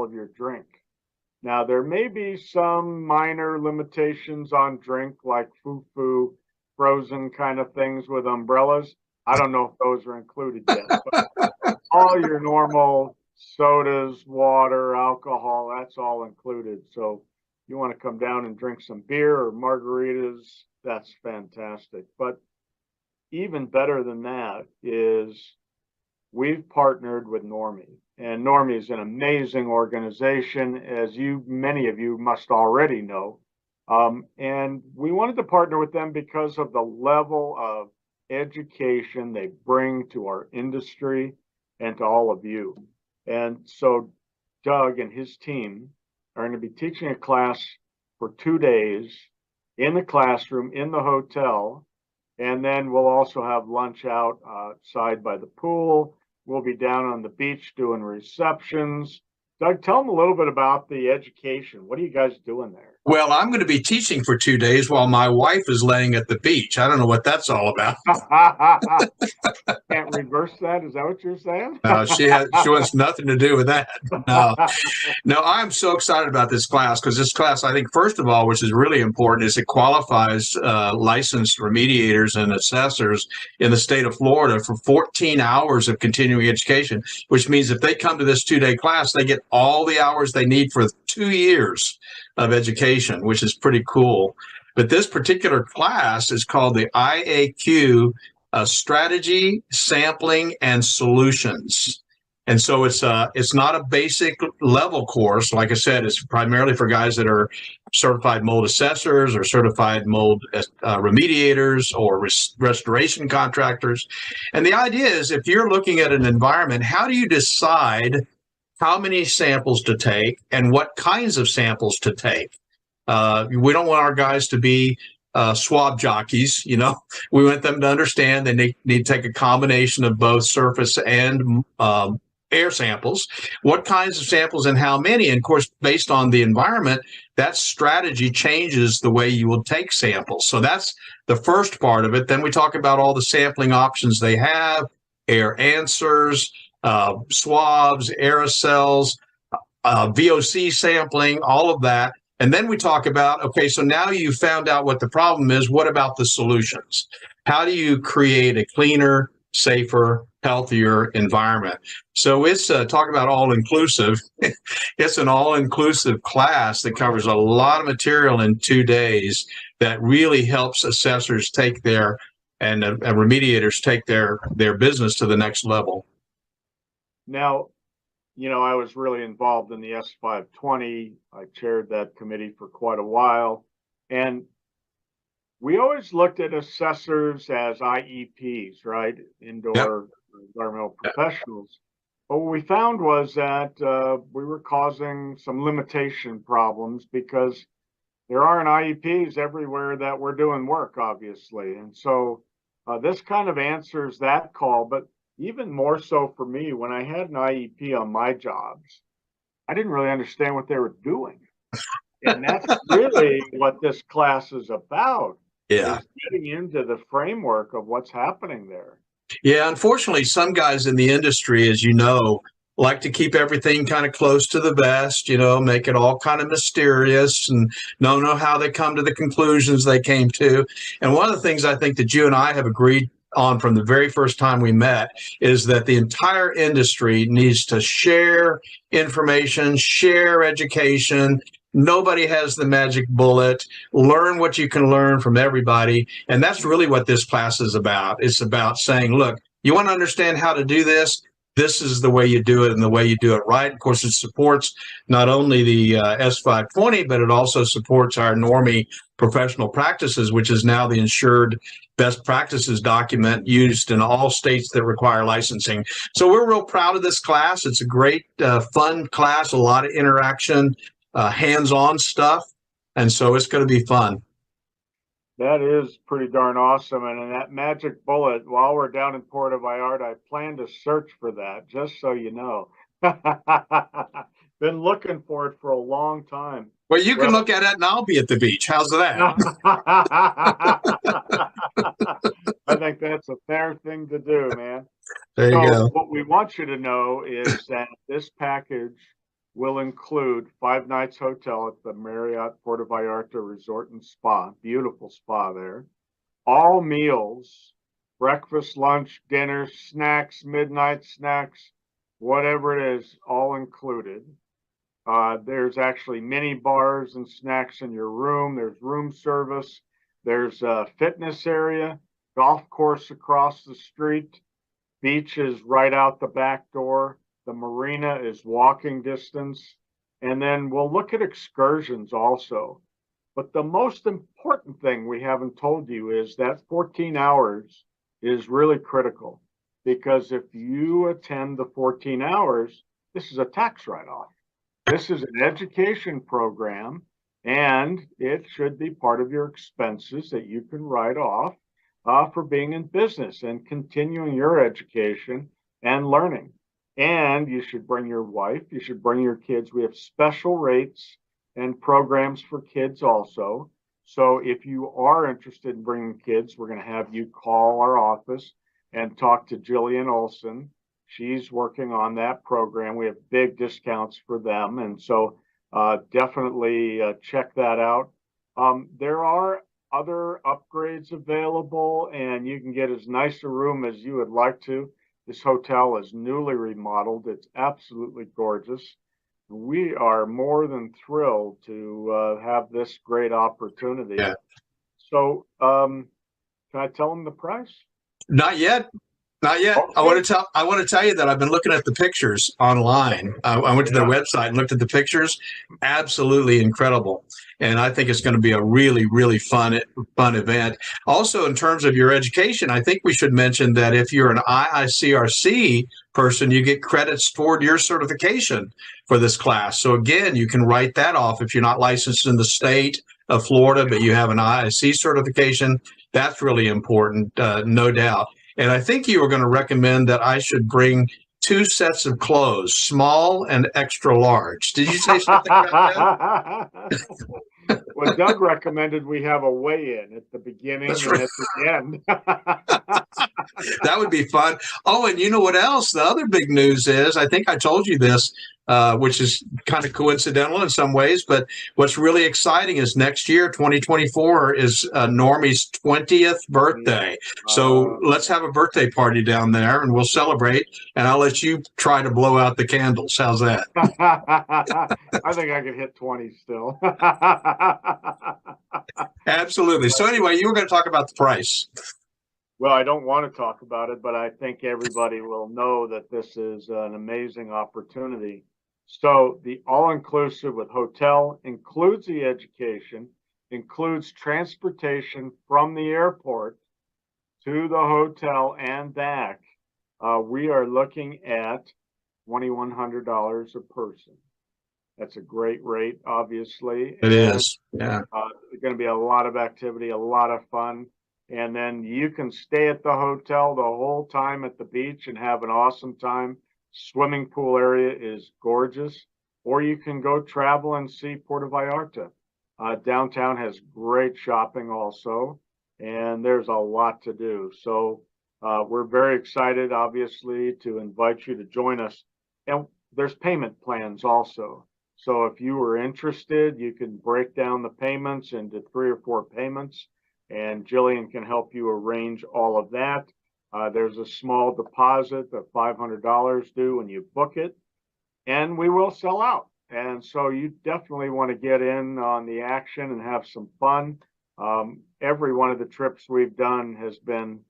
fill of your drink. Now, there may be some minor limitations on drink, like foo-foo, frozen kind of things with umbrellas. I don't know if those are included yet, but all your normal sodas, water, alcohol, that's all included. So you want to come down and drink some beer or margaritas, that's fantastic. But even better than that is we've partnered with Normie. And Normie is an amazing organization, as many of you must already know. And we wanted to partner with them because of the level of education they bring to our industry and to all of you. And so Doug and his team are going to be teaching a class for 2 days in the classroom, in the hotel. And then we'll also have lunch outside by the pool. We'll be down on the beach doing receptions. Doug, tell them a little bit about the education. What are you guys doing there? Well, I'm going to be teaching for 2 days while my wife is laying at the beach. I don't know what that's all about. Can't reverse that? Is that what you're saying? She wants nothing to do with that. No, I'm so excited about this class because this class, I think, first of all, which is really important, is it qualifies licensed remediators and assessors in the state of Florida for 14 hours of continuing education, which means if they come to this 2-day class, they get all the hours they need for 2 years of education, which is pretty cool. But this particular class is called the IAQ Strategy, Sampling, and Solutions. And so it's not a basic level course. Like I said, it's primarily for guys that are certified mold assessors or certified mold remediators or restoration contractors. And the idea is, if you're looking at an environment, how do you decide how many samples to take and what kinds of samples to take? We don't want our guys to be swab jockeys. We want them to understand they need to take a combination of both surface and air samples. What kinds of samples and how many? And of course, based on the environment, that strategy changes the way you will take samples. So that's the first part of it. Then we talk about all the sampling options they have: air answers, swabs, aerosols, VOC sampling, all of that. And then we talk about, okay, so now you found out what the problem is. What about the solutions? How do you create a cleaner, safer, healthier environment? So it's talk about all-inclusive. It's an all-inclusive class that covers a lot of material in 2 days that really helps assessors take their and remediators take their business to the next level. Now, I was really involved in the S520. I chaired that committee for quite a while. And we always looked at assessors as IEPs, right? Indoor environmental professionals. But what we found was that we were causing some limitation problems because there aren't IEPs everywhere that we're doing work, obviously. And so this kind of answers that call. But even more so for me, when I had an IEP on my jobs, I didn't really understand what they were doing. And that's really what this class is about. Yeah. Is getting into the framework of what's happening there. Yeah, unfortunately, some guys in the industry, as you know, like to keep everything kind of close to the vest, make it all kind of mysterious and don't know how they come to the conclusions they came to. And one of the things I think that you and I have agreed on from the very first time we met is that the entire industry needs to share information, share education. Nobody has the magic bullet. Learn what you can learn from everybody. And that's really what this class is about. It's about saying, look, you want to understand how to do this? This is the way you do it and the way you do it right. Of course, it supports not only the S520, but it also supports our Normie professional practices, which is now the insured best practices document used in all states that require licensing. So we're real proud of this class. It's a great, fun class, a lot of interaction, hands-on stuff. And so it's going to be fun. That is pretty darn awesome. And in that magic bullet, while we're down in Puerto Vallarta, I plan to search for that, just so you know. Been looking for it for a long time. Well, you can look at it and I'll be at the beach. How's that? I think that's a fair thing to do, man. There you go. What we want you to know is that this package will include 5 nights hotel at the Marriott Puerto Vallarta Resort and Spa. Beautiful spa there. All meals, breakfast, lunch, dinner, snacks, midnight snacks, whatever it is, all included. There's actually mini bars and snacks in your room. There's room service. There's a fitness area, golf course across the street. Beach is right out the back door. The marina is walking distance. And then we'll look at excursions also. But the most important thing we haven't told you is that 14 hours is really critical, because if you attend the 14 hours, this is a tax write-off. This is an education program, and it should be part of your expenses that you can write off for being in business and continuing your education and learning. And you should bring your wife, you should bring your kids. We have special rates and programs for kids also. So if you are interested in bringing kids, we're going to have you call our office and talk to Jillian Olson. She's working on that program. We have big discounts for them. And so definitely check that out. There are other upgrades available, and you can get as nice a room as you would like to. This hotel is newly remodeled. It's absolutely gorgeous. We are more than thrilled to have this great opportunity. Yeah. So, can I tell them the price? Not yet. Not yet. Okay. I want to tell you that I've been looking at the pictures online. I went to their website and looked at the pictures. Absolutely incredible. And I think it's going to be a really, really fun event. Also, in terms of your education, I think we should mention that if you're an IICRC person, you get credits toward your certification for this class. So again, you can write that off if you're not licensed in the state of Florida, but you have an IIC certification. That's really important, no doubt. And I think you were going to recommend that I should bring 2 sets of clothes, small and extra large. Did you say something about that? Well, Doug recommended we have a weigh-in at the beginning and at the end. That would be fun. Oh, and you know what else? The other big news is, I think I told you this, which is kind of coincidental in some ways, but what's really exciting is next year, 2024, is Normie's 20th birthday. So let's have a birthday party down there and we'll celebrate, and I'll let you try to blow out the candles. How's that? I think I could hit 20 still. Absolutely. So anyway, you were going to talk about the price. Well, I don't want to talk about it, but I think everybody will know that this is an amazing opportunity. So the all-inclusive with hotel includes the education, includes transportation from the airport to the hotel and back. We are looking at $2,100 a person. That's a great rate, obviously. It is. Yeah. There's going to be a lot of activity, a lot of fun. And then you can stay at the hotel the whole time at the beach and have an awesome time. Swimming pool area is gorgeous. Or you can go travel and see Puerto Vallarta. Downtown has great shopping also, and there's a lot to do. So we're very excited, obviously, to invite you to join us. And there's payment plans also. So if you were interested, you can break down the payments into 3 or 4 payments, and Jillian can help you arrange all of that. There's a small deposit of $500 due when you book it, and we will sell out. And so you definitely want to get in on the action and have some fun. Every one of the trips we've done has been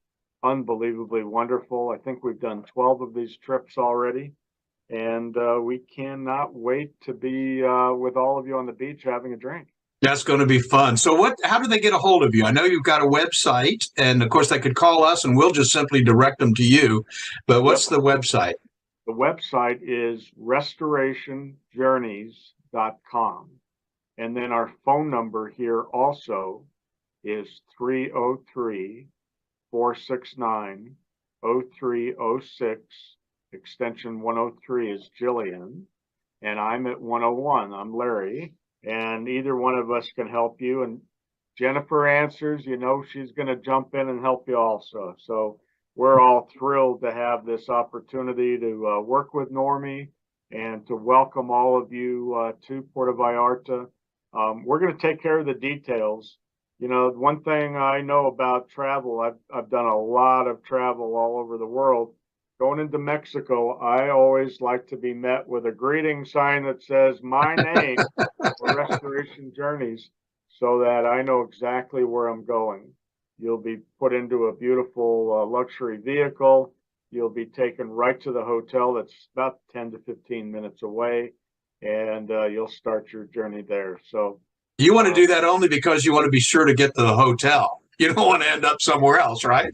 unbelievably wonderful. I think we've done 12 of these trips already. And we cannot wait to be with all of you on the beach having a drink. That's going to be fun. So how do they get a hold of you? I know you've got a website, and of course they could call us and we'll just simply direct them to you. But what's the website? The website is restorationjourneys.com. And then our phone number here also is 303-469-0306. Extension 103 is Jillian, and I'm at 101. I'm Larry, and either one of us can help you. And Jennifer answers, she's going to jump in and help you also. So we're all thrilled to have this opportunity to work with Normie and to welcome all of you to Puerto Vallarta. We're going to take care of the details. You know, one thing I know about travel, I've done a lot of travel all over the world. Going into Mexico, I always like to be met with a greeting sign that says my name for Restoration Journeys, so that I know exactly where I'm going. You'll be put into a beautiful luxury vehicle. You'll be taken right to the hotel that's about 10 to 15 minutes away, and you'll start your journey there. So You want to do that only because you want to be sure to get to the hotel. You don't want to end up somewhere else, right?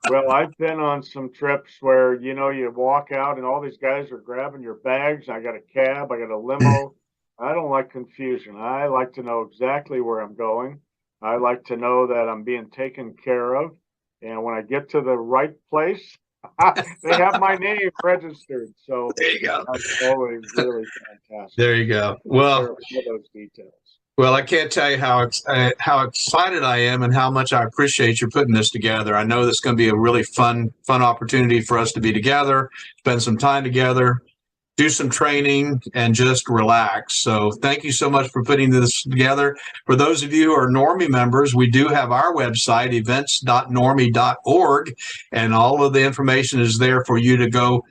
well, I've been on some trips where, you know, you walk out and all these guys are grabbing your bags. I got a cab, I got a limo. I don't like confusion. I like to know exactly where I'm going. I like to know that I'm being taken care of. And when I get to the right place, they have my name registered. So There you go. that's always really fantastic. There you go. Take Well, care of all those details. well, I can't tell you how excited I am and how much I appreciate you putting this together. I know this is going to be a really fun opportunity for us to be together, spend some time together, do some training, and just relax. So thank you so much for putting this together. For those of you who are Normie members, we do have our website, events.normie.org, and all of the information is there for you to go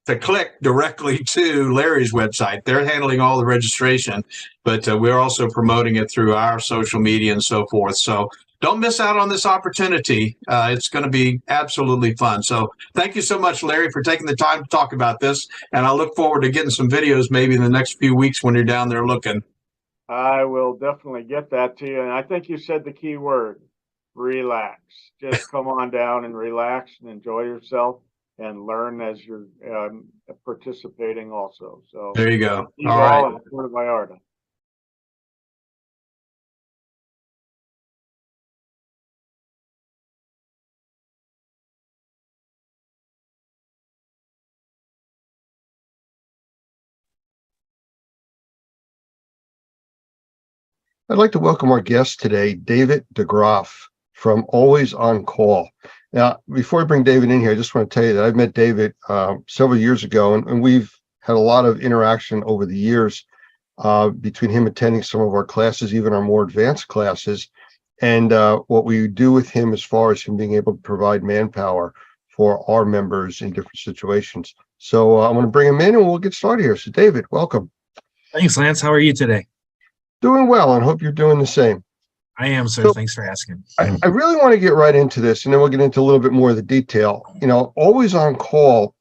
to click directly to Larry's website. They're handling all the registration, but we're also promoting it through our social media and so forth. So don't miss out on this opportunity. It's going to be absolutely fun. So thank you so much, Larry, for taking the time to talk about this. And I look forward to getting some videos maybe in the next few weeks when you're down there looking. I will definitely get that to you. And I think you said the key word, relax. Just come on down and relax and enjoy yourself and learn as you're participating also. So there you go. see you All right. in Puerto Vallarta. I'd like to welcome our guest today, David DeGroff from Always on Call. Now, before I bring David in here, I just want to tell you that I've met David several years ago, and we've had a lot of interaction over the years between him attending some of our classes, even our more advanced classes, and what we do with him as far as him being able to provide manpower for our members in different situations. So I'm going to bring him in and we'll get started here. So David, welcome. Thanks, Lance. How are you today? Doing well, and hope you're doing the same. I am, sir. So, thanks for asking. I really want to get right into this, and then we'll get into a little bit more of the detail. You know, Always on Call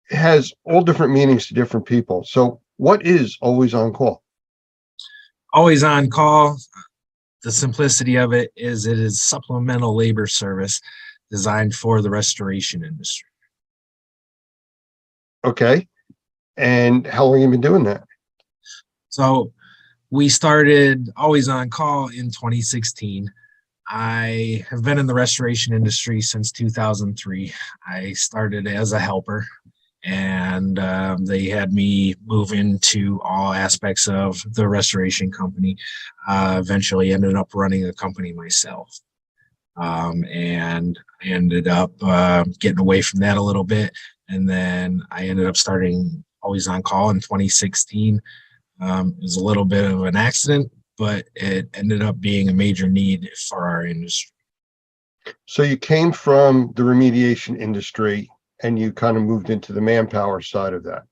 has all different meanings to different people. So what is Always on Call? Always on call. The simplicity of it is supplemental labor service designed for the restoration industry. Okay. And how long have you been doing that? So we started Always on Call in 2016. I have been in the restoration industry since 2003. I started as a helper, and they had me move into all aspects of the restoration company. Eventually ended up running a company myself, and I ended up getting away from that a little bit, and then I ended up starting Always on Call in 2016. It was a little bit of an accident, but it ended up being a major need for our industry. So you came from the remediation industry and you kind of moved into the manpower side of that.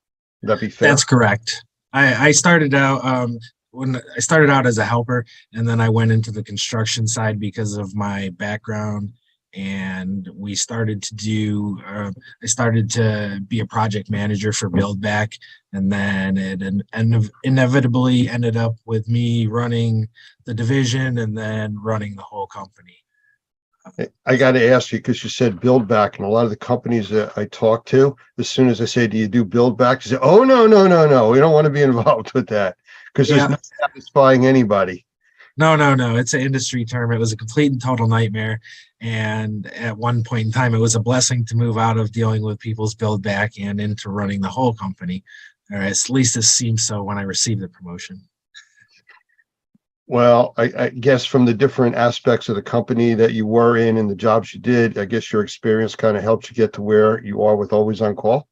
Would that be fair? That's correct. I started out when I started out as a helper, and then I went into the construction side because of my background. And we started to do, I started to be a project manager for Build Back. And then it inevitably ended up with me running the division and then running the whole company. I got to ask you, because you said Build Back, and a lot of the companies that I talk to, as soon as I say, do you do Build Back? They say, oh, no, we don't want to be involved with that because it's not satisfying anybody. No. It's an industry term. It was a complete and total nightmare. And at one point in time, it was a blessing to move out of dealing with people's Build Back and into running the whole company. Or at least it seemed so when I received the promotion. Well, I guess from the different aspects of the company that you were in and the jobs you did, I guess your experience kind of helped you get to where you are with Always on Call.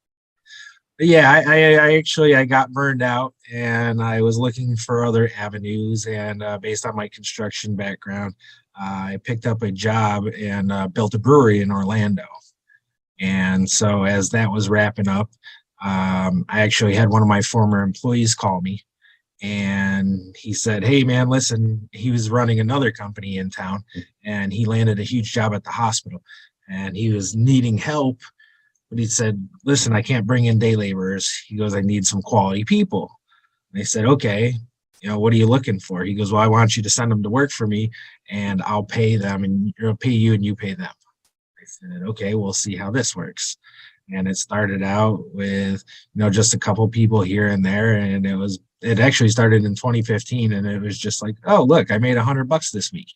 Yeah, I actually I got burned out and I was looking for other avenues. And based on my construction background, I picked up a job and built a brewery in Orlando. And so as that was wrapping up, I actually had one of my former employees call me and he said, "Hey man, listen," he was running another company in town and he landed a huge job at the hospital and he was needing help. But he said, "Listen, I can't bring in day laborers." He goes, "I need some quality people." And I said, "Okay, what are you looking for?" He goes, "Well, I want you to send them to work for me and I'll pay them and I'll pay you and you pay them." I said, "Okay, we'll see how this works." And it started out with, just a couple people here and there. And it actually started in 2015 and it was just like, "Oh, look, I made $100 this week."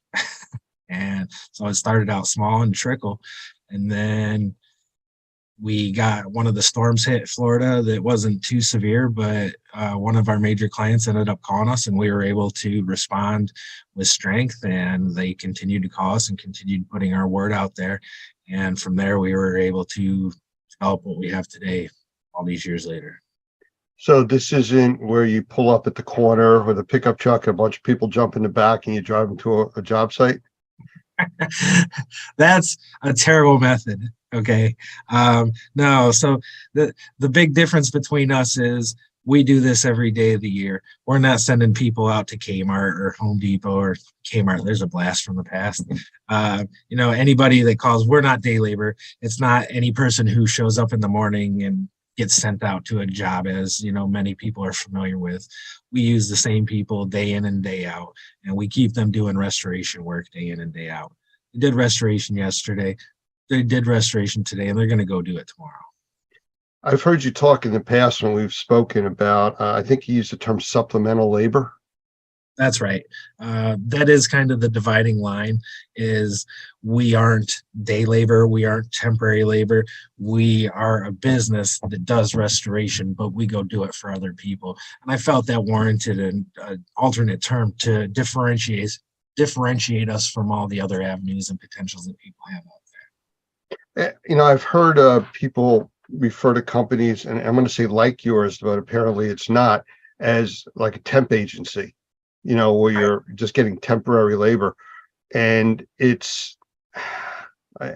And so it started out small and trickle. And then we got one of the storms hit Florida that wasn't too severe, but one of our major clients ended up calling us and we were able to respond with strength and they continued to call us and continued putting our word out there. And from there, we were able to develop what we have today all these years later. So this isn't where you pull up at the corner with a pickup truck, and a bunch of people jump in the back and you drive them to a job site? That's a terrible method. Okay. No, so the big difference between us is we do this every day of the year. We're not sending people out to Kmart or Home Depot or Kmart. There's a blast from the past. Anybody that calls, we're not day labor. It's not any person who shows up in the morning and gets sent out to a job, as many people are familiar with. We use the same people day in and day out, and we keep them doing restoration work day in and day out. They did restoration yesterday. They did restoration today, and they're going to go do it tomorrow. I've heard you talk in the past when we've spoken about, I think you used the term supplemental labor. That's right. That is kind of the dividing line, is we aren't day labor. We aren't temporary labor. We are a business that does restoration, but we go do it for other people. And I felt that warranted an alternate term to differentiate us from all the other avenues and potentials that people have out there. I've heard people refer to companies, and I'm going to say like yours, but apparently it's not, as like a temp agency. Where you're just getting temporary labor. And it's, I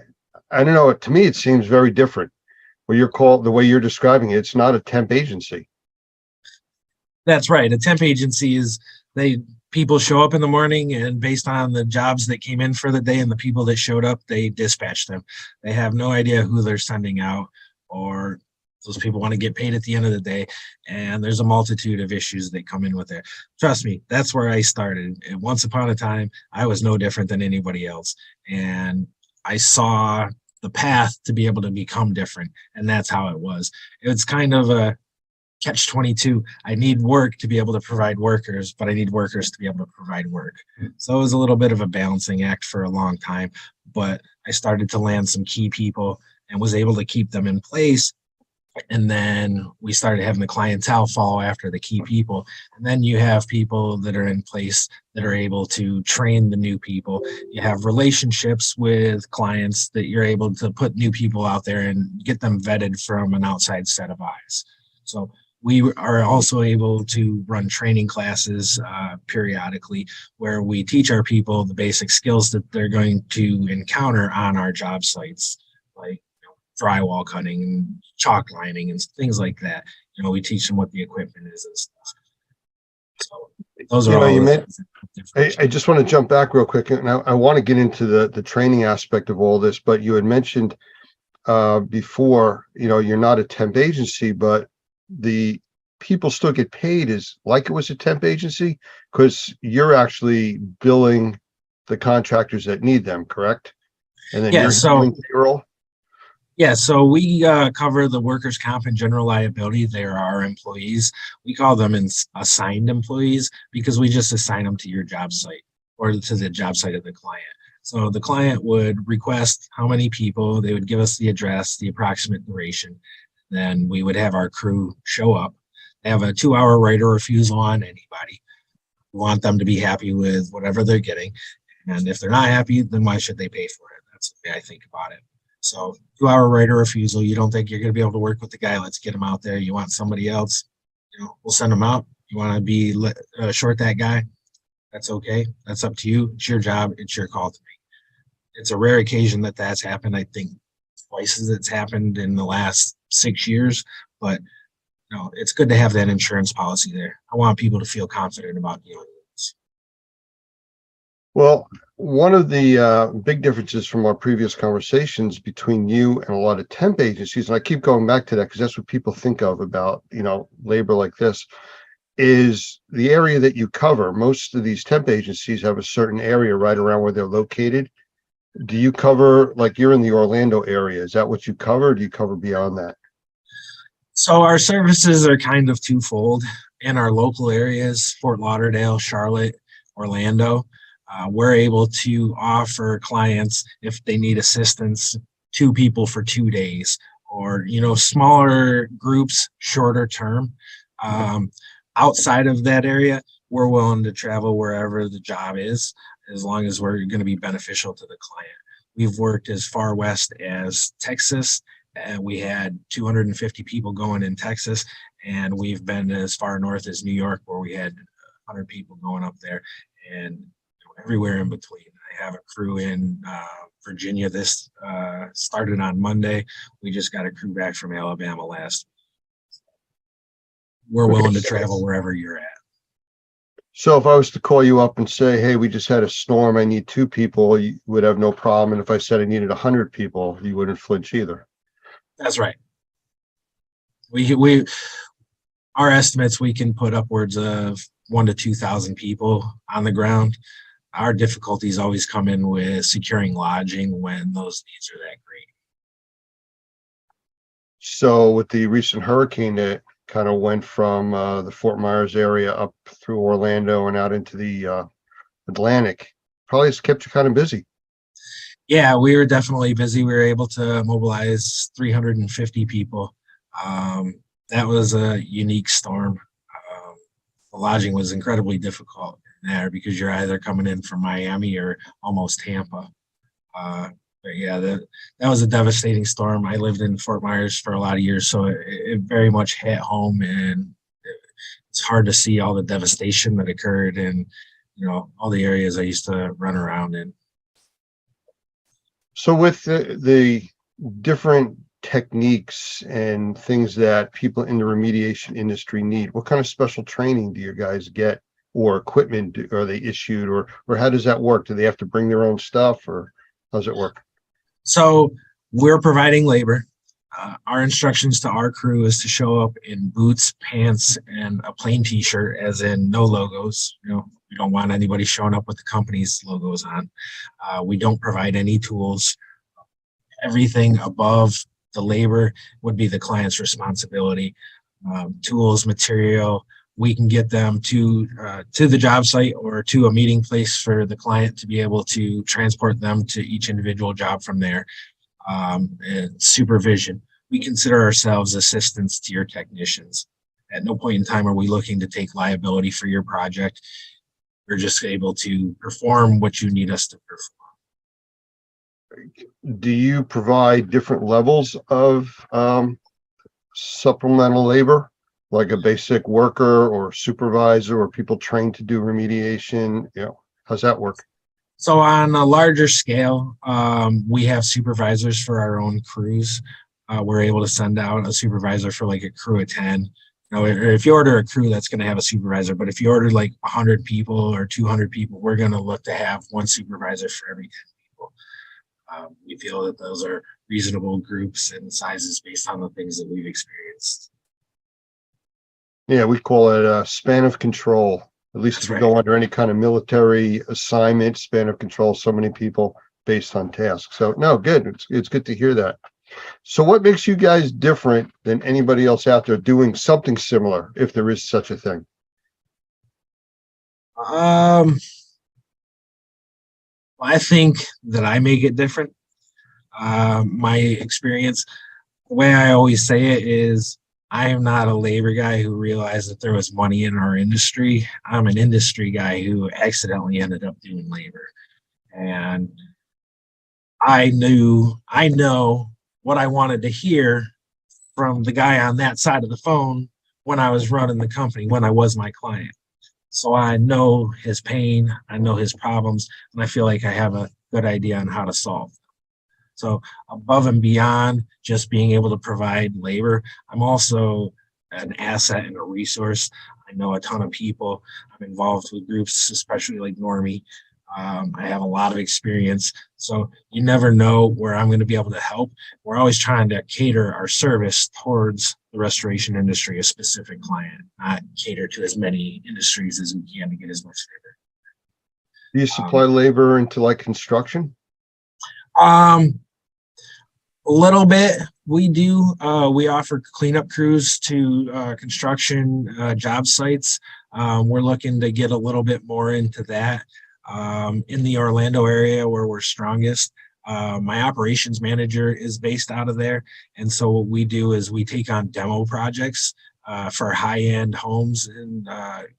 don't know, to me, it seems very different. The way you're describing it, it's not a temp agency. That's right. A temp agency is people show up in the morning and based on the jobs that came in for the day and the people that showed up, they dispatch them. They have no idea who they're sending out, or those people want to get paid at the end of the day. And there's a multitude of issues that come in with it. Trust me, that's where I started. And once upon a time, I was no different than anybody else. And I saw the path to be able to become different. And that's how it was. It's kind of a catch-22. I need work to be able to provide workers, but I need workers to be able to provide work. So it was a little bit of a balancing act for a long time. But I started to land some key people and was able to keep them in place. And then we started having the clientele follow after the key people. And then you have people that are in place that are able to train the new people. You have relationships with clients that you're able to put new people out there and get them vetted from an outside set of eyes. So we are also able to run training classes periodically where we teach our people the basic skills that they're going to encounter on our job sites, like drywall cutting and chalk lining and things like that. We teach them what the equipment is and stuff. So those are all. I just want to jump back real quick, and I want to get into the training aspect of all this. But you had mentioned before, you're not a temp agency, but the people still get paid as like it was a temp agency, because you're actually billing the contractors that need them, correct? And then you're doing payroll. Yeah, so we cover the workers' comp and general liability. They're our employees. We call them assigned employees because we just assign them to your job site or to the job site of the client. So the client would request how many people, they would give us the address, the approximate duration. Then we would have our crew show up. They have a 2-hour right of refusal on anybody. We want them to be happy with whatever they're getting. And if they're not happy, then why should they pay for it? That's the way I think about it. So 2-hour right of refusal. You don't think you're going to be able to work with the guy? Let's get him out there. You want somebody else? We'll send him out. You want to be short that guy? That's okay. That's up to you. It's your job. It's your call to make. It's a rare occasion that that's happened. I think twice as it's happened in the last 6 years, but it's good to have that insurance policy there. I want people to feel confident about dealing with this. Well, one of the big differences from our previous conversations between you and a lot of temp agencies, and I keep going back to that because that's what people think of about, labor like this, is the area that you cover. Most of these temp agencies have a certain area right around where they're located. Do you cover, like you're in the Orlando area? Is that what you cover? Or do you cover beyond that? So our services are kind of twofold. In our local areas, Fort Lauderdale, Charlotte, Orlando, we're able to offer clients, if they need assistance, 2 people for 2 days, or, smaller groups, shorter term. Outside of that area, we're willing to travel wherever the job is, as long as we're going to be beneficial to the client. We've worked as far west as Texas, and we had 250 people going in Texas, and we've been as far north as New York, where we had 100 people going up there, and everywhere in between. I have a crew in Virginia. This started on Monday. We just got a crew back from Alabama last week. We're willing to travel wherever you're at. So if I was to call you up and say, hey, we just had a storm, I need 2 people, you would have no problem. And if I said I needed 100 people, you wouldn't flinch either. That's right. Our estimates, we can put upwards of 1,000 to 2,000 people on the ground. Our difficulties always come in with securing lodging when those needs are that great. So with the recent hurricane that kind of went from the Fort Myers area up through Orlando and out into the Atlantic, probably has kept you kind of busy. Yeah, we were definitely busy. We were able to mobilize 350 people. That was a unique storm. The lodging was incredibly difficult there because you're either coming in from Miami or almost Tampa. But yeah, that was a devastating storm. I lived in Fort Myers for a lot of years, so it very much hit home, and it's hard to see all the devastation that occurred in, all the areas I used to run around in. So with the different techniques and things that people in the remediation industry need, what kind of special training do you guys get, or equipment are they issued, or how does that work? Do they have to bring their own stuff, or how does it work? So we're providing labor. Our instructions to our crew is to show up in boots, pants, and a plain t-shirt, as in no logos. We don't want anybody showing up with the company's logos on. We don't provide any tools. Everything above the labor would be the client's responsibility. Tools, material, we can get them to the job site or to a meeting place for the client to be able to transport them to each individual job from there. And supervision. We consider ourselves assistants to your technicians. At no point in time are we looking to take liability for your project. We're just able to perform what you need us to perform. Do you provide different levels of supplemental labor, like a basic worker or supervisor, or people trained to do remediation? How's that work? So on a larger scale, we have supervisors for our own crews. We're able to send out a supervisor for like a crew of 10. If you order a crew, that's going to have a supervisor. But if you order like 100 people or 200 people, we're going to look to have one supervisor for every 10 people. We feel that those are reasonable groups and sizes based on the things that we've experienced. Yeah, we call it a span of control. At least That's if you right. go under any kind of military assignment, span of control, so many people based on tasks. So no, good. It's good to hear that. So what makes you guys different than anybody else out there doing something similar, if there is such a thing? I think that I make it different. My experience, the way I always say it is, I am not a labor guy who realized that there was money in our industry. I'm an industry guy who accidentally ended up doing labor. And I know what I wanted to hear from the guy on that side of the phone when I was running the company, when I was my client. So I know his pain, I know his problems, and I feel like I have a good idea on how to solve them. So above and beyond just being able to provide labor, I'm also an asset and a resource. I know a ton of people. I'm involved with groups, especially like Normie. I have a lot of experience. So you never know where I'm going to be able to help. We're always trying to cater our service towards the restoration industry, a specific client, not cater to as many industries as we can to get as much labor. Do you supply labor into like construction? A little bit. We do. We offer cleanup crews to construction job sites. We're looking to get a little bit more into that in the Orlando area where we're strongest. My operations manager is based out of there. And so what we do is we take on demo projects for high-end homes and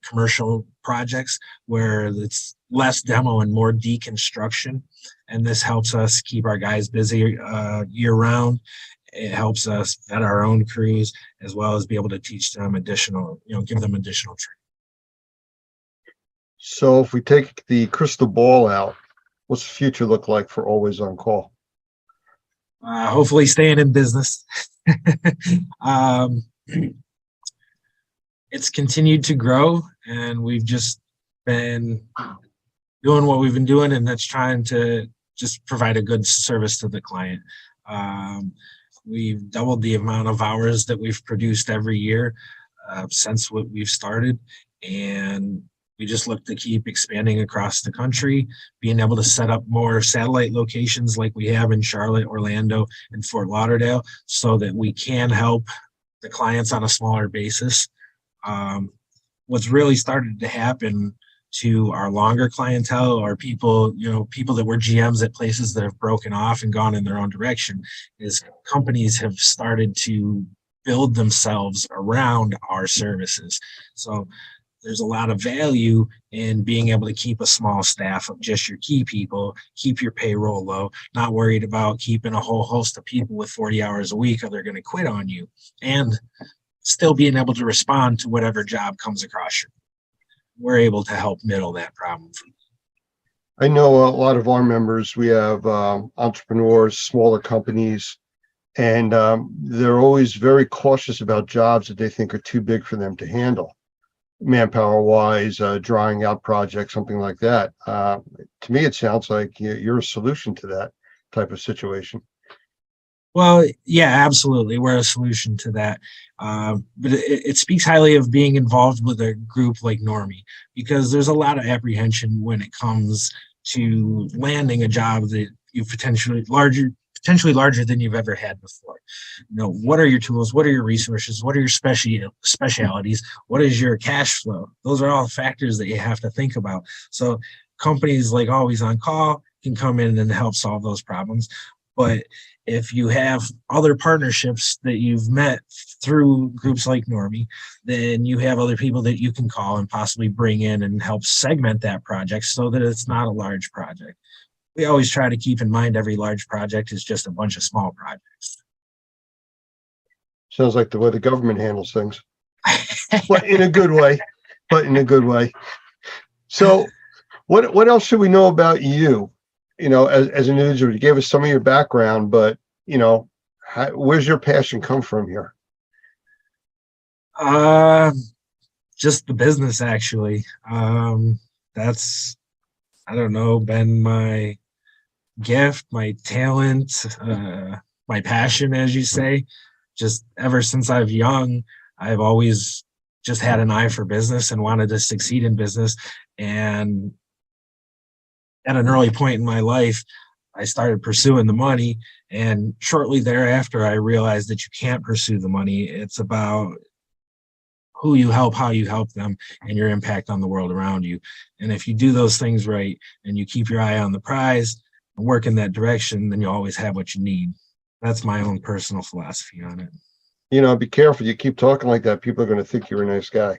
commercial projects where it's less demo and more deconstruction. And this helps us keep our guys busy year-round. It helps us vet our own crews as well as be able to teach them additional, give them additional training. So if we take the crystal ball out, what's the future look like for Always on Call? Hopefully staying in business. It's continued to grow, and we've just been doing what we've been doing, and that's trying to just provide a good service to the client. We've doubled the amount of hours that we've produced every year since what we've started, and we just look to keep expanding across the country, being able to set up more satellite locations like we have in Charlotte, Orlando, and Fort Lauderdale so that we can help the clients on a smaller basis. What's really started to happen to our longer clientele or people that were GMs at places that have broken off and gone in their own direction is companies have started to build themselves around our services. So there's a lot of value in being able to keep a small staff of just your key people, keep your payroll low, not worried about keeping a whole host of people with 40 hours a week or they're going to quit on you, and still being able to respond to whatever job comes across you. We're able to help middle that problem. I know a lot of our members, we have entrepreneurs, smaller companies, and they're always very cautious about jobs that they think are too big for them to handle. Manpower wise, drawing out projects, something like that. To me, it sounds like you're a solution to that type of situation. Well, yeah, absolutely. We're a solution to that. But it speaks highly of being involved with a group like Normie, because there's a lot of apprehension when it comes to landing a job that you potentially larger than you've ever had before. What are your tools? What are your resources? What are your specialities? What is your cash flow? Those are all factors that you have to think about. So companies like Always on Call can come in and help solve those problems. But if you have other partnerships that you've met through groups like Normie, then you have other people that you can call and possibly bring in and help segment that project so that it's not a large project. We always try to keep in mind every large project is just a bunch of small projects. Sounds like the way the government handles things, but in a good way. So what else should we know about you? As an individual? You gave us some of your background, but where's your passion come from here? Just the business, actually. That's, I don't know, been my gift, my talent, my passion, as you say. Just ever since I've young, I've always just had an eye for business and wanted to succeed in business. And at an early point in my life, I started pursuing the money. And shortly thereafter, I realized that you can't pursue the money. It's about who you help, how you help them, and your impact on the world around you. And if you do those things right and you keep your eye on the prize and work in that direction, then you'll always have what you need. That's my own personal philosophy on it. Be careful. You keep talking like that, people are going to think you're a nice guy.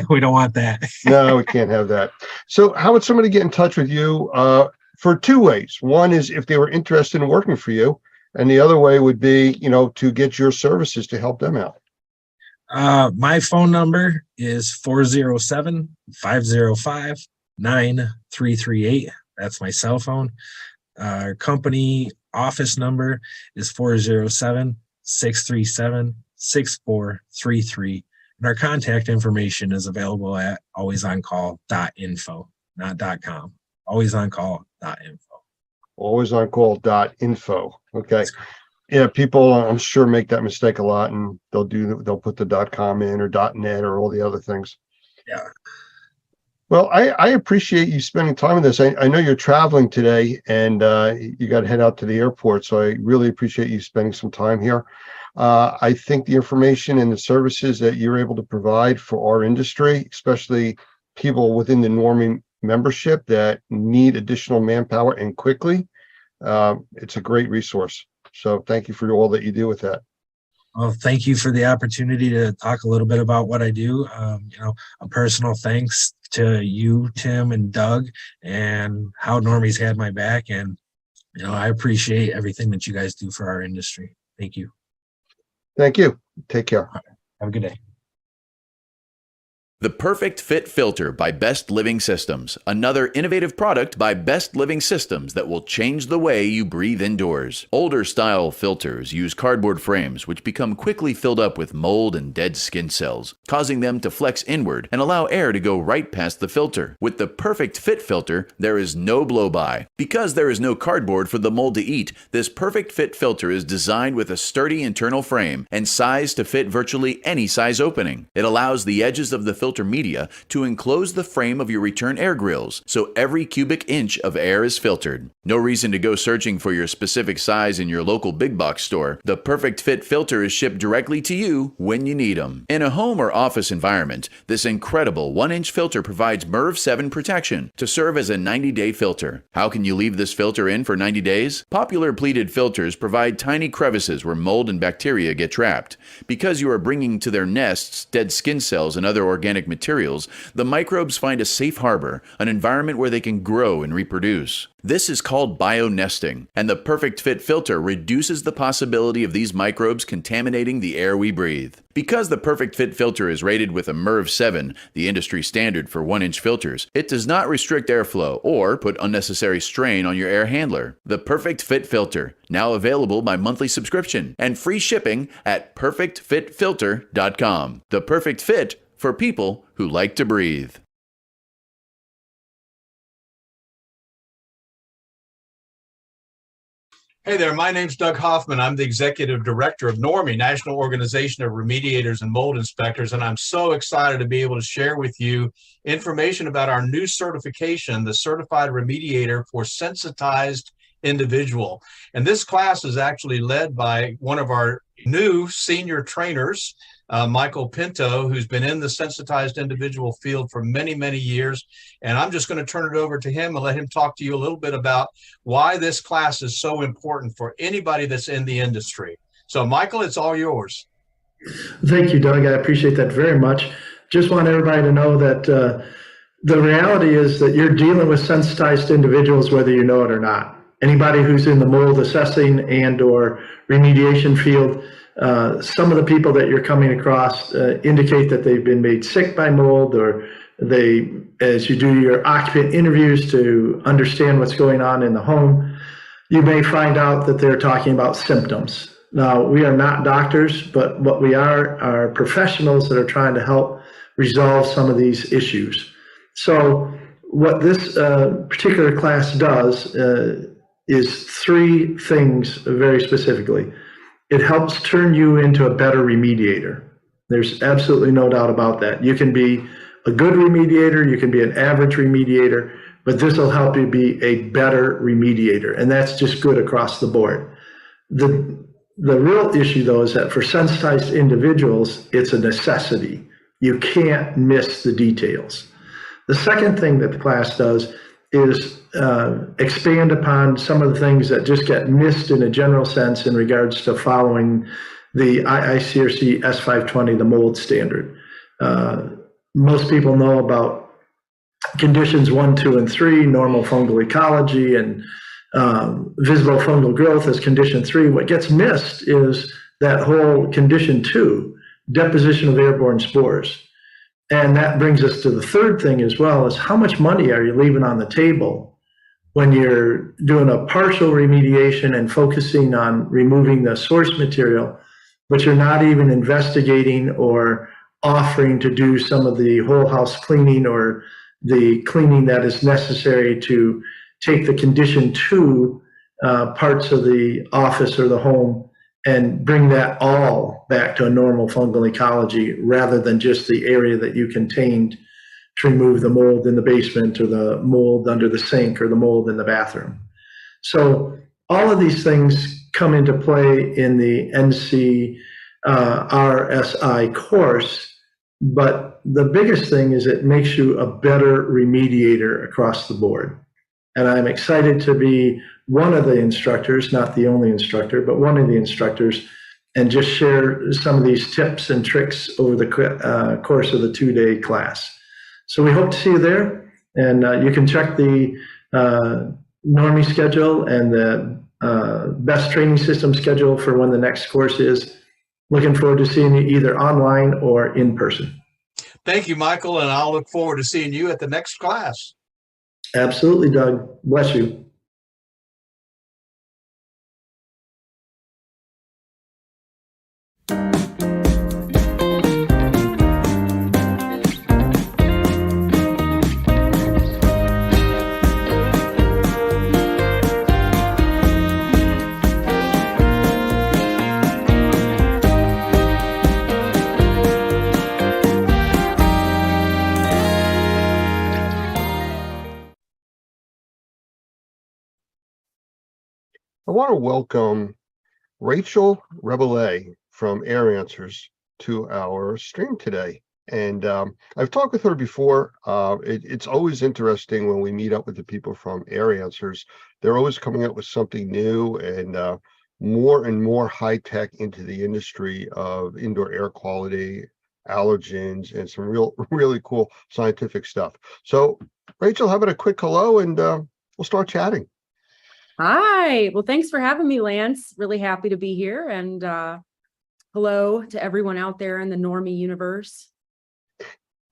We don't want that. No, we can't have that. So how would somebody get in touch with you for two ways. One is if they were interested in working for you, and the other way would be, to get your services to help them out. My phone number is 407-505-9338. That's my cell phone. Our company office number is 407-637-6433. And our contact information is available at alwaysoncall.info, not .com. Alwaysoncall.info. Alwaysoncall.info. Okay. Yeah, people I'm sure make that mistake a lot, and they'll put the .com in or .net or all the other things. Yeah. Well, I appreciate you spending time with us. I know you're traveling today, and you got to head out to the airport, so I really appreciate you spending some time here. I think the information and the services that you're able to provide for our industry, especially people within the Normie membership that need additional manpower and quickly, it's a great resource. So thank you for all that you do with that. Well, thank you for the opportunity to talk a little bit about what I do. A personal thanks to you, Tim and Doug, and how Normie's had my back. And, I appreciate everything that you guys do for our industry. Thank you. Thank you. Take care. Have a good day. The Perfect Fit Filter by Best Living Systems, another innovative product by Best Living Systems that will change the way you breathe indoors. Older style filters use cardboard frames which become quickly filled up with mold and dead skin cells, causing them to flex inward and allow air to go right past the filter. With the Perfect Fit Filter, there is no blow-by. Because there is no cardboard for the mold to eat, this Perfect Fit Filter is designed with a sturdy internal frame and sized to fit virtually any size opening. It allows the edges of the filter media to enclose the frame of your return air grills, so every cubic inch of air is filtered. No reason to go searching for your specific size in your local big box store. The Perfect Fit Filter is shipped directly to you when you need them. In a home or office environment, this incredible 1-inch filter provides MERV 7 protection to serve as a 90-day filter. How can you leave this filter in for 90 days? Popular pleated filters provide tiny crevices where mold and bacteria get trapped. Because you are bringing to their nests dead skin cells and other organic materials, the microbes find a safe harbor, an environment where they can grow and reproduce. This is called bionesting, and the Perfect Fit Filter reduces the possibility of these microbes contaminating the air we breathe. Because the Perfect Fit Filter is rated with a MERV 7, the industry standard for 1-inch filters, it does not restrict airflow or put unnecessary strain on your air handler. The Perfect Fit Filter, now available by monthly subscription and free shipping at perfectfitfilter.com. The Perfect Fit for people who like to breathe. Hey there, my name's Doug Hoffman. I'm the Executive Director of Normie, National Organization of Remediators and Mold Inspectors, and I'm so excited to be able to share with you information about our new certification, the Certified Remediator for Sensitized Individual. And this class is actually led by one of our new senior trainers, Michael Pinto, who's been in the sensitized individual field for many, many years. And I'm just going to turn it over to him and let him talk to you a little bit about why this class is so important for anybody that's in the industry. So, Michael, it's all yours. Thank you, Doug. I appreciate that very much. Just want everybody to know that the reality is that you're dealing with sensitized individuals, whether you know it or not. Anybody who's in the mold assessing and or remediation field, some of the people that you're coming across indicate that they've been made sick by mold, or as you do your occupant interviews to understand what's going on in the home, you may find out that they're talking about symptoms. Now, we are not doctors, but what we are professionals that are trying to help resolve some of these issues. So what this particular class does is 3 things very specifically. It helps turn you into a better remediator. There's absolutely no doubt about that. You can be a good remediator, you can be an average remediator, but this will help you be a better remediator, and that's just good across the board. The real issue, though, is that for sensitized individuals, it's a necessity. You can't miss the details. The second thing that the class does is expand upon some of the things that just get missed in a general sense in regards to following the IICRC S520, the mold standard. Most people know about conditions 1, 2, and 3, normal fungal ecology and visible fungal growth as condition 3. What gets missed is that whole condition 2, deposition of airborne spores. And that brings us to the third thing as well, is how much money are you leaving on the table when you're doing a partial remediation and focusing on removing the source material, but you're not even investigating or offering to do some of the whole house cleaning or the cleaning that is necessary to take the condition 2 parts of the office or the home and bring that all back to a normal fungal ecology rather than just the area that you contained to remove the mold in the basement or the mold under the sink or the mold in the bathroom. So all of these things come into play in the NC RSI course, but the biggest thing is it makes you a better remediator across the board. And I'm excited to be one of the instructors, not the only instructor, but one of the instructors, and just share some of these tips and tricks over the course of the 2-day class. So we hope to see you there, and you can check the Normie schedule and the best training system schedule for when the next course is. Looking forward to seeing you either online or in person. Thank you, Michael, and I'll look forward to seeing you at the next class. Absolutely, Doug. Bless you. I want to welcome Rachel Rabelais from Air Answers to our stream today. And I've talked with her before. It's always interesting when we meet up with the people from Air Answers. They're always coming up with something new and more high-tech into the industry of indoor air quality, allergens, and some really cool scientific stuff. So, Rachel, how about a quick hello, and we'll start chatting. Hi. Well, thanks for having me, Lance. Really happy to be here. And hello to everyone out there in the Normie universe.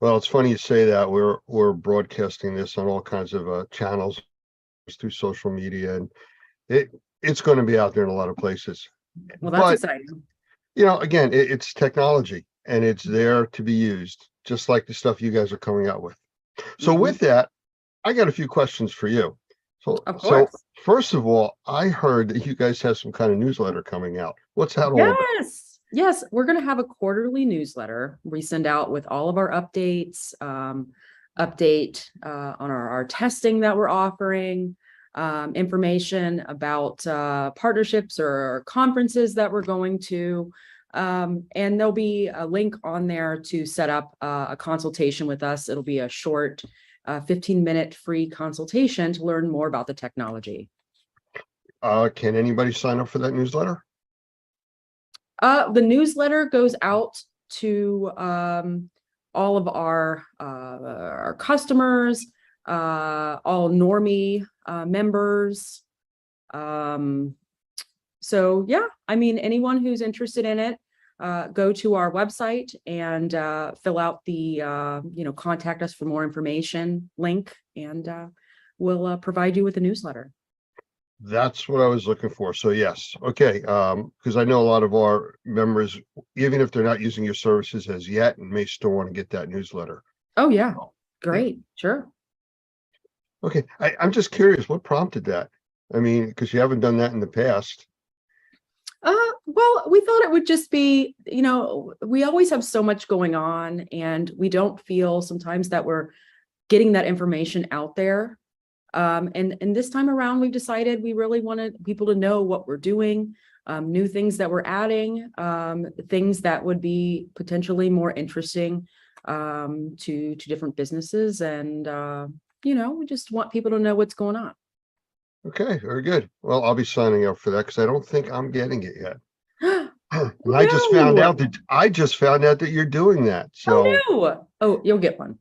Well, it's funny you say that. We're broadcasting this on all kinds of channels through social media, and it's going to be out there in a lot of places. Well, that's exciting. You know, again, it's technology, and it's there to be used, just like the stuff you guys are coming out with. So with that, I got a few questions for you. Of course. So first of all, I heard that you guys have some kind of newsletter coming out. What's that all about? Yes, we're going to have a quarterly newsletter we send out with all of our updates, update on our testing that we're offering, information about partnerships or conferences that we're going to. And there'll be a link on there to set up a consultation with us. It'll be a short 15-minute free consultation to learn more about the technology. Can anybody sign up for that newsletter? The newsletter goes out to all of our customers, all Normie members. So yeah, I mean, anyone who's interested in it, go to our website and fill out the contact us for more information link, and we'll provide you with a newsletter. That's what I was looking for. So yes. Okay. Because I know a lot of our members, even if they're not using your services as yet, may still want to get that newsletter. Oh yeah. Great. Sure. Okay. I'm just curious, what prompted that? I mean, because you haven't done that in the past. Well, we thought it would just be, we always have so much going on, and we don't feel sometimes that we're getting that information out there. And this time around, we've decided we really wanted people to know what we're doing, new things that we're adding, things that would be potentially more interesting to different businesses. And, we just want people to know what's going on. Okay, very good. Well, I'll be signing up for that because I don't think I'm getting it yet. And No. I just found out that you're doing that. So Oh, you'll get one.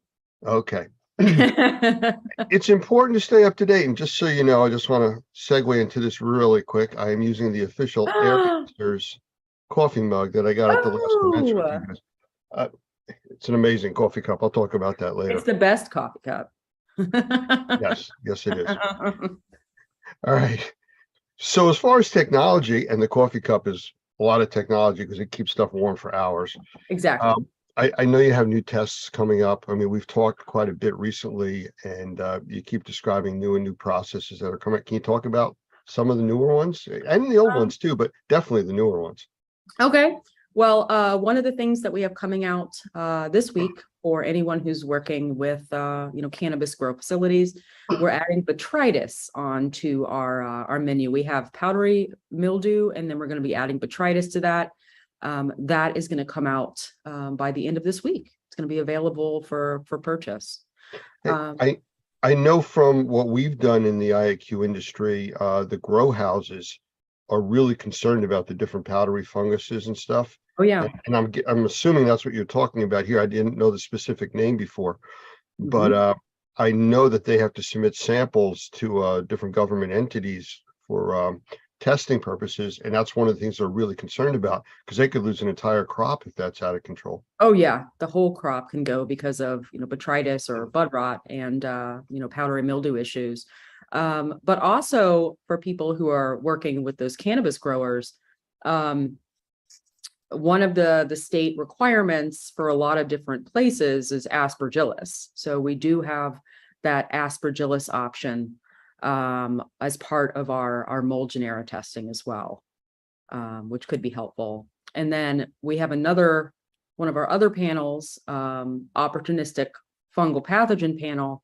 okay. It's important to stay up to date. And just so you know, I just want to segue into this really quick. I am using the official Airmasters coffee mug that I got at the last convention with you guys. It's an amazing coffee cup. I'll talk about that later. It's the best coffee cup. Yes, yes, it is. All right. So as far as technology, and the coffee cup is a lot of technology because it keeps stuff warm for hours. Exactly. I know you have new tests coming up. I mean, we've talked quite a bit recently, and you keep describing new processes that are coming. Can you talk about some of the newer ones and the old ones too, but definitely the newer ones? Okay. Well, one of the things that we have coming out this week for anyone who's working with cannabis grow facilities, we're adding botrytis onto our menu. We have powdery mildew, and then we're going to be adding botrytis to that. That is going to come out by the end of this week. It's going to be available for purchase. I know from what we've done in the IAQ industry, the grow houses are really concerned about the different powdery funguses and stuff. Oh yeah. And I'm assuming that's what you're talking about here. I didn't know the specific name before, but I know that they have to submit samples to different government entities for testing purposes, and that's one of the things they're really concerned about, because they could lose an entire crop if that's out of control. Oh yeah, the whole crop can go because of botrytis or bud rot and powdery mildew issues. But also for people who are working with those cannabis growers, one of the state requirements for a lot of different places is aspergillus. So we do have that aspergillus option as part of our mold genera testing as well, which could be helpful. And then we have one of our other panels, opportunistic fungal pathogen panel.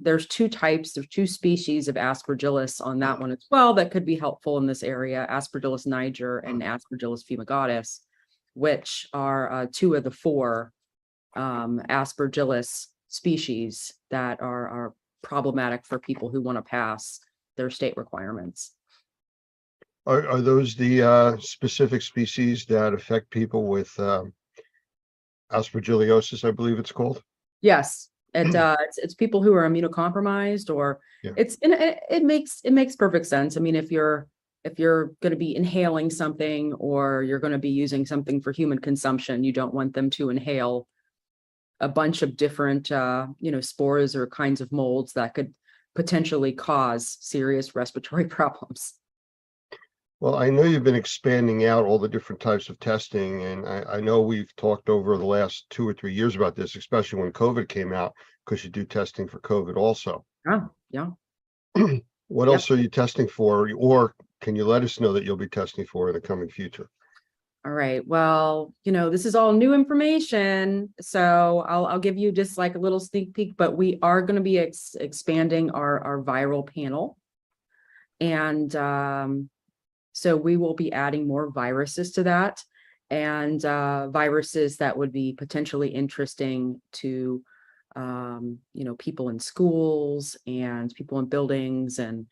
There's two species of aspergillus on that one as well that could be helpful in this area: Aspergillus niger and Aspergillus fumigatus, which are two of the four aspergillus species that are problematic for people who want to pass their state requirements. Are those the specific species that affect people with aspergillosis, I believe it's called? Yes. It's people who are immunocompromised, or it makes perfect sense. I mean, if you're going to be inhaling something, or you're going to be using something for human consumption, you don't want them to inhale a bunch of different spores or kinds of molds that could potentially cause serious respiratory problems. Well, I know you've been expanding out all the different types of testing, and I know we've talked over the last 2 or 3 years about this, especially when COVID came out, because you do testing for COVID also. Oh, yeah. What else are you testing for, or can you let us know that you'll be testing for in the coming future? All right. Well, this is all new information, so I'll give you just like a little sneak peek, but we are going to be expanding our viral panel. And so we will be adding more viruses to that, and viruses that would be potentially interesting to, people in schools and people in buildings and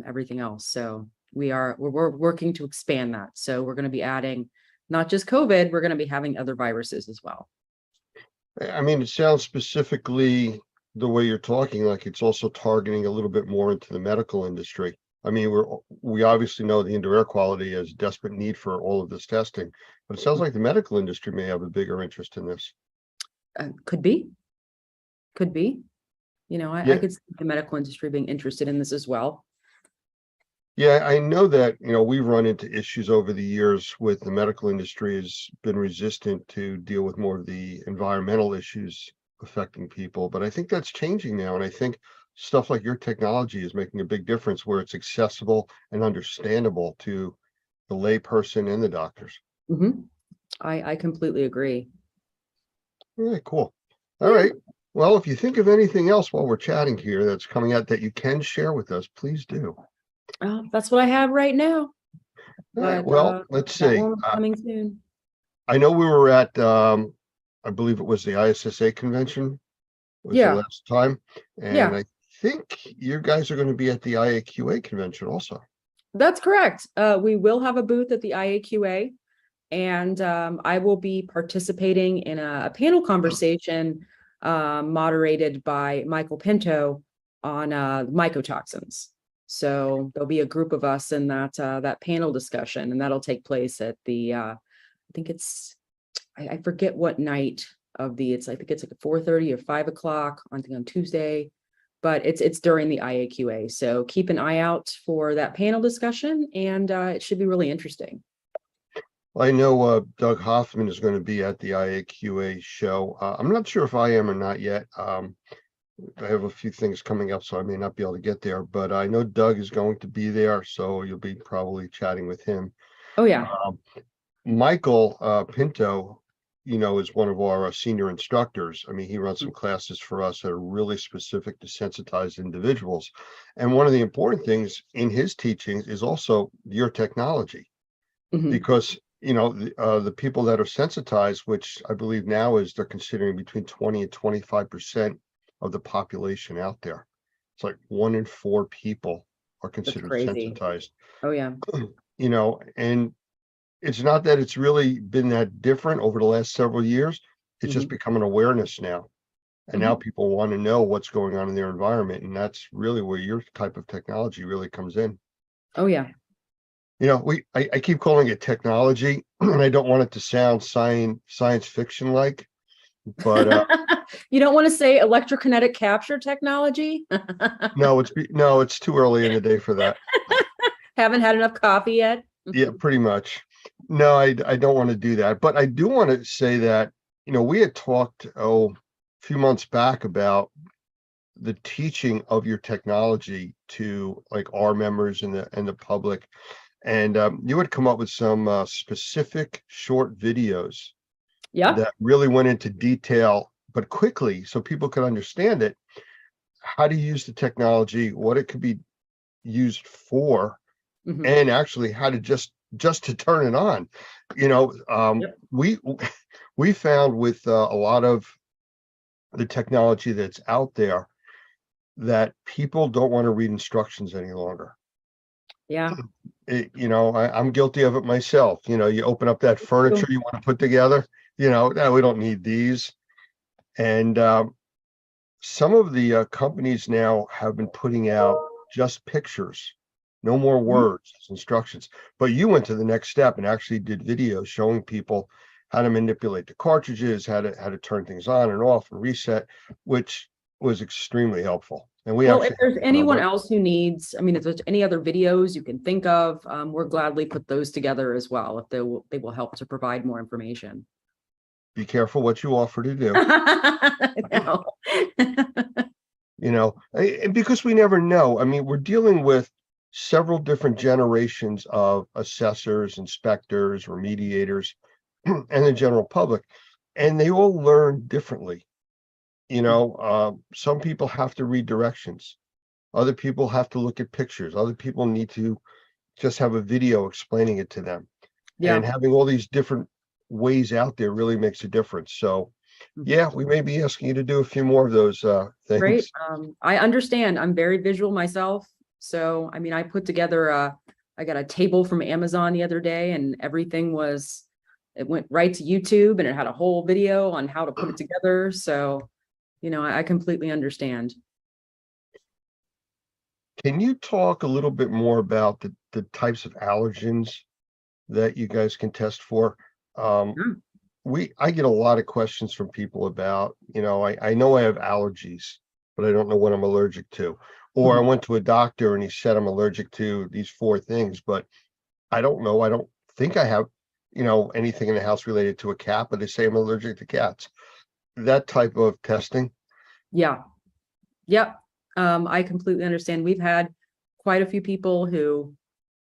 everything else. So we're working to expand that. So we're going to be adding not just COVID, we're going to be having other viruses as well. I mean, it sounds specifically the way you're talking, like it's also targeting a little bit more into the medical industry. I mean, we obviously know the indoor air quality is desperate need for all of this testing, but it sounds like the medical industry may have a bigger interest in this. Could be. I Yeah. could see the medical industry being interested in this as well. Yeah, I know that, we've run into issues over the years with the medical industry has been resistant to deal with more of the environmental issues affecting people, but I think that's changing now. And I think stuff like your technology is making a big difference where it's accessible and understandable to the lay person and the doctors. I completely agree. All right, cool. All right. Well, if you think of anything else while we're chatting here that's coming out that you can share with us, please do. That's what I have right now. All right, But, well, let's that see. one will be coming soon. I know we were at, I believe it was the ISSA convention was the Yeah. last time. And Yeah. I think you guys are going to be at the IAQA convention also. That's correct. We will have a booth at the IAQA, and I will be participating in a panel conversation moderated by Michael Pinto on mycotoxins. So there'll be a group of us in that panel discussion, and that'll take place at the I think it's I forget what night of the I think it's like 4:30 or 5 o'clock on Tuesday, but it's during the IAQA. So keep an eye out for that panel discussion, and it should be really interesting. I know Doug Hoffman is going to be at the IAQA show. I'm not sure if I am or not yet. I have a few things coming up, so I may not be able to get there, but I know Doug is going to be there, so you'll be probably chatting with him. Oh yeah. Michael Pinto, is one of our senior instructors. I mean, he runs some classes for us that are really specific to sensitized individuals. And one of the important things in his teachings is also your technology, because, the people that are sensitized, which I believe now they're considering between 20 and 25% of the population out there. It's like 1 in 4 people are considered sensitized. Oh yeah. And it's not that it's really been that different over the last several years. It's just become an awareness now. And now people want to know what's going on in their environment. And that's really where your type of technology really comes in. Oh yeah. I keep calling it technology, and I don't want it to sound science fiction like, but you don't want to say electrokinetic capture technology? no, it's too early in the day for that. Haven't had enough coffee yet? Yeah, pretty much. No, I don't want to do that. But I do want to say that, we had talked, a few months back about the teaching of your technology to like our members and the public. And you had come up with some specific short videos that really went into detail, but quickly, so people could understand it, how to use the technology, what it could be used for, and actually how to just to turn it on. We found with a lot of the technology that's out there that people don't want to read instructions any longer. Yeah. I'm guilty of it myself. You open up that furniture you want to put together, no, we don't need these. And some of the companies now have been putting out just pictures, no more words, instructions. But you went to the next step and actually did videos showing people how to manipulate the cartridges, how to turn things on and off and reset, which was extremely helpful. And if there's anyone else who needs, if there's any other videos you can think of, we'll gladly put those together as well, if they will help to provide more information. Be careful what you offer to do. Because we never know. We're dealing with several different generations of assessors, inspectors, remediators, and the general public, and they all learn differently. Some people have to read directions. Other people have to look at pictures. Other people need to just have a video explaining it to them. Yeah. And having all these different ways out there really makes a difference. So yeah, we may be asking you to do a few more of those things. Great. I understand. I'm very visual myself. So, I put together I got a table from Amazon the other day, and everything it went right to YouTube, and it had a whole video on how to put it together. So, I completely understand. Can you talk a little bit more about the types of allergens that you guys can test for? I get a lot of questions from people about, I know I have allergies, but I don't know what I'm allergic to. Or I went to a doctor and he said I'm allergic to these 4 things, but I don't know. I don't think I have, anything in the house related to a cat, but they say I'm allergic to cats. That type of testing. Yeah. Yep. I completely understand. We've had quite a few people who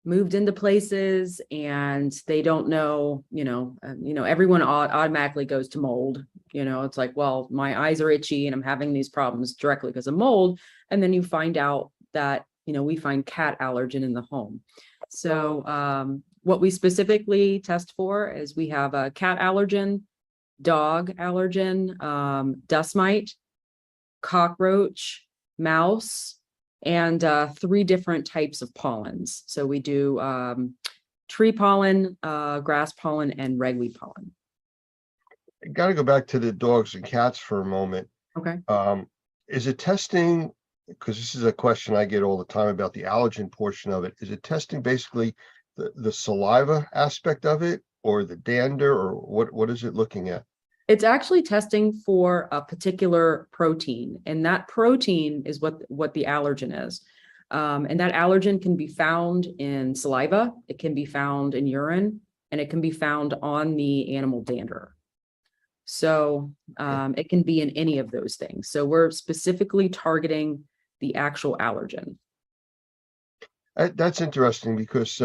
moved into places and they don't know, everyone automatically goes to mold. It's like, well, my eyes are itchy and I'm having these problems directly because of mold. And then you find out that, we find cat allergen in the home. So what we specifically test for is we have a cat allergen, dog allergen, dust mite, cockroach, mouse, and 3 different types of pollens. So we do tree pollen, grass pollen, and ragweed pollen. I got to go back to the dogs and cats for a moment. Okay. Is it testing, because this is a question I get all the time about the allergen portion of it. Is it testing basically the saliva aspect of it or the dander, or what is it looking at? It's actually testing for a particular protein, and that protein is what the allergen is. And that allergen can be found in saliva, it can be found in urine, and it can be found on the animal dander. So it can be in any of those things. So we're specifically targeting the actual allergen. That's interesting because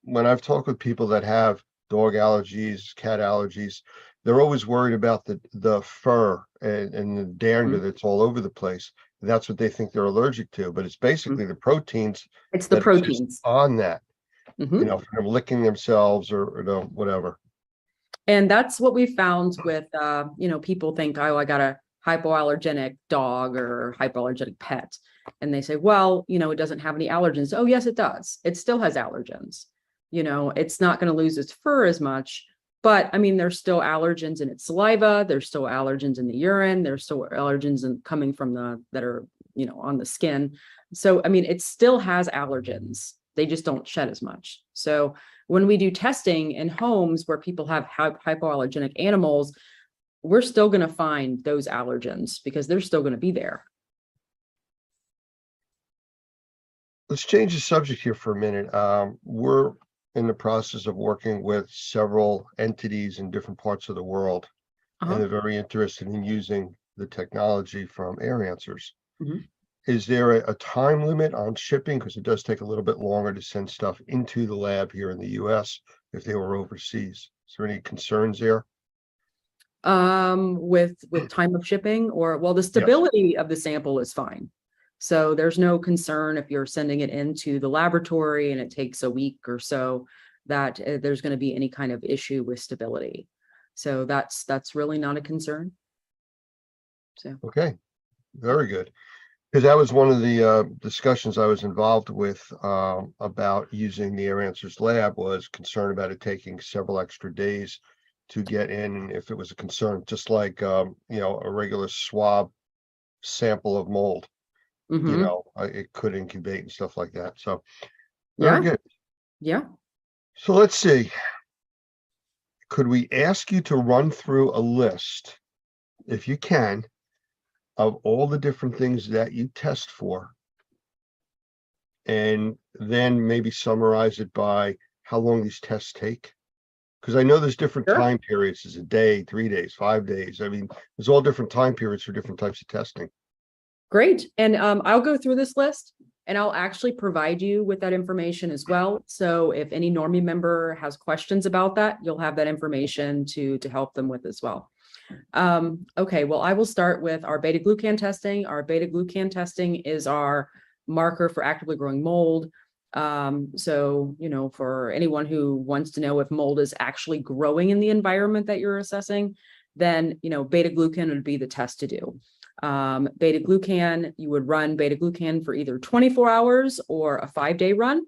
when I've talked with people that have dog allergies, cat allergies, they're always worried about the fur and the dander that's all over the place. That's what they think they're allergic to, but it's basically the proteins It's the that exist proteins. on that, Mhm. you know, from licking themselves or you know, whatever. And that's what we found with, people think, oh, I got a hypoallergenic dog or hypoallergenic pet. And they say, well, it doesn't have any allergens. Oh, yes, it does. It still has allergens. It's not going to lose its fur as much. But I mean, there's still allergens in its saliva. There's still allergens in the urine. There's still allergens coming from that are, on the skin. So, I mean, it still has allergens. They just don't shed as much. So when we do testing in homes where people have hypoallergenic animals, we're still going to find those allergens because they're still going to be there. Let's change the subject here for a minute. We're in the process of working with several entities in different parts of the world, and they're very interested in using the technology from Air Answers. Mhm. Is there a time limit on shipping? Because it does take a little bit longer to send stuff into the lab here in the US if they were overseas. Is there any concerns there? With time of shipping the stability of the sample is fine. So there's no concern if you're sending it into the laboratory and it takes a week or so that there's going to be any kind of issue with stability. So that's really not a concern. So Okay, very good. Because that was one of the discussions I was involved with about using the Air Answers lab, was concerned about it taking several extra days to get in, and if it was a concern, just like a regular swab sample of mold, mhm. it could incubate and stuff like that. So Yeah, very good. yeah. So let's see. Could we ask you to run through a list, if you can, of all the different things that you test for, and then maybe summarize it by how long these tests take? Because I know there's different Sure. time periods. There's a day, 3 days, 5 days. I mean, there's all different time periods for different types of testing. Great. And I'll go through this list and I'll actually provide you with that information as well. So if any Normie member has questions about that, you'll have that information to help them with as well. Okay, well, I will start with our beta-glucan testing. Our beta-glucan testing is our marker for actively growing mold. So, for anyone who wants to know if mold is actually growing in the environment that you're assessing, then, beta-glucan would be the test to do. Beta-glucan, you would run beta-glucan for either 24 hours or a 5-day run.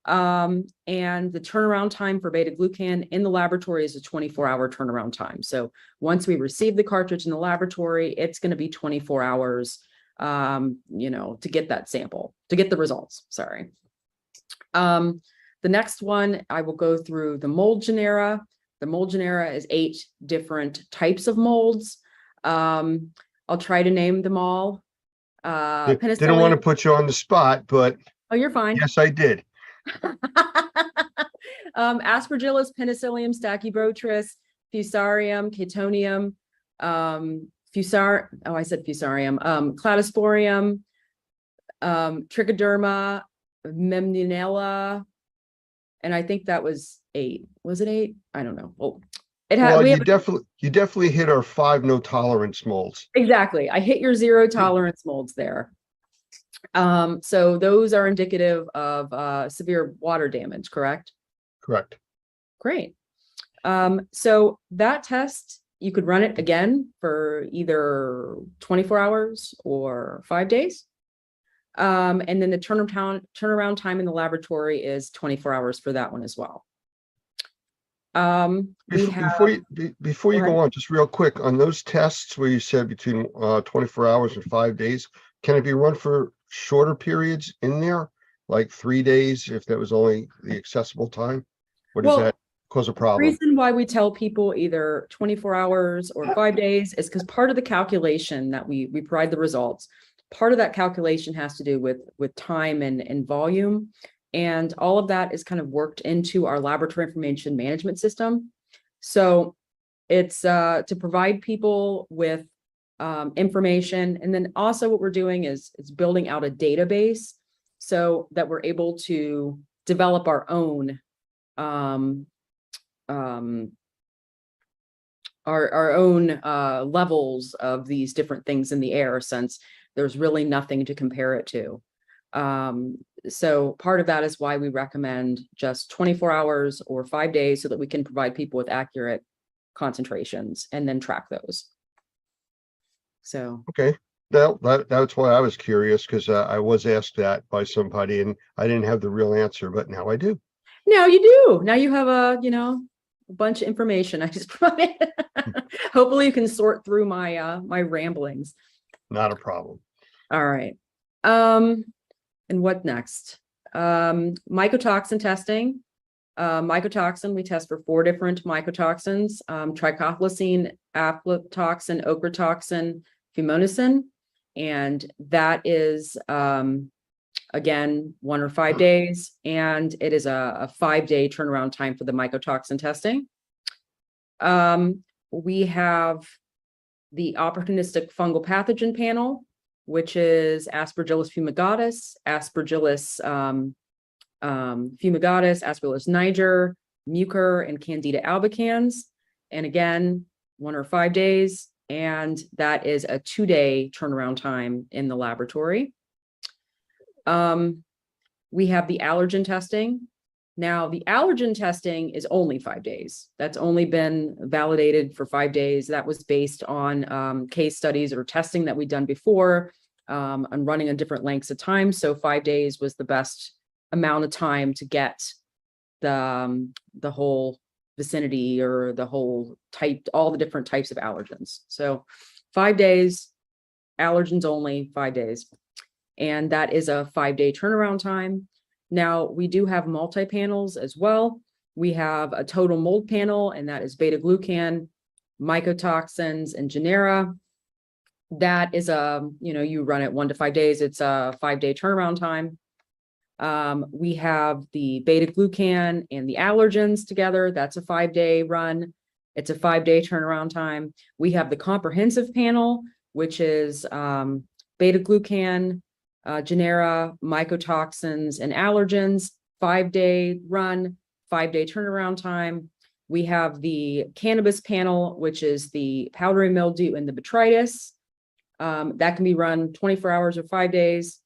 And the turnaround time for beta-glucan in the laboratory is a 24-hour turnaround time. So once we receive the cartridge in the laboratory, it's going to be 24 hours, to get that sample, to get the results. Sorry. The next one, I will go through the mold genera. The mold genera is 8 different types of molds. I'll try to name them all. Didn't want to Penicillium. put you on the spot, but Oh, you're fine. yes, I did. Aspergillus, Penicillium, Stachybotrys, Fusarium, Chaetonium, Fusarium, Cladosporium, Trichoderma, Memnunella, and I think that was 8. Was it 8? I don't know. Oh, Well, you definitely hit our 5 no tolerance molds. Exactly. I hit your 0 tolerance molds there. So those are indicative of severe water damage, correct? Correct. Great. So that test, you could run it again for either 24 hours or 5 days. And then the turnaround time in the laboratory is 24 hours for that one as well. We Before, have, before you Go go ahead. on, just real quick, on those tests where you said between 24 hours and 5 days, can it be run for shorter periods in there? Like 3 days, if that was only the accessible time? Or does Well, that cause a the problem? reason why we tell people either 24 hours or 5 days is because part of the calculation that we provide the results, part of that calculation has to do with time and volume. And all of that is kind of worked into our laboratory information management system. So it's to provide people with information. And then also what we're doing is building out a database so that we're able to develop our own our own levels of these different things in the air, since there's really nothing to compare it to. So part of that is why we recommend just 24 hours or 5 days so that we can provide people with accurate concentrations and then track those. So, Okay, that's why I was curious, because I was asked that by somebody and I didn't have the real answer, but now I do. now you do. Now you have a bunch of information I just provided. Hopefully you can sort through my ramblings. Not a problem. All right. And what next? Mycotoxin testing. Mycotoxin, we test for 4 different mycotoxins: trichothylacine, aflatoxin, ochratoxin, fumonisin. And that is, again, 1 or 5 days. And it is a 5-day turnaround time for the mycotoxin testing. We have the opportunistic fungal pathogen panel, which is Aspergillus fumigatus, Aspergillus fumigatus, Aspergillus niger, Mucor, and Candida albicans. And again, 1 or 5 days. And that is a 2-day turnaround time in the laboratory. We have the allergen testing. Now, the allergen testing is only 5 days. That's only been validated for 5 days. That was based on case studies or testing that we'd done before, and running on different lengths of time. So 5 days was the best amount of time to get the whole vicinity or the whole type, all the different types of allergens. So 5 days, allergens only, 5 days. And that is a 5-day turnaround time. Now, we do have multi-panels as well. We have a total mold panel, and that is beta-glucan, mycotoxins, and genera. That is you run it 1 to 5 days. It's a 5-day turnaround time. We have the beta-glucan and the allergens together. That's a 5-day run. It's a 5-day turnaround time. We have the comprehensive panel, which is beta-glucan, genera, mycotoxins, and allergens, 5-day run, 5-day turnaround time. We have the cannabis panel, which is the powdery mildew and the botrytis. That can be run 24 hours or 5 days.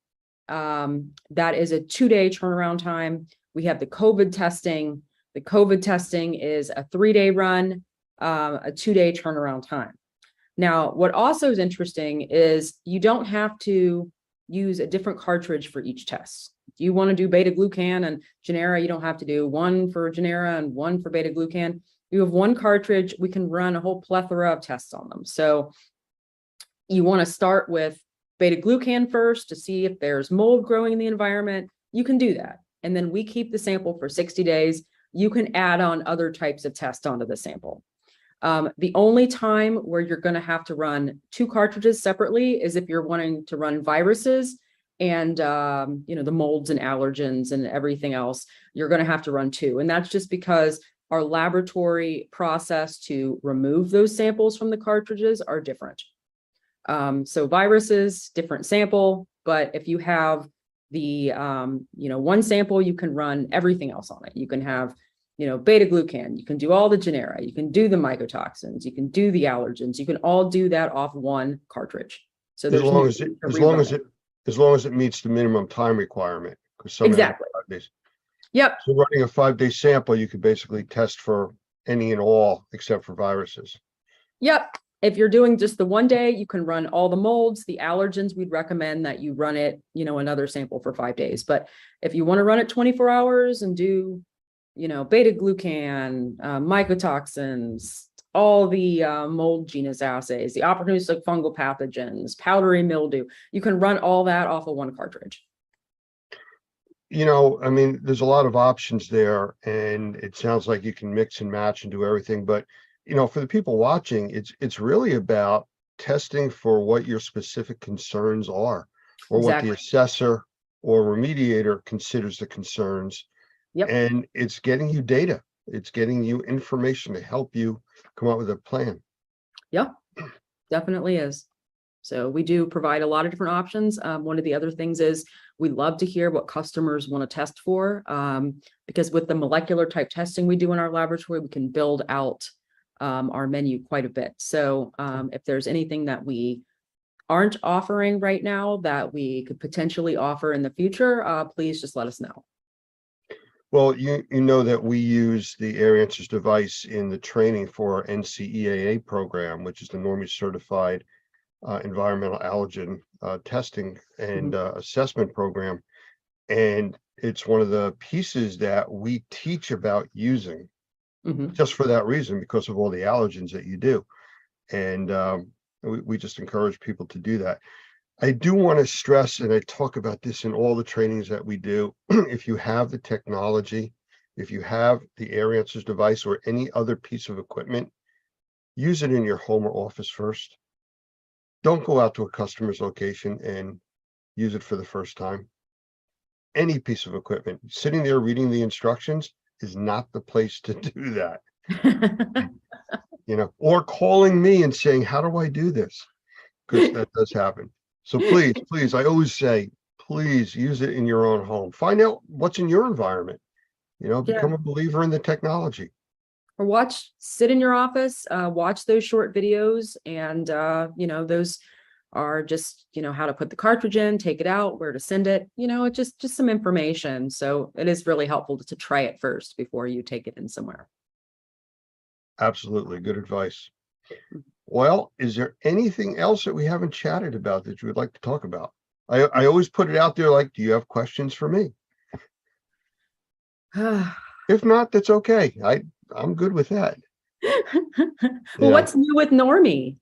That is a 2-day turnaround time. We have the COVID testing. The COVID testing is a 3-day run, a 2-day turnaround time. Now, what also is interesting is you don't have to use a different cartridge for each test. If you want to do beta-glucan and genera, you don't have to do 1 for genera and 1 for beta-glucan. You have 1 cartridge. We can run a whole plethora of tests on them. So you want to start with beta-glucan first to see if there's mold growing in the environment. You can do that. And then we keep the sample for 60 days. You can add on other types of tests onto the sample. The only time where you're going to have to run 2 cartridges separately is if you're wanting to run viruses and, the molds and allergens and everything else. You're going to have to run 2. And that's just because our laboratory process to remove those samples from the cartridges are different. So viruses, different sample, but if you have the, 1 sample, you can run everything else on it. You can have, beta-glucan, you can do all the genera, you can do the mycotoxins, you can do the allergens, you can all do that off 1 cartridge. So there's as long as it meets the minimum time requirement. Exactly. Yep. So running a 5-day sample, you could basically test for any and all except for viruses. Yep. If you're doing just the 1 day, you can run all the molds, the allergens. We'd recommend that you run it, another sample for 5 days. But if you want to run it 24 hours and do beta glucan, mycotoxins, all the mold genus assays, the opportunistic fungal pathogens, powdery mildew. You can run all that off of one cartridge. I mean, there's a lot of options there, and it sounds like you can mix and match and do everything. But, for the people watching, it's really about testing for what your specific concerns are, or what the Exactly. assessor or remediator considers the concerns. Yep. And it's getting you data. It's getting you information to help you come up with a plan. Yep, definitely is. So we do provide a lot of different options. One of the other things is we love to hear what customers want to test for, because with the molecular type testing we do in our laboratory, we can build out our menu quite a bit. So if there's anything that we aren't offering right now that we could potentially offer in the future, please just let us know. Well, you know that we use the Air Answers device in the training for our NCEAA program, which is the NORME certified environmental allergen testing and assessment program. And it's one of the pieces that we teach about using just for that reason, because of all the allergens that you do. And we just encourage people to do that. I do want to stress, and I talk about this in all the trainings that we do, if you have the technology, if you have the Air Answers device or any other piece of equipment, use it in your home or office first. Don't go out to a customer's location and use it for the first time. Any piece of equipment, sitting there reading the instructions is not the place to do that. Or calling me and saying, how do I do this? Because that does happen. So please, I always say, please use it in your own home. Find out what's in your environment. Become a believer in the technology. Or sit in your office, watch those short videos, and those are just, how to put the cartridge in, take it out, where to send it, just some information. So it is really helpful to try it first before you take it in somewhere. Absolutely. Good advice. Well, is there anything else that we haven't chatted about that you would like to talk about? I always put it out there like, do you have questions for me? If not, that's okay. I'm good with that. Well, what's new with Normie?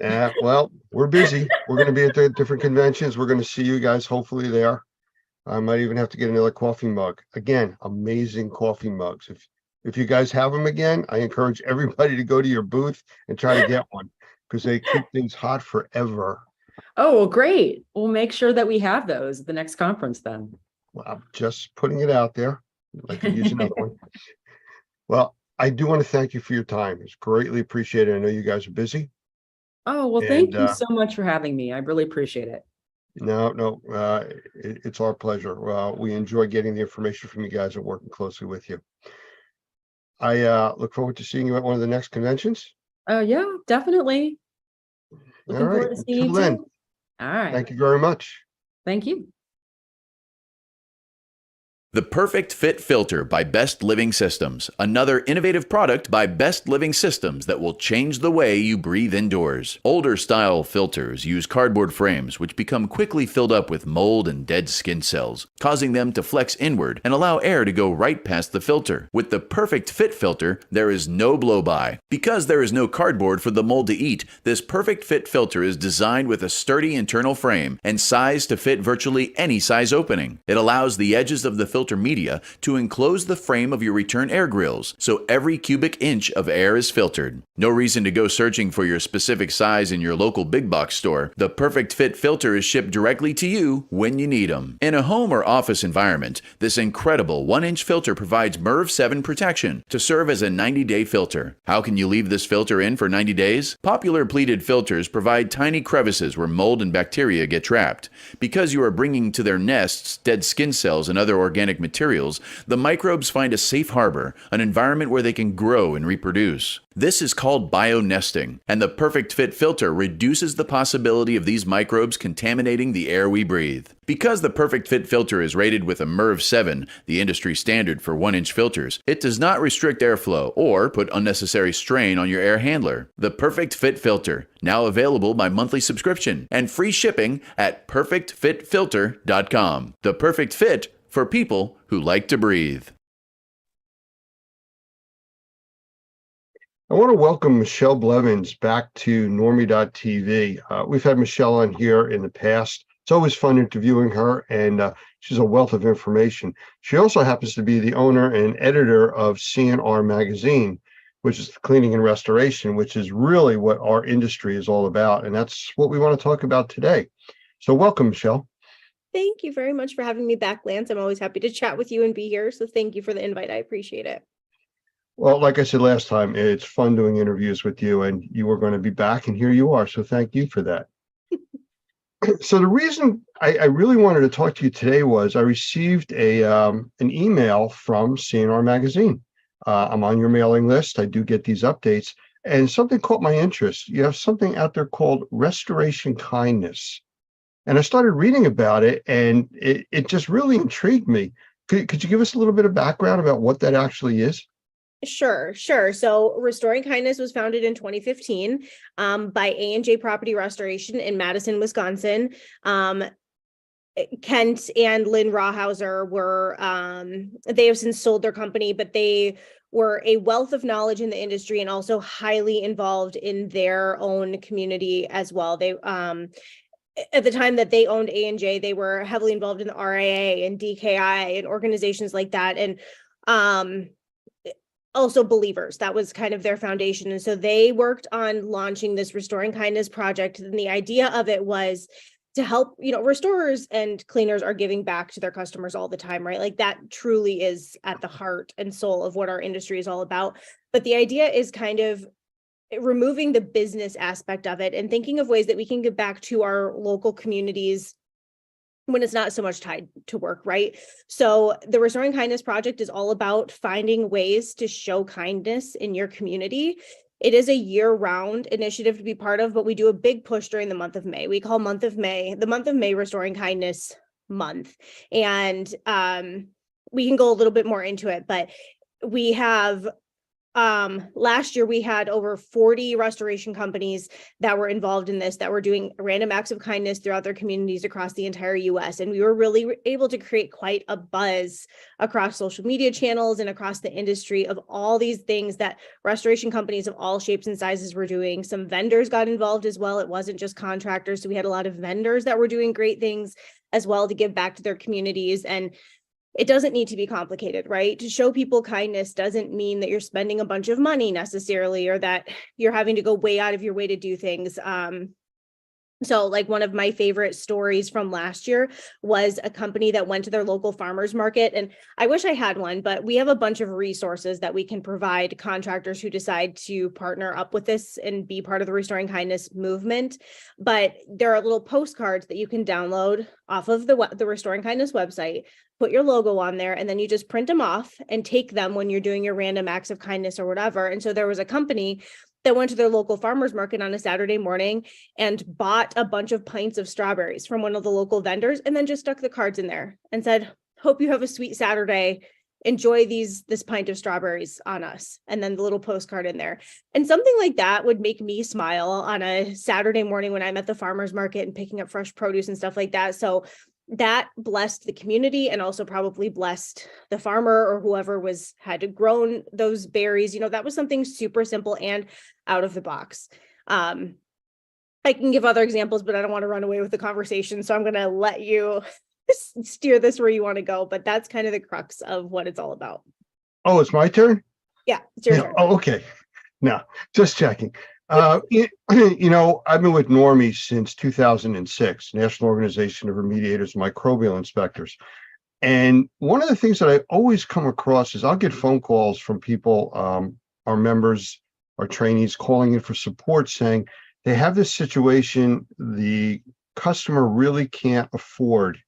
Well, we're busy. We're going to be at the different conventions. We're going to see you guys hopefully there. I might even have to get another coffee mug. Again, amazing coffee mugs. If you guys have them again, I encourage everybody to go to your booth and try to get one, because they keep things hot forever. Oh, well, great. We'll make sure that we have those at the next conference then. Well, I'm just putting it out there. I could use another one. Well, I do want to thank you for your time. It's greatly appreciated. I know you guys are busy. Oh, well, thank you so much for having me. I really appreciate it. No, it's our pleasure. We enjoy getting the information from you guys and working closely with you. I look forward to seeing you at one of the next conventions. Yeah, definitely. Looking All right. forward to seeing Until you then, too. All right. thank you very much. Thank you. The Perfect Fit Filter by Best Living Systems, another innovative product by Best Living Systems that will change the way you breathe indoors. Older style filters use cardboard frames which become quickly filled up with mold and dead skin cells, causing them to flex inward and allow air to go right past the filter. With the Perfect Fit Filter, there is no blow-by. Because there is no cardboard for the mold to eat, this Perfect Fit Filter is designed with a sturdy internal frame and sized to fit virtually any size opening. It allows the edges of the filter media to enclose the frame of your return air grills, so every cubic inch of air is filtered. No reason to go searching for your specific size in your local big box store. The Perfect Fit Filter is shipped directly to you when you need them. In a home or office environment, this incredible 1-inch filter provides MERV 7 protection to serve as a 90-day filter. How can you leave this filter in for 90 days? Popular pleated filters provide tiny crevices where mold and bacteria get trapped. Because you are bringing to their nests dead skin cells and other organic materials, the microbes find a safe harbor, an environment where they can grow and reproduce. This is called bionesting, and the Perfect Fit Filter reduces the possibility of these microbes contaminating the air we breathe. Because the Perfect Fit Filter is rated with a MERV 7, the industry standard for 1-inch filters, it does not restrict airflow or put unnecessary strain on your air handler. The Perfect Fit Filter, now available by monthly subscription and free shipping at perfectfitfilter.com. The Perfect Fit for people who like to breathe. I want to welcome Michelle Blevins back to Normie.tv. We've had Michelle on here in the past. It's always fun interviewing her, and she's a wealth of information. She also happens to be the owner and editor of CNR Magazine, which is cleaning and restoration, which is really what our industry is all about. And that's what we want to talk about today. So welcome, Michelle. Thank you very much for having me back, Lance. I'm always happy to chat with you and be here. So thank you for the invite. I appreciate it. Well, like I said last time, it's fun doing interviews with you, and you were going to be back, and here you are. So thank you for that. So the reason I really wanted to talk to you today was I received an email from CNR Magazine. I'm on your mailing list. I do get these updates, and something caught my interest. You have something out there called Restoration Kindness. And I started reading about it, and it just really intrigued me. Could you give us a little bit of background about what that actually is? Sure. So Restoring Kindness was founded in 2015 by A&J Property Restoration in Madison, Wisconsin. Kent and Lynn Rawhauser were, they have since sold their company, but they were a wealth of knowledge in the industry and also highly involved in their own community as well. They, at the time that they owned A&J, they were heavily involved in the RIA and DKI and organizations like that. And, also Believers, that was kind of their foundation. And so they worked on launching this Restoring Kindness project. And the idea of it was to help, restorers and cleaners are giving back to their customers all the time, right? Like that truly is at the heart and soul of what our industry is all about. But the idea is kind of removing the business aspect of it and thinking of ways that we can give back to our local communities when it's not so much tied to work, right? So the Restoring Kindness Project is all about finding ways to show kindness in your community. It is a year-round initiative to be part of, but we do a big push during the month of May. We call the month of May Restoring Kindness Month. And we can go a little bit more into it, but we have last year we had over 40 restoration companies that were involved in this, that were doing random acts of kindness throughout their communities across the entire US. And we were really able to create quite a buzz across social media channels and across the industry of all these things that restoration companies of all shapes and sizes were doing. Some vendors got involved as well. It wasn't just contractors. So we had a lot of vendors that were doing great things as well to give back to their communities. And it doesn't need to be complicated, right? To show people kindness doesn't mean that you're spending a bunch of money necessarily, or that you're having to go way out of your way to do things. So like one of my favorite stories from last year was a company that went to their local farmers market. And I wish I had one, but we have a bunch of resources that we can provide contractors who decide to partner up with this and be part of the Restoring Kindness movement. But there are little postcards that you can download off of the Restoring Kindness website, put your logo on there, and then you just print them off and take them when you're doing your random acts of kindness or whatever. And so there was a company that went to their local farmers market on a Saturday morning and bought a bunch of pints of strawberries from one of the local vendors, and then just stuck the cards in there and said, "Hope you have a sweet Saturday. Enjoy this pint of strawberries on us." And then the little postcard in there. And something like that would make me smile on a Saturday morning when I'm at the farmers market and picking up fresh produce and stuff like that. So that blessed the community and also probably blessed the farmer or whoever had grown those berries. That was something super simple and out of the box. I can give other examples, but I don't want to run away with the conversation. So I'm going to let you steer this where you want to go, but that's kind of the crux of what it's all about. Oh, it's my turn? Yeah, it's your turn. Oh, okay. No, just checking. I've been with Normie since 2006, National Organization of Remediators and Microbial Inspectors. And one of the things that I always come across is I'll get phone calls from people, our members, our trainees, calling in for support, saying they have this situation, the customer really can't afford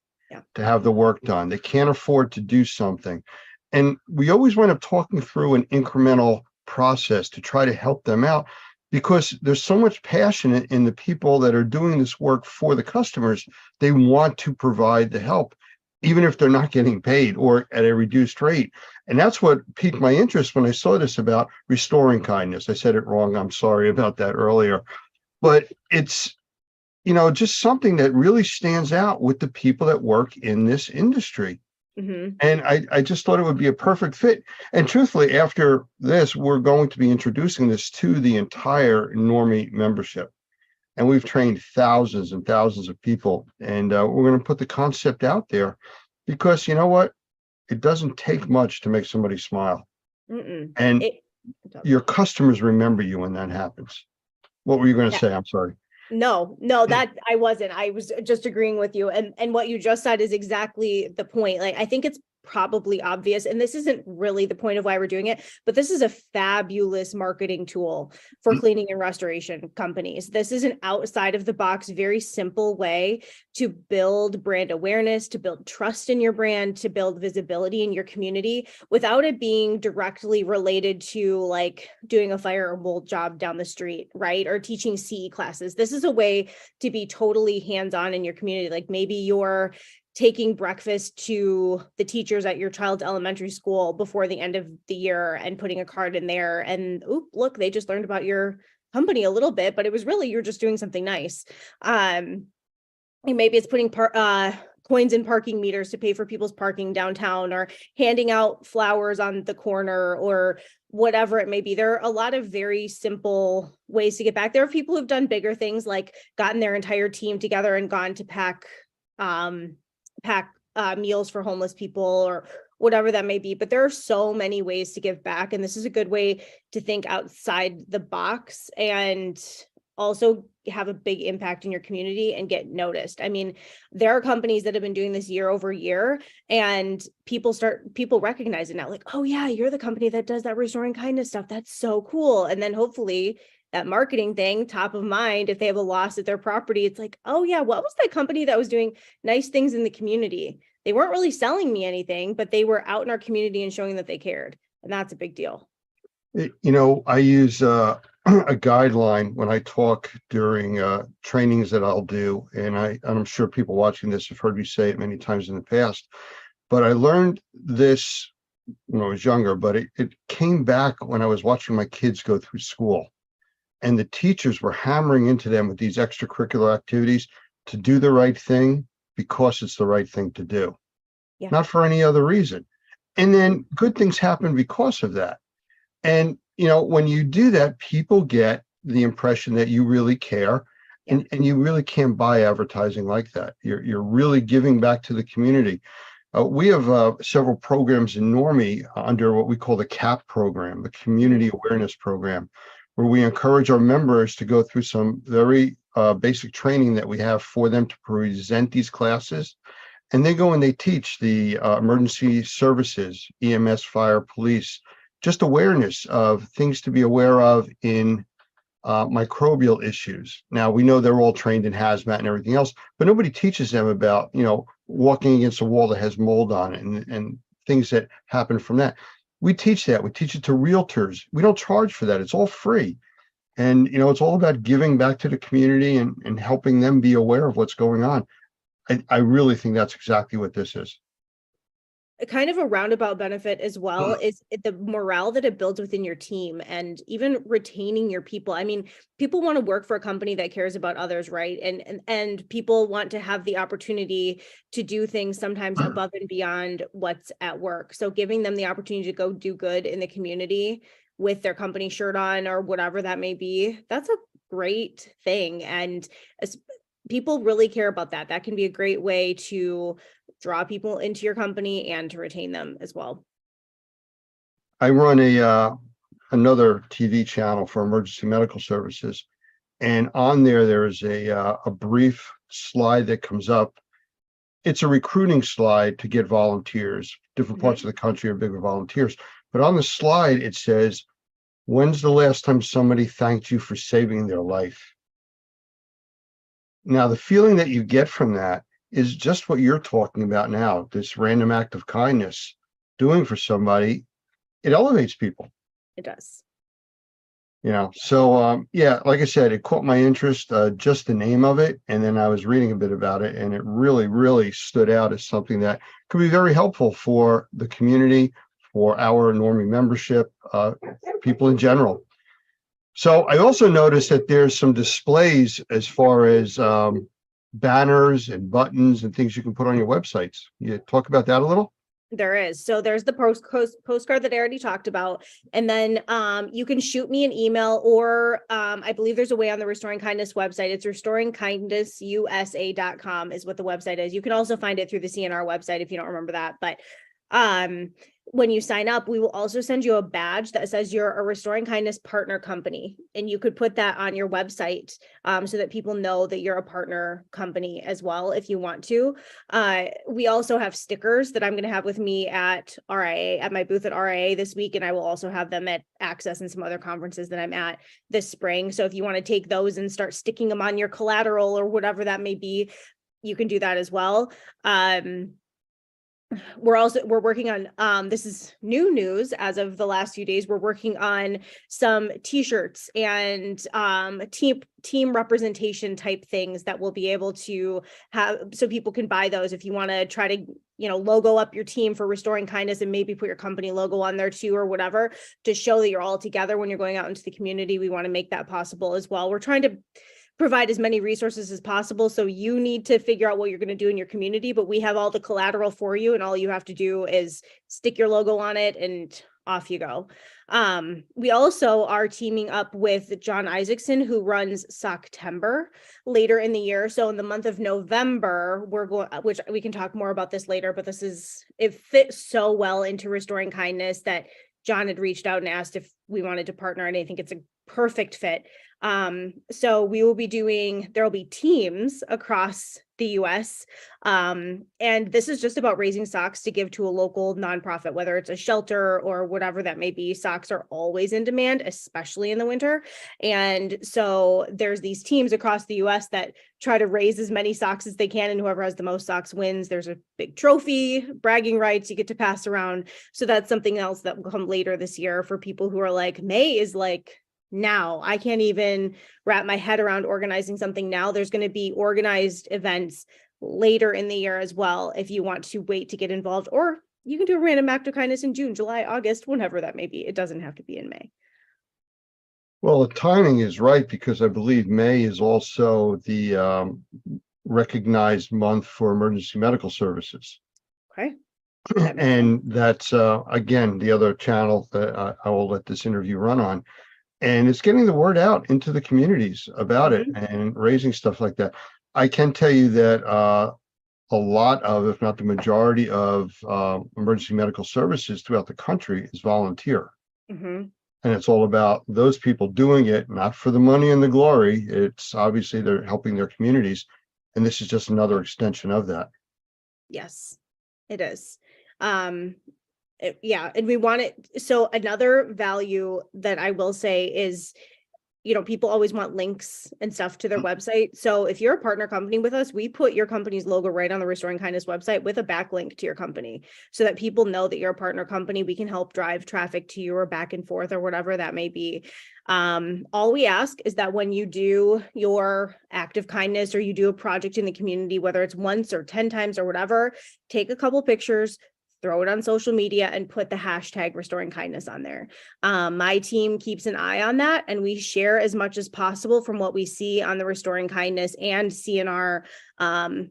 to have the work done. They can't afford to do something. And we always wind up talking through an incremental process to try to help them out, because there's so much passion in the people that are doing this work for the customers. They want to provide the help, even if they're not getting paid or at a reduced rate. And that's what piqued my interest when I saw this about Restoring Kindness. I said it wrong. I'm sorry about that earlier. But it's, just something that really stands out with the people that work in this industry. Mhm. And I just thought it would be a perfect fit. And truthfully, after this, we're going to be introducing this to the entire Normie membership. And we've trained thousands and thousands of people. And we're going to put the concept out there because you know what? It doesn't take much to make somebody smile. Mm-mm. And It- your customers remember you when that happens. What were you going to Yeah. say? I'm sorry. No, that I wasn't. I was just agreeing with you. And what you just said is exactly the point. Like, I think it's probably obvious, and this isn't really the point of why we're doing it, but this is a fabulous marketing tool for cleaning and restoration companies. This is an outside of the box, very simple way to build brand awareness, to build trust in your brand, to build visibility in your community without it being directly related to like doing a fire or mold job down the street, right? Or teaching CE classes. This is a way to be totally hands-on in your community. Like maybe you're taking breakfast to the teachers at your child's elementary school before the end of the year and putting a card in there and oop, look, they just learned about your company a little bit, but it was really, you're just doing something nice. And maybe it's putting coins in parking meters to pay for people's parking downtown, or handing out flowers on the corner, or whatever it may be. There are a lot of very simple ways to get back. There are people who've done bigger things, like gotten their entire team together and gone to pack meals for homeless people or whatever that may be. But there are so many ways to give back. And this is a good way to think outside the box and also have a big impact in your community and get noticed. I mean, there are companies that have been doing this year over year, and people recognize it now, like, oh yeah, you're the company that does that restoring kindness stuff. That's so cool. And then hopefully that marketing thing, top of mind, if they have a loss at their property, it's like, oh yeah, what was that company that was doing nice things in the community? They weren't really selling me anything, but they were out in our community and showing that they cared. And that's a big deal. I use a guideline when I talk during trainings that I'll do. And I'm sure people watching this have heard me say it many times in the past, but I learned this when I was younger, but it came back when I was watching my kids go through school. And the teachers were hammering into them with these extracurricular activities to do the right thing because it's the right thing to do, not for any other reason. And then good things happen because of that. And, when you do that, people get the impression that you really care, and you really can't buy advertising like that. You're really giving back to the community. We have several programs in Normie under what we call the CAP program, the Community Awareness Program, where we encourage our members to go through some very basic training that we have for them to present these classes. And they go and they teach the emergency services, EMS, fire, police, just awareness of things to be aware of in microbial issues. Now, we know they're all trained in hazmat and everything else, but nobody teaches them about, walking against a wall that has mold on it and things that happen from that. We teach that. We teach it to realtors. We don't charge for that. It's all free. And, it's all about giving back to the community and helping them be aware of what's going on. I really think that's exactly what this is. A kind of a roundabout benefit as well is the morale that it builds within your team, and even retaining your people. I mean, people want to work for a company that cares about others, right? And people want to have the opportunity to do things sometimes above and beyond what's at work. So giving them the opportunity to go do good in the community with their company shirt on or whatever that may be, that's a great thing. And as people really care about that. That can be a great way to draw people into your company and to retain them as well. I run another TV channel for emergency medical services, and on there is a brief slide that comes up. It's a recruiting slide to get volunteers. Different parts of the country are big with volunteers, but on the slide it says, "When's the last time somebody thanked you for saving their life?" Now, the feeling that you get from that is just what you're talking about now, this random act of kindness doing for somebody. It elevates people. It does. So like I said, it caught my interest, just the name of it. And then I was reading a bit about it, and it really, really stood out as something that could be very helpful for the community, for our Normie membership, people in general. So I also noticed that there's some displays as far as banners and buttons and things you can put on your websites. You talk about that a little? There is. So there's the postcard that I already talked about. And then you can shoot me an email, or I believe there's a way on the Restoring Kindness website. It's restoringkindnessusa.com is what the website is. You can also find it through the CNR website if you don't remember that. But when you sign up, we will also send you a badge that says you're a Restoring Kindness partner company. And you could put that on your website so that people know that you're a partner company as well, if you want to. We also have stickers that I'm going to have with me at RIA, at my booth at RIA this week. And I will also have them at Access and some other conferences that I'm at this spring. So if you want to take those and start sticking them on your collateral or whatever that may be, you can do that as well. We're working on, this is new news as of the last few days. We're working on some t-shirts and team representation type things that we'll be able to have, so people can buy those if you want to try to, logo up your team for Restoring Kindness and maybe put your company logo on there too, or whatever, to show that you're all together when you're going out into the community. We want to make that possible as well. We're trying to provide as many resources as possible. So you need to figure out what you're going to do in your community, but we have all the collateral for you, and all you have to do is stick your logo on it and off you go. We also are teaming up with John Isaacson, who runs Socktember later in the year. So in the month of November, we're going, which we can talk more about this later, but it fits so well into Restoring Kindness that John had reached out and asked if we wanted to partner, and I think it's a perfect fit. So we will be there'll be teams across the US. And this is just about raising socks to give to a local nonprofit, whether it's a shelter or whatever that may be. Socks are always in demand, especially in the winter. And so there's these teams across the US that try to raise as many socks as they can, and whoever has the most socks wins. There's a big trophy, bragging rights you get to pass around. So that's something else that will come later this year for people who are like, May is like, now I can't even wrap my head around organizing something now. There's going to be organized events later in the year as well, if you want to wait to get involved, or you can do a random act of kindness in June, July, August, whenever that may be. It doesn't have to be in May. Well, the timing is right, because I believe May is also the recognized month for emergency medical services. Okay. And that's, again, the other channel that I will let this interview run on. And it's getting the word out into the communities about it and raising stuff like that. I can tell you that a lot of, if not the majority of emergency medical services throughout the country is volunteer. And it's all about those people doing it, not for the money and the glory. It's obviously they're helping their communities. And this is just another extension of that. Yes, it is. Yeah, and we want it. So another value that I will say is, people always want links and stuff to their website. So if you're a partner company with us, we put your company's logo right on the Restoring Kindness website with a backlink to your company, so that people know that you're a partner company. We can help drive traffic to you, or back and forth, or whatever that may be. All we ask is that when you do your act of kindness, or you do a project in the community, whether it's once or 10 times or whatever, take a couple pictures, throw it on social media, and put the hashtag Restoring Kindness on there. My team keeps an eye on that, and we share as much as possible from what we see on the Restoring Kindness and CNR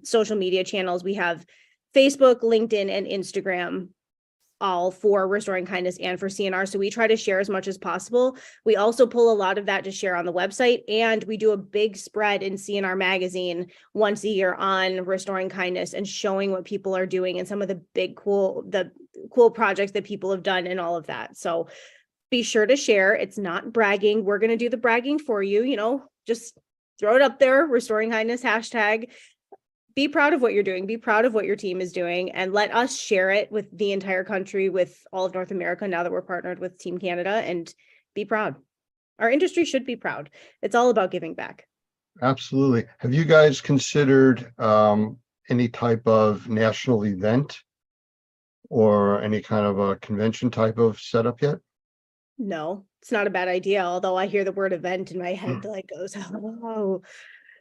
social media channels. We have Facebook, LinkedIn, and Instagram, all for Restoring Kindness and for CNR. So we try to share as much as possible. We also pull a lot of that to share on the website, and we do a big spread in CNR magazine once a year on Restoring Kindness and showing what people are doing and some of the big cool projects that people have done and all of that. So be sure to share. It's not bragging. We're going to do the bragging for you. Just throw it up there, Restoring Kindness hashtag. Be proud of what you're doing. Be proud of what your team is doing, and let us share it with the entire country, with all of North America, now that we're partnered with Team Canada, and be proud. Our industry should be proud. It's all about giving back. Absolutely. Have you guys considered any type of national event or any kind of a convention type of setup yet? No, it's not a bad idea. Although I hear the word event in my head, like goes, oh,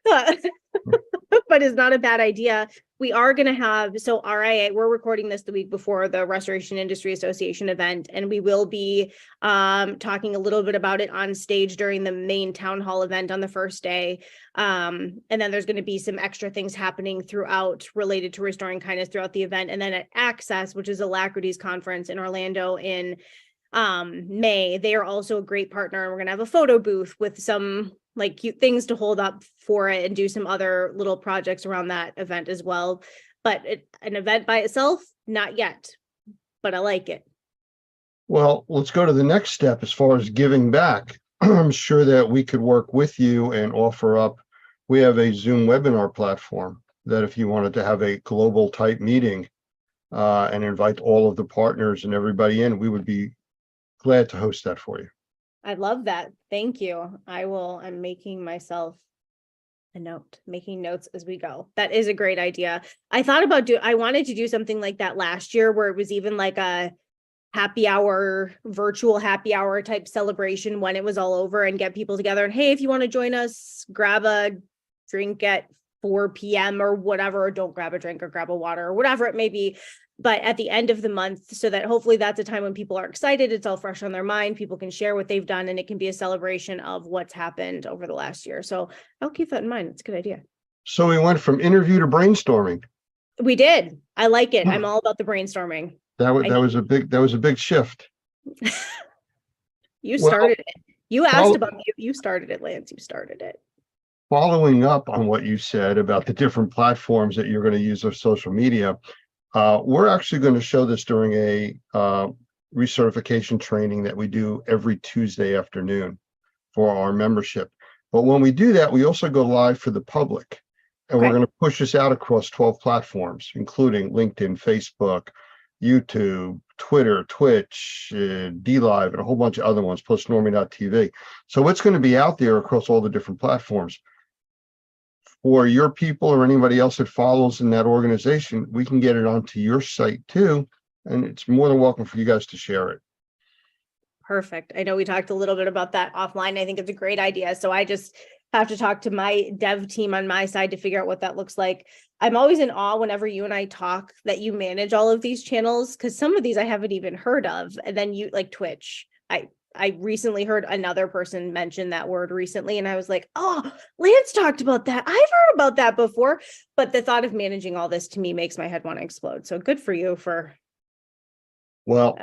but is not a bad idea. We are going to have, so RIA, we're recording this the week before the Restoration Industry Association event, and we will be talking a little bit about it on stage during the main town hall event on the first day. And then there's going to be some extra things happening throughout related to Restoring Kindness throughout the event. And then at Access, which is Alacrity's conference in Orlando in May, they are also a great partner. And we're going to have a photo booth with some like cute things to hold up for it and do some other little projects around that event as well. But an event by itself, not yet, but I like it. Well, let's go to the next step as far as giving back. I'm sure that we could work with you and offer up. We have a Zoom webinar platform that if you wanted to have a global type meeting and invite all of the partners and everybody in, we would be glad to host that for you. I love that. Thank you. I'm making myself a note, making notes as we go. That is a great idea. I thought about I wanted to do something like that last year where it was even like a happy hour, virtual happy hour type celebration when it was all over and get people together. And hey, if you want to join us, grab a drink at 4 p.m. or whatever, or don't grab a drink or grab a water or whatever it may be. But at the end of the month, so that hopefully that's a time when people are excited, it's all fresh on their mind, people can share what they've done, and it can be a celebration of what's happened over the last year. So I'll keep that in mind. It's a good idea. So we went from interview to brainstorming. We did. I like it. I'm all about the brainstorming. That was a big shift. You started it. You asked about you started it, Lance. You started it. Following up on what you said about the different platforms that you're going to use of social media, we're actually going to show this during a recertification training that we do every Tuesday afternoon for our membership. But when we do that, we also go live for the public, and we're going to push this out across 12 platforms, including LinkedIn, Facebook, YouTube, Twitter, Twitch, DLive, and a whole bunch of other ones, plus Normie.tv. So it's going to be out there across all the different platforms. For your people or anybody else that follows in that organization, we can get it onto your site too. And it's more than welcome for you guys to share it. Perfect. I know we talked a little bit about that offline. I think it's a great idea. So I just have to talk to my dev team on my side to figure out what that looks like. I'm always in awe whenever you and I talk that you manage all of these channels, because some of these I haven't even heard of. And then you like Twitch. I recently heard another person mention that word recently, and I was like, oh, Lance talked about that. I've heard about that before. But the thought of managing all this to me makes my head want to explode. So good for you for. Well,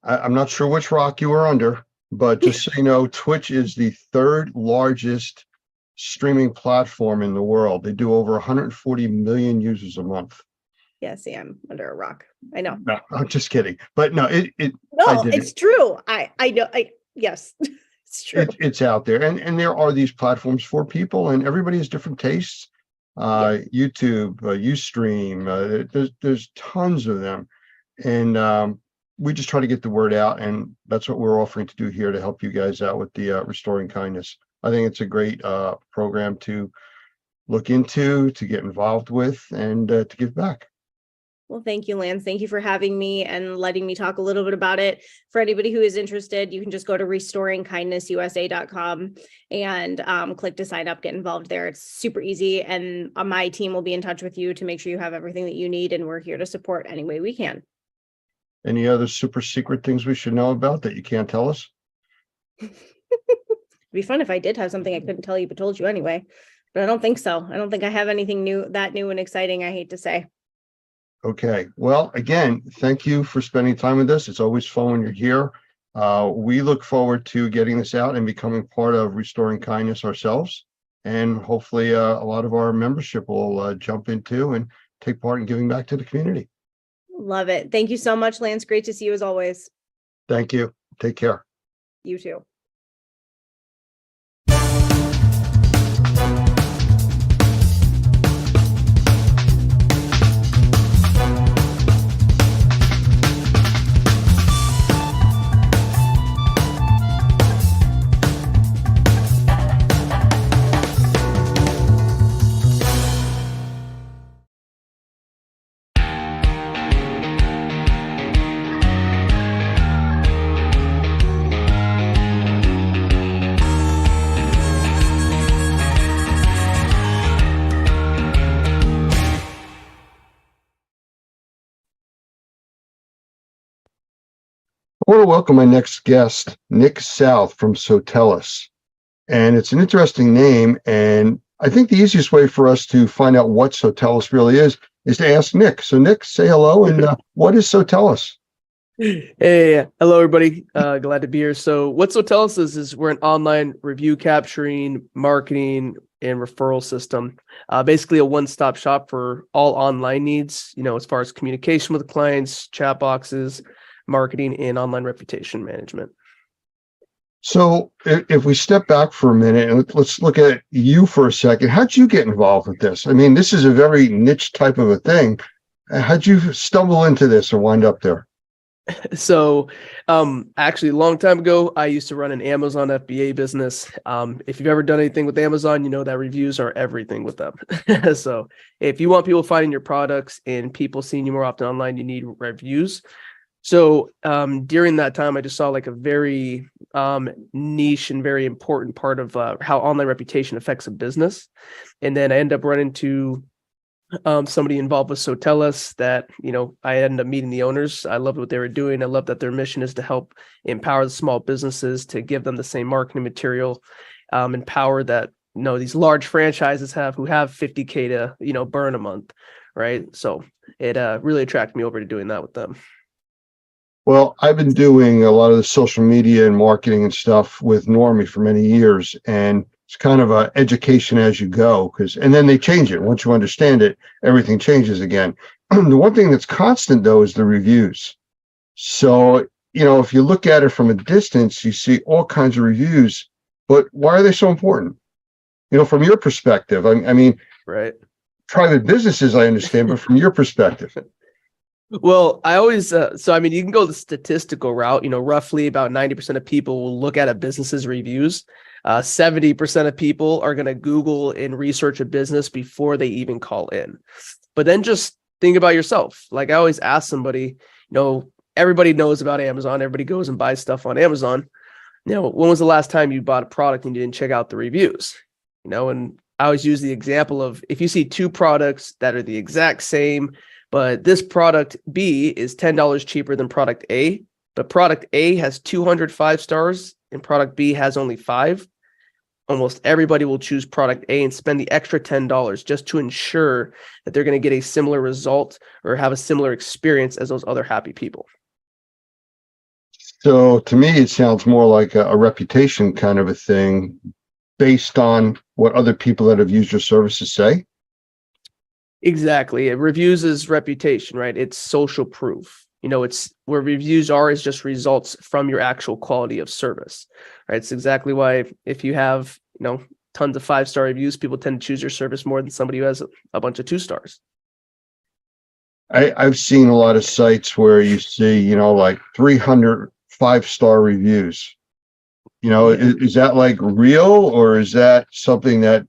I'm not sure which rock you were under, but just so you know, Twitch is the third largest streaming platform in the world. They do over 140 million users a month. Yeah, see, I'm under a rock. I know. No, I'm just kidding. But no, it's true. I know. Yes, it's true. It's out there. And there are these platforms for people, and everybody has different tastes. YouTube, Ustream, there's tons of them. And we just try to get the word out. And that's what we're offering to do here to help you guys out with the Restoring Kindness. I think it's a great program to look into, to get involved with, and to give back. Well, thank you, Lance. Thank you for having me and letting me talk a little bit about it. For anybody who is interested, you can just go to restoringkindnessusa.com and click to sign up, get involved there. It's super easy. And my team will be in touch with you to make sure you have everything that you need. And we're here to support any way we can. Any other super secret things we should know about that you can't tell us? It'd be fun if I did have something I couldn't tell you, but told you anyway. But I don't think so. I don't think I have anything new and exciting, I hate to say. Okay. Well, again, thank you for spending time with us. It's always fun when you're here. We look forward to getting this out and becoming part of Restoring Kindness ourselves. And hopefully a lot of our membership will jump into and take part in giving back to the community. Love it. Thank you so much, Lance. Great to see you as always. Thank you. Take care. You too. I want to welcome my next guest, Nick South from Sotellus. And it's an interesting name. And I think the easiest way for us to find out what Sotellus really is to ask Nick. So Nick, say hello. And what is Sotellus? Hey, hello everybody. Glad to be here. So what Sotellus is we're an online review capturing, marketing, and referral system. Basically a one-stop shop for all online needs, as far as communication with clients, chat boxes, marketing, and online reputation management. So if we step back for a minute and let's look at you for a second, how'd you get involved with this? I mean, this is a very niche type of a thing. How'd you stumble into this or wind up there? So actually a long time ago, I used to run an Amazon FBA business. If you've ever done anything with Amazon, you know that reviews are everything with them. So if you want people finding your products and people seeing you more often online, you need reviews. So during that time, I just saw like a very niche and very important part of how online reputation affects a business. And then I ended up running into somebody involved with Sotellus that, I ended up meeting the owners. I loved what they were doing. I love that their mission is to help empower the small businesses, to give them the same marketing material, and power that, these large franchises have who have 50K to, burn a month. Right. So it really attracted me over to doing that with them. Well, I've been doing a lot of the social media and marketing and stuff with Normie for many years, and it's kind of a education as you go, and then they change it. Once you understand it, everything changes again. The one thing that's constant though is the reviews. So, if you look at it from a distance, you see all kinds of reviews, but why are they so important? From your perspective, I mean, right. Private businesses, I understand, but from your perspective. Well, I always, you can go the statistical route, roughly about 90% of people will look at a business's reviews. 70% of people are going to Google and research a business before they even call in. But then just think about yourself. Like I always ask somebody, everybody knows about Amazon. Everybody goes and buys stuff on Amazon. When was the last time you bought a product and you didn't check out the reviews? And I always use the example of if you see two products that are the exact same, but this product B is $10 cheaper than product A, but product A has 205 stars and product B has only 5. Almost everybody will choose product A and spend the extra $10 just to ensure that they're going to get a similar result or have a similar experience as those other happy people. So to me, it sounds more like a reputation kind of a thing based on what other people that have used your services say. Exactly. Reviews is reputation, right? It's social proof. It's where reviews are is just results from your actual quality of service, right? It's exactly why if you have, tons of 5-star reviews, people tend to choose your service more than somebody who has a bunch of 2 stars. I've seen a lot of sites where you see, like 300 5-star reviews. Is that like real, or is that something that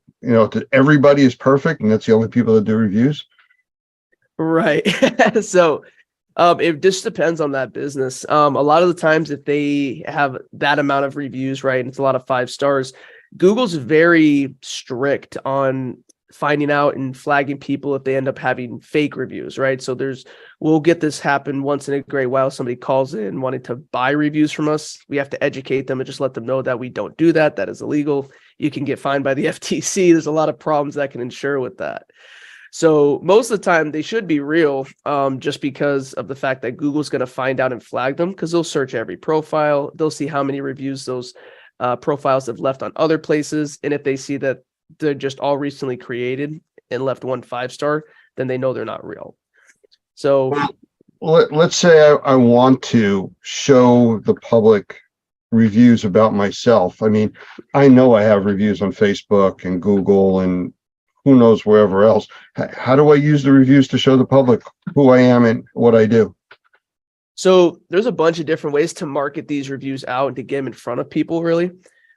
everybody is perfect and that's the only people that do reviews? Right. So it just depends on that business. A lot of the times if they have that amount of reviews, right, and it's a lot of 5 stars, Google's very strict on finding out and flagging people if they end up having fake reviews, right? So we'll get this happen once in a great while. Somebody calls in wanting to buy reviews from us. We have to educate them and just let them know that we don't do that. That is illegal. You can get fined by the FTC. There's a lot of problems that can ensure with that. So most of the time they should be real, just because of the fact that Google's going to find out and flag them, because they'll search every profile. They'll see how many reviews those profiles have left on other places. And if they see that they're just all recently created and left 1 5-star, then they know they're not real. So let's say I want to show the public reviews about myself. I mean, I know I have reviews on Facebook and Google and who knows wherever else. How do I use the reviews to show the public who I am and what I do? So there's a bunch of different ways to market these reviews out and to get them in front of people, really.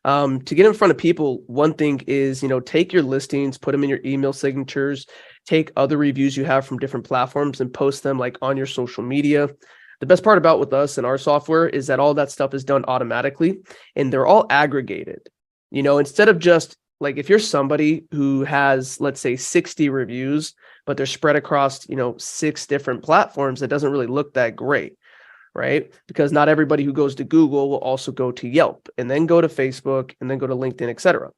To get in front of people, one thing is, take your listings, put them in your email signatures, take other reviews you have from different platforms and post them like on your social media. The best part about with us and our software is that all that stuff is done automatically and they're all aggregated. Instead of just like if you're somebody who has, let's say 60 reviews, but they're spread across, 6 different platforms, it doesn't really look that great. right? Because not everybody who goes to Google will also go to Yelp and then go to Facebook and then go to LinkedIn, etc.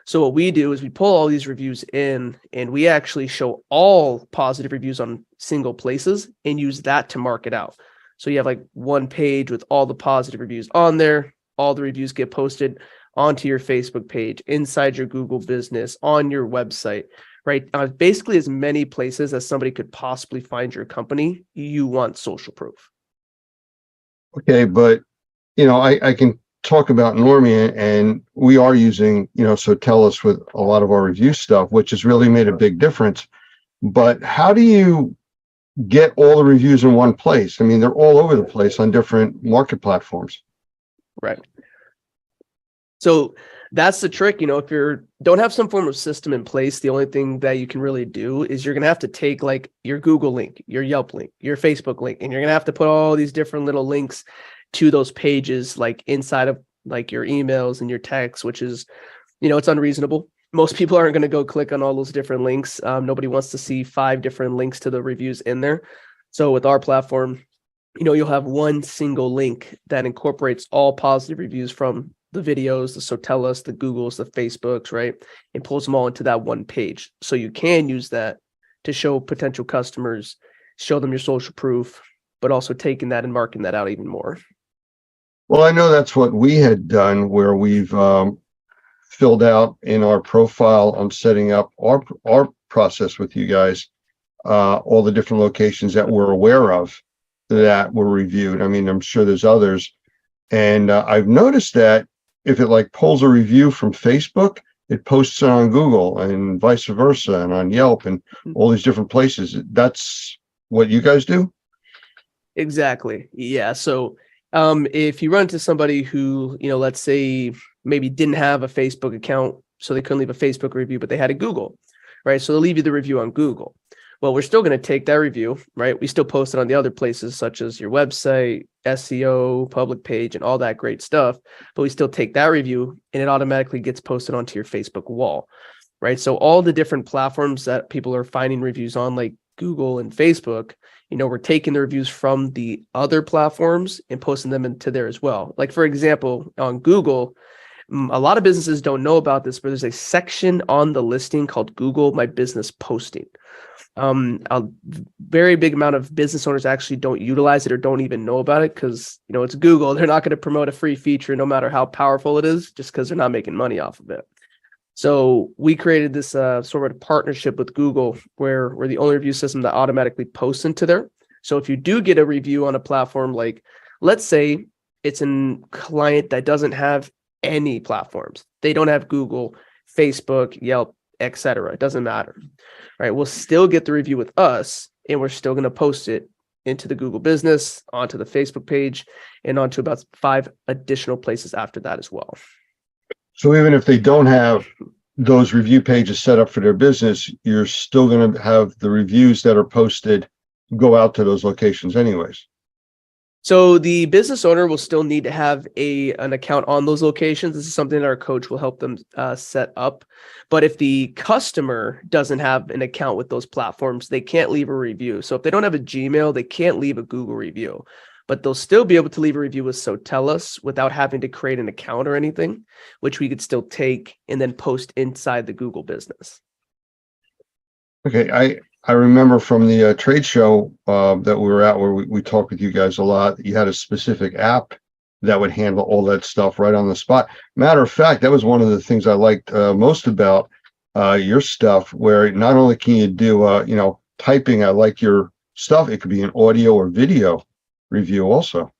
So what we do is we pull all these reviews in and we actually show all positive reviews on single places and use that to market out. So you have like one page with all the positive reviews on there. All the reviews get posted onto your Facebook page, inside your Google business, on your website, right? Basically as many places as somebody could possibly find your company, you want social proof. Okay, but I can talk about Normie, and we are using, Sotellus with a lot of our review stuff, which has really made a big difference. But how do you get all the reviews in one place? I mean, they're all over the place on different market platforms. Right. So that's the trick. If you don't have some form of system in place, the only thing that you can really do is you're going to have to take like your Google link, your Yelp link, your Facebook link, and you're going to have to put all these different little links to those pages, like inside of like your emails and your texts, which is, it's unreasonable. Most people aren't going to go click on all those different links. Nobody wants to see 5 different links to the reviews in there. So with our platform, you'll have one single link that incorporates all positive reviews from the videos, the Sotellus, the Googles, the Facebooks, right? And pulls them all into that one page. So you can use that to show potential customers, show them your social proof, but also taking that and marking that out even more. Well, I know that's what we had done, where we've filled out in our profile on setting up our process with you guys, all the different locations that we're aware of that were reviewed. I mean, I'm sure there's others. And I've noticed that if it like pulls a review from Facebook, it posts it on Google and vice versa, and on Yelp and all these different places. That's what you guys do? Exactly. Yeah. So if you run into somebody who, let's say maybe didn't have a Facebook account, so they couldn't leave a Facebook review, but they had a Google, right? So they'll leave you the review on Google. Well, we're still going to take that review, right? We still post it on the other places such as your website, SEO, public page, and all that great stuff. But we still take that review and it automatically gets posted onto your Facebook wall, right? So all the different platforms that people are finding reviews on, like Google and Facebook, we're taking the reviews from the other platforms and posting them into there as well. Like, for example, on Google, a lot of businesses don't know about this, but there's a section on the listing called Google My Business Posting. A very big amount of business owners actually don't utilize it or don't even know about it because, it's Google. They're not going to promote a free feature no matter how powerful it is, just because they're not making money off of it. So we created this sort of partnership with Google where we're the only review system that automatically posts into there. So if you do get a review on a platform, like let's say it's a client that doesn't have any platforms, they don't have Google, Facebook, Yelp, etc. It doesn't matter, right? We'll still get the review with us, and we're still going to post it into the Google business, onto the Facebook page, and onto about 5 additional places after that as well. So even if they don't have those review pages set up for their business, you're still going to have the reviews that are posted go out to those locations anyways. So the business owner will still need to have an account on those locations. This is something that our coach will help them set up. But if the customer doesn't have an account with those platforms, they can't leave a review. So if they don't have a Gmail, they can't leave a Google review. But they'll still be able to leave a review with Sotellus without having to create an account or anything, which we could still take and then post inside the Google business. Okay, I remember from the trade show that we were at where we talked with you guys a lot, you had a specific app that would handle all that stuff right on the spot. Matter of fact, that was one of the things I liked most about your stuff, where not only can you do, typing, I like your stuff, it could be an audio or video review also.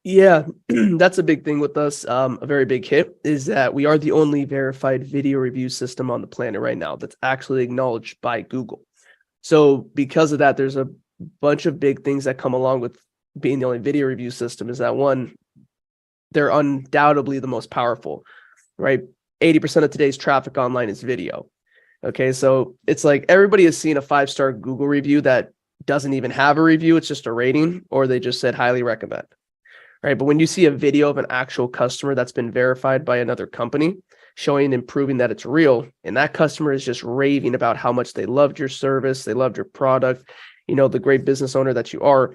Yeah, that's a big thing with us. A very big hit is that we are the only verified video review system on the planet right now that's actually acknowledged by Google. So because of that, there's a bunch of big things that come along with being the only video review system. Is that one, they're undoubtedly the most powerful, right? 80% of today's traffic online is video. Okay, so it's like everybody has seen a 5-star Google review that doesn't even have a review. It's just a rating, or they just said highly recommend. Right. But when you see a video of an actual customer that's been verified by another company showing and proving that it's real, and that customer is just raving about how much they loved your service, they loved your product, the great business owner that you are,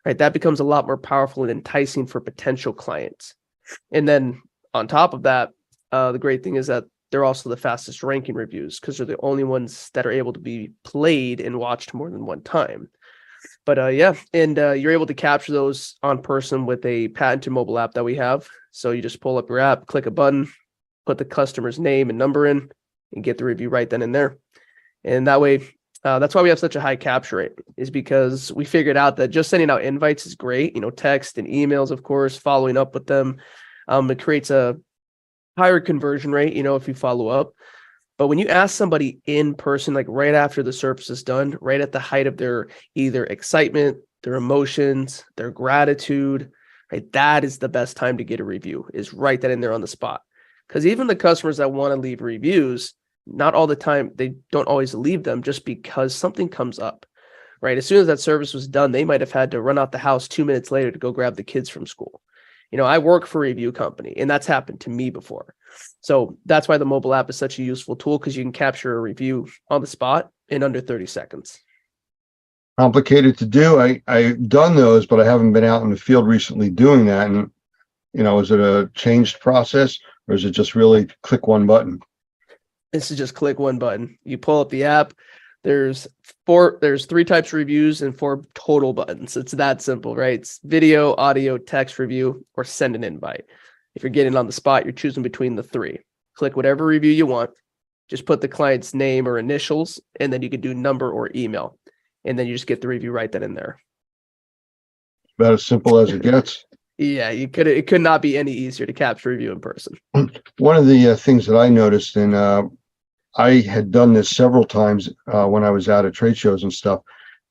right? That becomes a lot more powerful and enticing for potential clients. And then on top of that, the great thing is that they're also the fastest ranking reviews because they're the only ones that are able to be played and watched more than one time. But you're able to capture those on person with a patented mobile app that we have. So you just pull up your app, click a button, put the customer's name and number in, and get the review right then and there. And that way, that's why we have such a high capture rate, is because we figured out that just sending out invites is great, text and emails, of course, following up with them. It creates a higher conversion rate, if you follow up. But when you ask somebody in person, like right after the service is done, right at the height of their either excitement, their emotions, their gratitude, right, that is the best time to get a review, is right then and there on the spot. Because even the customers that want to leave reviews, not all the time, they don't always leave them just because something comes up, right? As soon as that service was done, they might have had to run out the house 2 minutes later to go grab the kids from school. I work for a review company, and that's happened to me before. So that's why the mobile app is such a useful tool, because you can capture a review on the spot in under 30 seconds. Complicated to do. I've done those, but I haven't been out in the field recently doing that. And, is it a changed process, or is it just really click one button? This is just click one button. You pull up the app. There's 3 types of reviews and 4 total buttons. It's that simple, right? It's video, audio, text review, or send an invite. If you're getting on the spot, you're choosing between the 3. Click whatever review you want. Just put the client's name or initials, and then you can do number or email. And then you just get the review right then and there. About as simple as it gets. Yeah, it could not be any easier to capture review in person. One of the things that I noticed, and I had done this several times when I was out at trade shows and stuff.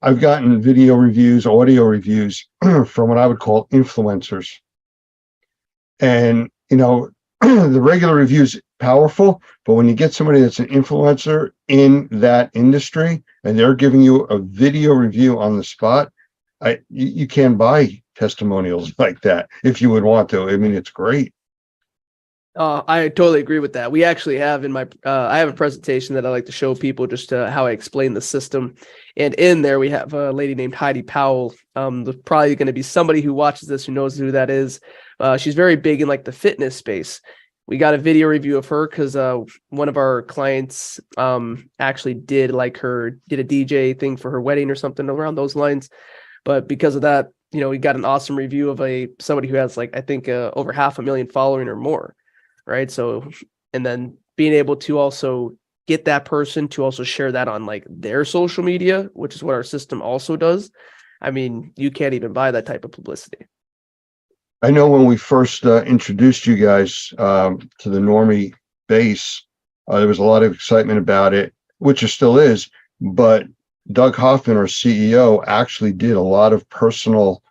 I've gotten video reviews, audio reviews from what I would call influencers. And, the regular reviews powerful, but when you get somebody that's an influencer in that industry and they're giving you a video review on the spot, you can buy testimonials like that if you would want to. I mean, it's great. I totally agree with that. We actually have I have a presentation that I like to show people just how I explain the system. And in there, we have a lady named Heidi Powell. There's probably going to be somebody who watches this who knows who that is. She's very big in like the fitness space. We got a video review of her because one of our clients actually did a DJ thing for her wedding or something around those lines. But because of that, we got an awesome review of somebody who has I think over 500,000 following or more. Right. So, and then being able to also get that person to also share that on their social media, which is what our system also does. I mean, you can't even buy that type of publicity. I know when we first introduced you guys to the Normie base, there was a lot of excitement about it, which there still is. But Doug Hoffman, our CEO, actually did a lot of personal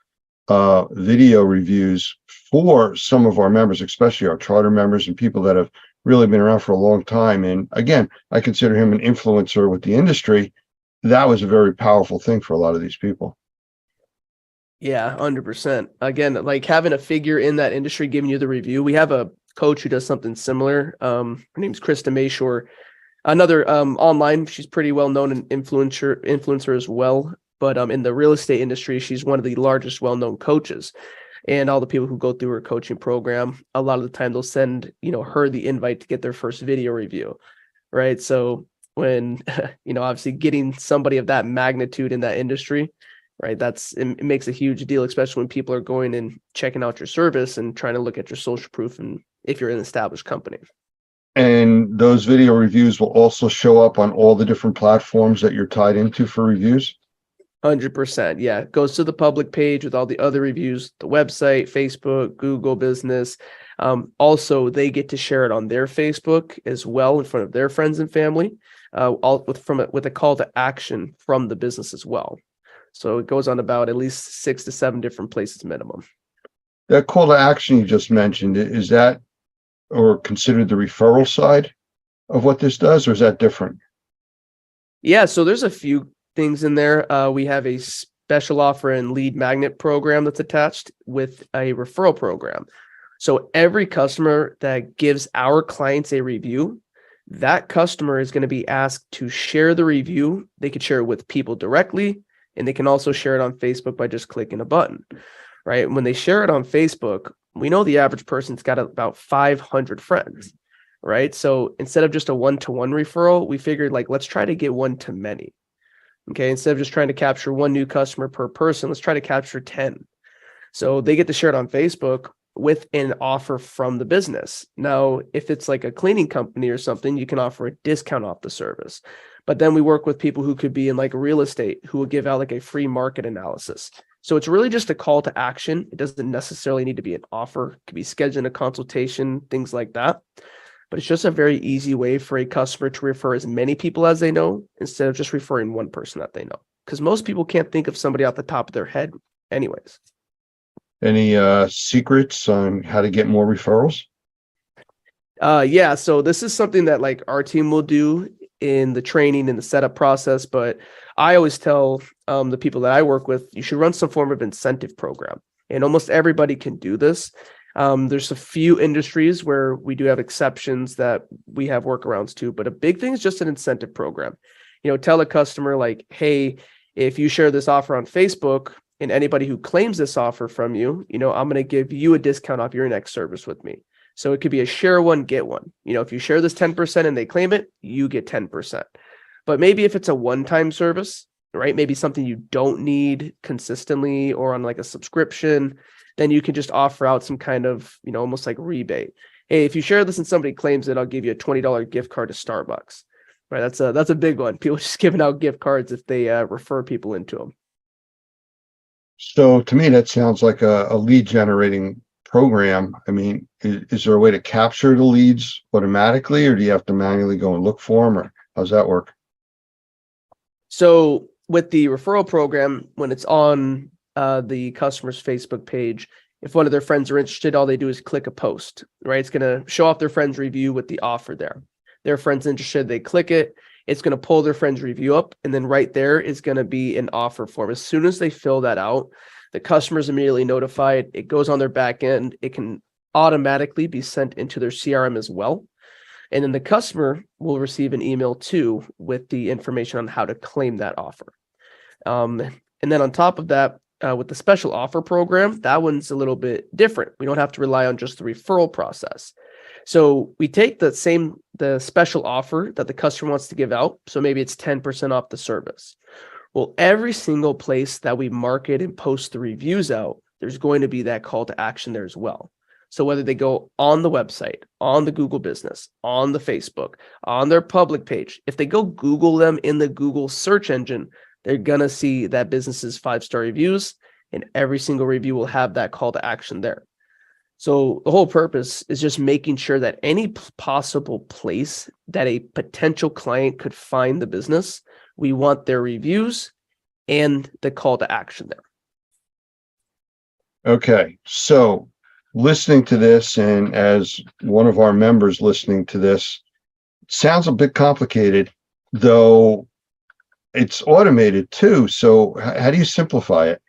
video reviews for some of our members, especially our charter members and people that have really been around for a long time. And again, I consider him an influencer with the industry. That was a very powerful thing for a lot of these people. Yeah, 100%. Again, having a figure in that industry giving you the review. We have a coach who does something similar. Her name's Krista Mayshore. Another online, she's pretty well known and influencer as well. But in the real estate industry, she's one of the largest well-known coaches. And all the people who go through her coaching program, a lot of the time they'll send, her the invite to get their first video review, right? So when, obviously getting somebody of that magnitude in that industry, right, it makes a huge deal, especially when people are going and checking out your service and trying to look at your social proof and if you're an established company. And those video reviews will also show up on all the different platforms that you're tied into for reviews? 100%. Yeah. It goes to the public page with all the other reviews, the website, Facebook, Google Business. Also, they get to share it on their Facebook as well in front of their friends and family, all with a call to action from the business as well. So it goes on about at least 6 to 7 different places minimum. That call to action you just mentioned, is that or considered the referral side of what this does, or is that different? Yeah. So there's a few things in there. We have a special offer and lead magnet program that's attached with a referral program. So every customer that gives our clients a review, that customer is going to be asked to share the review. They could share it with people directly. And they can also share it on Facebook by just clicking a button, right? When they share it on Facebook, we know the average person's got about 500 friends, right? So instead of just a one-to-one referral, we figured like, let's try to get one to many. Okay. Instead of just trying to capture one new customer per person, let's try to capture 10. So they get to share it on Facebook with an offer from the business. Now, if it's like a cleaning company or something, you can offer a discount off the service. But then we work with people who could be in like real estate who will give out like a free market analysis. So it's really just a call to action. It doesn't necessarily need to be an offer. It could be scheduling a consultation, things like that. But it's just a very easy way for a customer to refer as many people as they know instead of just referring one person that they know. Because most people can't think of somebody off the top of their head anyways. Any secrets on how to get more referrals? Yeah, so this is something that like our team will do in the training and the setup process, but I always tell the people that I work with, you should run some form of incentive program, and almost everybody can do this. There's a few industries where we do have exceptions that we have workarounds to, but a big thing is just an incentive program. You know, tell a customer like, hey, if you share this offer on Facebook and anybody who claims this offer from you, you know, I'm going to give you a discount off your next service with me. So it could be a share one, get one. You know, if you share this 10% and they claim it, you get 10%. But maybe if it's a one-time service, right? Maybe something you don't need consistently or on like a subscription, then you can just offer out some kind of, you know, almost like rebate. Hey, if you share this and somebody claims it, I'll give you a $20 gift card to Starbucks. Right? That's a big one. People just giving out gift cards if they refer people into them. So to me, that sounds like a lead generating program. I mean, is there a way to capture the leads automatically, or do you have to manually go and look for them, or how's that work? So with the referral program, when it's on the customer's Facebook page, if one of their friends are interested, all they do is click a post, right? It's going to show off their friend's review with the offer there. Their friend's interested, they click it. It's going to pull their friend's review up, and then right there is going to be an offer form. As soon as they fill that out, the customer is immediately notified. It goes on their back end. It can automatically be sent into their CRM as well. And then the customer will receive an email too with the information on how to claim that offer. And then on top of that, with the special offer program, that one's a little bit different. We don't have to rely on just the referral process. So we take the special offer that the customer wants to give out. So maybe it's 10% off the service. Well, every single place that we market and post the reviews out, there's going to be that call to action there as well. So whether they go on the website, on the Google Business, on the Facebook, on their public page, if they go Google them in the Google search engine, they're going to see that business's 5-star reviews, and every single review will have that call to action there. So the whole purpose is just making sure that any possible place that a potential client could find the business, we want their reviews and the call to action there. Okay, so listening to this, and as one of our members listening to this, it sounds a bit complicated, though it's automated too. So how do you simplify it?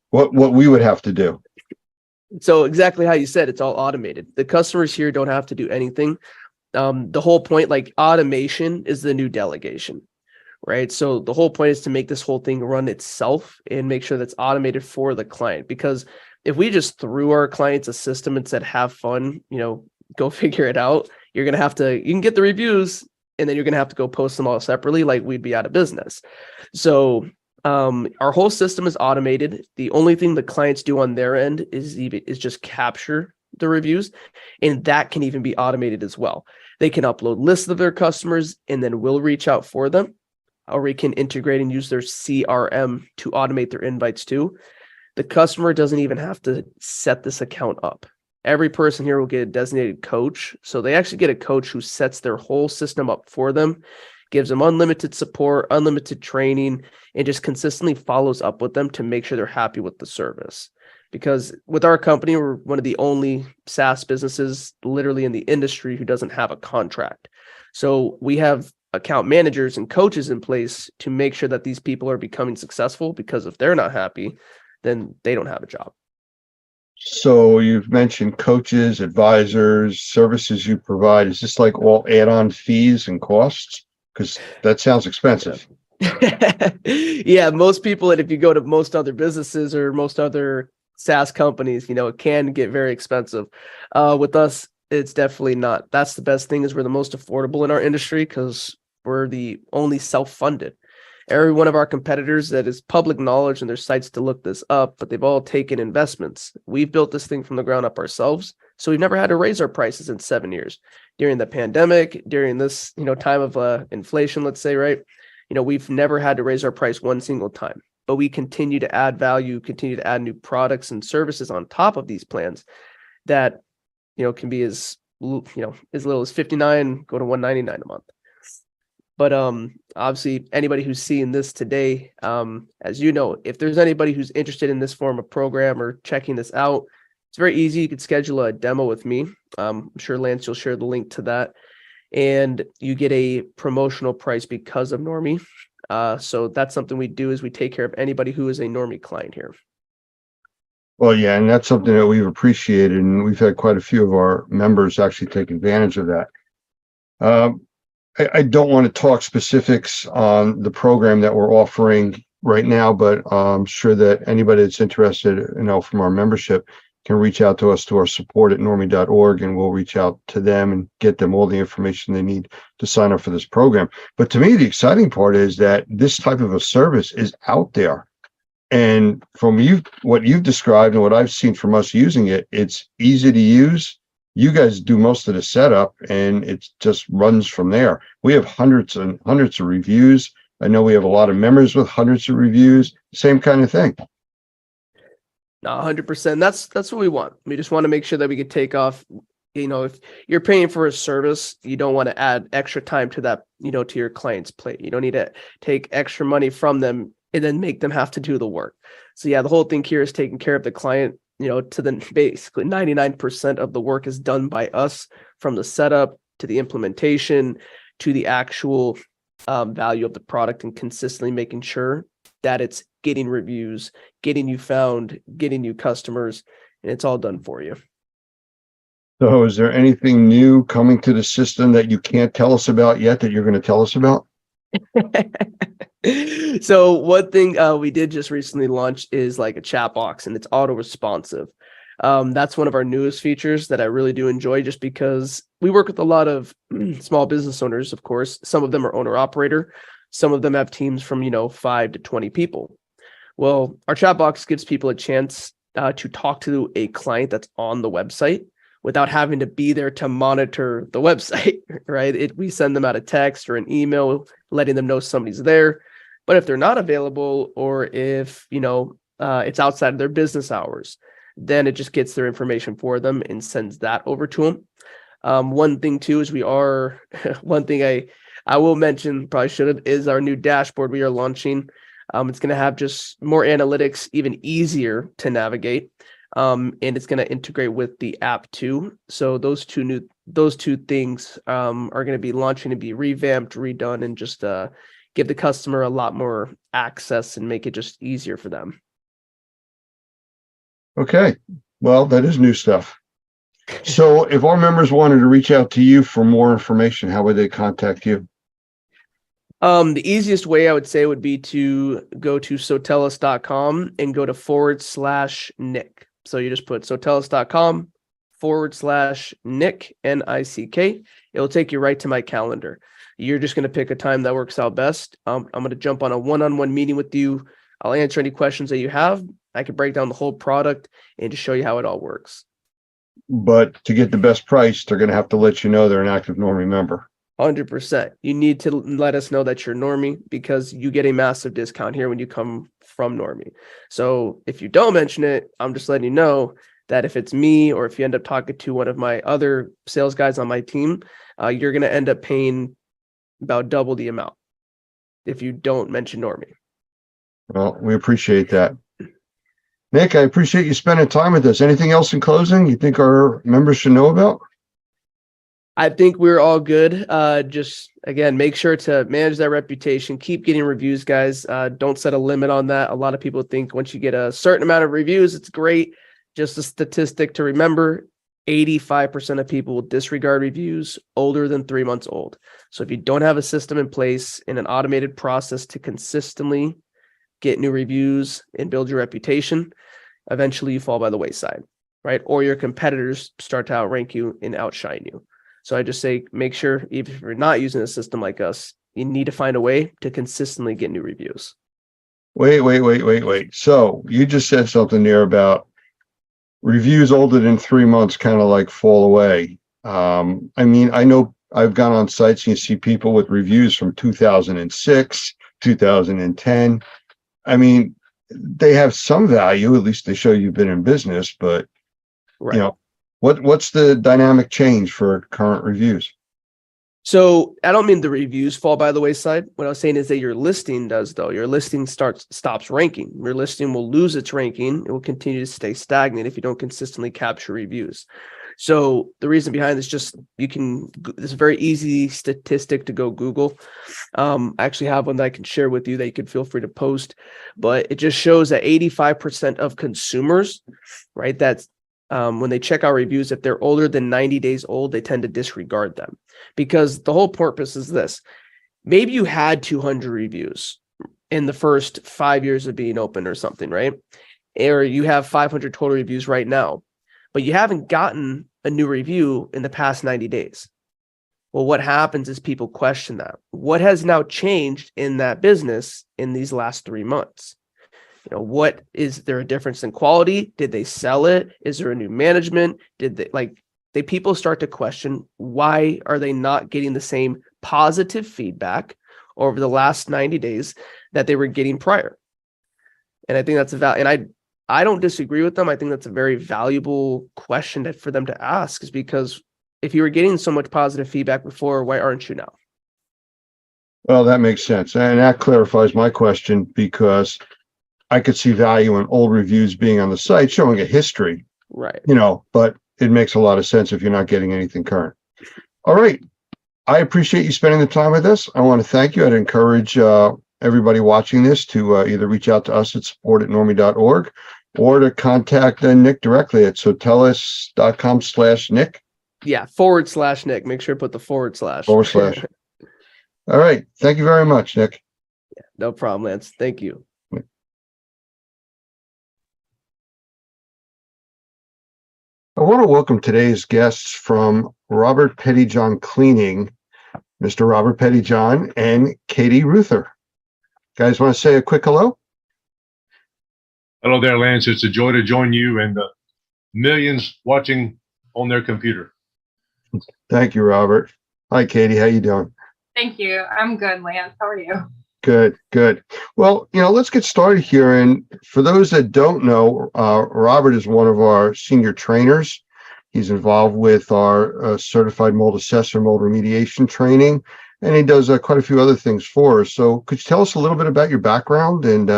What we would have to do? So exactly how you said, it's all automated. The customers here don't have to do anything. The whole point, like automation is the new delegation, right? So the whole point is to make this whole thing run itself and make sure that's automated for the client. Because if we just threw our clients a system and said, have fun, you know, go figure it out, you're going to have to, you can get the reviews and then you're going to have to go post them all separately, like we'd be out of business. So our whole system is automated. The only thing the clients do on their end is just capture the reviews, and that can even be automated as well. They can upload lists of their customers, and then we'll reach out for them, or we can integrate and use their CRM to automate their invites too. The customer doesn't even have to set this account up. Every person here will get a designated coach. So they actually get a coach who sets their whole system up for them, gives them unlimited support, unlimited training, and just consistently follows up with them to make sure they're happy with the service. Because with our company, we're one of the only SaaS businesses literally in the industry who doesn't have a contract. So we have account managers and coaches in place to make sure that these people are becoming successful, because if they're not happy, then they don't have a job. So you've mentioned coaches, advisors, services you provide. Is this like all add-on fees and costs? Because that sounds expensive. Yeah, most people, and if you go to most other businesses or most other SaaS companies, it can get very expensive. With us, it's definitely not. That's the best thing is we're the most affordable in our industry because we're the only self-funded. Every one of our competitors that is public knowledge and there's sites to look this up, but they've all taken investments. We've built this thing from the ground up ourselves. So we've never had to raise our prices in 7 years. During the pandemic, during this, time of inflation, let's say, right? We've never had to raise our price one single time, but we continue to add value, continue to add new products and services on top of these plans that, can be as little as $59, go to $199 a month. But obviously anybody who's seeing this today, as you know, if there's anybody who's interested in this form of program or checking this out, it's very easy. You could schedule a demo with me. I'm sure Lance, you'll share the link to that. And you get a promotional price because of Normie. So that's something we do is we take care of anybody who is a Normie client here. Well, yeah, and that's something that we've appreciated, and we've had quite a few of our members actually take advantage of that. I don't want to talk specifics on the program that we're offering right now, but I'm sure that anybody that's interested, from our membership can reach out to us to our support@normie.org, and we'll reach out to them and get them all the information they need to sign up for this program. But to me, the exciting part is that this type of a service is out there. And from what you've described and what I've seen from us using it, it's easy to use. You guys do most of the setup and it just runs from there. We have hundreds and hundreds of reviews. I know we have a lot of members with hundreds of reviews, same kind of thing. No, 100%. That's what we want. We just want to make sure that we can take off, if you're paying for a service, you don't want to add extra time to that, to your client's plate. You don't need to take extra money from them and then make them have to do the work. So yeah, the whole thing here is taking care of the client, to the basically 99% of the work is done by us, from the setup to the implementation to the actual value of the product, and consistently making sure that it's getting reviews, getting you found, getting new customers, and it's all done for you. So is there anything new coming to the system that you can't tell us about yet that you're going to tell us about? So one thing we did just recently launch is like a chat box, and it's auto responsive. That's one of our newest features that I really do enjoy, just because we work with a lot of small business owners. Of course, some of them are owner operator. Some of them have teams from, 5 to 20 people. Well, our chat box gives people a chance to talk to a client that's on the website without having to be there to monitor the website, right? We send them out a text or an email letting them know somebody's there. But if they're not available, or if, it's outside of their business hours, then it just gets their information for them and sends that over to them. One thing too is one thing I will mention, probably should have, is our new dashboard we are launching. It's going to have just more analytics, even easier to navigate. And it's going to integrate with the app too. So those two things are going to be launching to be revamped, redone, and just give the customer a lot more access and make it just easier for them. Okay. Well, that is new stuff. So if our members wanted to reach out to you for more information, how would they contact you? The easiest way I would say would be to go to Sotellus.com and go to /Nick. So you just put Sotellus.com /Nick, Nick. It'll take you right to my calendar. You're just going to pick a time that works out best. I'm going to jump on a one-on-one meeting with you. I'll answer any questions that you have. I can break down the whole product and just show you how it all works. But to get the best price, they're going to have to let you know they're an active Normie member. 100%. You need to let us know that you're Normie, because you get a massive discount here when you come from Normie. So if you don't mention it, I'm just letting you know that if it's me, or if you end up talking to one of my other sales guys on my team, you're going to end up paying about double the amount if you don't mention Normie. Well, we appreciate that. Nick, I appreciate you spending time with us. Anything else in closing you think our members should know about? I think we're all good. Just, again, make sure to manage that reputation. Keep getting reviews, guys. Don't set a limit on that. A lot of people think once you get a certain amount of reviews, it's great. Just a statistic to remember. 85% of people will disregard reviews older than 3 months old. So if you don't have a system in place and an automated process to consistently get new reviews and build your reputation, eventually you fall by the wayside, right? Or your competitors start to outrank you and outshine you. So I just say, make sure, even if you're not using a system like us, you need to find a way to consistently get new reviews. Wait. So you just said something there about reviews older than 3 months kind of like fall away. I mean, I know I've gone on sites and you see people with reviews from 2006, 2010. I mean, they have some value, at least they show you've been in business, but Right. you know, what's the dynamic change for current reviews? So I don't mean the reviews fall by the wayside. What I was saying is that your listing does, though. Your listing stops ranking. Your listing will lose its ranking. It will continue to stay stagnant if you don't consistently capture reviews. So the reason behind this, just it's a very easy statistic to go Google. I actually have one that I can share with you that you can feel free to post, but it just shows that 85% of consumers, right, that's when they check out reviews, if they're older than 90 days old, they tend to disregard them, because the whole purpose is this. Maybe you had 200 reviews in the first 5 years of being open or something, right? Or you have 500 total reviews right now, but you haven't gotten a new review in the past 90 days. Well, what happens is people question that. What has now changed in that business in these last 3 months? You know, what is there a difference in quality? Did they sell it? Is there a new management? People start to question, why are they not getting the same positive feedback over the last 90 days that they were getting prior? And I think that's and I don't disagree with them. I think that's a very valuable question for them to ask, is because if you were getting so much positive feedback before, why aren't you now? Well, that makes sense. And that clarifies my question, because I could see value in old reviews being on the site, showing a history, Right. But it makes a lot of sense if you're not getting anything current. All right. I appreciate you spending the time with us. I want to thank you. I'd encourage everybody watching this to either reach out to us at support@normie.org or to contact Nick directly at sotellus.com/Nick. Yeah, /Nick. Make sure to put the /. All right. Thank you very much, Nick. No problem, Lance. Thank you. I want to welcome today's guests from Robert Pettyjohn Cleaning, Mr. Robert Pettyjohn and Katie Ruther. Guys, want to say a quick hello? Hello there, Lance. It's a joy to join you and the millions watching on their computer. Thank you, Robert. Hi, Katie. How you doing? Thank you. I'm good, Lance. How are you? Good. Well, let's get started here. And for those that don't know, Robert is one of our senior trainers. He's involved with our certified mold assessor, mold remediation training, and he does quite a few other things for us. So could you tell us a little bit about your background and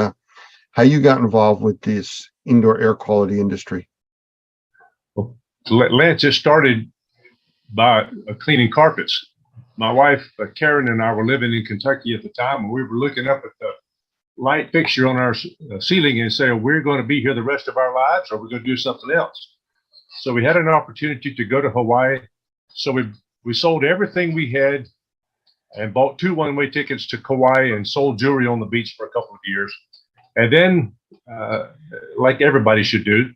how you got involved with this indoor air quality industry? Well, Lance, just started by cleaning carpets. My wife, Karen, and I were living in Kentucky at the time, and we were looking up at the light fixture on our ceiling and saying, we're going to be here the rest of our lives, or we're going to do something else. So we had an opportunity to go to Hawaii. So we sold everything we had and bought 2 one-way tickets to Kauai and sold jewelry on the beach for a couple of years. And then, like everybody should do,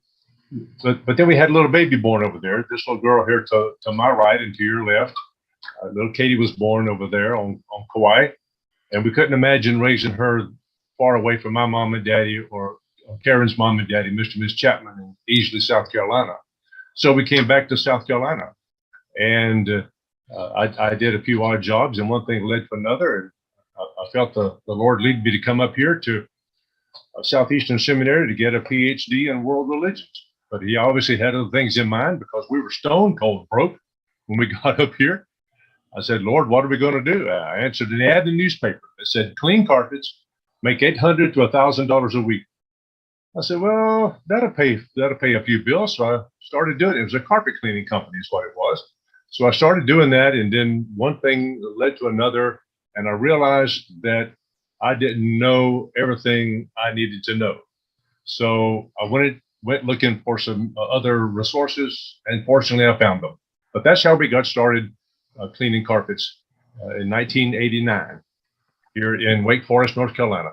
but then we had a little baby born over there. This little girl here to my right and to your left. Little Katie was born over there on Kauai, and we couldn't imagine raising her far away from my mom and daddy or Karen's mom and daddy, Mr. and Miss Chapman in Easley, South Carolina. So we came back to South Carolina, and I did a few odd jobs, and one thing led to another, and I felt the Lord lead me to come up here to Southeastern Seminary to get a PhD in world religions. But he obviously had other things in mind, because we were stone cold broke when we got up here. I said, Lord, what are we going to do? I answered an ad in the newspaper that said, clean carpets, make $800 to $1,000 a week. I said, well, that'll pay a few bills. So I started doing it. It was a carpet cleaning company is what it was. So I started doing that. And then one thing led to another. And I realized that I didn't know everything I needed to know. So I went went looking for some other resources, and fortunately I found them. But that's how we got started cleaning carpets in 1989 here in Wake Forest, North Carolina.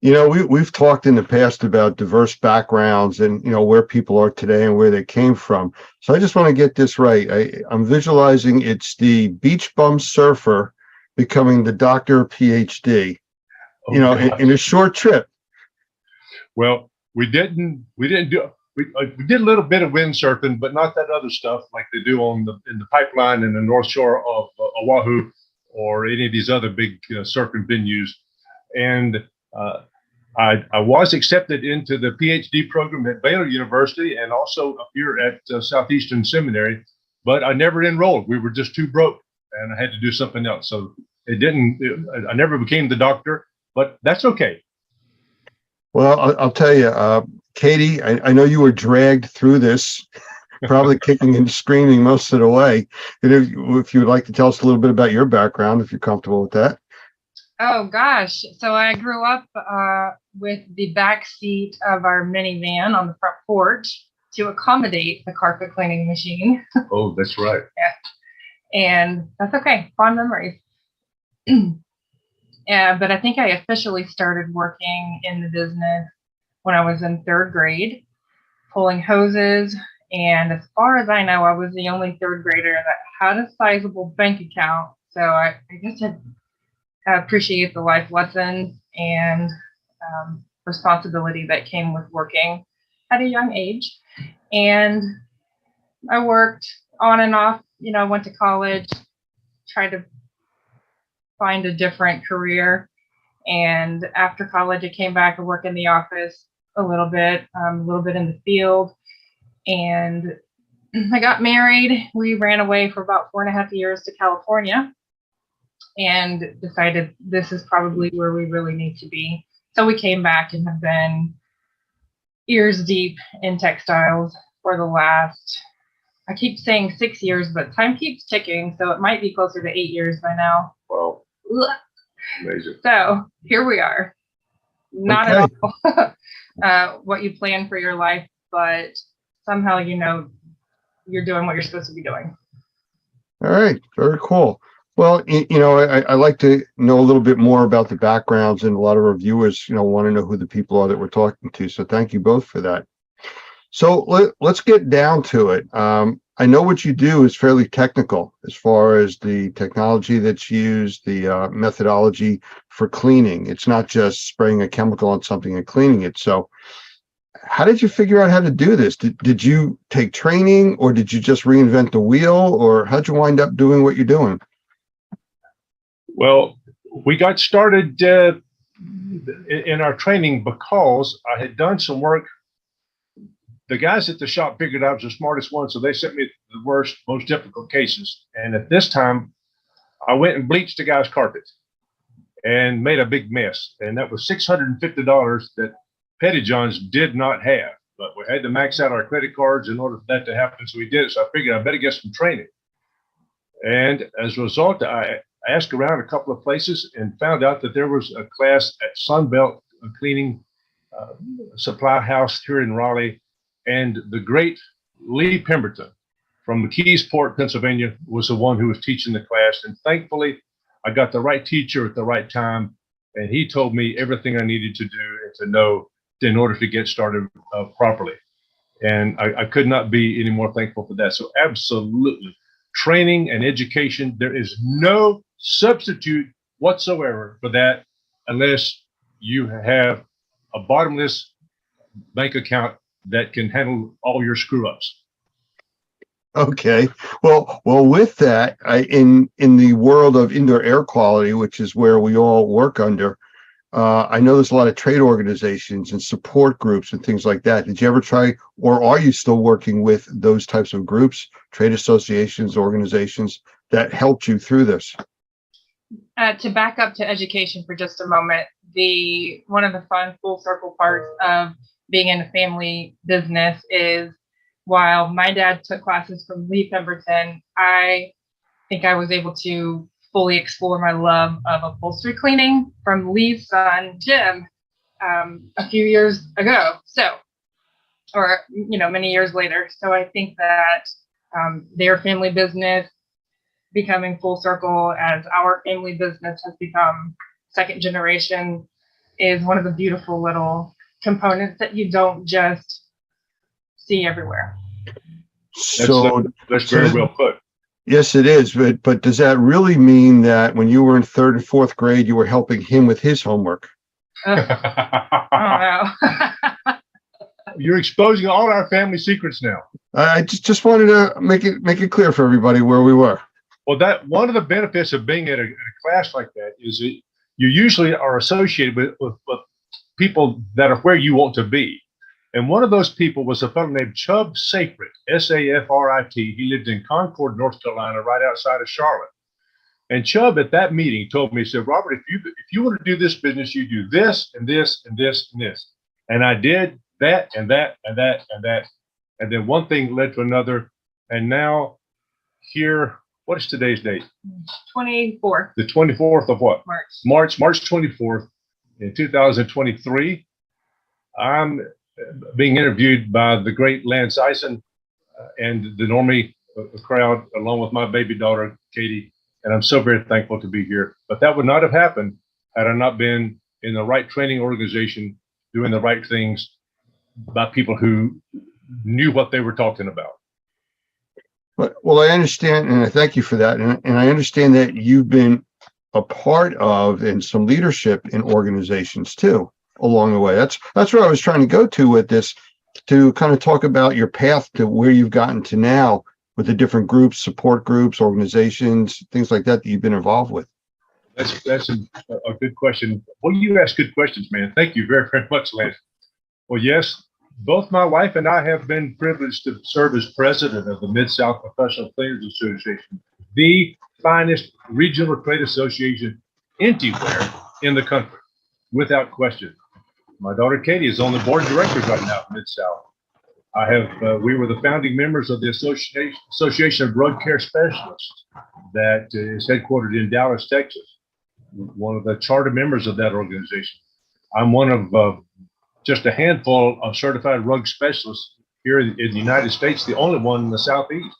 You know, we've talked in the past about diverse backgrounds and, you know, where people are today and where they came from. So I just want to get this right. I'm visualizing it's the beach bum surfer becoming the doctor PhD, you know, in a short trip. Well, we did a little bit of windsurfing, but not that other stuff like they do in the pipeline in the North Shore of Oahu or any of these other big surfing venues. And I was accepted into the PhD program at Baylor University and also up here at Southeastern Seminary, but I never enrolled. We were just too broke, and I had to do something else. So I never became the doctor, but that's okay. Well, I'll tell you, Katie, I know you were dragged through this, probably kicking and screaming most of the way. And if you would like to tell us a little bit about your background, if you're comfortable with that. Oh gosh. So I grew up with the back seat of our minivan on the front porch to accommodate the carpet cleaning machine. Oh, that's right. Yeah. And that's okay. Fond memories. Yeah, but I think I officially started working in the business when I was in third grade, pulling hoses. And as far as I know, I was the only third grader that had a sizable bank account. So I guess I appreciate the life lessons and responsibility that came with working at a young age. And I worked on and off, went to college, tried to find a different career. And after college, I came back and worked in the office a little bit in the field. And I got married. We ran away for about 4.5 years to California and decided this is probably where we really need to be. So we came back and have been ears deep in textiles for the last, I keep saying 6 years, but time keeps ticking. So it might be closer to 8 years by now. Wow. Amazing. So here we are. Not at all what you plan for your life, but somehow you're doing what you're supposed to be doing. All right. Very cool. Well, I like to know a little bit more about the backgrounds, and a lot of our viewers, want to know who the people are that we're talking to. So thank you both for that. So let's get down to it. I know what you do is fairly technical as far as the technology that's used, the methodology for cleaning. It's not just spraying a chemical on something and cleaning it. So how did you figure out how to do this? Did you take training, or did you just reinvent the wheel, or how'd you wind up doing what you're doing? Well, we got started in our training because I had done some work. The guys at the shop figured I was the smartest one, so they sent me the worst, most difficult cases. And at this time, I went and bleached the guy's carpet and made a big mess. And that was $650 that Petty John's did not have. But we had to max out our credit cards in order for that to happen. So we did it. So I figured I better get some training. And as a result, I asked around a couple of places and found out that there was a class at Sunbelt Cleaning Supply House here in Raleigh. And the great Lee Pemberton from McKeesport, Pennsylvania, was the one who was teaching the class. And thankfully, I got the right teacher at the right time. And he told me everything I needed to do and to know in order to get started properly. And I could not be any more thankful for that. So absolutely, training and education, there is no substitute whatsoever for that unless you have a bottomless bank account that can handle all your screw ups. Okay. Well, with that, in the world of indoor air quality, which is where we all work under, I know there's a lot of trade organizations and support groups and things like that. Did you ever try, or are you still working with those types of groups, trade associations, organizations that helped you through this? To back up to education for just a moment, one of the fun full circle parts of being in a family business is, while my dad took classes from Lee Pemberton, I think I was able to fully explore my love of upholstery cleaning from Lee's son, Jim, a few years ago. So or, many years later. So I think that their family business becoming full circle as our family business has become second generation is one of the beautiful little components that you don't just see everywhere. So That's very well put. yes, it is. But does that really mean that when you were in third and fourth grade, you were helping him with his homework? I don't know. You're exposing all our family secrets now. I just wanted to make it clear for everybody where we were. Well, that one of the benefits of being at a class like that is that you usually are associated with people that are where you want to be. And one of those people was a fellow named Chubb Safrit, S-A-F-R-I-T. He lived in Concord, North Carolina, right outside of Charlotte. And Chubb at that meeting told me, he said, Robert, if you want to do this business, you do this and this and this and this. And I did that and that and that and that. And then one thing led to another. And now here, what is today's date? 24th The 24th of what? March. March 24th in 2023. I'm being interviewed by the great Lance Eisen and the Normie crowd, along with my baby daughter, Katie. And I'm so very thankful to be here. But that would not have happened had I not been in the right training organization, doing the right things by people who knew what they were talking about. Well, I understand, and I thank you for that. And I understand that you've been a part of and some leadership in organizations too along the way. That's where I was trying to go to with this, to kind of talk about your path to where you've gotten to now with the different groups, support groups, organizations, things like that you've been involved with. That's a good question. Well, you ask good questions, man. Thank you very, very much, Lance. Well, yes, both my wife and I have been privileged to serve as president of the Mid-South Professional Cleaners Association, the finest regional trade association anywhere in the country, without question. My daughter Katie is on the board of directors right now at Mid-South. We were the founding members of the Association of Drug Care Specialists that is headquartered in Dallas, Texas. One of the charter members of that organization. I'm one of just a handful of certified drug specialists here in the United States, the only one in the Southeast.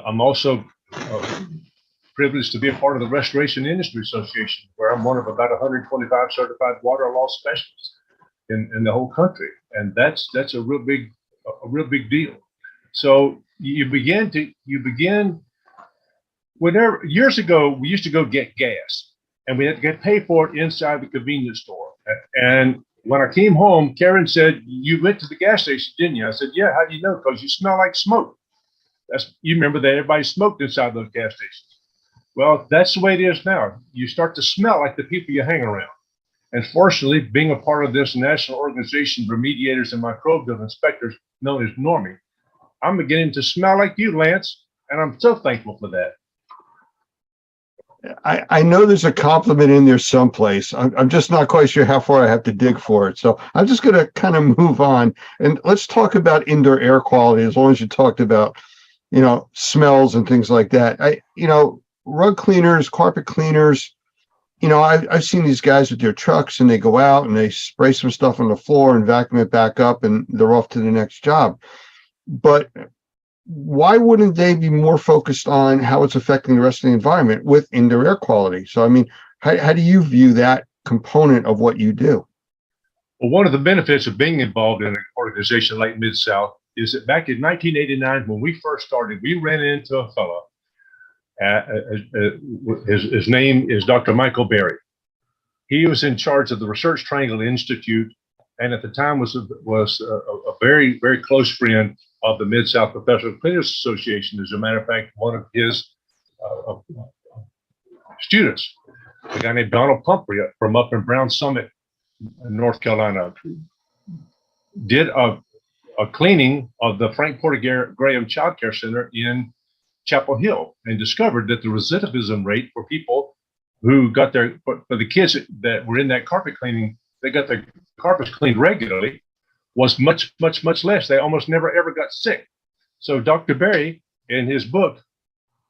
I'm also privileged to be a part of the Restoration Industry Association, where I'm one of about 125 certified water loss specialists in the whole country. And that's a real big deal. So whenever years ago, we used to go get gas and we had to pay for it inside the convenience store. And when I came home, Karen said, "You went to the gas station, didn't you?" I said, "Yeah, how do you know?" "Because you smell like smoke." You remember that everybody smoked inside those gas stations. Well, that's the way it is now. You start to smell like the people you hang around. And fortunately, being a part of this national organization, Remediators and Microbial Inspectors, known as Normie, I'm beginning to smell like you, Lance, and I'm so thankful for that. I know there's a compliment in there someplace. I'm just not quite sure how far I have to dig for it. So I'm just going to kind of move on, and let's talk about indoor air quality. As long as you talked about, smells and things like that. Rug cleaners, carpet cleaners. I've seen these guys with their trucks and they go out and they spray some stuff on the floor and vacuum it back up and they're off to the next job. But why wouldn't they be more focused on how it's affecting the rest of the environment with indoor air quality? So, how do you view that component of what you do? Well, one of the benefits of being involved in an organization like Mid-South is that back in 1989, when we first started, we ran into a fellow. His name is Dr. Michael Berry. He was in charge of the Research Triangle Institute, and at the time was a very, very close friend of the Mid-South Professional Cleaners Association. As a matter of fact, one of his students, a guy named Donald Pumphrey from up in Brown Summit, North Carolina, did a cleaning of the Frank Porter Graham Child Care Center in Chapel Hill and discovered that the recidivism rate for people who got for the kids that were in that carpet cleaning, they got their carpets cleaned regularly, was much, much, much less. They almost never ever got sick. So Dr. Berry, in his book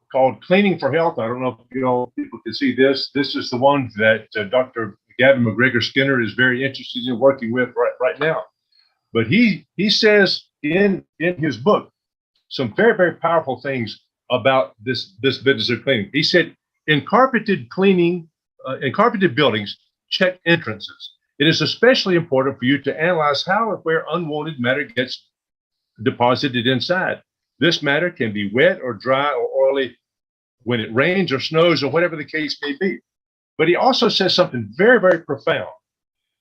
called Cleaning for Health, I don't know if people can see this. This is the one that Dr. Gavin McGregor Skinner is very interested in working with right now. But he says in his book some very, very powerful things about this business of cleaning. He said, in carpeted buildings, check entrances. It is especially important for you to analyze how and where unwanted matter gets deposited inside. This matter can be wet or dry or oily when it rains or snows or whatever the case may be. But he also says something very, very profound.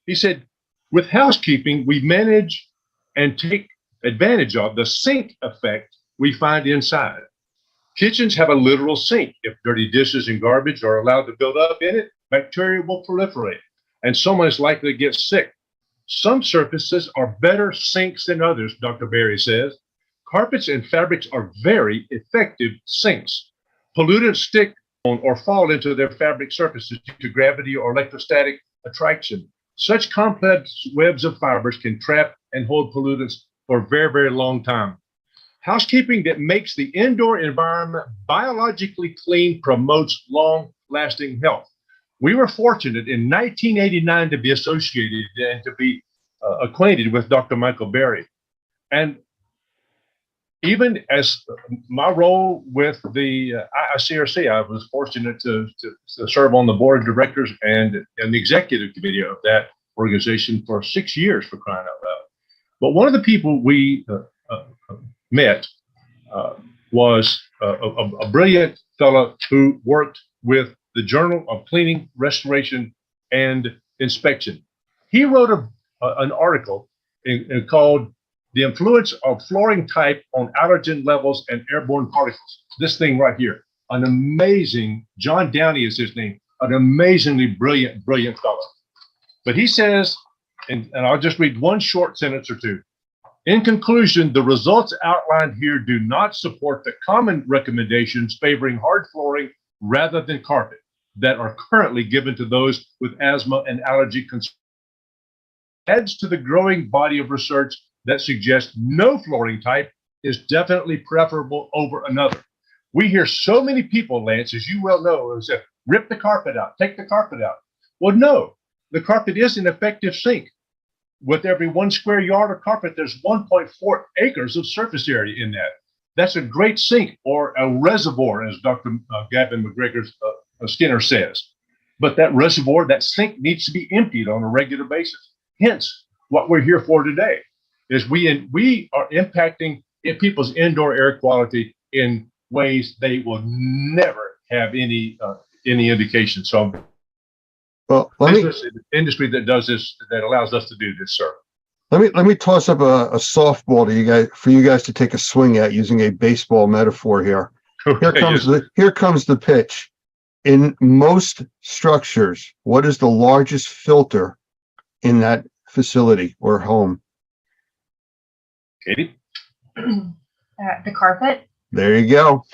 He said, with housekeeping, we manage and take advantage of the sink effect we find inside. Kitchens have a literal sink. If dirty dishes and garbage are allowed to build up in it, bacteria will proliferate, and someone is likely to get sick. Some surfaces are better sinks than others, Dr. Berry says. Carpets and fabrics are very effective sinks. Pollutants stick on or fall into their fabric surfaces due to gravity or electrostatic attraction. Such complex webs of fibers can trap and hold pollutants for a very, very long time. Housekeeping that makes the indoor environment biologically clean promotes long-lasting health. We were fortunate in 1989 to be associated and to be acquainted with Dr. Michael Berry. And even as my role with the ICRC, I was fortunate to serve on the board of directors and the executive committee of that organization for 6 years, for crying out loud. But one of the people we met was a brilliant fellow who worked with the Journal of Cleaning, Restoration, and Inspection. He wrote an article called The Influence of Flooring Type on Allergen Levels and Airborne Particles. This thing right here, an amazing, John Downey is his name, an amazingly brilliant fellow. But he says, and I'll just read one short sentence or two. In conclusion, the results outlined here do not support the common recommendations favoring hard flooring rather than carpet that are currently given to those with asthma and allergy concerns. Adds to the growing body of research that suggests no flooring type is definitely preferable over another. We hear so many people, Lance, as you well know, say, rip the carpet out, take the carpet out. Well, no, the carpet is an effective sink. With every 1 square yard of carpet, there's 1.4 acres of surface area in that. That's a great sink or a reservoir, as Dr. Gavin McGregor Skinner says. But that reservoir, that sink needs to be emptied on a regular basis. Hence, what we're here for today is we are impacting people's indoor air quality in ways they will never have any indication. So, well, industry that does this, that allows us to do this, sir. Let me toss up a softball to you guys for you guys to take a swing at using a baseball metaphor here. Here comes the pitch. In most structures, what is the largest filter in that facility or home? Katie? The carpet. There you go.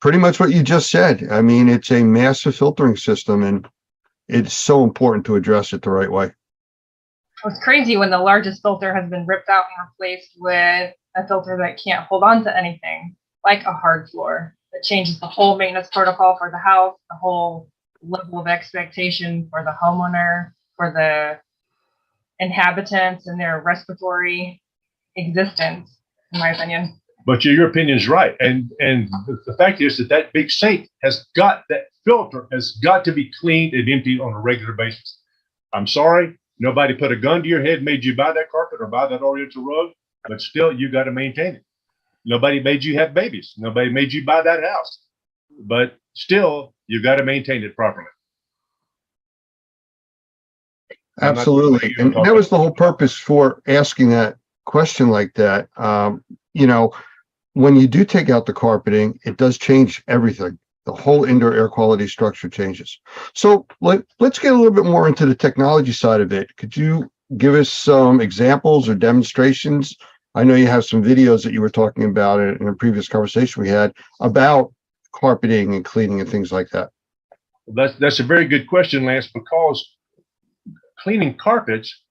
Pretty much what you just said. I mean, it's a massive filtering system, and it's so important to address it the right way. It's crazy when the largest filter has been ripped out and replaced with a filter that can't hold on to anything, like a hard floor. It changes the whole maintenance protocol for the house, the whole level of expectation for the homeowner, for the inhabitants and their respiratory existence, in my opinion. But your opinion is right. And the fact is that big sink that filter has got to be cleaned and emptied on a regular basis. I'm sorry, nobody put a gun to your head, made you buy that carpet or buy that Oriental rug, but still you got to maintain it. Nobody made you have babies. Nobody made you buy that house, but still you got to maintain it properly. Absolutely. And that was the whole purpose for asking that question like that. When you do take out the carpeting, it does change everything. The whole indoor air quality structure changes. So let's get a little bit more into the technology side of it. Could you give us some examples or demonstrations? I know you have some videos that you were talking about in a previous conversation we had about carpeting and cleaning and things like that. That's a very good question, Lance, because cleaning carpets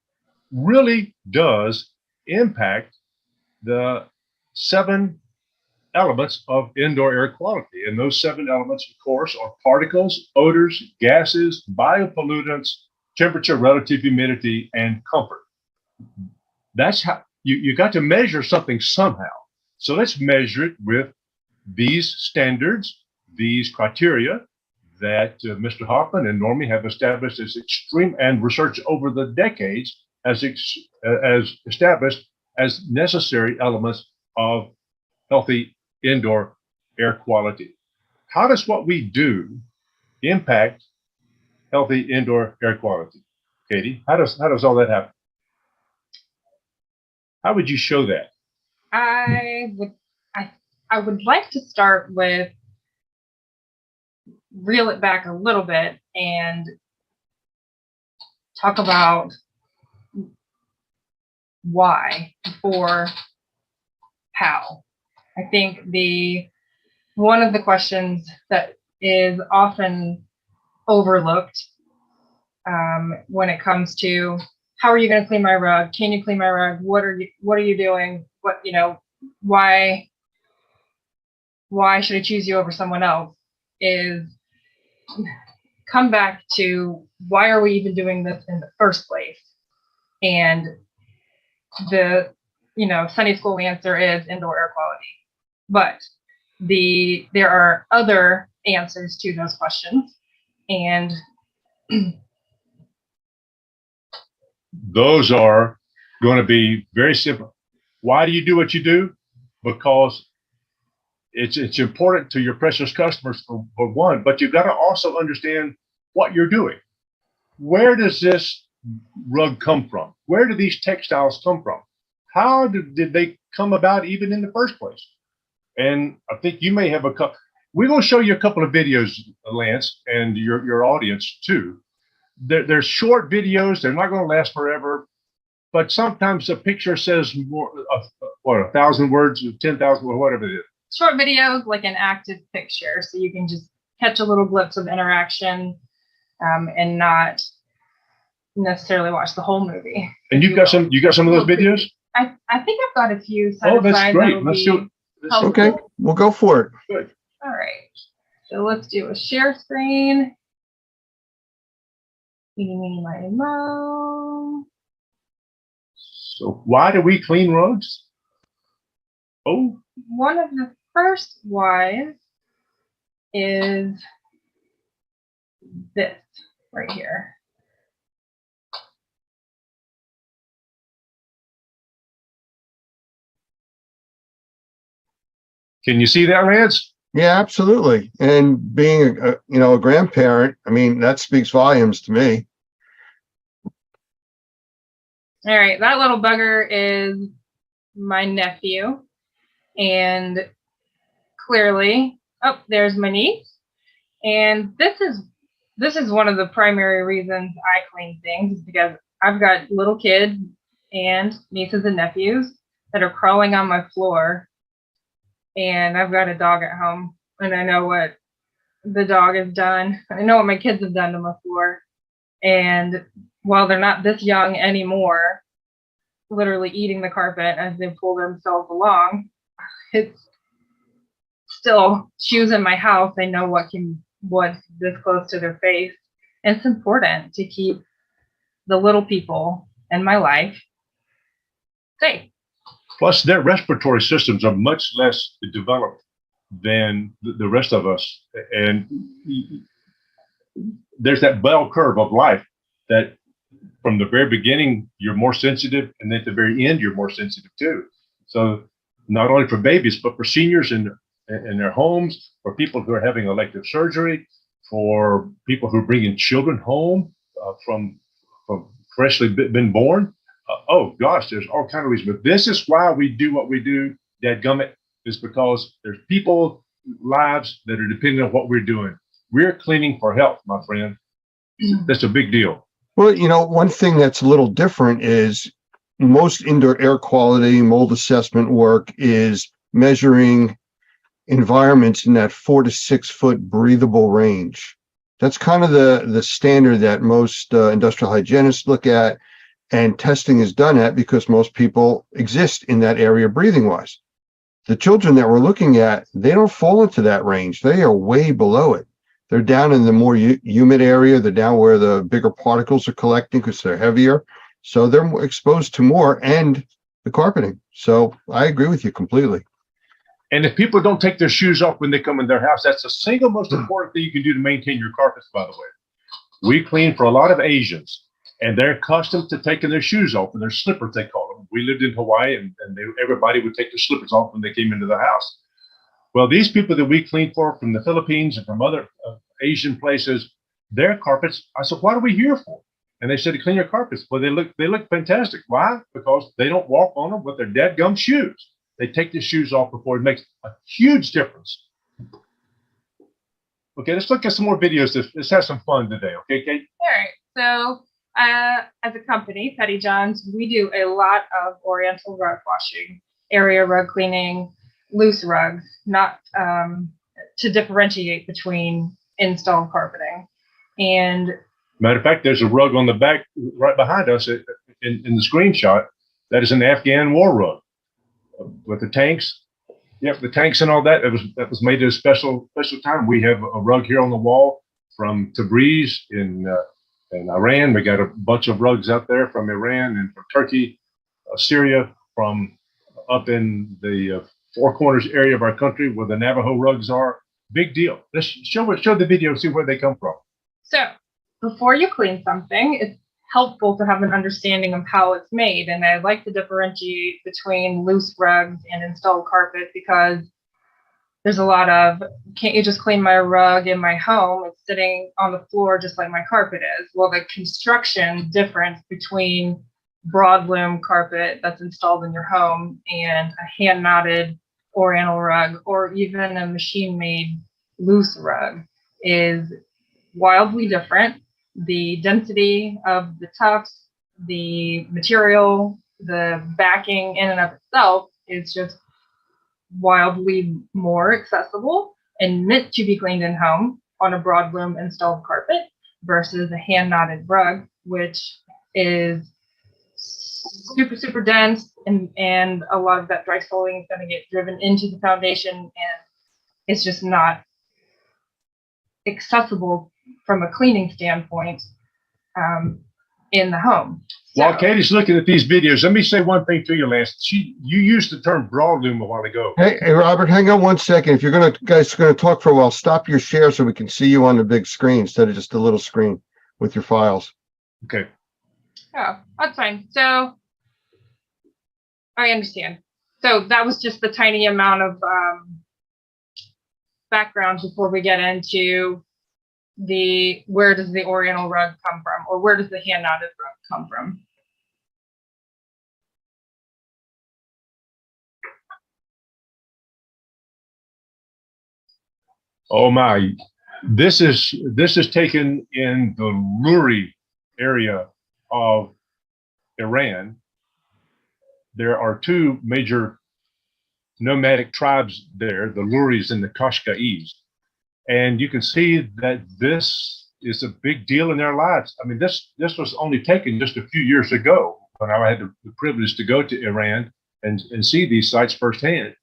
really does impact the 7 elements of indoor air quality. And those 7 elements, of course, are particles, odors, gases, biopollutants, temperature, relative humidity, and comfort. That's how you got to measure something somehow. So let's measure it with these standards, these criteria that Mr. Hoffman and Normie have established as extreme, and research over the decades as established as necessary elements of healthy indoor air quality. How does what we do impact healthy indoor air quality? Katie, how does all that happen? How would you show that? I would like to start with reel it back a little bit and talk about why before how. I think one of the questions that is often overlooked when it comes to how are you going to clean my rug? Can you clean my rug? What are you doing? Why should I choose you over someone else? Is come back to why are we even doing this in the first place? And the Sunday school answer is indoor air quality. But there are other answers to those questions. And those are going to be very simple. Why do you do what you do? Because it's important to your precious customers for one, but you've got to also understand what you're doing. Where does this rug come from? Where do these textiles come from? How did they come about even in the first place? And I think you may have a couple. We're going to show you a couple of videos, Lance, and your audience too. They're short videos. They're not going to last forever, but sometimes a picture says more, 1,000 words, 10,000, or whatever it is. Short videos, like an active picture, so you can just catch a little glimpse of interaction and not necessarily watch the whole movie. And you got some of those videos? I think I've got a few. Oh, that's great. Let's do it. Okay, we'll go for it. Good. All right. So let's do a share screen. Meeny, meeny, miny, moe. So why do we clean rugs? Oh. One of the first whys is this right here. Can you see that, Lance? Yeah, absolutely. And being a grandparent, I mean, that speaks volumes to me. All right, that little bugger is my nephew. And clearly, oh, there's my niece. And this is one of the primary reasons I clean things, is because I've got little kids and nieces and nephews that are crawling on my floor. And I've got a dog at home, and I know what the dog has done. I know what my kids have done to my floor. And while they're not this young anymore, literally eating the carpet as they pull themselves along, it's still shoes in my house. I know what's this close to their face. And it's important to keep the little people in my life safe. Plus, their respiratory systems are much less developed than the rest of us. And there's that bell curve of life that from the very beginning, you're more sensitive, and at the very end, you're more sensitive too. So not only for babies, but for seniors in their homes, for people who are having elective surgery, for people who are bringing children home from freshly been born. Oh gosh, there's all kinds of reasons. But this is why we do what we do, dadgummit, is because there's people lives that are depending on what we're doing. We're cleaning for health, my friend. That's a big deal. Well, one thing that's a little different is most indoor air quality mold assessment work is measuring environments in that 4 to 6 foot breathable range. That's kind of the standard that most industrial hygienists look at, and testing is done at, because most people exist in that area breathing wise. The children that we're looking at, they don't fall into that range. They are way below it. They're down in the more humid area. They're down where the bigger particles are collecting because they're heavier. So they're exposed to more, and the carpeting. So I agree with you completely. And if people don't take their shoes off when they come in their house, that's the single most important thing you can do to maintain your carpets, by the way. We clean for a lot of Asians, and they're accustomed to taking their shoes off and their slippers, they call them. We lived in Hawaii, and everybody would take their slippers off when they came into the house. Well, these people that we clean for from the Philippines and from other Asian places, their carpets, I said, what are we here for? And they said to clean your carpets. Well, they look fantastic. Why? Because they don't walk on them with their dadgum shoes. They take the shoes off before. It makes a huge difference. Okay, let's look at some more videos. Let's have some fun today. Okay, Kate? All right. So as a company, Petty John's, we do a lot of oriental rug washing, area rug cleaning, loose rugs, not to differentiate between installed carpeting. And matter of fact, there's a rug on the back right behind us in the screenshot. That is an Afghan war rug with the tanks. Yep, the tanks and all that. That was made at a special time. We have a rug here on the wall from Tabriz in Iran. We got a bunch of rugs out there from Iran and from Turkey, Syria, from up in the Four Corners area of our country where the Navajo rugs are. Big deal. Let's show the video, see where they come from. so before you clean something, it's helpful to have an understanding of how it's made. And I like to differentiate between loose rugs and installed carpet, because there's a lot of, can't you just clean my rug in my home? It's sitting on the floor just like my carpet is. Well, the construction difference between broadloom carpet that's installed in your home and a hand knotted oriental rug, or even a machine made loose rug, is wildly different. The density of the tufts, the material, the backing in and of itself is just wildly more accessible and meant to be cleaned in home on a broadloom installed carpet versus a hand knotted rug, which is super, super dense, and a lot of that dry soiling is going to get driven into the foundation, and it's just not accessible from a cleaning standpoint in the home. While Katie's looking at these videos, let me say one thing to you, Lance. You used the term broadloom a while ago. Hey, Robert, hang on one second. If you're guys are gonna talk for a while, stop your share so we can see you on the big screen instead of just a little screen with your files. Okay. Oh, that's fine. So I understand. So that was just the tiny amount of background before we get into where does the oriental rug come from, or where does the hand knotted rug come from? Oh my, this is taken in the Luri area of Iran. There are two major nomadic tribes there, the Luris and the Qashqai's. And you can see that this is a big deal in their lives. I mean, this was only taken just a few years ago when I had the privilege to go to Iran and see these sites firsthand.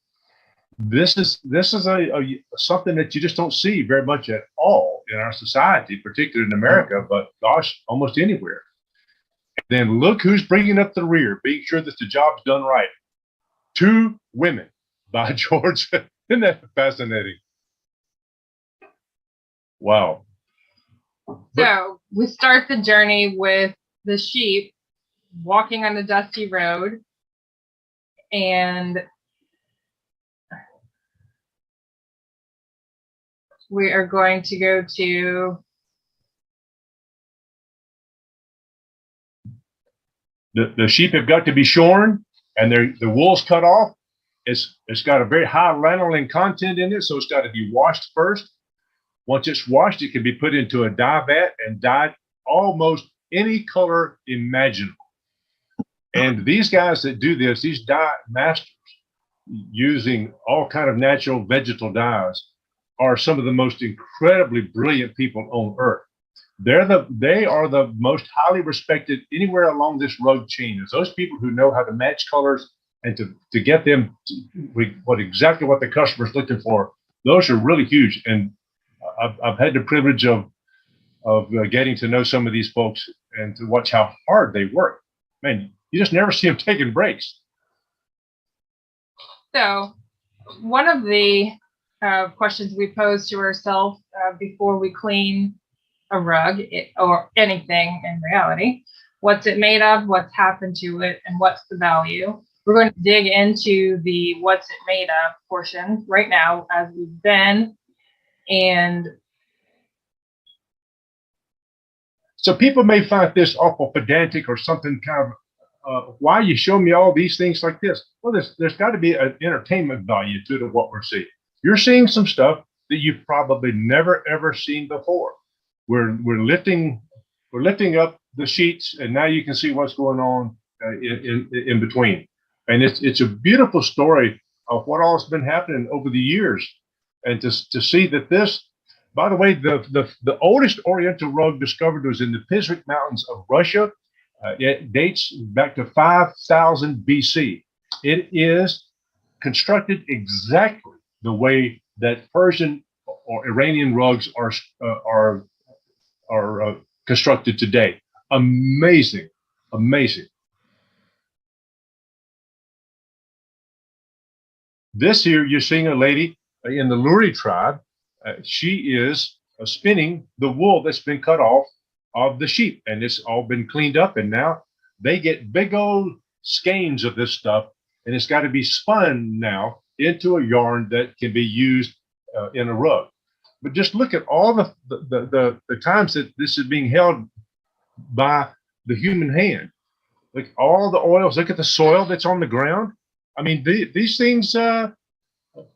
This is a something that you just don't see very much at all in our society, particularly in America, but gosh, almost anywhere. And then look who's bringing up the rear, being sure that the job's done right. Two women, by George. Isn't that fascinating? Wow. So we start the journey with the sheep walking on the dusty road, and we are going to go to the sheep have got to be shorn, and the wool's cut off. It's got a very high lanolin content in it, so it's got to be washed first. Once it's washed, it can be put into a dye vat and dyed almost any color imaginable. And these guys that do this, these dye masters, using all kind of natural vegetal dyes, are some of the most incredibly brilliant people on earth. They are the most highly respected anywhere along this rug chain. It's those people who know how to match colors and to get them exactly what the customer's looking for. Those are really huge. And I've had the privilege of getting to know some of these folks and to watch how hard they work. man, you just never see them taking breaks. So, one of the questions we pose to ourselves before we clean a rug or anything in reality, what's it made of, what's happened to it, and what's the value? We're going to dig into the what's it made of portion right now as we've been. And so people may find this awful pedantic or something kind of, why you show me all these things like this? Well, there's got to be an entertainment value to what we're seeing. You're seeing some stuff that you've probably never ever seen before. We're lifting up the sheets, and now you can see what's going on in between. And it's a beautiful story of what all has been happening over the years, and to see that this. By the way, the oldest Oriental rug discovered was in the Pizric Mountains of Russia. It dates back to 5000 BC. It is constructed exactly the way that Persian or Iranian rugs are constructed today. Amazing, amazing. This here, you're seeing a lady in the Luri tribe. She is spinning the wool that's been cut off of the sheep, and it's all been cleaned up, and now they get big old skeins of this stuff, and it's got to be spun now into a yarn that can be used in a rug. But just look at all the times that this is being held by the human hand. Look, all the oils, look at the soil that's on the ground. I mean, these things,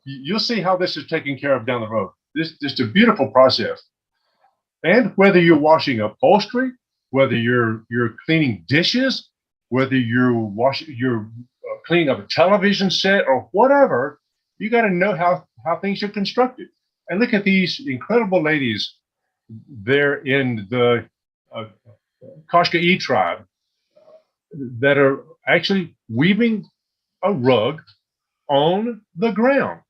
you'll see how this is taken care of down the road. This is just a beautiful process. And whether you're washing upholstery, whether you're cleaning dishes, whether you're cleaning up a television set or whatever, you got to know how things are constructed. And look at these incredible ladies there in the Kashka'i tribe that are actually weaving a rug on the ground.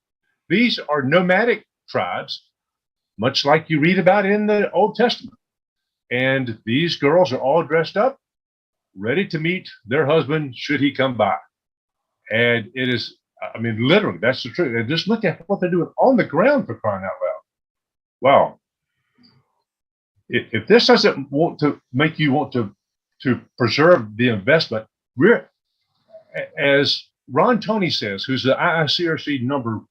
These are nomadic tribes, much like you read about in the Old Testament. And these girls are all dressed up, ready to meet their husband should he come by. And it is, I mean, literally, that's the truth. And just look at what they're doing on the ground, for crying out loud. Wow. If this doesn't want to make you want to preserve the investment, we're, as Ron Toney says, who's the IICRC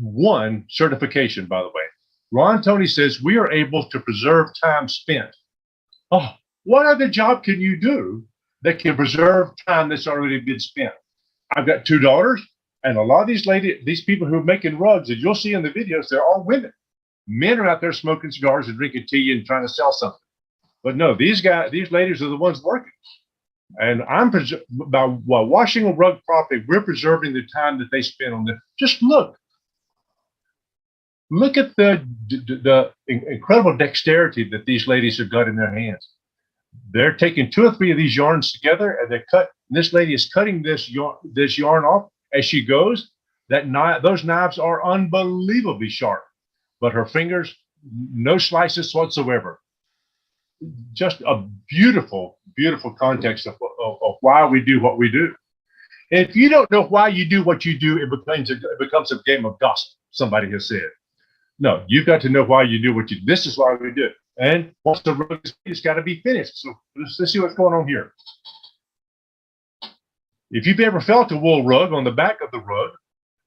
#1 certification, by the way. Ron Toney says we are able to preserve time spent. Oh, what other job can you do that can preserve time that's already been spent? I've got 2 daughters, and a lot of these people who are making rugs, as you'll see in the videos, they're all women. Men are out there smoking cigars and drinking tea and trying to sell something. But no, these ladies are the ones working. And by washing a rug properly, we're preserving the time that they spend on it. Just look at the incredible dexterity that these ladies have got in their hands. They're taking 2 or 3 of these yarns together, and this lady is cutting this yarn off as she goes. Those knives are unbelievably sharp, but her fingers, no slices whatsoever. Just a beautiful, beautiful context of why we do what we do. And if you don't know why you do what you do, it becomes a game of gossip, somebody has said. No, you've got to know why you do what you do. This is why we do it. And once the rug is finished, it's got to be finished. So let's see what's going on here. If you've ever felt a wool rug on the back of the rug,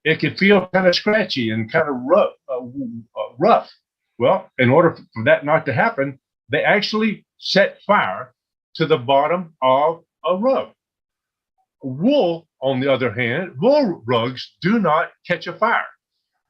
it can feel kind of scratchy and kind of rough. Well, in order for that not to happen, they actually set fire to the bottom of a rug. Wool, on the other hand, wool rugs do not catch a fire.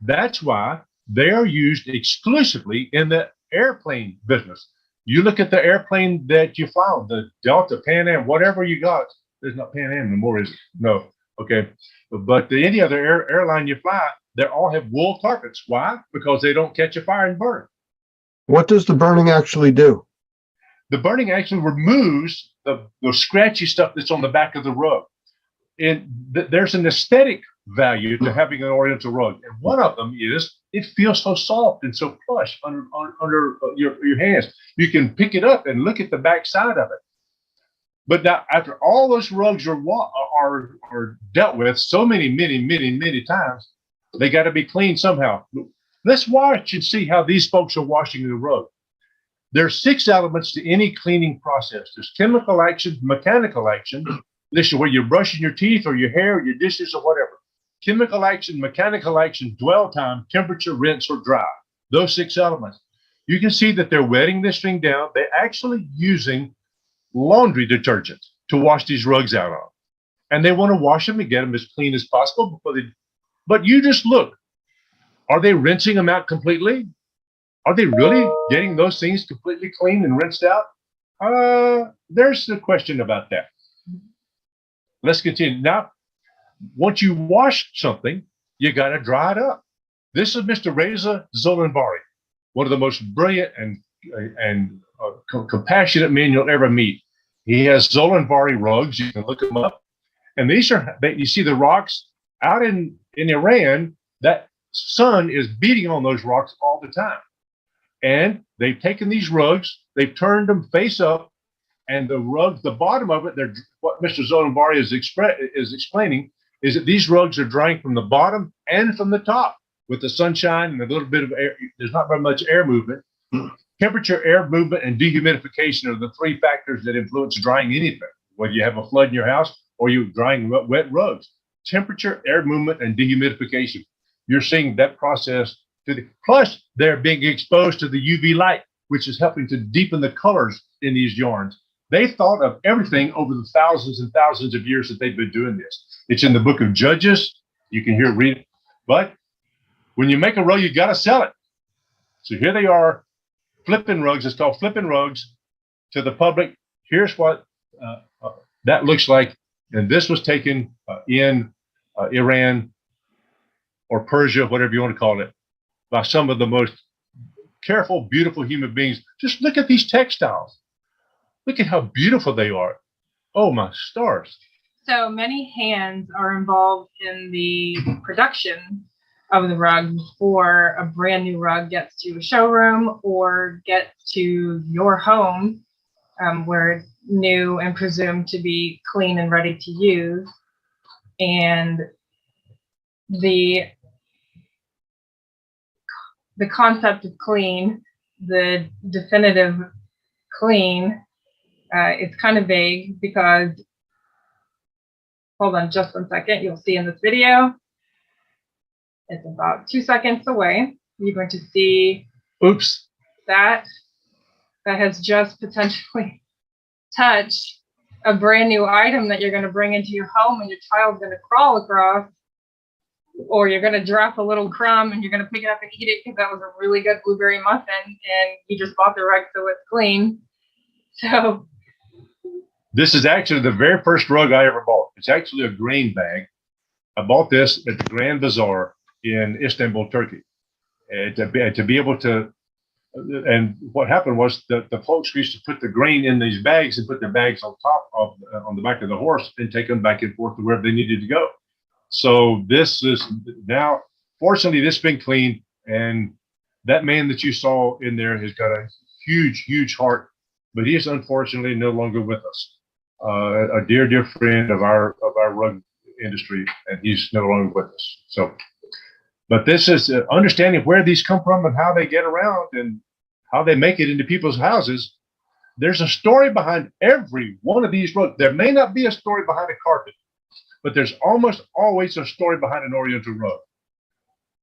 That's why they are used exclusively in the airplane business. You look at the airplane that you fly on, the Delta, Pan Am, whatever you got. There's not Pan Am anymore, is it? No. Okay. But any other airline you fly, they all have wool carpets. Why? Because they don't catch a fire and burn. What does the burning actually do? The burning actually removes the scratchy stuff that's on the back of the rug. And there's an aesthetic value to having an Oriental rug. And one of them is it feels so soft and so plush under your hands. You can pick it up and look at the back side of it. But now, after all those rugs are dealt with so many times, they got to be cleaned somehow. Let's watch and see how these folks are washing the rug. There's 6 elements to any cleaning process. There's chemical action, mechanical action. This is where you're brushing your teeth or your hair or your dishes or whatever. Chemical action, mechanical action, dwell time, temperature, rinse, or dry. Those 6 elements. You can see that they're wetting this thing down. They're actually using laundry detergent to wash these rugs out on. And they want to wash them and get them as clean as possible before they. But you just look. Are they rinsing them out completely? Are they really getting those things completely clean and rinsed out? There's the question about that. Let's continue. Now, once you wash something, you got to dry it up. This is Mr. Reza Zolanvari, one of the most brilliant and compassionate men you'll ever meet. He has Zolanvari rugs. You can look them up. And these are, you see the rocks out in Iran, that sun is beating on those rocks all the time. And they've taken these rugs, they've turned them face up, and the rugs, the bottom of it, what Mr. Zolanvari is explaining is that these rugs are drying from the bottom and from the top with the sunshine and a little bit of air. There's not very much air movement. Temperature, air movement, and dehumidification are the 3 factors that influence drying anything, whether you have a flood in your house or you're drying wet rugs. Temperature, air movement, and dehumidification. You're seeing that process. Plus, they're being exposed to the UV light, which is helping to deepen the colors in these yarns. They thought of everything over the thousands and thousands of years that they've been doing this. It's in the book of Judges. You can read it. But when you make a rug, you got to sell it. So here they are, flipping rugs. It's called flipping rugs to the public. Here's what that looks like. And this was taken in Iran or Persia, whatever you want to call it, by some of the most careful, beautiful human beings. Just look at these textiles. Look at how beautiful they are. Oh, my stars. So many hands are involved in the production of the rug before a brand new rug gets to a showroom or gets to your home, where it's new and presumed to be clean and ready to use. And the concept of clean, the definitive clean, it's kind of vague because, hold on just 1 second, you'll see in this video, it's about 2 seconds away. You're going to see oops, that has just potentially touched a brand new item that you're going to bring into your home and your child's going to crawl across, or you're going to drop a little crumb and you're going to pick it up and eat it because that was a really good blueberry muffin and you just bought the rug so it's clean. So this is actually the very first rug I ever bought. It's actually a grain bag. I bought this at the Grand Bazaar in Istanbul, Turkey. And to be able to, and what happened was that the folks used to put the grain in these bags and put the bags on top of, on the back of the horse and take them back and forth to wherever they needed to go. So this is now, fortunately, this has been cleaned, and that man that you saw in there has got a huge, huge heart, but he is unfortunately no longer with us. A dear, dear friend of our rug industry, and he's no longer with us. So, but this is understanding where these come from and how they get around and how they make it into people's houses. There's a story behind every one of these rugs. There may not be a story behind a carpet, but there's almost always a story behind an Oriental rug.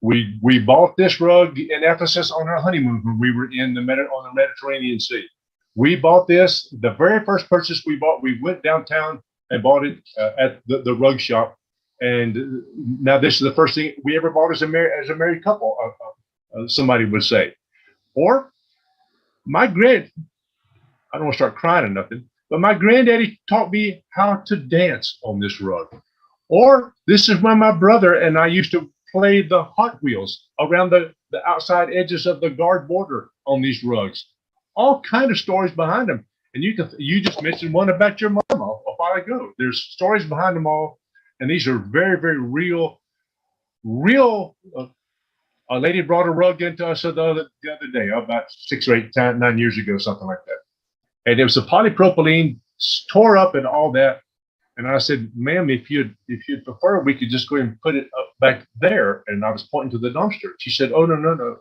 We bought this rug in Ephesus on our honeymoon when we were on the Mediterranean Sea. We bought this, the very first purchase we bought, we went downtown and bought it at the rug shop. And now this is the first thing we ever bought as a married couple, somebody would say. Or I don't want to start crying or nothing, but my granddaddy taught me how to dance on this rug. Or this is when my brother and I used to play the Hot Wheels around the outside edges of the guard border on these rugs. All kind of stories behind them. And you just mentioned one about your mama a while ago. There's stories behind them all. And these are very, very real. A lady brought a rug into us the other day, about 6 or 8, 9 years ago, something like that. And it was a polypropylene tore up and all that. And I said, ma'am, if you'd prefer, we could just go ahead and put it up back there. And I was pointing to the dumpster. She said, oh, no.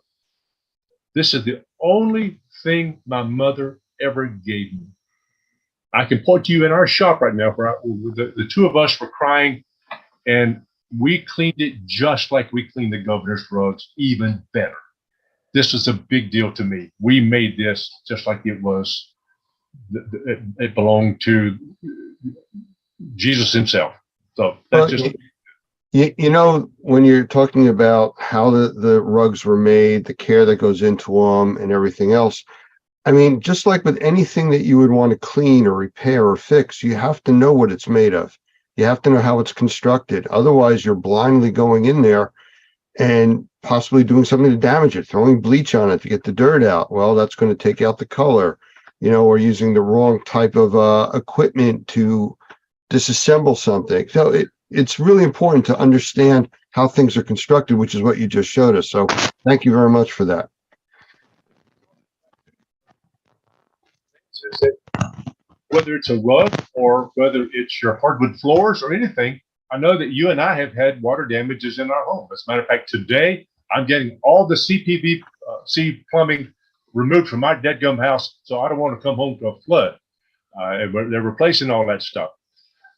This is the only thing my mother ever gave me. I can point to you in our shop right now where the two of us were crying, and we cleaned it just like we cleaned the governor's rugs, even better. This was a big deal to me. We made this just like it was. It belonged to Jesus himself. So that's just. You know, when you're talking about how the rugs were made, the care that goes into them and everything else, I mean, just like with anything that you would want to clean or repair or fix, you have to know what it's made of. You have to know how it's constructed. Otherwise, you're blindly going in there and possibly doing something to damage it, throwing bleach on it to get the dirt out. Well, that's going to take out the color, you know, or using the wrong type of equipment to disassemble something. So it's really important to understand how things are constructed, which is what you just showed us. So thank you very much for that. Whether it's a rug or whether it's your hardwood floors or anything, I know that you and I have had water damages in our home. As a matter of fact, today I'm getting all the CPVC plumbing removed from my deadgum house, so I don't want to come home to a flood. They're replacing all that stuff.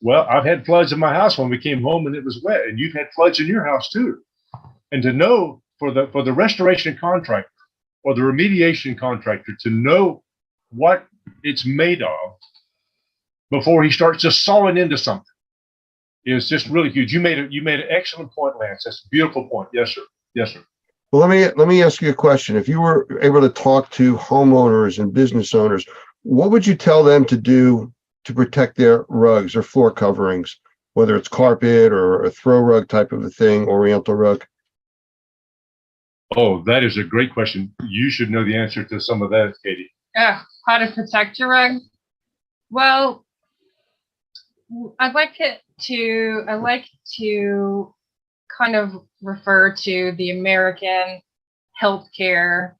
Well, I've had floods in my house when we came home and it was wet, and you've had floods in your house too. And to know for the restoration contractor or the remediation contractor to know what it's made of before he starts just sawing into something is just really huge. You made an excellent point, Lance. That's a beautiful point. Yes, sir. Yes, sir. Well, let me ask you a question. If you were able to talk to homeowners and business owners, what would you tell them to do to protect their rugs or floor coverings, whether it's carpet or a throw rug type of a thing, oriental rug? Oh, that is a great question. You should know the answer to some of that, Katie. How to protect your rug? Well, I like to kind of refer to the American healthcare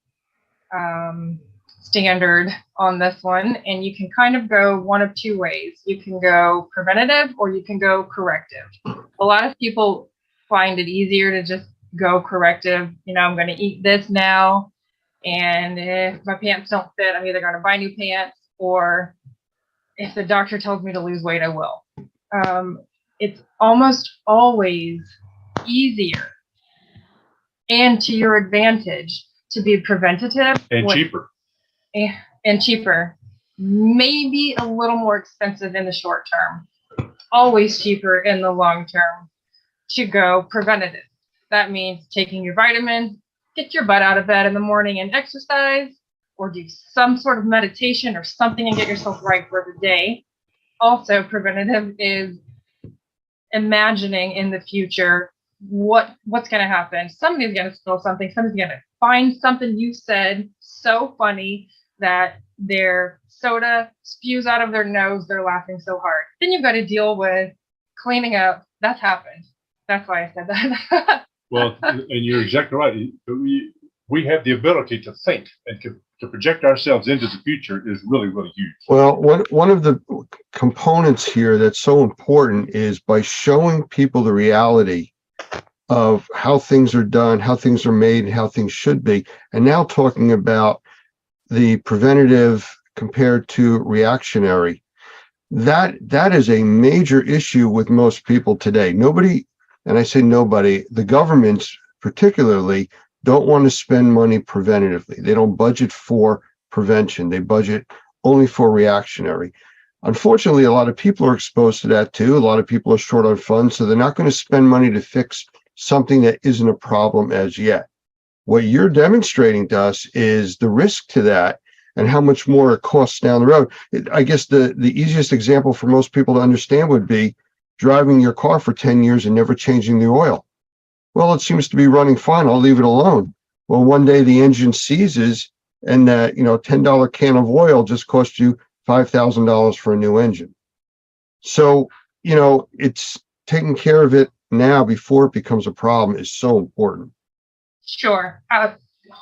standard on this one, and you can kind of go one of two ways. You can go preventative or you can go corrective. A lot of people find it easier to just go corrective. You know, I'm going to eat this now, and if my pants don't fit, I'm either going to buy new pants, or if the doctor tells me to lose weight, I will. It's almost always easier and to your advantage to be preventative and cheaper. And cheaper, maybe a little more expensive in the short term, always cheaper in the long term to go preventative. That means taking your vitamins, get your butt out of bed in the morning and exercise, or do some sort of meditation or something and get yourself right for the day. Also, preventative is imagining in the future what's going to happen. Somebody's going to spill something. Somebody's going to find something you said so funny that their soda spews out of their nose. They're laughing so hard. Then you've got to deal with cleaning up. That's happened. That's why I said that. Well, and you're exactly right. We have the ability to think and to project ourselves into the future is really, really huge. Well, one of the components here that's so important is by showing people the reality of how things are done, how things are made, and how things should be. And now talking about the preventative compared to reactionary, that is a major issue with most people today. Nobody, and I say nobody, the governments particularly don't want to spend money preventatively. They don't budget for prevention. They budget only for reactionary. Unfortunately, a lot of people are exposed to that too. A lot of people are short on funds, so they're not going to spend money to fix something that isn't a problem as yet. What you're demonstrating to us is the risk to that and how much more it costs down the road. I guess the easiest example for most people to understand would be driving your car for 10 years and never changing the oil. Well, it seems to be running fine. I'll leave it alone. Well, one day the engine seizes and that, $10 can of oil just cost you $5,000 for a new engine. So, it's taking care of it now before it becomes a problem is so important. Sure. I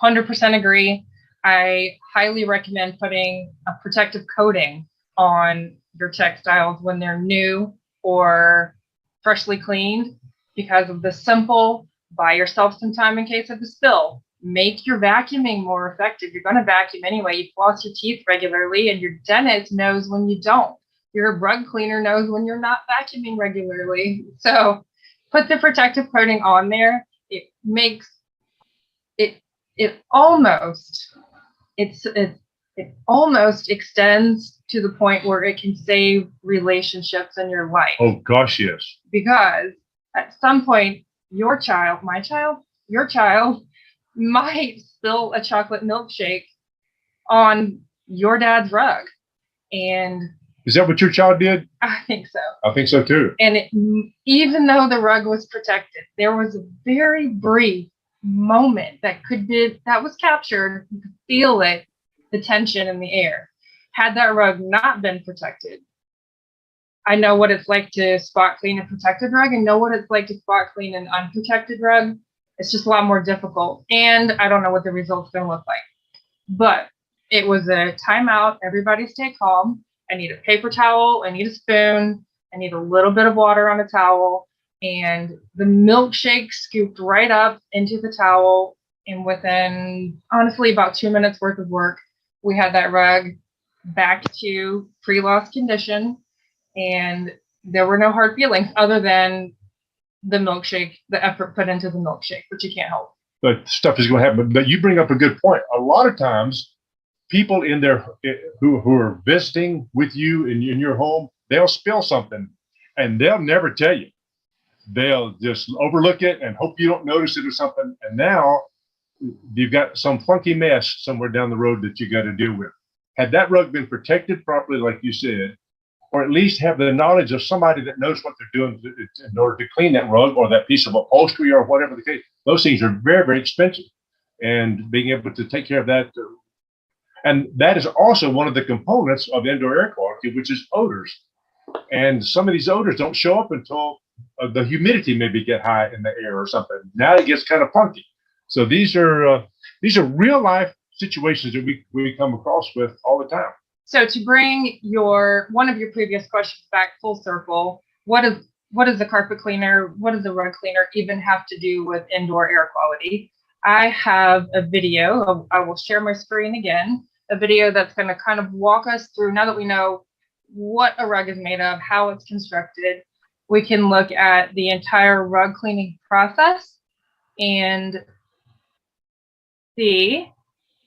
100% agree. I highly recommend putting a protective coating on your textiles when they're new or freshly cleaned because of the simple buy yourself some time in case of a spill. Make your vacuuming more effective. You're going to vacuum anyway. You floss your teeth regularly, and your dentist knows when you don't. Your rug cleaner knows when you're not vacuuming regularly. So put the protective coating on there. It makes it almost extends to the point where it can save relationships in your life. Oh gosh, yes. Because at some point, your child might spill a chocolate milkshake on your dad's rug. And Is that what your child did? I think so. I think so too. And even though the rug was protected, there was a very brief moment that was captured. You could feel it, the tension in the air. Had that rug not been protected, I know what it's like to spot clean a protected rug and know what it's like to spot clean an unprotected rug. It's just a lot more difficult. And I don't know what the result's going to look like. But it was a timeout. Everybody stay calm. I need a paper towel. I need a spoon. I need a little bit of water on a towel. And the milkshake scooped right up into the towel. And within, honestly, about 2 minutes worth of work, we had that rug back to pre-loss condition. And there were no hard feelings other than the milkshake, the effort put into the milkshake, which you can't help. But stuff is going to happen. But you bring up a good point. A lot of times, people in there who are visiting with you in your home, they'll spill something and they'll never tell you. They'll just overlook it and hope you don't notice it or something. And now you've got some funky mess somewhere down the road that you got to deal with. Had that rug been protected properly, like you said, or at least have the knowledge of somebody that knows what they're doing in order to clean that rug or that piece of upholstery or whatever the case, those things are very, very expensive. And being able to take care of that. And that is also one of the components of indoor air quality, which is odors. And some of these odors don't show up until the humidity maybe get high in the air or something. Now it gets kind of funky. So these are real life situations that we come across with all the time. So to bring one of your previous questions back full circle, what is the carpet cleaner? What does the rug cleaner even have to do with indoor air quality? I have a video. I will share my screen again. A video that's going to kind of walk us through, now that we know what a rug is made of, how it's constructed, we can look at the entire rug cleaning process and see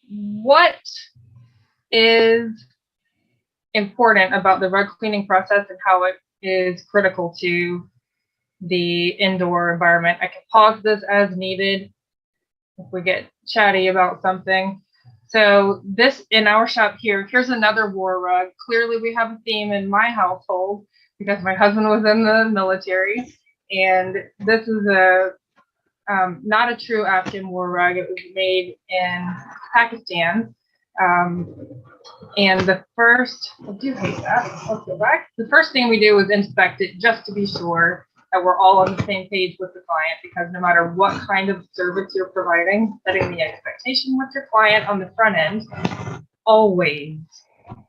what is important about the rug cleaning process and how it is critical to the indoor environment. I can pause this as needed if we get chatty about something. So this in our shop here's another war rug. Clearly we have a theme in my household because my husband was in the military, and this is not a true Afghan war rug. It was made in Pakistan. And the first, I do hate that. Let's go back. The first thing we do is inspect it just to be sure that we're all on the same page with the client, because no matter what kind of service you're providing, setting the expectation with your client on the front end always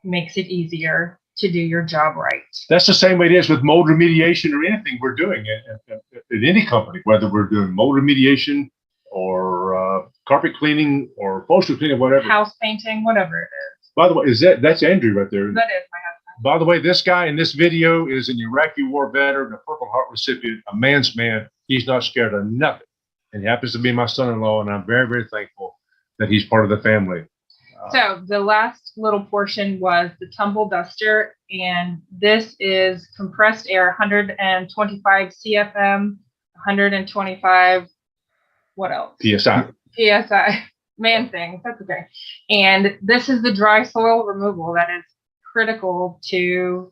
makes it easier to do your job right. That's the same way it is with mold remediation or anything we're doing at any company, whether we're doing mold remediation or carpet cleaning or upholstery cleaning, whatever. House painting, whatever it is. By the way, that's Andrew right there. That is my husband. By the way, this guy in this video is an Iraqi war veteran, a Purple Heart recipient, a man's man. He's not scared of nothing. And he happens to be my son-in-law, and I'm very, very thankful that he's part of the family. So the last little portion was the tumble duster, and this is compressed air, 125 CFM, 125, what else? PSI. PSI, man things, that's okay. And this is the dry soil removal that is critical to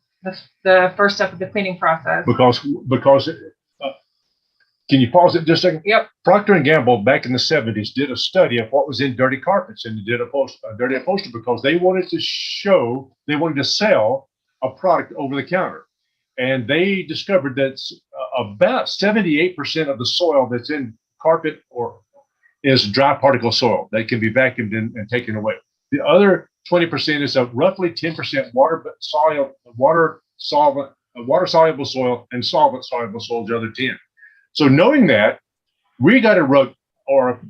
the first step of the cleaning process. Because can you pause it just a second? Yep. Procter & Gamble back in the 70s did a study of what was in dirty carpets, and they did a dirty upholstery because they wanted to sell a product over the counter. And they discovered that about 78% of the soil that's in carpet is dry particle soil that can be vacuumed in and taken away. The other 20% is a roughly 10% water soluble soil, and solvent soluble soil, the other 10. So knowing that, we got a rug or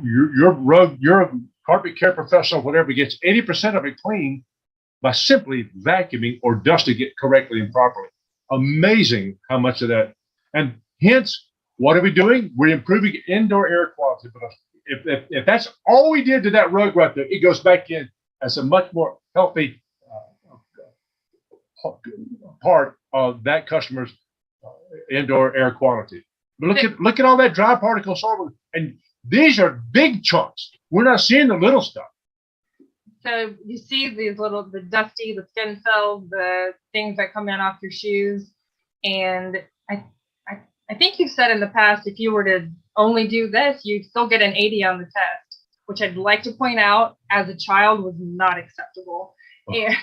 your carpet care professional, whatever, gets 80% of it clean by simply vacuuming or dusting it correctly and properly. Amazing how much of that. And hence, what are we doing? We're improving indoor air quality. But if that's all we did to that rug right there, it goes back in as a much more healthy part of that customer's indoor air quality. But look at all that dry particle soil, and these are big chunks. We're not seeing the little stuff. So you see these the dusty, the skin cells, the things that come in off your shoes. And I think you've said in the past, if you were to only do this, you'd still get an 80 on the test, which I'd like to point out as a child was not acceptable. And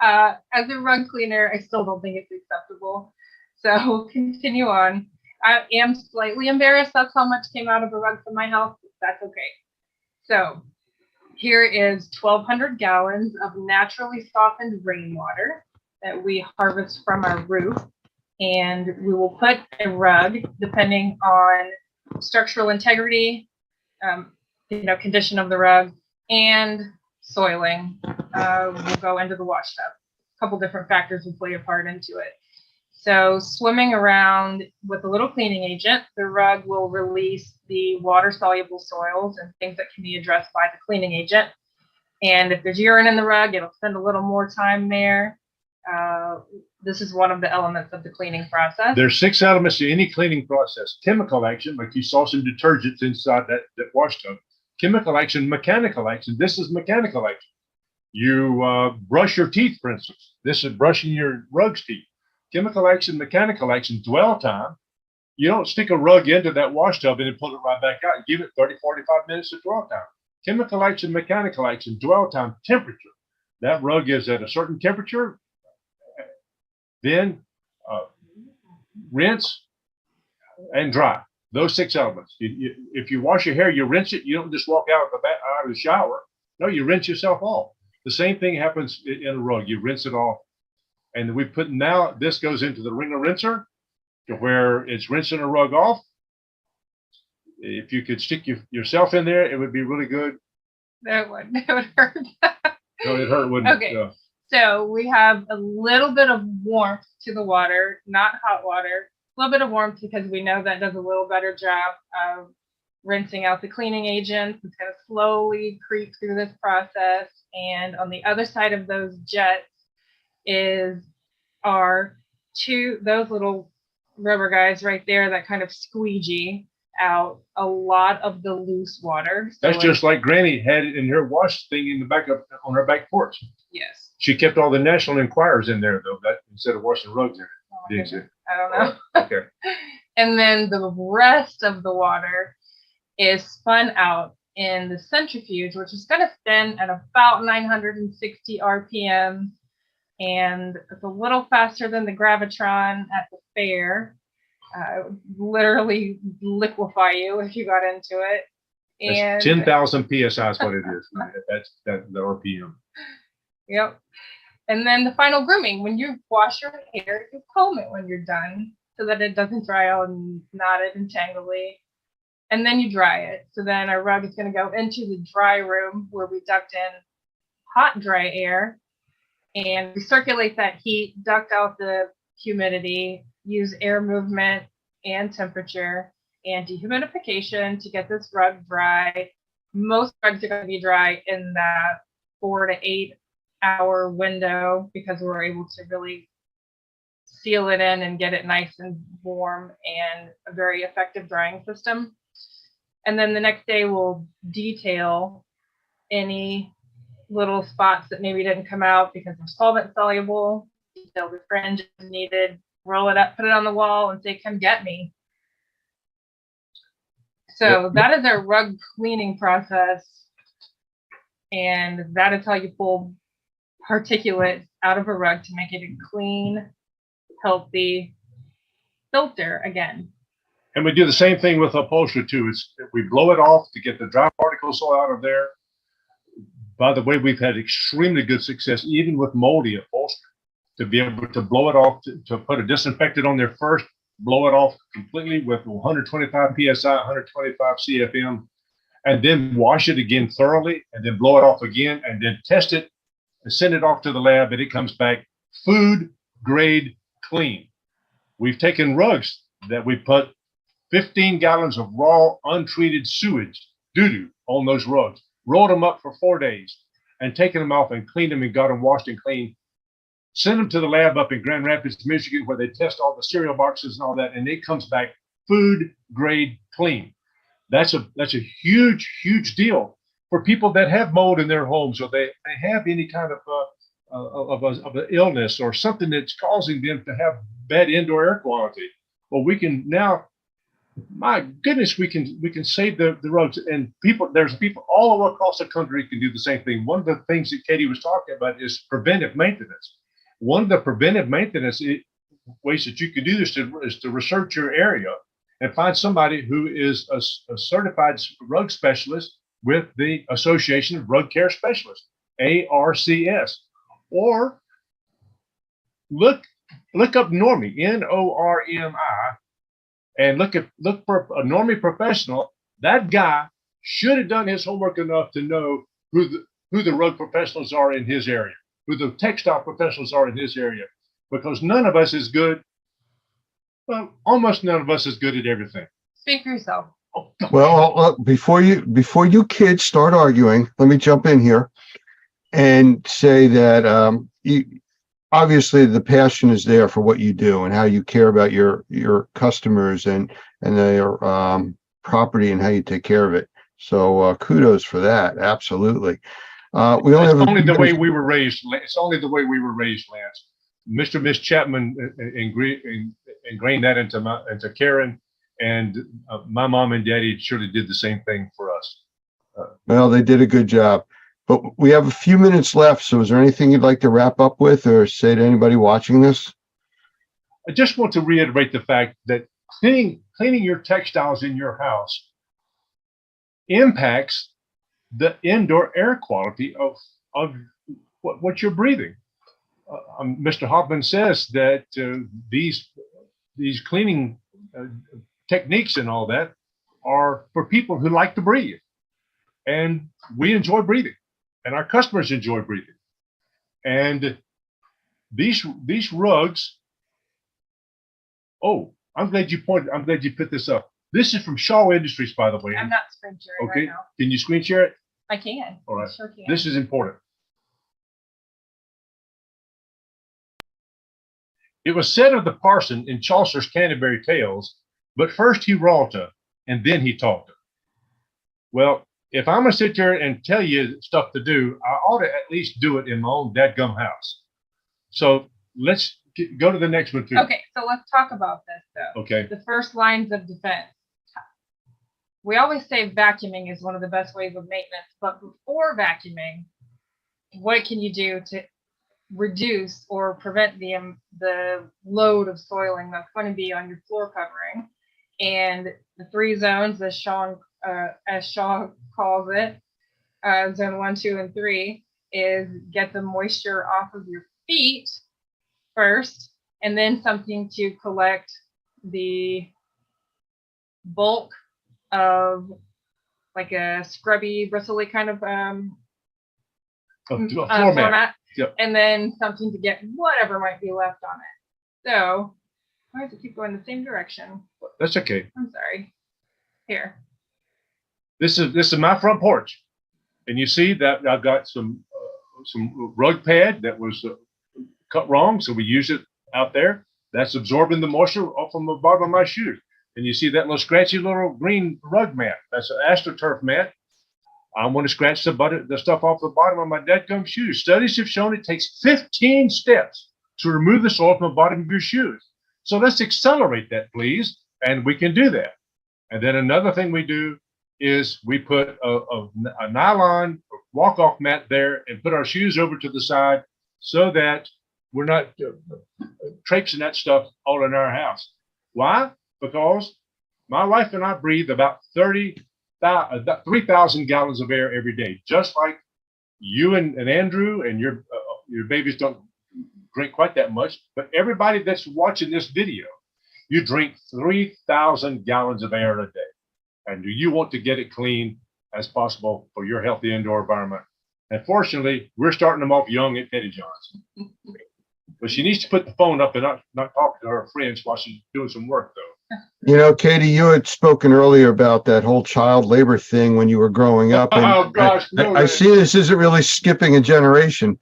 as a rug cleaner, I still don't think it's acceptable. So we'll continue on. I am slightly embarrassed that's how much came out of a rug from my house. That's okay. So here is 1,200 gallons of naturally softened rainwater that we harvest from our roof. And we will put a rug, depending on structural integrity, condition of the rug, and soiling, will go into the wash tub. A couple different factors will play a part into it. So swimming around with a little cleaning agent, the rug will release the water-soluble soils and things that can be addressed by the cleaning agent. And if there's urine in the rug, it'll spend a little more time there. This is one of the elements of the cleaning process. There's 6 elements to any cleaning process. Chemical action, like you saw some detergents inside that wash tub. Chemical action, mechanical action. This is mechanical action. You brush your teeth, for instance. This is brushing your rug's teeth. Chemical action, mechanical action, dwell time. You don't stick a rug into that wash tub and then pull it right back out and give it 30, 45 minutes of dwell time. Chemical action, mechanical action, dwell time, temperature. That rug is at a certain temperature. Then rinse and dry. Those 6 elements. If you wash your hair, you rinse it. You don't just walk out of the shower. No, you rinse yourself off. The same thing happens in a rug. You rinse it off. And we put now, this goes into the wringer rinser to where it's rinsing a rug off. If you could stick yourself in there, it would be really good. That would hurt. No, it hurt, wouldn't Okay. it? So we have a little bit of warmth to the water, not hot water, a little bit of warmth because we know that does a little better job of rinsing out the cleaning agents. It's going to slowly creep through this process. And on the other side of those jets are those little rubber guys right there that kind of squeegee out a lot of the loose water. That's just like Granny had it in her wash thing in the back on her back porch. Yes. She kept all the National Enquirers in there, though, instead of washing rugs in it. Oh my Didn't goodness. you? I don't know. Okay. And then the rest of the water is spun out in the centrifuge, which is going to spin at about 960 RPM. And it's a little faster than the Gravitron at the fair. It would literally liquefy you if you got into it. That's And 10,000 PSI is what it is. That's the RPM. Yep. And then the final grooming, when you wash your hair, you comb it when you're done so that it doesn't dry out and knotted and tangly. And then you dry it. So then our rug is going to go into the dry room where we duct in hot, dry air and recirculate that heat, duct out the humidity, use air movement and temperature and dehumidification to get this rug dry. Most rugs are going to be dry in that 4 to 8 hour window because we're able to really seal it in and get it nice and warm and a very effective drying system. And then the next day we'll detail any little spots that maybe didn't come out because they're solvent soluble, detail the fringe if needed, roll it up, put it on the wall and say, come get me. So that is our rug cleaning process. And that is how you pull particulate out of a rug to make it a clean, healthy filter again. And we do the same thing with upholstery too. We blow it off to get the dry particles out of there. By the way, we've had extremely good success, even with moldy upholstery, to be able to blow it off, to put a disinfectant on there first, blow it off completely with 125 PSI, 125 CFM, and then wash it again thoroughly, and then blow it off again, and then test it and send it off to the lab, and it comes back food grade clean. We've taken rugs that we put 15 gallons of raw, untreated sewage, doo-doo, on those rugs, rolled them up for 4 days, and taken them off and cleaned them and got them washed and cleaned. Send them to the lab up in Grand Rapids, Michigan, where they test all the cereal boxes and all that, and it comes back food grade clean. That's a huge, huge deal for people that have mold in their homes, or they have any kind of an illness or something that's causing them to have bad indoor air quality. Well, we can now, my goodness, we can save the roads, and there's people all over across the country can do the same thing. One of the things that Katie was talking about is preventive maintenance. One of the preventive maintenance ways that you can do this is to research your area and find somebody who is a certified rug specialist with the Association of Rug Care Specialists, ARCS, or look up Normie, Normi, and look for a Normie professional. That guy should have done his homework enough to know who the rug professionals are in his area, who the textile professionals are in his area, because none of us is good. Well, almost none of us is good at everything. Speak for yourself. Oh, God. Well, before you kids start arguing, let me jump in here and say that obviously the passion is there for what you do and how you care about your customers and their property and how you take care of it. So kudos for that. Absolutely. We only have only the way we were raised. It's only the way we were raised, Lance. Mr. and Miss Chapman ingrained that into Karen, and my mom and daddy surely did the same thing for us. Well, they did a good job, but we have a few minutes left. So is there anything you'd like to wrap up with or say to anybody watching this? I just want to reiterate the fact that cleaning your textiles in your house impacts the indoor air quality of what you're breathing. Mr. Hoffman says that these cleaning techniques and all that are for people who like to breathe, and we enjoy breathing, and our customers enjoy breathing. And these rugs. Oh, I'm glad you put this up. This is from Shaw Industries, by the way. I'm not screen sharing Okay, right now. can you screen share it? I can. All right. I sure can. This is important. It was said of the parson in Chaucer's Canterbury Tales, but first he wrought her, and then he taught her. Well, if I'm going to sit there and tell you stuff to do, I ought to at least do it in my own dadgum house. So let's go to the next one, too. Okay, so let's talk about this, though. Okay. The first lines of defense. We always say vacuuming is one of the best ways of maintenance, but before vacuuming, what can you do to reduce or prevent the load of soiling that's going to be on your floor covering? And the 3 zones, as Shaw calls it, zone 1, 2, and 3, is get the moisture off of your feet first, and then something to collect the bulk of like a scrubby, bristly kind of Floor mat. Yep. And then something to get whatever might be left on it. So why does it keep going the same direction? That's okay. I'm sorry. Here. This is my front porch, and you see that I've got some rug pad that was cut wrong, so we use it out there. That's absorbing the moisture off from the bottom of my shoes. And you see that little scratchy little green rug mat. That's an AstroTurf mat. I want to scratch the stuff off the bottom of my dadgum shoes. Studies have shown it takes 15 steps to remove the soil from the bottom of your shoes. So let's accelerate that, please, and we can do that. And then another thing we do is we put a nylon walk-off mat there and put our shoes over to the side so that we're not traipsing that stuff all in our house. Why? Because my wife and I breathe about 3,000 gallons of air every day, just like you and Andrew and your babies don't drink quite that much, but everybody that's watching this video, you drink 3,000 gallons of air a day. And do you want to get it clean as possible for your healthy indoor environment? And fortunately, we're starting them off young at Pettyjohn's. But she needs to put the phone up and not talk to her friends while she's doing some work, though. You know, Katie, you had spoken earlier about that whole child labor thing when you were growing up. And Oh, gosh, no, I see this isn't really skipping a generation.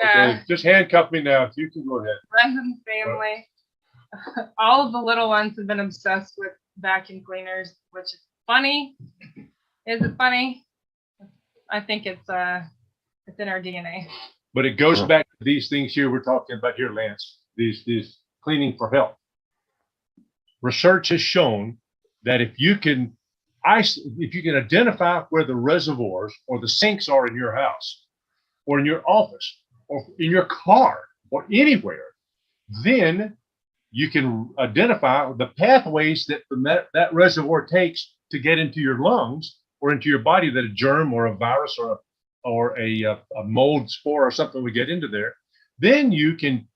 Okay, just handcuff me now. You can go ahead. Friends and family, all of the little ones have been obsessed with vacuum cleaners, which is funny. Is it funny? I think it's in our DNA. But it goes back to these things here we're talking about here, Lance. These cleaning for health. Research has shown that if you can identify where the reservoirs or the sinks are in your house, or in your office, or in your car, or anywhere, then you can identify the pathways that that reservoir takes to get into your lungs or into your body, that a germ or a virus or a mold spore or something would get into there. Then you can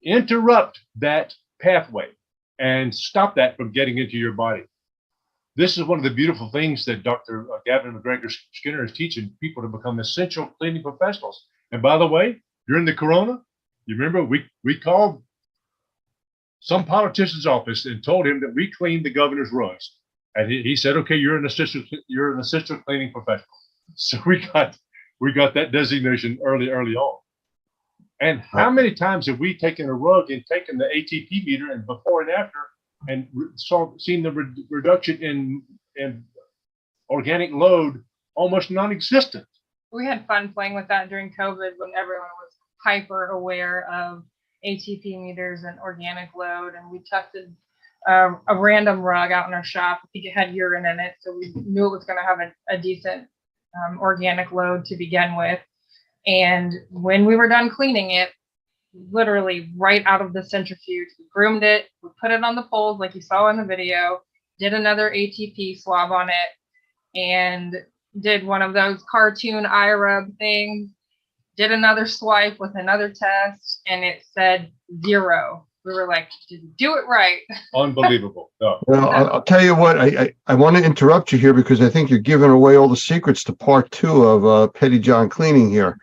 interrupt that pathway and stop that from getting into your body. This is one of the beautiful things that Dr. Gavin McGregor Skinner is teaching people to become essential cleaning professionals. And by the way, during the corona, you remember we called some politician's office and told him that we cleaned the governor's rugs. And he said, okay, you're an assistant cleaning professional. So we got that designation early on. And how many times have we taken a rug and taken the ATP meter and before and after and seen the reduction in organic load almost non-existent? We had fun playing with that during COVID when everyone was hyper aware of ATP meters and organic load, and we tested a random rug out in our shop. I think it had urine in it, so we knew it was going to have a decent organic load to begin with. And when we were done cleaning it, literally right out of the centrifuge, we groomed it, we put it on the poles like you saw in the video, did another ATP swab on it, and did one of those cartoon eye rub things, did another swipe with another test, and it said 0. We were like, did you do it right? Unbelievable. No. Well, I'll tell you what, I want to interrupt you here because I think you're giving away all the secrets to part 2 of Pettyjohn Cleaning here.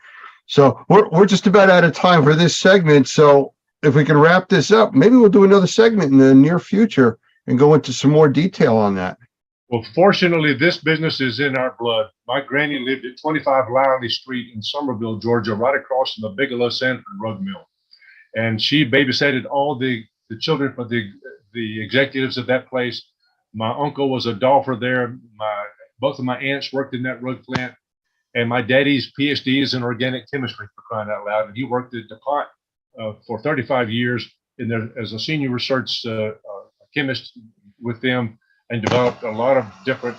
So we're just about out of time for this segment. So if we can wrap this up, maybe we'll do another segment in the near future and go into some more detail on that. Well, fortunately, this business is in our blood. My granny lived at 25 Liley Street in Somerville, Georgia, right across from the Bigelow Sanford rug mill. And she babysitted all the children for the executives of that place. My uncle was a dolpher there. Both of my aunts worked in that rug plant. And my daddy's PhD is in organic chemistry, for crying out loud. And he worked at DuPont for 35 years as a senior research chemist with them, and developed a lot of different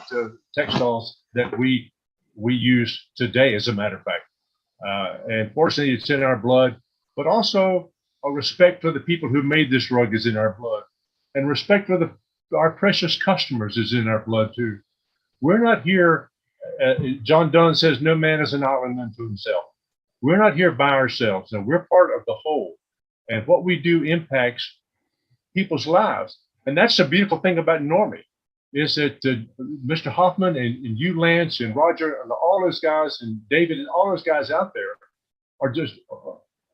textiles that we use today, as a matter of fact. And fortunately, it's in our blood, but also a respect for the people who made this rug is in our blood, and respect for our precious customers is in our blood too. We're not here. John Donne says, no man is an island unto himself. We're not here by ourselves. No, we're part of the whole. And what we do impacts people's lives. And that's the beautiful thing about Normie, is that Mr. Hoffman and you, Lance, and Roger, and all those guys, and David, and all those guys out there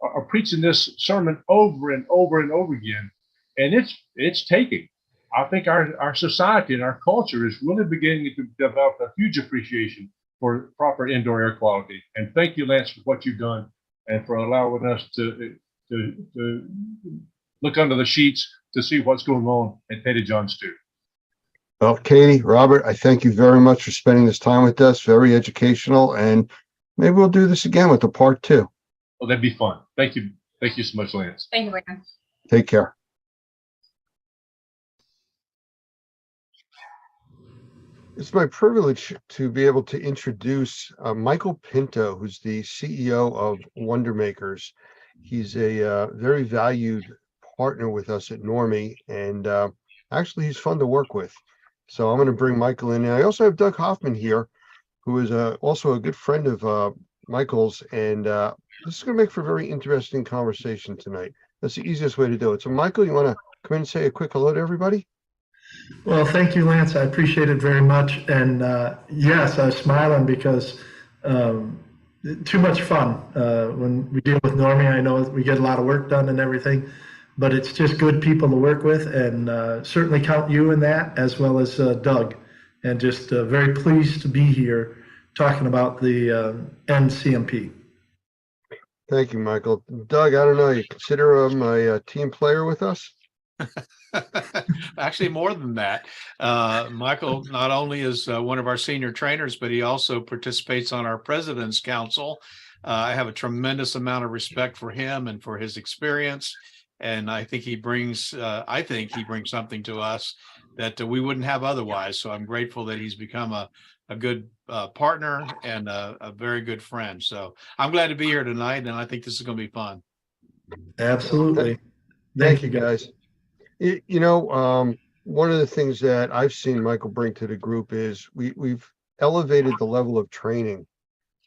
are preaching this sermon over and over and over again. And it's taking. I think our society and our culture is really beginning to develop a huge appreciation for proper indoor air quality. And thank you, Lance, for what you've done and for allowing us to look under the sheets to see what's going on at Pettyjohn's too. Well, Katie, Robert, I thank you very much for spending this time with us. Very educational, and maybe we'll do this again with the part 2. Well, that'd be fun. Thank you. Thank you so much, Lance. Thank you, Lance. Take care. It's my privilege to be able to introduce Michael Pinto, who's the CEO of Wonder Makers. He's a very valued partner with us at Normie, and actually he's fun to work with. So I'm going to bring Michael in. And I also have Doug Hoffman here, who is also a good friend of Michael's, and this is going to make for a very interesting conversation tonight. That's the easiest way to do it. So, Michael, you want to come in and say a quick hello to everybody? Well, thank you, Lance. I appreciate it very much. And yes, I was smiling because too much fun. When we deal with Normie, I know we get a lot of work done and everything, but it's just good people to work with, and certainly count you in that, as well as Doug. And just very pleased to be here talking about the NCMP. Thank you, Michael. Doug, I don't know, you consider him a team player with us? Actually, more than that. Michael not only is one of our senior trainers, but he also participates on our President's Council. I have a tremendous amount of respect for him and for his experience. And I think he brings something to us that we wouldn't have otherwise. So I'm grateful that he's become a good partner and a very good friend. So I'm glad to be here tonight, and I think this is going to be fun. Absolutely. Thank you, guys. One of the things that I've seen Michael bring to the group is we've elevated the level of training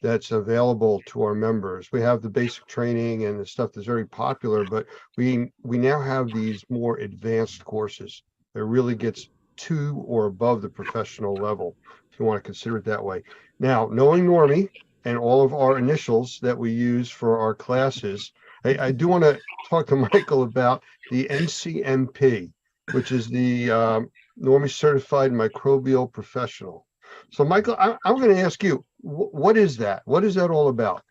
that's available to our members. We have the basic training and the stuff that's very popular, but we now have these more advanced courses that really gets to or above the professional level, if you want to consider it that way. Now, knowing Normie and all of our initials that we use for our classes, I do want to talk to Michael about the NCMP, which is the Normie Certified Microbial Professional. So, Michael, I'm going to ask you, what is that? What is that all about?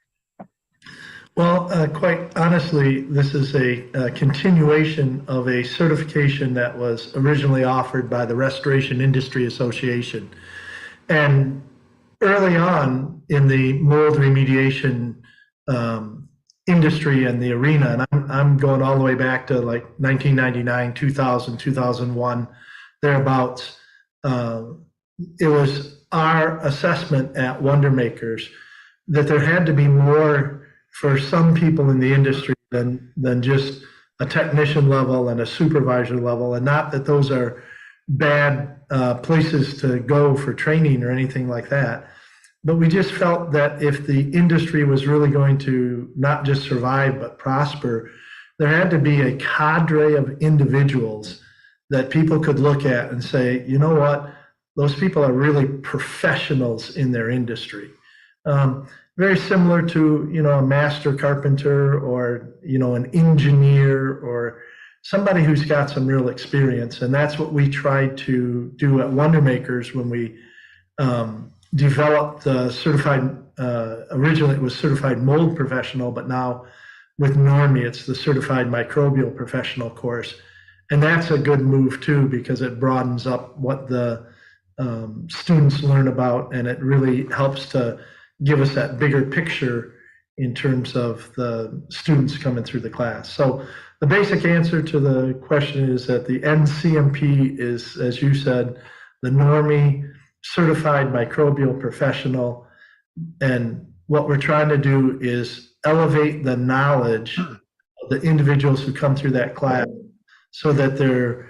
Well, quite honestly, this is a continuation of a certification that was originally offered by the Restoration Industry Association. And early on in the mold remediation industry and the arena, and I'm going all the way back to like 1999, 2000, 2001, thereabouts, it was our assessment at Wonder Makers that there had to be more for some people in the industry than just a technician level and a supervisor level, and not that those are bad places to go for training or anything like that. But we just felt that if the industry was really going to not just survive but prosper, there had to be a cadre of individuals that people could look at and say, you know what, those people are really professionals in their industry. Very similar to, a master carpenter or, an engineer or somebody who's got some real experience. And that's what we tried to do at Wonder Makers when we developed the certified, originally it was certified mold professional, but now with Normie, it's the certified microbial professional course. And that's a good move too, because it broadens up what the students learn about, and it really helps to give us that bigger picture in terms of the students coming through the class. So the basic answer to the question is that the NCMP is, as you said, the Normie Certified Microbial Professional. And what we're trying to do is elevate the knowledge of the individuals who come through that class so that they're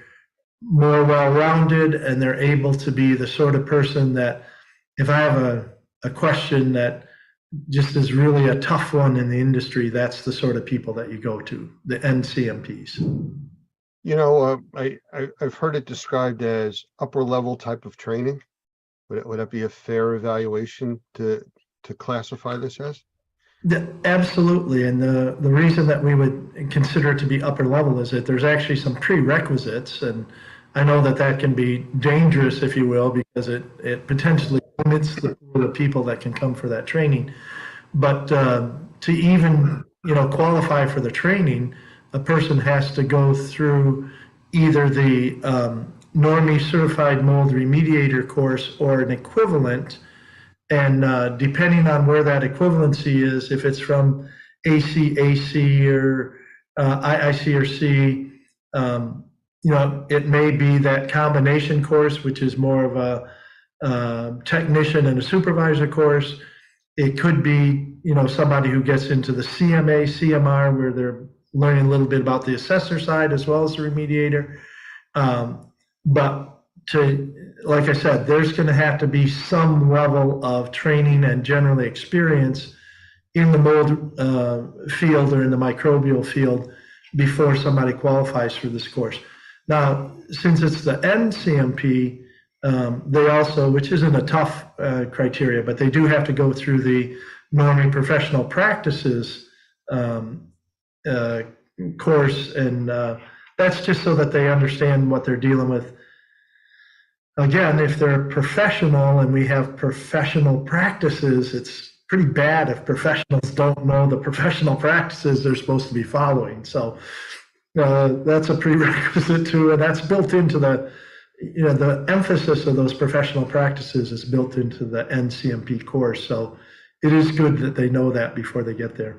more well-rounded and they're able to be the sort of person that if I have a question that just is really a tough one in the industry, that's the sort of people that you go to, the NCMPs. I've heard it described as upper level type of training. Would that be a fair evaluation to classify this as? Absolutely. And the reason that we would consider it to be upper level is that there's actually some prerequisites. And I know that can be dangerous, if you will, because it potentially limits the people that can come for that training. But to even, qualify for the training, a person has to go through either the Normie Certified Mold Remediator course or an equivalent. And depending on where that equivalency is, if it's from ACAC or IICRC, it may be that combination course, which is more of a technician and a supervisor course. It could be, somebody who gets into the CMA, CMR, where they're learning a little bit about the assessor side as well as the remediator. But like I said, there's going to have to be some level of training and generally experience in the mold field or in the microbial field before somebody qualifies for this course. Now, since it's the NCMP, they also, which isn't a tough criteria, but they do have to go through the norming professional practices course, and that's just so that they understand what they're dealing with. Again, if they're professional and we have professional practices, it's pretty bad if professionals don't know the professional practices they're supposed to be following. So that's a prerequisite to it. That's built into the, the emphasis of those professional practices is built into the NCMP course. So it is good that they know that before they get there.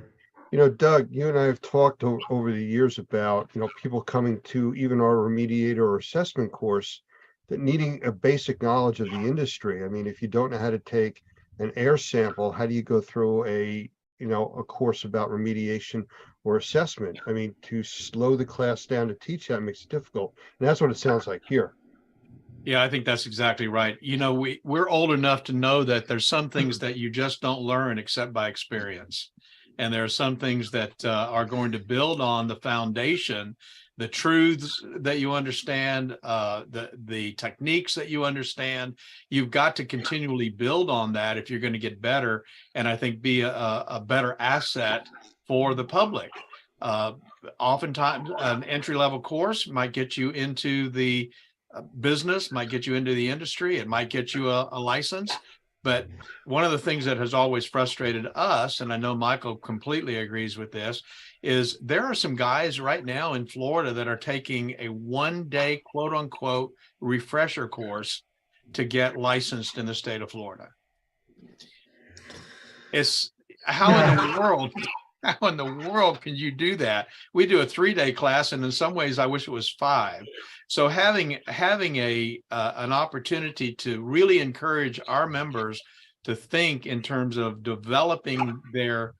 Doug, you and I have talked over the years about, people coming to even our remediator or assessment course that needing a basic knowledge of the industry. I mean, if you don't know how to take an air sample, how do you go through a course about remediation or assessment? I mean, to slow the class down to teach that makes it difficult. And that's what it sounds like here. Yeah, I think that's exactly right. We're old enough to know that there's some things that you just don't learn except by experience. And there are some things that are going to build on the foundation, the truths that you understand, the techniques that you understand. You've got to continually build on that if you're going to get better, and I think be a better asset for the public. Oftentimes, an entry-level course might get you into the business, might get you into the industry, it might get you a license. But one of the things that has always frustrated us, and I know Michael completely agrees with this, is there are some guys right now in Florida that are taking a one-day, quote unquote, refresher course to get licensed in the state of Florida. It's how in the world can you do that? We do a 3-day class, and in some ways I wish it was 5. So having an opportunity to really encourage our members to think in terms of developing their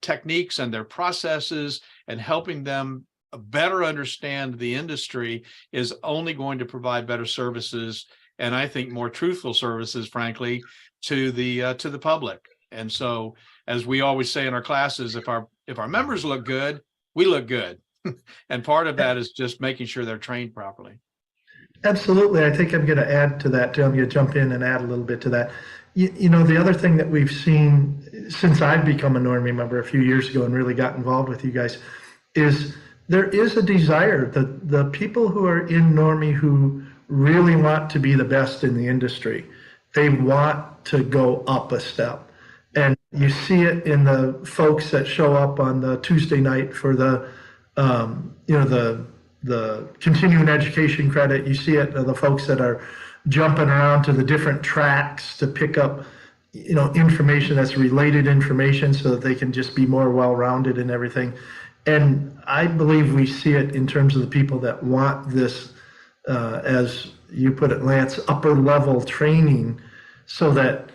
techniques and their processes and helping them better understand the industry is only going to provide better services, and I think more truthful services, frankly, to the public. And so, as we always say in our classes, if our members look good, we look good. And part of that is just making sure they're trained properly. Absolutely. I think I'm going to add to that, too. I'm going to jump in and add a little bit to that. The other thing that we've seen since I've become a Normie member a few years ago and really got involved with you guys is there is a desire that the people who are in Normie who really want to be the best in the industry, they want to go up a step. And you see it in the folks that show up on the Tuesday night for the continuing education credit. You see it in the folks that are jumping around to the different tracks to pick up, information that's related information so that they can just be more well-rounded and everything. And I believe we see it in terms of the people that want this, as you put it, Lance, upper level training so that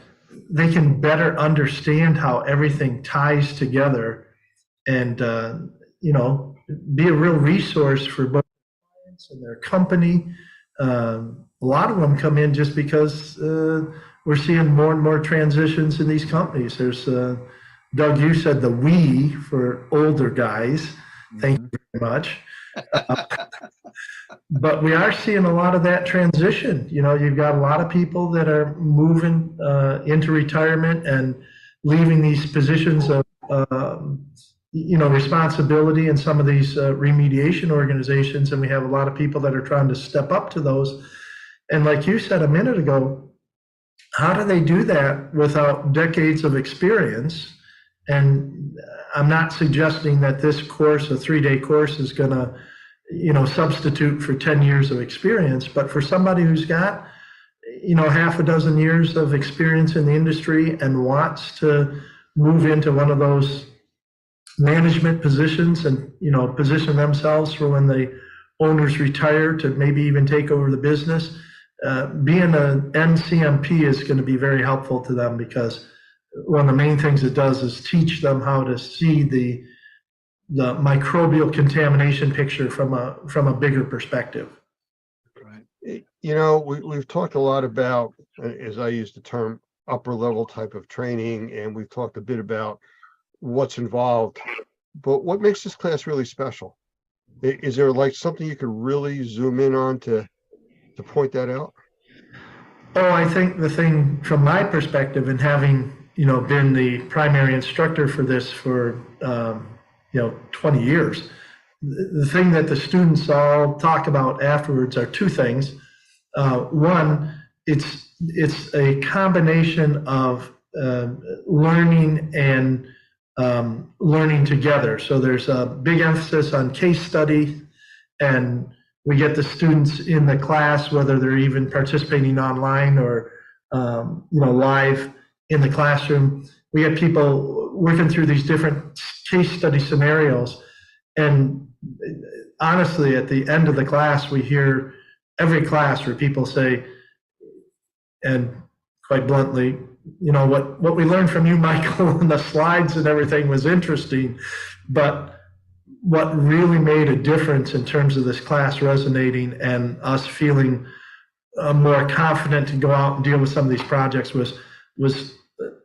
they can better understand how everything ties together and, be a real resource for both clients and their company. A lot of them come in just because we're seeing more and more transitions in these companies. There's, Doug, you said the we for older guys. Thank you very much. But we are seeing a lot of that transition. You've got a lot of people that are moving into retirement and leaving these positions of responsibility in some of these remediation organizations, and we have a lot of people that are trying to step up to those. And like you said a minute ago, how do they do that without decades of experience? And I'm not suggesting that this course, a 3-day course, is going to, substitute for 10 years of experience, but for somebody who's got, half a dozen years of experience in the industry and wants to move into one of those management positions and, position themselves for when the owners retire to maybe even take over the business, being an NCMP is going to be very helpful to them, because one of the main things it does is teach them how to see the microbial contamination picture from a bigger perspective. Right. You know, we've talked a lot about, as I use the term, upper level type of training, and we've talked a bit about what's involved. But what makes this class really special? Is there like something you could really zoom in on to point that out? Oh, I think the thing from my perspective, and having, been the primary instructor for this for, 20 years, the thing that the students all talk about afterwards are two things. One, it's a combination of learning and learning together. So there's a big emphasis on case study, and we get the students in the class, whether they're even participating online or live in the classroom. We get people working through these different case study scenarios, and honestly, at the end of the class, we hear every class where people say, and quite bluntly, what we learned from you, Michael, and the slides and everything was interesting, but what really made a difference in terms of this class resonating and us feeling more confident to go out and deal with some of these projects was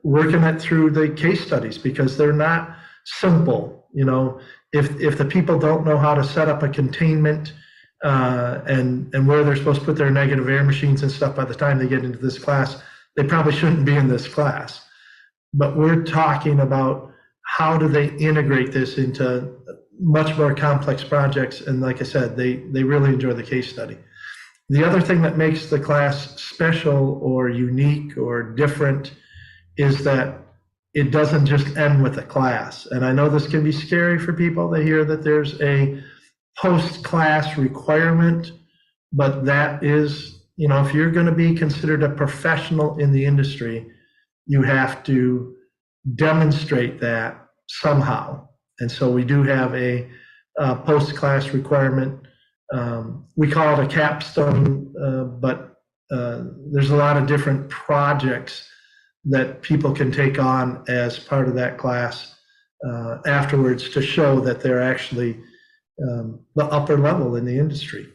working it through the case studies, because they're not simple. If the people don't know how to set up a containment and where they're supposed to put their negative air machines and stuff by the time they get into this class, they probably shouldn't be in this class. But we're talking about how do they integrate this into much more complex projects. And like I said, they really enjoy the case study. The other thing that makes the class special or unique or different is that it doesn't just end with a class. And I know this can be scary for people to hear that there's a post-class requirement, but that is, if you're going to be considered a professional in the industry, you have to demonstrate that somehow. And so we do have a post-class requirement. We call it a capstone, but there's a lot of different projects that people can take on as part of that class afterwards to show that they're actually the upper level in the industry.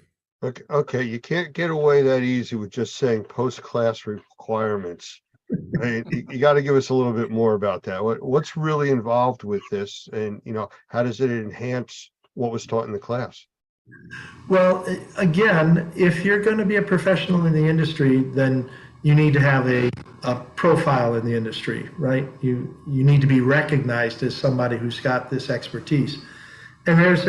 Okay, you can't get away that easy with just saying post-class requirements. You got to give us a little bit more about that. What's really involved with this, and how does it enhance what was taught in the class? Well, again, if you're going to be a professional in the industry, then you need to have a profile in the industry, right? You need to be recognized as somebody who's got this expertise. And there's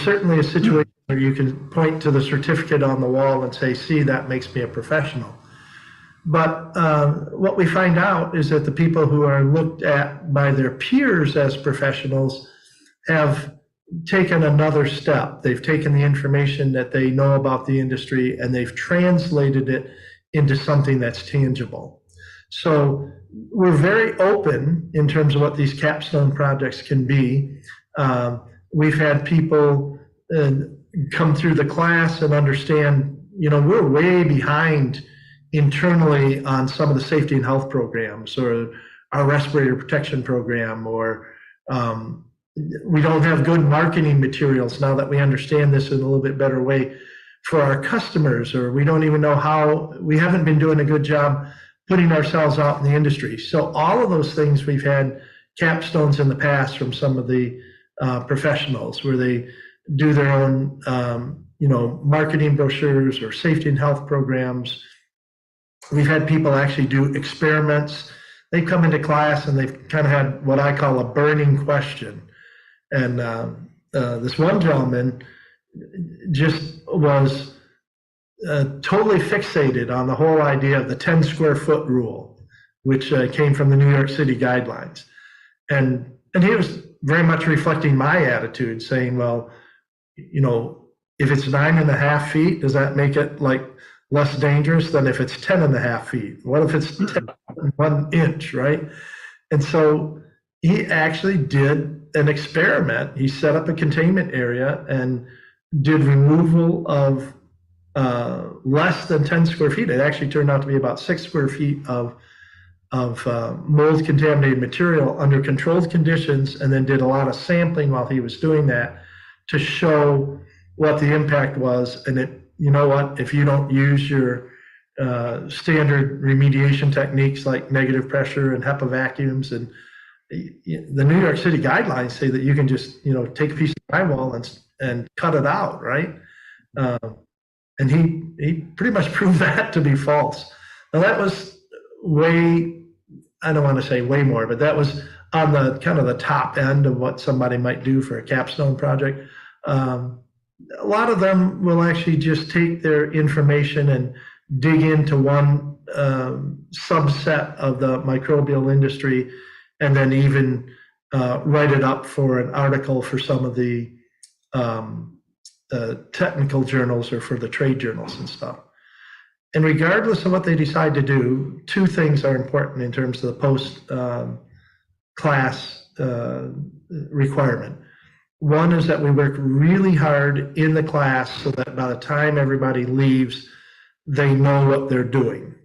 certainly a situation where you can point to the certificate on the wall and say, see, that makes me a professional. But what we find out is that the people who are looked at by their peers as professionals have taken another step. They've taken the information that they know about the industry and they've translated it into something that's tangible. So we're very open in terms of what these capstone projects can be. We've had people come through the class and understand, we're way behind internally on some of the safety and health programs or our respirator protection program, or we don't have good marketing materials now that we understand this in a little bit better way for our customers, or we don't even know we haven't been doing a good job putting ourselves out in the industry. So all of those things, we've had capstones in the past from some of the professionals where they do their own, marketing brochures or safety and health programs. We've had people actually do experiments. They come into class and they've kind of had what I call a burning question. And this one gentleman just was totally fixated on the whole idea of the 10 square foot rule, which came from the New York City guidelines. And he was very much reflecting my attitude, saying, well, if it's 9.5 feet, does that make it like less dangerous than if it's 10.5 feet? What if it's 1 inch, right? And so he actually did an experiment. He set up a containment area and did removal of less than 10 square feet. It actually turned out to be about 6 square feet of mold contaminated material under controlled conditions, and then did a lot of sampling while he was doing that to show what the impact was. And you know what, if you don't use your standard remediation techniques like negative pressure and HEPA vacuums, and the New York City guidelines say that you can just, take a piece of drywall and cut it out, right? And he pretty much proved that to be false. Now that was I don't want to say way more, but that was on the kind of the top end of what somebody might do for a capstone project. A lot of them will actually just take their information and dig into one subset of the microbial industry, and then even write it up for an article for some of the technical journals or for the trade journals and stuff. And regardless of what they decide to do, two things are important in terms of the post class requirement. One is that we work really hard in the class so that by the time everybody leaves, they know what they're doing.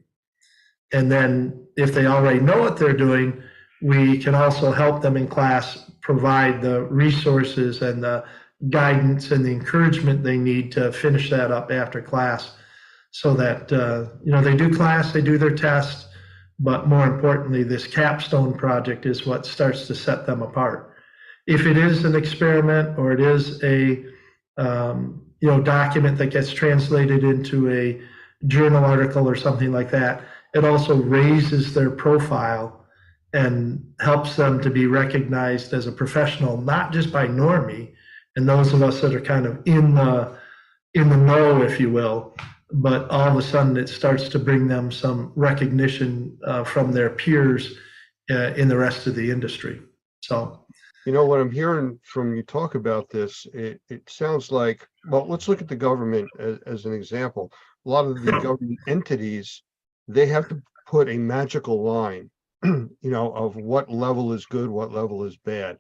And then if they already know what they're doing, we can also help them in class provide the resources and the guidance and the encouragement they need to finish that up after class, so that they do class, they do their test, but more importantly, this capstone project is what starts to set them apart. If it is an experiment or it is a document that gets translated into a journal article or something like that, it also raises their profile and helps them to be recognized as a professional, not just by normie and those of us that are kind of in the know, if you will, but all of a sudden it starts to bring them some recognition from their peers in the rest of the industry. So, what I'm hearing from you talk about this, it sounds like, well, let's look at the government as an example. A lot of the government entities, they have to put a magical line, of what level is good, what level is bad.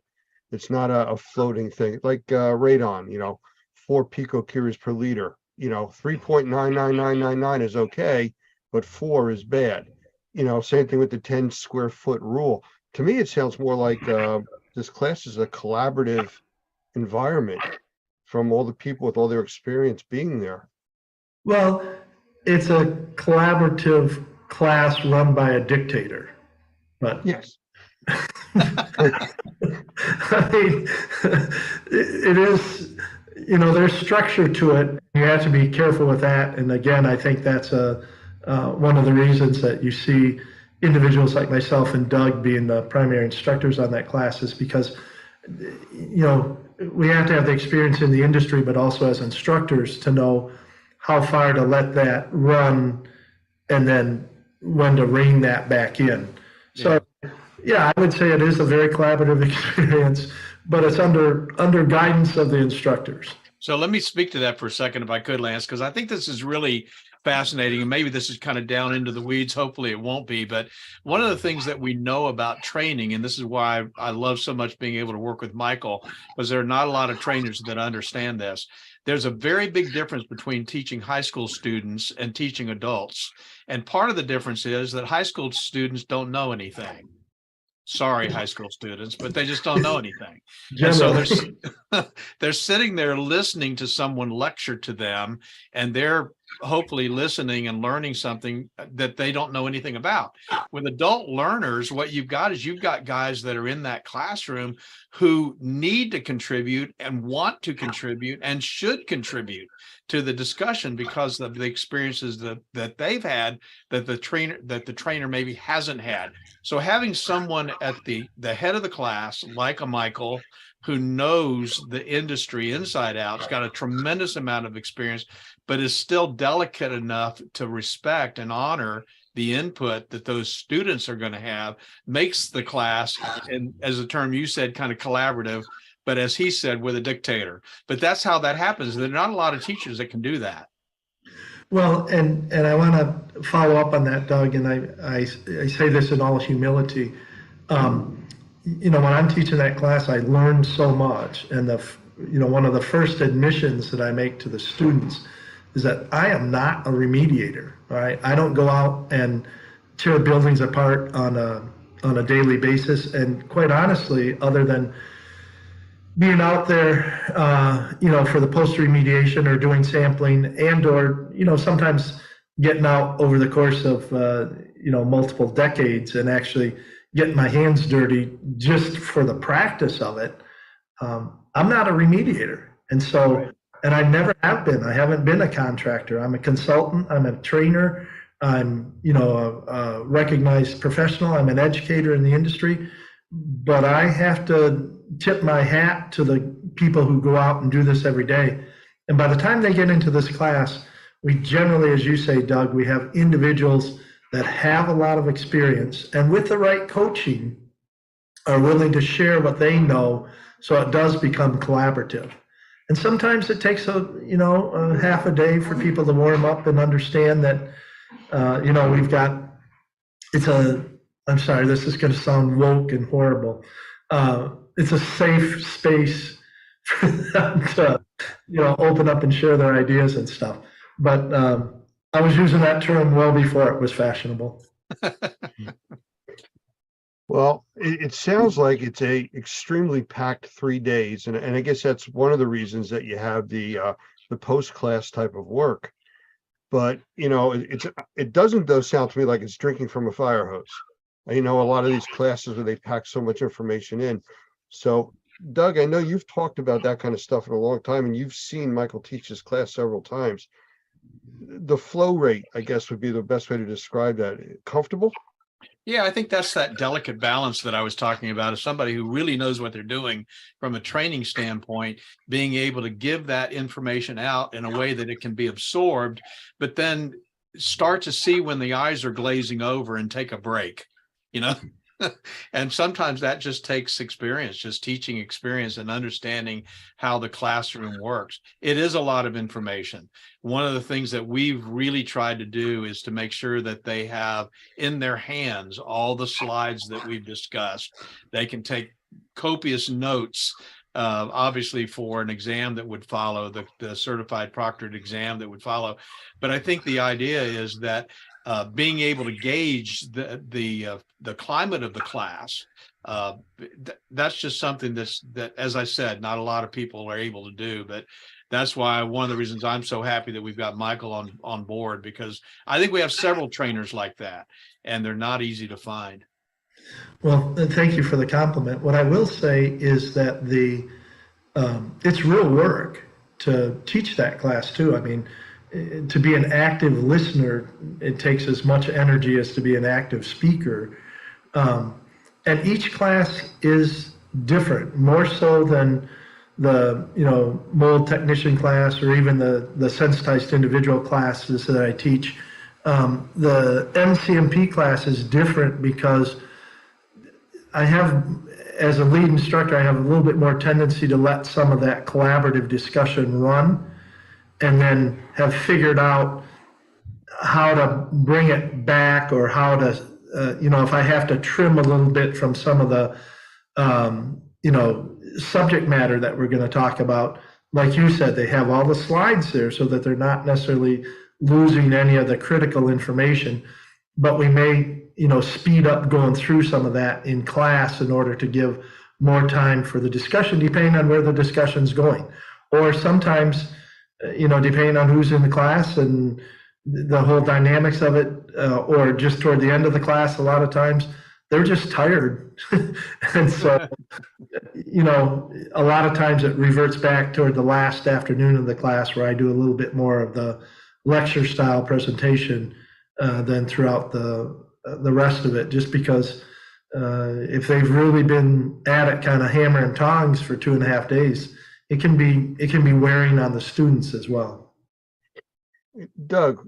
It's not a floating thing like radon, 4 picocuries per liter, 3.99999 is okay, but 4 is bad. Same thing with the 10 square foot rule. To me, it sounds more like this class is a collaborative environment from all the people with all their experience being there. Well, it's a collaborative class run by a dictator, but yes. I mean, it is, there's structure to it. You have to be careful with that. And again, I think that's one of the reasons that you see individuals like myself and Doug being the primary instructors on that class, is because, we have to have the experience in the industry, but also as instructors to know how far to let that run and then when to rein that back in. So, yeah, I would say it is a very collaborative experience, but it's under guidance of the instructors. So let me speak to that for a second, if I could, Lance, because I think this is really fascinating, and maybe this is kind of down into the weeds. Hopefully it won't be. But one of the things that we know about training, and this is why I love so much being able to work with Michael, because there are not a lot of trainers that understand this. There's a very big difference between teaching high school students and teaching adults. And part of the difference is that high school students don't know anything. Sorry, high school students, but they just don't know anything. And so they're sitting there listening to someone lecture to them, and they're hopefully listening and learning something that they don't know anything about. With adult learners, what you've got is you've got guys that are in that classroom who need to contribute and want to contribute and should contribute to the discussion because of the experiences that they've had that the trainer maybe hasn't had. So having someone at the head of the class like a Michael, who knows the industry inside out, has got a tremendous amount of experience, but is still delicate enough to respect and honor the input that those students are going to have, makes the class, and as a term you said, kind of collaborative, but as he said, with a dictator. But that's how that happens. There are not a lot of teachers that can do that. Well, and I want to follow up on that, Doug, and I say this in all humility. When I'm teaching that class, I learned so much, and one of the first admissions that I make to the students is that I am not a remediator. All right, I don't go out and tear buildings apart on a daily basis, and quite honestly, other than being out there, for the post remediation or doing sampling and or, sometimes getting out over the course of, multiple decades and actually getting my hands dirty just for the practice of it. I'm not a remediator. And so, and I never have been. I haven't been a contractor. I'm a consultant. I'm a trainer. I'm, a recognized professional. I'm an educator in the industry. But I have to tip my hat to the people who go out and do this every day. And by the time they get into this class, we generally, as you say, Doug, we have individuals that have a lot of experience and with the right coaching are willing to share what they know, so it does become collaborative. And sometimes it takes a half a day for people to warm up and understand that, we've got, I'm sorry, this is going to sound woke and horrible. It's a safe space for them to, open up and share their ideas and stuff. But I was using that term well before it was fashionable. Well, it sounds like it's a extremely packed 3 days, and I guess that's one of the reasons that you have the post-class type of work. But it doesn't though sound to me like it's drinking from a fire hose. A lot of these classes where they pack so much information in. So, Doug, I know you've talked about that kind of stuff in a long time, and you've seen Michael teach this class several times. The flow rate, I guess, would be the best way to describe that. Comfortable? Yeah, I think that's that delicate balance that I was talking about, as somebody who really knows what they're doing from a training standpoint, being able to give that information out in a way that it can be absorbed, but then start to see when the eyes are glazing over and take a break, And sometimes that just takes experience, just teaching experience and understanding how the classroom works. It is a lot of information. One of the things that we've really tried to do is to make sure that they have in their hands all the slides that we've discussed. They can take copious notes, obviously for an exam that would follow, the certified proctored exam that would follow. But I think the idea is that being able to gauge the climate of the class, that's just something that, as I said, not a lot of people are able to do. But that's why one of the reasons I'm so happy that we've got Michael on board, because I think we have several trainers like that, and they're not easy to find. Well, thank you for the compliment. What I will say is that it's real work to teach that class too. I mean, to be an active listener, it takes as much energy as to be an active speaker. And each class is different, more so than the mold technician class or even the sensitized individual classes that I teach. The MCMP class is different because I have, as a lead instructor, I have a little bit more tendency to let some of that collaborative discussion run, and then have figured out how to bring it back, or how to, if I have to trim a little bit from some of the, subject matter that we're going to talk about. Like you said, they have all the slides there so that they're not necessarily losing any of the critical information, but we may, speed up going through some of that in class in order to give more time for the discussion, depending on where the discussion's going. Or sometimes, depending on who's in the class and the whole dynamics of it, or just toward the end of the class, a lot of times they're just tired. And so, a lot of times it reverts back toward the last afternoon of the class where I do a little bit more of the lecture style presentation than throughout the rest of it, just because if they've really been at it kind of hammer and tongs for 2.5 days, it can be wearing on the students as well. Doug,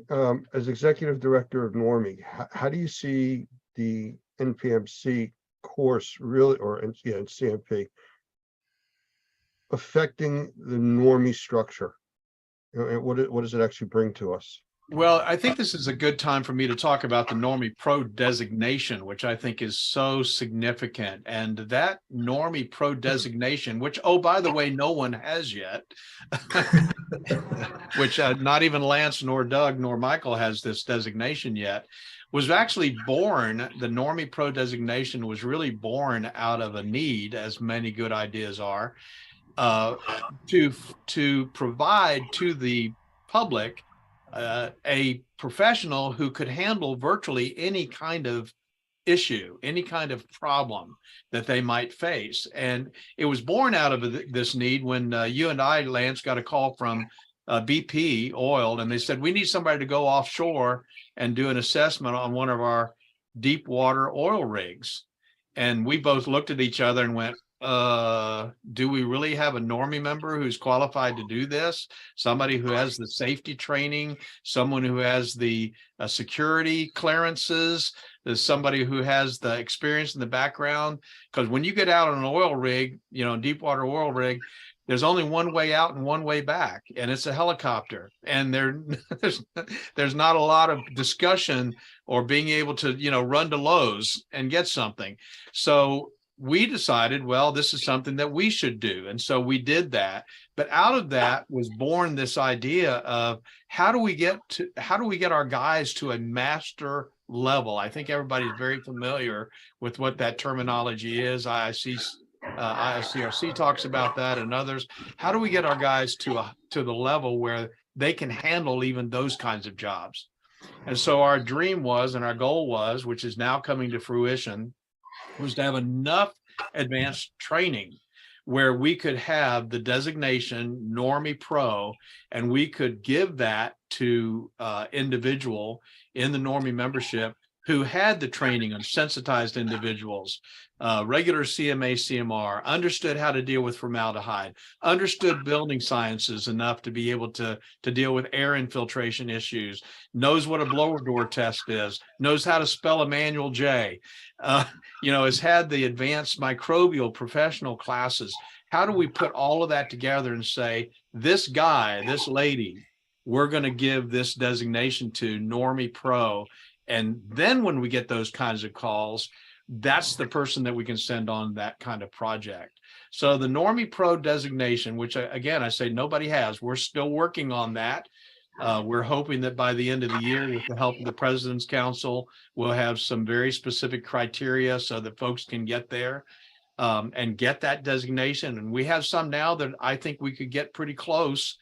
as executive director of Normie, how do you see the NPMC course really, or CMP, affecting the Normie structure? What does it actually bring to us? Well, I think this is a good time for me to talk about the Normie Pro designation, which I think is so significant. And that Normie Pro designation, which, oh, by the way, no one has yet, which not even Lance nor Doug nor Michael has this designation yet, was actually born. The Normie Pro designation was really born out of a need, as many good ideas are. to provide to the public a professional who could handle virtually any kind of issue, any kind of problem that they might face. And it was born out of this need when you and I, Lance, got a call from BP Oil, and they said, we need somebody to go offshore and do an assessment on one of our deep water oil rigs. And we both looked at each other and went, do we really have a normie member who's qualified to do this? Somebody who has the safety training, someone who has the security clearances, there's somebody who has the experience in the background. Because when you get out on an oil rig, deep water oil rig, there's only one way out and one way back, and it's a helicopter. And there's not a lot of discussion or being able to, run to Lowe's and get something. So we decided, well, this is something that we should do. And so we did that. But out of that was born this idea of how do we get our guys to a master level? I think everybody's very familiar with what that terminology is. ICRC talks about that, and others. How do we get our guys to the level where they can handle even those kinds of jobs? And so our dream was, and our goal was, which is now coming to fruition, was to have enough advanced training where we could have the designation Normie Pro, and we could give that to individual in the Normie membership who had the training of sensitized individuals, regular CMA, CMR, understood how to deal with formaldehyde, understood building sciences enough to be able to deal with air infiltration issues, knows what a blower door test is, knows how to spell a manual J, has had the advanced microbial professional classes. How do we put all of that together and say, this guy, this lady, we're going to give this designation to Normie Pro? And then when we get those kinds of calls, that's the person that we can send on that kind of project. So the Normie Pro designation, which again, I say nobody has, we're still working on that. We're hoping that by the end of the year, with the help of the President's Council, we'll have some very specific criteria so that folks can get there and get that designation. And we have some now that I think we could get pretty close,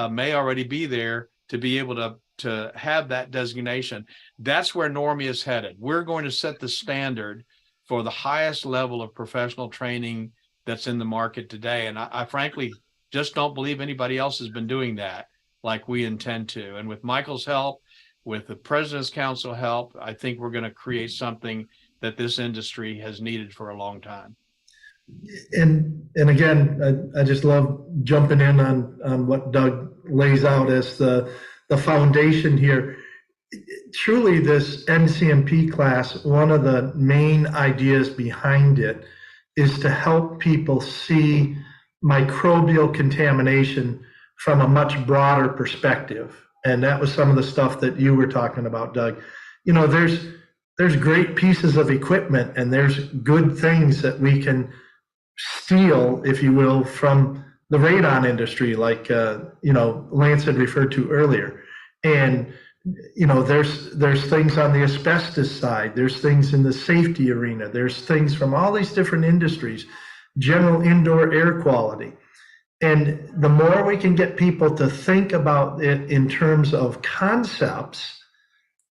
may already be there, to be able to have that designation. That's where Normie is headed. We're going to set the standard for the highest level of professional training that's in the market today. And I frankly just don't believe anybody else has been doing that like we intend to. And with Michael's help, with the President's Council help, I think we're going to create something that this industry has needed for a long time. And again, I just love jumping in on what Doug lays out as the foundation here. Truly, this NCMP class, one of the main ideas behind it is to help people see microbial contamination from a much broader perspective. And that was some of the stuff that you were talking about, Doug. There's great pieces of equipment and there's good things that we can steal, if you will, from the radon industry, like Lance had referred to earlier. And there's things on the asbestos side, there's things in the safety arena, there's things from all these different industries, general indoor air quality. And the more we can get people to think about it in terms of concepts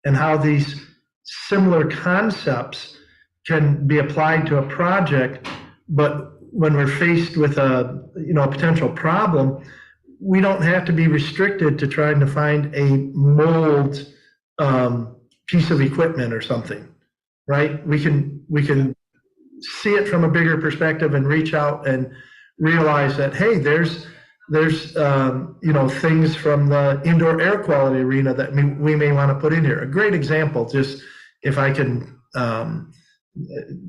and how these similar concepts can be applied to a project, but when we're faced with a potential problem, we don't have to be restricted to trying to find a mold piece of equipment or something, right? We can see it from a bigger perspective and reach out and realize that, hey, there's things from the indoor air quality arena that we may want to put in here. A great example, just if I can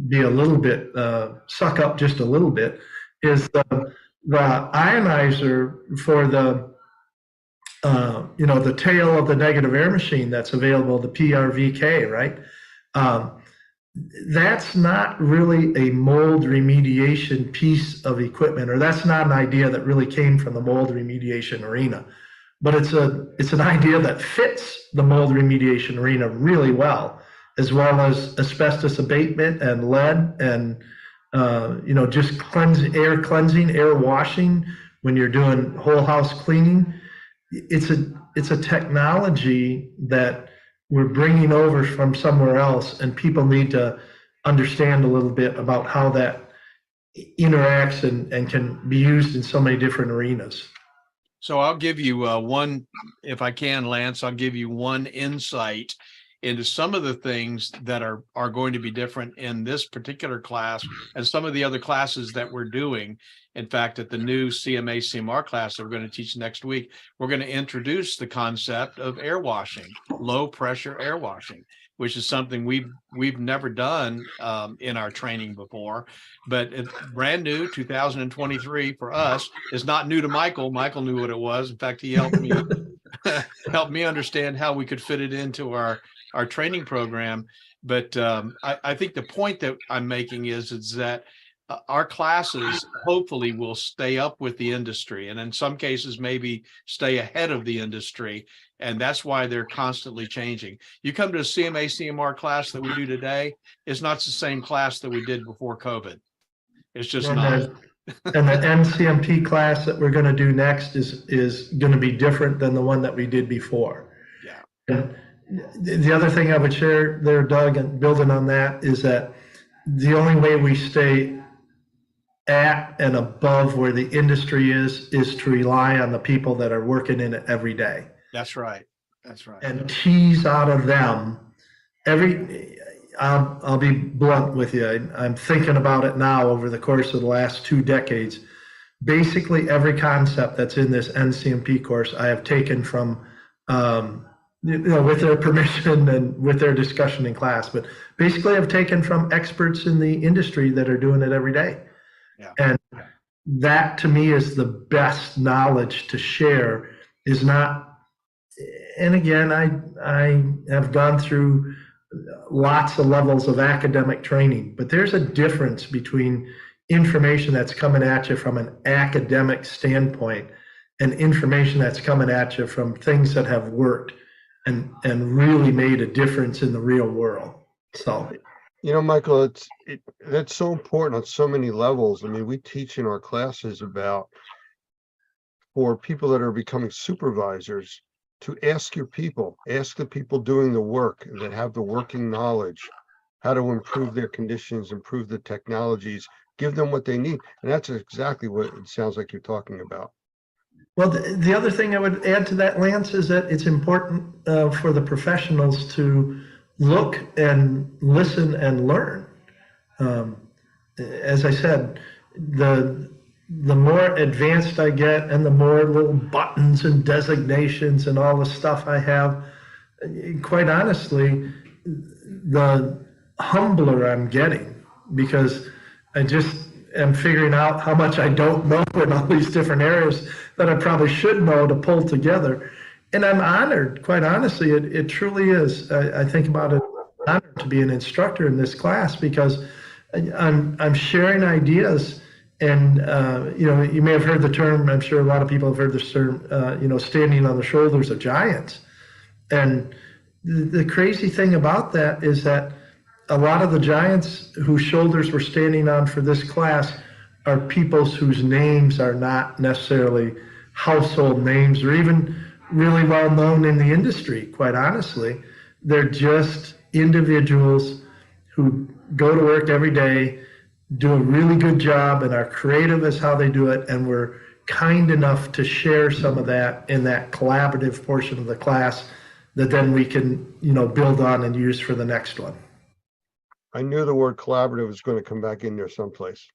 be a little bit, suck up just a little bit, is the ionizer for the tail of the negative air machine that's available, the PRVK, right? That's not really a mold remediation piece of equipment, or that's not an idea that really came from the mold remediation arena, but it's an idea that fits the mold remediation arena really well as asbestos abatement and lead and just air cleansing, air washing when you're doing whole house cleaning. It's a technology that we're bringing over from somewhere else, and people need to understand a little bit about how that interacts and can be used in so many different arenas. So I'll give you one, if I can, Lance, I'll give you one insight into some of the things that are going to be different in this particular class and some of the other classes that we're doing. In fact, at the new CMA CMR class that we're going to teach next week, we're going to introduce the concept of air washing, low pressure air washing, which is something we've never done in our training before, but it's brand new. 2023 for us is not new to Michael. Michael knew what it was. In fact, he helped me helped me understand how we could fit it into our training program. But I think the point that I'm making is that our classes hopefully will stay up with the industry, and in some cases maybe stay ahead of the industry. And that's why they're constantly changing. You come to a CMA CMR class that we do today, it's not the same class that we did before COVID. It's just not. And the NCMP class that we're going to do next is going to be different than the one that we did before. Yeah. And the other thing I would share there, Doug, and building on that, is that the only way we stay at and above where the industry is to rely on the people that are working in it every day. That's right. That's right. And tease out of them I'll be blunt with you. I'm thinking about it now over the course of the last 2 decades. Basically, every concept that's in this NCMP course, I have taken from, with their permission and with their discussion in class. But basically, I've taken from experts in the industry that are doing it every day. Yeah. And that, to me, is the best knowledge to share. Is not, and again, I have gone through lots of levels of academic training, but there's a difference between information that's coming at you from an academic standpoint and information that's coming at you from things that have worked and really made a difference in the real world. So, Michael, that's so important on so many levels. I mean, we teach in our classes about, for people that are becoming supervisors, to ask the people doing the work that have the working knowledge, how to improve their conditions, improve the technologies, give them what they need. And that's exactly what it sounds like you're talking about. Well, the other thing I would add to that, Lance, is that it's important for the professionals to look and listen and learn. As I said, the more advanced I get and the more little buttons and designations and all the stuff I have, quite honestly, the humbler I'm getting, because I just am figuring out how much I don't know in all these different areas that I probably should know to pull together. And I'm honored, quite honestly, it truly is. I think about it, I'm honored to be an instructor in this class, because I'm sharing ideas. And, you may have heard the term, I'm sure a lot of people have heard this term, standing on the shoulders of giants. And the crazy thing about that is that a lot of the giants whose shoulders we're standing on for this class are peoples whose names are not necessarily household names or even really well known in the industry, quite honestly. They're just individuals who go to work every day, do a really good job, and are creative as how they do it, and we're kind enough to share some of that in that collaborative portion of the class that then we can, build on and use for the next one. I knew the word collaborative was going to come back in there someplace.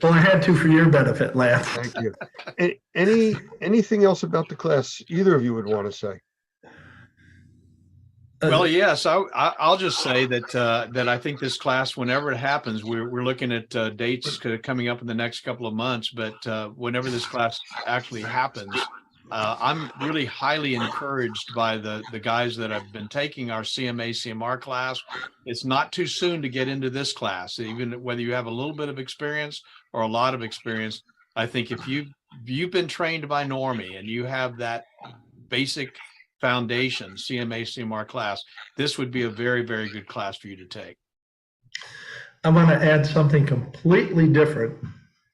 Well, I had to for your benefit, Lance. Thank you. Anything else about the class either of you would want to say? Well, yes, I'll just say that I think this class, whenever it happens, we're looking at dates coming up in the next couple of months. But whenever this class actually happens, I'm really highly encouraged by the guys that have been taking our CMA CMR class. It's not too soon to get into this class, even whether you have a little bit of experience or a lot of experience. I think if you've been trained by Normie and you have that basic foundation CMA CMR class, this would be a very, very good class for you to take. I want to add something completely different,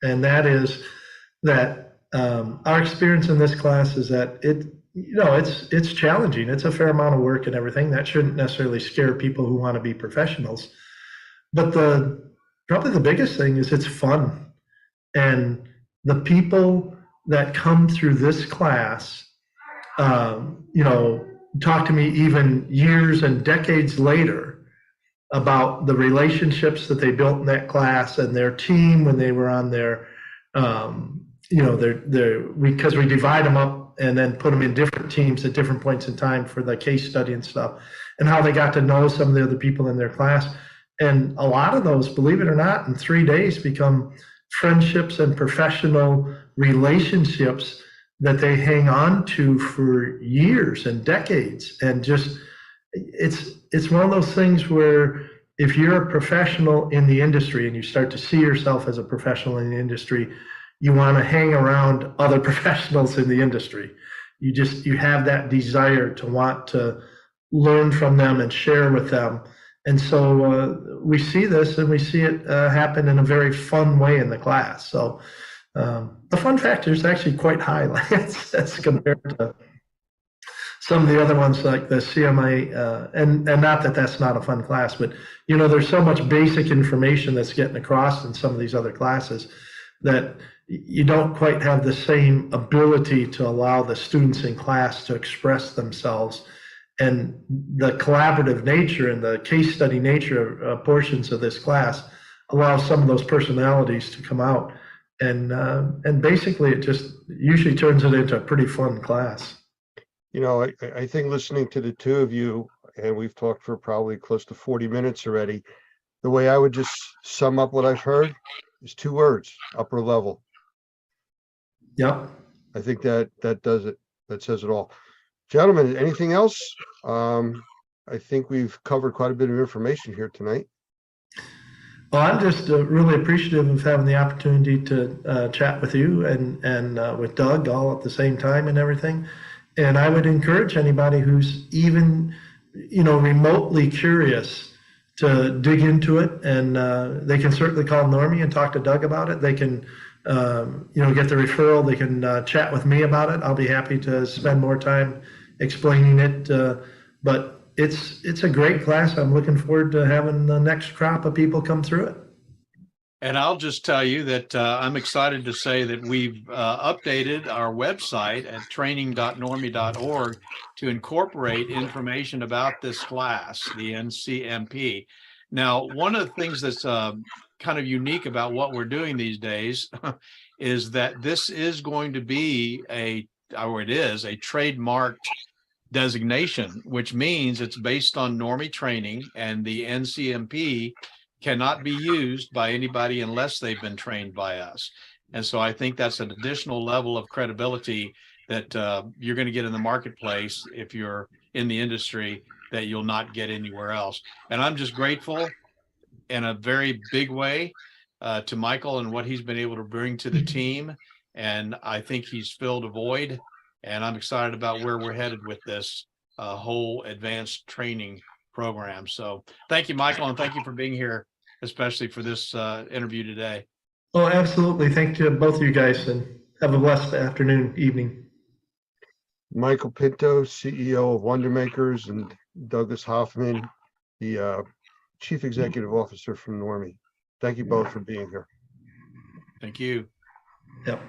and that is that our experience in this class is that it's challenging. It's a fair amount of work and everything. That shouldn't necessarily scare people who want to be professionals. But probably the biggest thing is it's fun. And the people that come through this class, talk to me even years and decades later about the relationships that they built in that class and their team when they were on their, because we divide them up and then put them in different teams at different points in time for the case study and stuff, and how they got to know some of the other people in their class. And a lot of those, believe it or not, in 3 days become friendships and professional relationships that they hang on to for years and decades. And just, it's one of those things where if you're a professional in the industry and you start to see yourself as a professional in the industry, you want to hang around other professionals in the industry. You have that desire to want to learn from them and share with them. And so we see this, and we see it happen in a very fun way in the class. So the fun factor is actually quite high as compared to some of the other ones like the CMA, and not that that's not a fun class, but there's so much basic information that's getting across in some of these other classes that you don't quite have the same ability to allow the students in class to express themselves. And the collaborative nature and the case study nature of portions of this class allows some of those personalities to come out. And basically it just usually turns it into a pretty fun class. I think listening to the two of you, and we've talked for probably close to 40 minutes already, the way I would just sum up what I've heard is 2 words: upper level. Yep. I think that does it. That says it all. Gentlemen, anything else? I think we've covered quite a bit of information here tonight. Well, I'm just really appreciative of having the opportunity to chat with you and with Doug all at the same time and everything. And I would encourage anybody who's even, remotely curious to dig into it. And they can certainly call Normie and talk to Doug about it. They can, get the referral. They can chat with me about it. I'll be happy to spend more time explaining it. But it's a great class. I'm looking forward to having the next crop of people come through it. And I'll just tell you that I'm excited to say that we've updated our website at training.normie.org to incorporate information about this class, the NCMP. Now, one of the things that's kind of unique about what we're doing these days is that this is going to be a trademarked designation, which means it's based on Normie training, and the NCMP cannot be used by anybody unless they've been trained by us. And so I think that's an additional level of credibility that you're going to get in the marketplace if you're in the industry that you'll not get anywhere else. And I'm just grateful in a very big way to Michael and what he's been able to bring to the team. And I think he's filled a void, and I'm excited about where we're headed with this whole advanced training program. So thank you, Michael, and thank you for being here, especially for this interview today. Oh, absolutely. Thank you, both of you guys, and have a blessed afternoon, evening. Michael Pinto, CEO of Wonder Makers, and Douglas Hoffman, the Chief Executive Officer from Normie. Thank you both for being here. Thank you. Yep.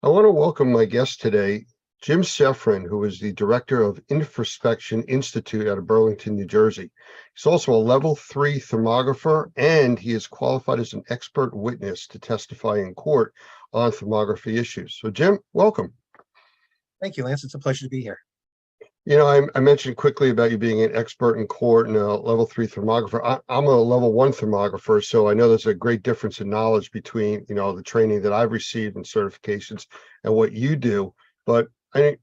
I want to welcome my guest today, Jim Sefrin, who is the director of Infraspection Institute out of Burlington, New Jersey. He's also a level 3 thermographer, and he is qualified as an expert witness to testify in court on thermography issues. So Jim, welcome. Thank you, Lance. It's a pleasure to be here. You know, I mentioned quickly about you being an expert in court and a level 3 thermographer. I'm a level 1 thermographer, so I know there's a great difference in knowledge between, you know, the training that I've received and certifications and what you do. But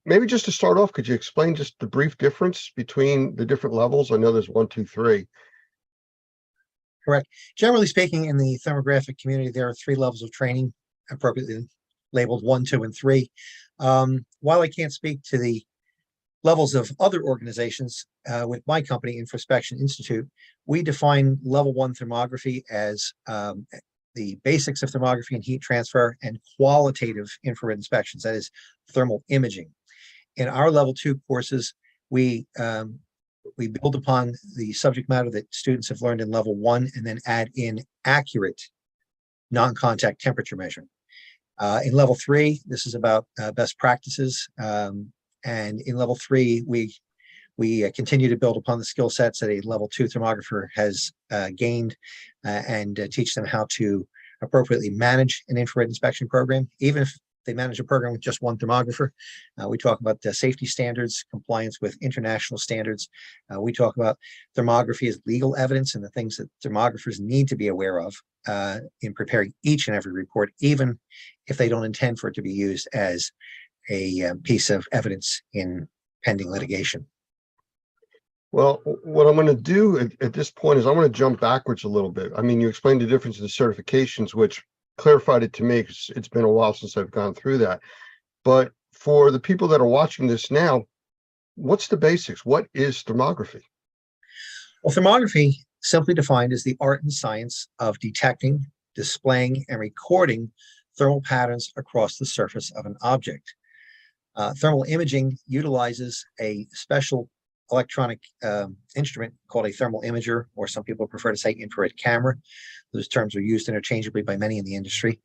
maybe just to start off, could you explain just the brief difference between the different levels? I know there's 1, 2, 3. Correct. Generally speaking, in the thermographic community, there are 3 levels of training, appropriately labeled 1, 2, and 3. While I can't speak to the levels of other organizations, with my company, Infraspection Institute, we define level 1 thermography as the basics of thermography and heat transfer and qualitative infrared inspections, that is thermal imaging. In our level 2 courses, we build upon the subject matter that students have learned in level 1 and then add in accurate non-contact temperature measurement. In level 3, this is about best practices. And in level 3, we continue to build upon the skill sets that a level 2 thermographer has gained and teach them how to appropriately manage an infrared inspection program, even if they manage a program with just 1 thermographer. We talk about the safety standards, compliance with international standards. We talk about thermography as legal evidence and the things that thermographers need to be aware of in preparing each and every report, even if they don't intend for it to be used as a piece of evidence in pending litigation. Well, what I'm going to do at this point is I'm going to jump backwards a little bit. I mean, you explained the difference in the certifications, which clarified it to me because it's been a while since I've gone through that. But for the people that are watching this now, what's the basics? What is thermography? Well, thermography, simply defined, is the art and science of detecting, displaying, and recording thermal patterns across the surface of an object. Thermal imaging utilizes a special electronic instrument called a thermal imager, or some people prefer to say infrared camera. Those terms are used interchangeably by many in the industry.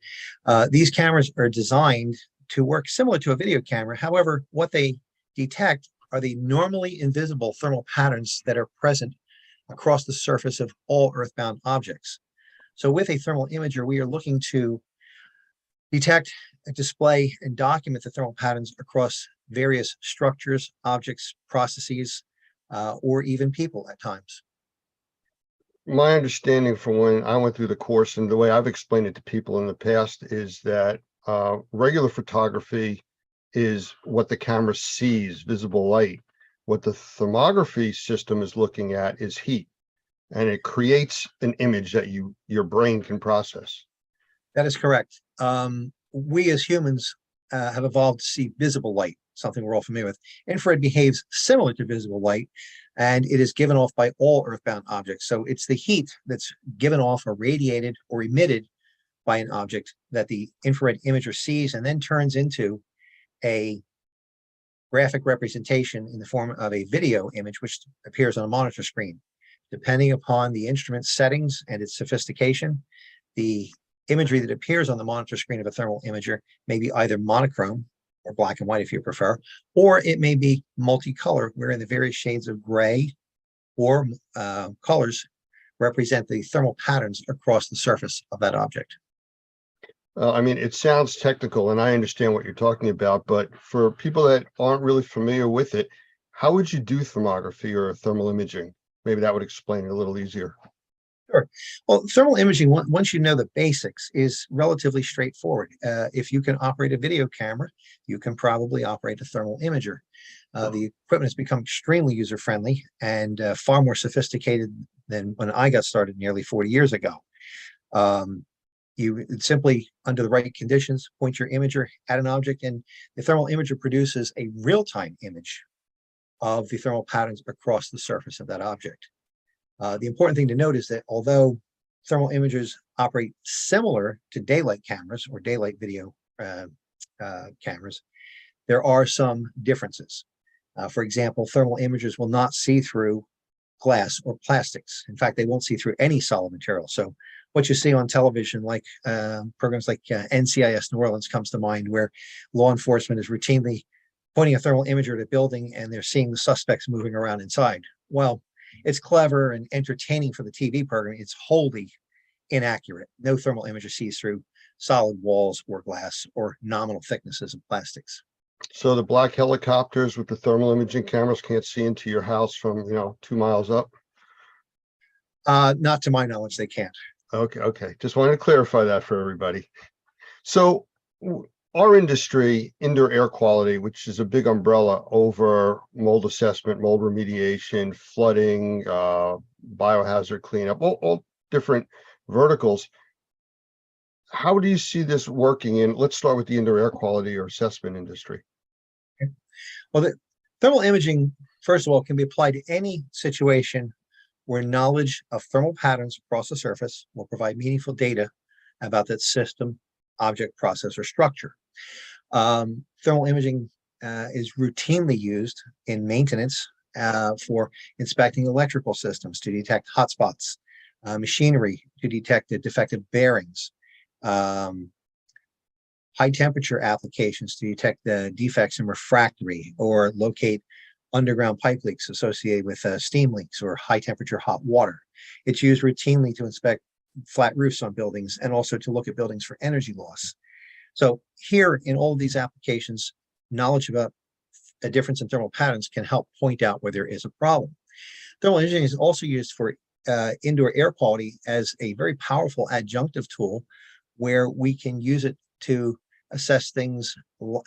These cameras are designed to work similar to a video camera. However, what they detect are the normally invisible thermal patterns that are present across the surface of all earthbound objects. So with a thermal imager, we are looking to detect, display, and document the thermal patterns across various structures, objects, processes, or even people at times. My understanding from when I went through the course and the way I've explained it to people in the past is that regular photography is what the camera sees, visible light. What the thermography system is looking at is heat, and it creates an image that your brain can process. That is correct. We as humans have evolved to see visible light, something we're all familiar with. Infrared behaves similar to visible light, and it is given off by all earthbound objects. So it's the heat that's given off or radiated or emitted by an object that the infrared imager sees and then turns into a graphic representation in the form of a video image, which appears on a monitor screen. Depending upon the instrument settings and its sophistication, the imagery that appears on the monitor screen of a thermal imager may be either monochrome, or black and white if you prefer, or it may be multicolor, wherein the various shades of gray or colors represent the thermal patterns across the surface of that object. I mean, it sounds technical and I understand what you're talking about, but for people that aren't really familiar with it, how would you do thermography or thermal imaging? Maybe that would explain it a little easier. Sure. Well, thermal imaging, once you know the basics, is relatively straightforward. If you can operate a video camera, you can probably operate a thermal imager. The equipment has become extremely user-friendly and far more sophisticated than when I got started nearly 40 years ago. You simply, under the right conditions, point your imager at an object, and the thermal imager produces a real-time image of the thermal patterns across the surface of that object. The important thing to note is that although thermal imagers operate similar to daylight cameras or daylight video cameras, there are some differences. For example, thermal imagers will not see through glass or plastics. In fact, they won't see through any solid material. So what you see on television, like programs like NCIS New Orleans comes to mind, where law enforcement is routinely pointing a thermal imager at a building and they're seeing the suspects moving around inside. Well, it's clever and entertaining for the TV program. It's wholly inaccurate. No thermal imager sees through solid walls or glass or nominal thicknesses of plastics. So the black helicopters with the thermal imaging cameras can't see into your house from, 2 miles up? Not to my knowledge, they can't. Okay. Just wanted to clarify that for everybody. So our industry, indoor air quality, which is a big umbrella over mold assessment, mold remediation, flooding, biohazard cleanup, all different verticals. How do you see this working in, let's start with the indoor air quality or assessment industry? Well, the thermal imaging, first of all, can be applied to any situation where knowledge of thermal patterns across the surface will provide meaningful data about that system, object, process, or structure. Thermal imaging is routinely used in maintenance for inspecting electrical systems to detect hotspots, machinery to detect the defective bearings, high temperature applications to detect the defects in refractory or locate underground pipe leaks associated with steam leaks or high temperature hot water. It's used routinely to inspect flat roofs on buildings and also to look at buildings for energy loss. So here in all of these applications, knowledge about a difference in thermal patterns can help point out where there is a problem. Thermal imaging is also used for indoor air quality as a very powerful adjunctive tool where we can use it to assess things,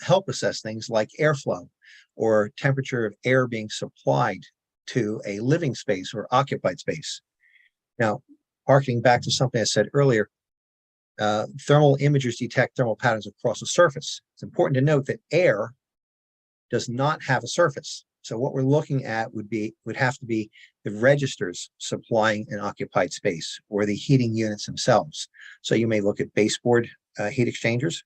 help assess things like airflow or temperature of air being supplied to a living space or occupied space. Now, harkening back to something I said earlier, thermal imagers detect thermal patterns across a surface. It's important to note that air does not have a surface. So what we're looking at would have to be the registers supplying an occupied space or the heating units themselves. So you may look at baseboard heat exchangers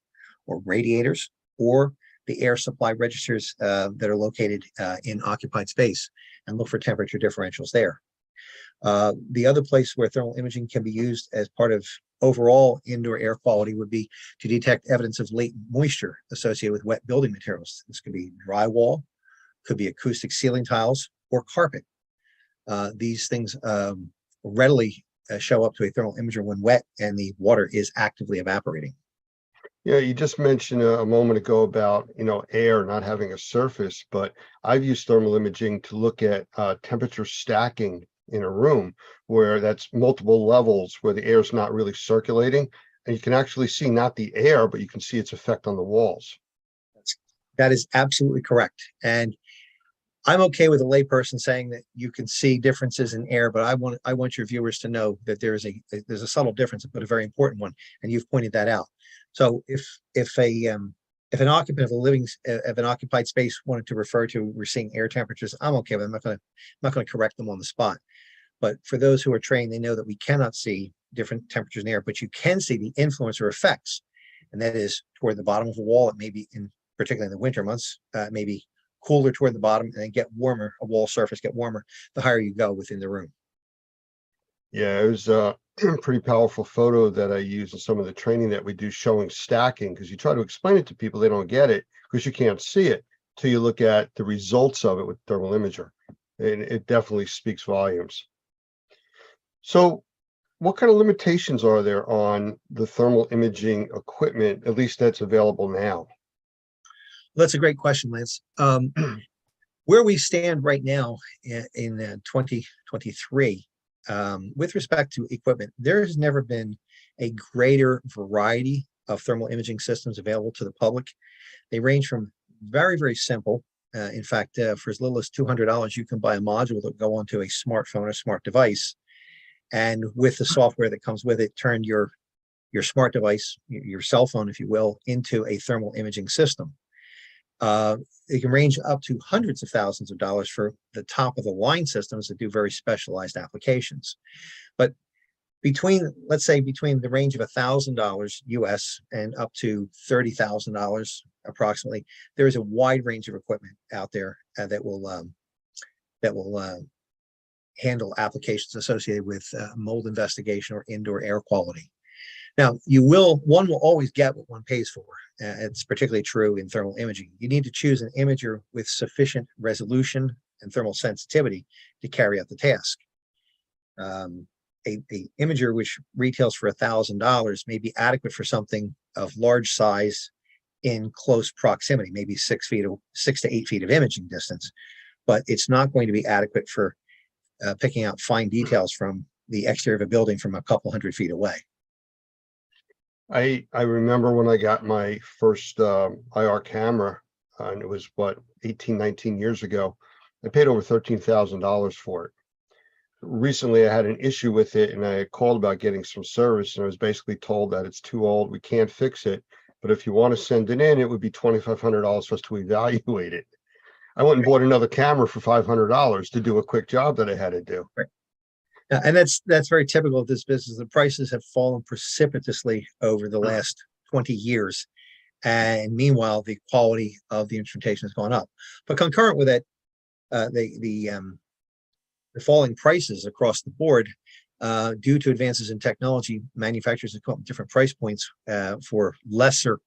or radiators or the air supply registers that are located in occupied space and look for temperature differentials there. The other place where thermal imaging can be used as part of overall indoor air quality would be to detect evidence of latent moisture associated with wet building materials. This could be drywall, could be acoustic ceiling tiles, or carpet. These things readily show up to a thermal imager when wet and the water is actively evaporating. Yeah, you just mentioned a moment ago about, air not having a surface, but I've used thermal imaging to look at temperature stacking in a room where that's multiple levels where the air is not really circulating. And you can actually see not the air, but you can see its effect on the walls. That is absolutely correct. And I'm okay with a layperson saying that you can see differences in air, but I want your viewers to know that there's a subtle difference, but a very important one, and you've pointed that out. So if an occupant of an occupied space wanted to refer to we're seeing air temperatures, I'm okay with it. I'm not going to correct them on the spot. But for those who are trained, they know that we cannot see different temperatures in air, but you can see the influence or effects, and that is toward the bottom of a wall. It may be particularly in the winter months, maybe cooler toward the bottom and then get warmer, a wall surface get warmer, the higher you go within the room. Yeah, it was a pretty powerful photo that I use in some of the training that we do showing stacking, because you try to explain it to people, they don't get it because you can't see it till you look at the results of it with thermal imager. And it definitely speaks volumes. So what kind of limitations are there on the thermal imaging equipment, at least that's available now? That's a great question, Lance. Where we stand right now in 2023, with respect to equipment, there has never been a greater variety of thermal imaging systems available to the public. They range from very, very simple. In fact, for as little as $200, you can buy a module that go onto a smartphone or smart device. And with the software that comes with it, turn your smart device, your cell phone, if you will, into a thermal imaging system. It can range up to hundreds of thousands of dollars for the top of the line systems that do very specialized applications. But let's say between the range of $1,000 US and up to $30,000 approximately, there is a wide range of equipment out there that will handle applications associated with mold investigation or indoor air quality. Now, one will always get what one pays for. It's particularly true in thermal imaging. You need to choose an imager with sufficient resolution and thermal sensitivity to carry out the task. A imager which retails for $1,000 may be adequate for something of large size in close proximity, maybe 6 to 8 feet of imaging distance, but it's not going to be adequate for picking out fine details from the exterior of a building from a couple hundred feet away. I remember when I got my first IR camera, and it was 18, 19 years ago. I paid over $13,000 for it. Recently, I had an issue with it, and I called about getting some service, and I was basically told that it's too old, we can't fix it. But if you want to send it in, it would be $2,500 for us to evaluate it. I went and bought another camera for $500 to do a quick job that I had to do. Right. And that's very typical of this business. The prices have fallen precipitously over the last 20 years. And meanwhile, the quality of the instrumentation has gone up. But concurrent with it, the falling prices across the board, due to advances in technology, manufacturers have come up with different price points for lesser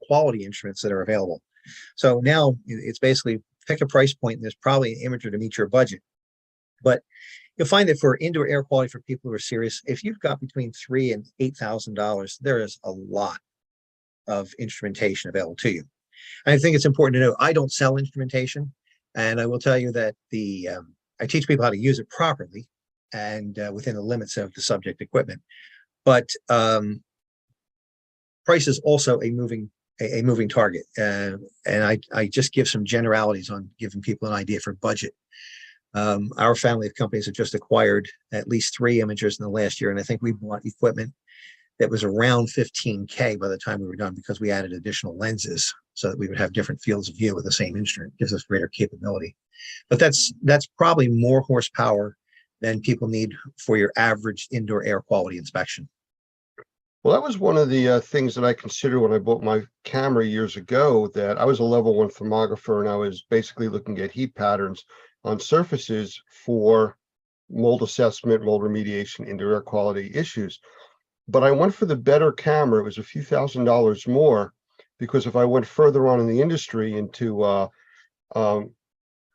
quality instruments that are available. So now it's basically pick a price point, and there's probably an imager to meet your budget. But you'll find that for indoor air quality, for people who are serious, if you've got between $3,000 and $8,000, there is a lot of instrumentation available to you. And I think it's important to know, I don't sell instrumentation, and I will tell you that I teach people how to use it properly and within the limits of the subject equipment. But price is also a moving target, and I just give some generalities on giving people an idea for budget. Our family of companies have just acquired at least 3 imagers in the last year, and I think we bought equipment that was around $15K by the time we were done, because we added additional lenses so that we would have different fields of view with the same instrument. It gives us greater capability. But that's probably more horsepower than people need for your average indoor air quality inspection. Well, that was one of the things that I considered when I bought my camera years ago, that I was a level 1 thermographer, and I was basically looking at heat patterns on surfaces for mold assessment, mold remediation, indoor air quality issues. But I went for the better camera. It was a few $1,000s more, because if I went further on in the industry into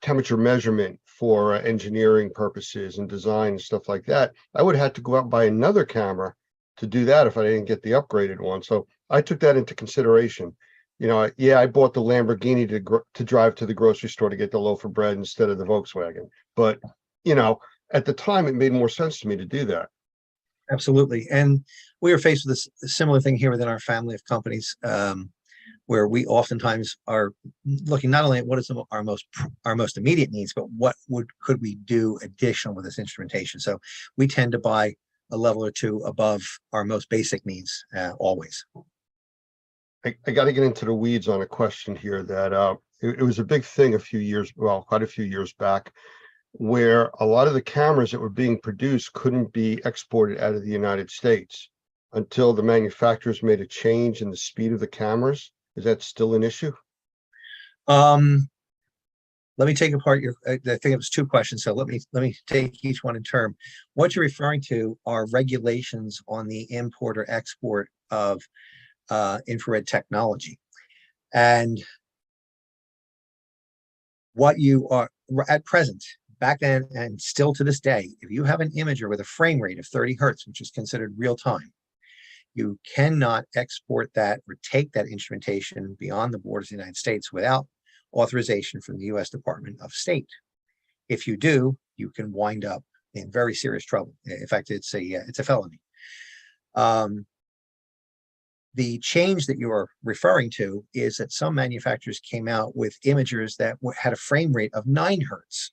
temperature measurement for engineering purposes and design and stuff like that, I would have had to go out and buy another camera to do that if I didn't get the upgraded one. So I took that into consideration. You know, yeah, I bought the Lamborghini to drive to the grocery store to get the loaf of bread instead of the Volkswagen. But, you know, at the time, it made more sense to me to do that. Absolutely. And we are faced with a similar thing here within our family of companies, where we oftentimes are looking not only at what is our most immediate needs, but what could we do additional with this instrumentation. So we tend to buy a level or two above our most basic needs always. I got to get into the weeds on a question here that it was a big thing quite a few years back, where a lot of the cameras that were being produced couldn't be exported out of the United States until the manufacturers made a change in the speed of the cameras. Is that still an issue? Let me take apart I think it was 2 questions. So let me take each one in turn. What you're referring to are regulations on the import or export of infrared technology. And what you are at present, back then and still to this day, if you have an imager with a frame rate of 30 hertz, which is considered real time, you cannot export that or take that instrumentation beyond the borders of the United States without authorization from the U.S. Department of State. If you do, you can wind up in very serious trouble. In fact, it's a felony. The change that you are referring to is that some manufacturers came out with imagers that had a frame rate of 9 hertz.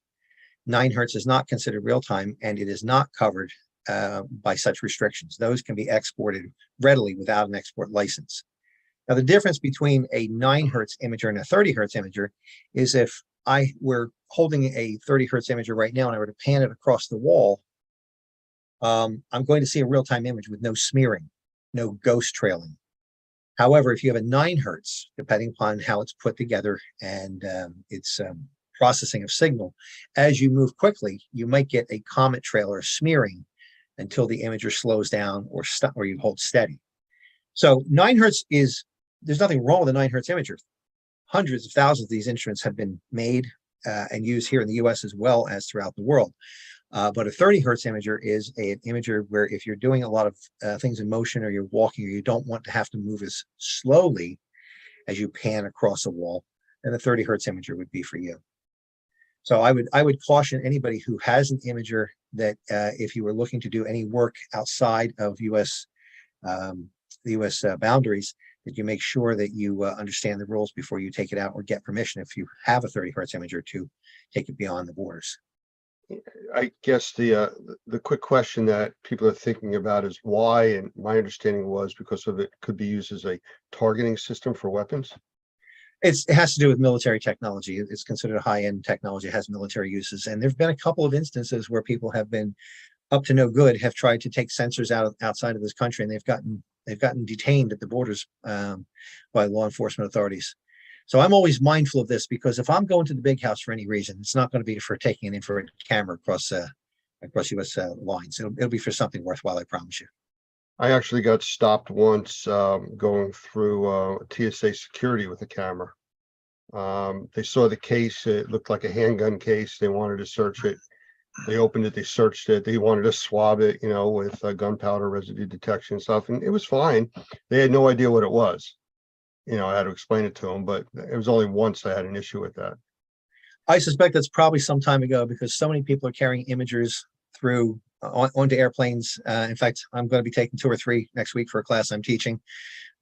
9 hertz is not considered real time, and it is not covered by such restrictions. Those can be exported readily without an export license. Now, the difference between a 9 hertz imager and a 30 hertz imager is if I were holding a 30 hertz imager right now and I were to pan it across the wall, I'm going to see a real-time image with no smearing, no ghost trailing. However, if you have a 9 hertz, depending upon how it's put together and its processing of signal, as you move quickly, you might get a comet trail or smearing until the imager slows down or you hold steady. So 9 hertz there's nothing wrong with a 9 hertz imager. Hundreds of thousands of these instruments have been made and used here in the US as well as throughout the world. But a 30 hertz imager is an imager where if you're doing a lot of things in motion, or you're walking, or you don't want to have to move as slowly, as you pan across a wall, then the 30 hertz imager would be for you. So I would caution anybody who has an imager that if you were looking to do any work outside of the U.S. boundaries, that you make sure that you understand the rules before you take it out, or get permission if you have a 30 hertz imager to take it beyond the borders. I guess the quick question that people are thinking about is why, and my understanding was because of it could be used as a targeting system for weapons. It has to do with military technology. It's considered a high-end technology, it has military uses. And there've been a couple of instances where people have been up to no good, have tried to take sensors outside of this country, and they've gotten detained at the borders by law enforcement authorities. So I'm always mindful of this, because if I'm going to the big house for any reason, it's not going to be for taking an infrared camera across U.S. lines. It'll be for something worthwhile, I promise you. I actually got stopped once going through TSA security with a camera. They saw the case. It looked like a handgun case. They wanted to search it. They opened it. They searched it. They wanted to swab it, with gunpowder residue detection and stuff. And it was fine. They had no idea what it was. I had to explain it to them, but it was only once I had an issue with that. I suspect that's probably some time ago, because so many people are carrying imagers through onto airplanes. In fact, I'm going to be taking 2 or 3 next week for a class I'm teaching.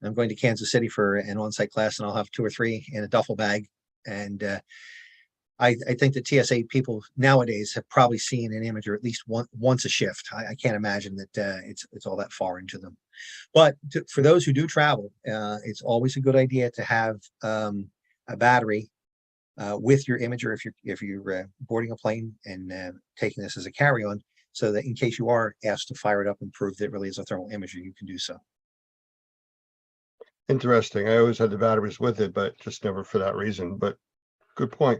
I'm going to Kansas City for an on-site class, and I'll have 2 or 3 in a duffel bag. And I think that TSA people nowadays have probably seen an imager at least once a shift. I can't imagine that it's all that far into them. But for those who do travel, it's always a good idea to have a battery with your imager if you're boarding a plane and taking this as a carry-on, so that in case you are asked to fire it up and prove that it really is a thermal imager, you can do so. Interesting. I always had the batteries with it, but just never for that reason. But good point.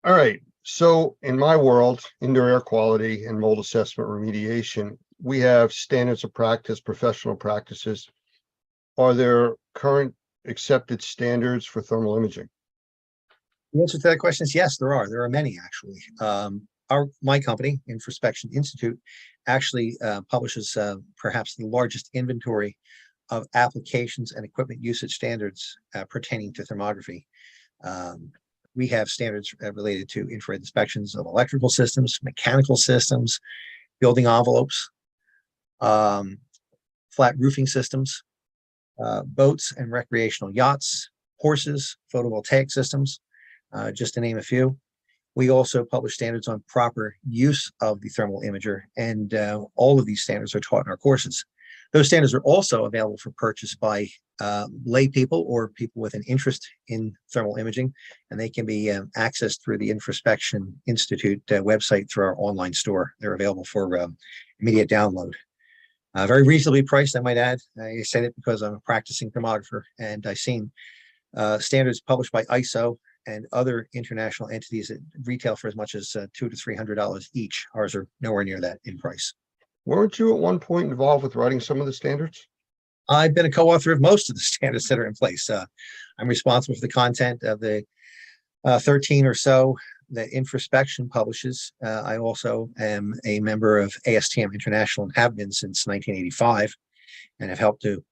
All right. So in my world, indoor air quality and mold assessment remediation, we have standards of practice, professional practices. Are there current accepted standards for thermal imaging? The answer to that question is yes, there are. There are many, actually. My company, Infraspection Institute, actually publishes perhaps the largest inventory of applications and equipment usage standards pertaining to thermography. We have standards related to infrared inspections of electrical systems, mechanical systems, building envelopes, flat roofing systems, boats and recreational yachts, horses, photovoltaic systems, just to name a few. We also publish standards on proper use of the thermal imager, and all of these standards are taught in our courses. Those standards are also available for purchase by lay people or people with an interest in thermal imaging, and they can be accessed through the Infraspection Institute website through our online store. They're available for immediate download. Very reasonably priced, I might add. I say that because I'm a practicing thermographer, and I've seen standards published by ISO and other international entities that retail for as much as $200 to $300 each. Ours are nowhere near that in price. Weren't you at one point involved with writing some of the standards? I've been a co-author of most of the standards that are in place. I'm responsible for the content of the 13 or so that Infraspection publishes. I also am a member of ASTM International and have been since 1985, and have helped to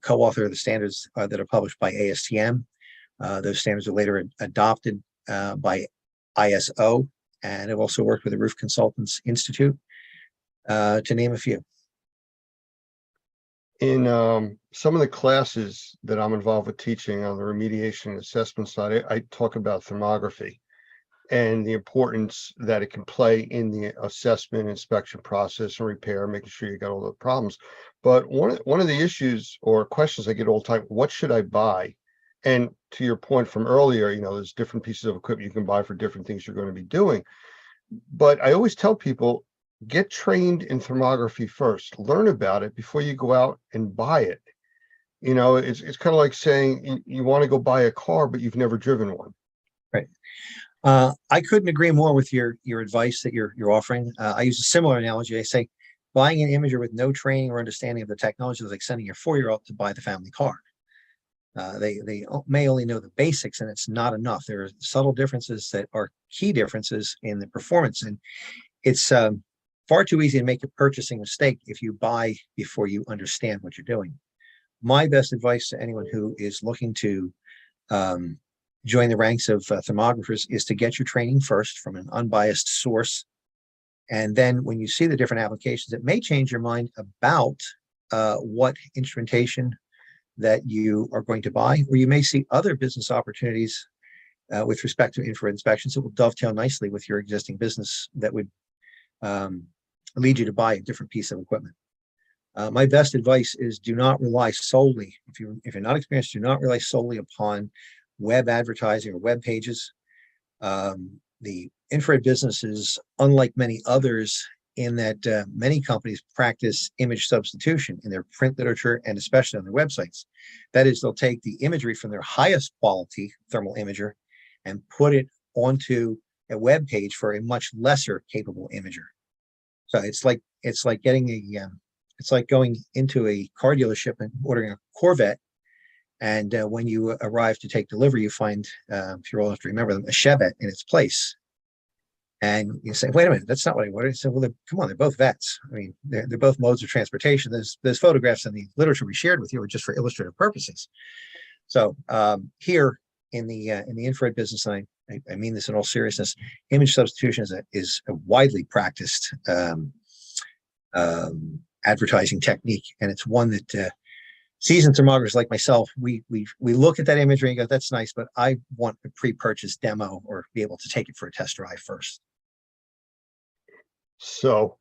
co-author the standards that are published by ASTM. Those standards are later adopted by ISO, and I've also worked with the Roof Consultants Institute, to name a few. In some of the classes that I'm involved with teaching on the remediation and assessment side, I talk about thermography and the importance that it can play in the assessment, inspection process, and repair, making sure you got all the problems. But one of the issues or questions I get all the time, what should I buy? And to your point from earlier, there's different pieces of equipment you can buy for different things you're going to be doing. But I always tell people, get trained in thermography first, learn about it before you go out and buy it. It's kind of like saying you want to go buy a car, but you've never driven one. Right. I couldn't agree more with your advice that you're offering. I use a similar analogy. I say buying an imager with no training or understanding of the technology is like sending your 4-year-old to buy the family car. They may only know the basics, and it's not enough. There are subtle differences that are key differences in the performance, and it's far too easy to make a purchasing mistake if you buy before you understand what you're doing. My best advice to anyone who is looking to join the ranks of thermographers is to get your training first from an unbiased source. And then when you see the different applications, it may change your mind about what instrumentation that you are going to buy, or you may see other business opportunities with respect to infrared inspections that will dovetail nicely with your existing business that would lead you to buy a different piece of equipment. My best advice is do not rely solely, if you're not experienced, do not rely solely upon web advertising or web pages. The infrared business is unlike many others in that many companies practice image substitution in their print literature and especially on their websites. That is, they'll take the imagery from their highest quality thermal imager and put it onto a web page for a much lesser capable imager. So it's like getting it's like going into a car dealership and ordering a Corvette, and when you arrive to take delivery, you find, if you're old enough to remember them, a Chevette in its place. And you say, wait a minute, that's not what I ordered. So, well, come on, they're both vets. I mean, they're both modes of transportation. There's photographs in the literature we shared with you are just for illustrative purposes. So here in the infrared business, and I mean this in all seriousness, image substitution is a widely practiced advertising technique, and it's one that seasoned thermographers like myself, we look at that imagery and go, that's nice, but I want a pre-purchase demo or be able to take it for a test drive first. So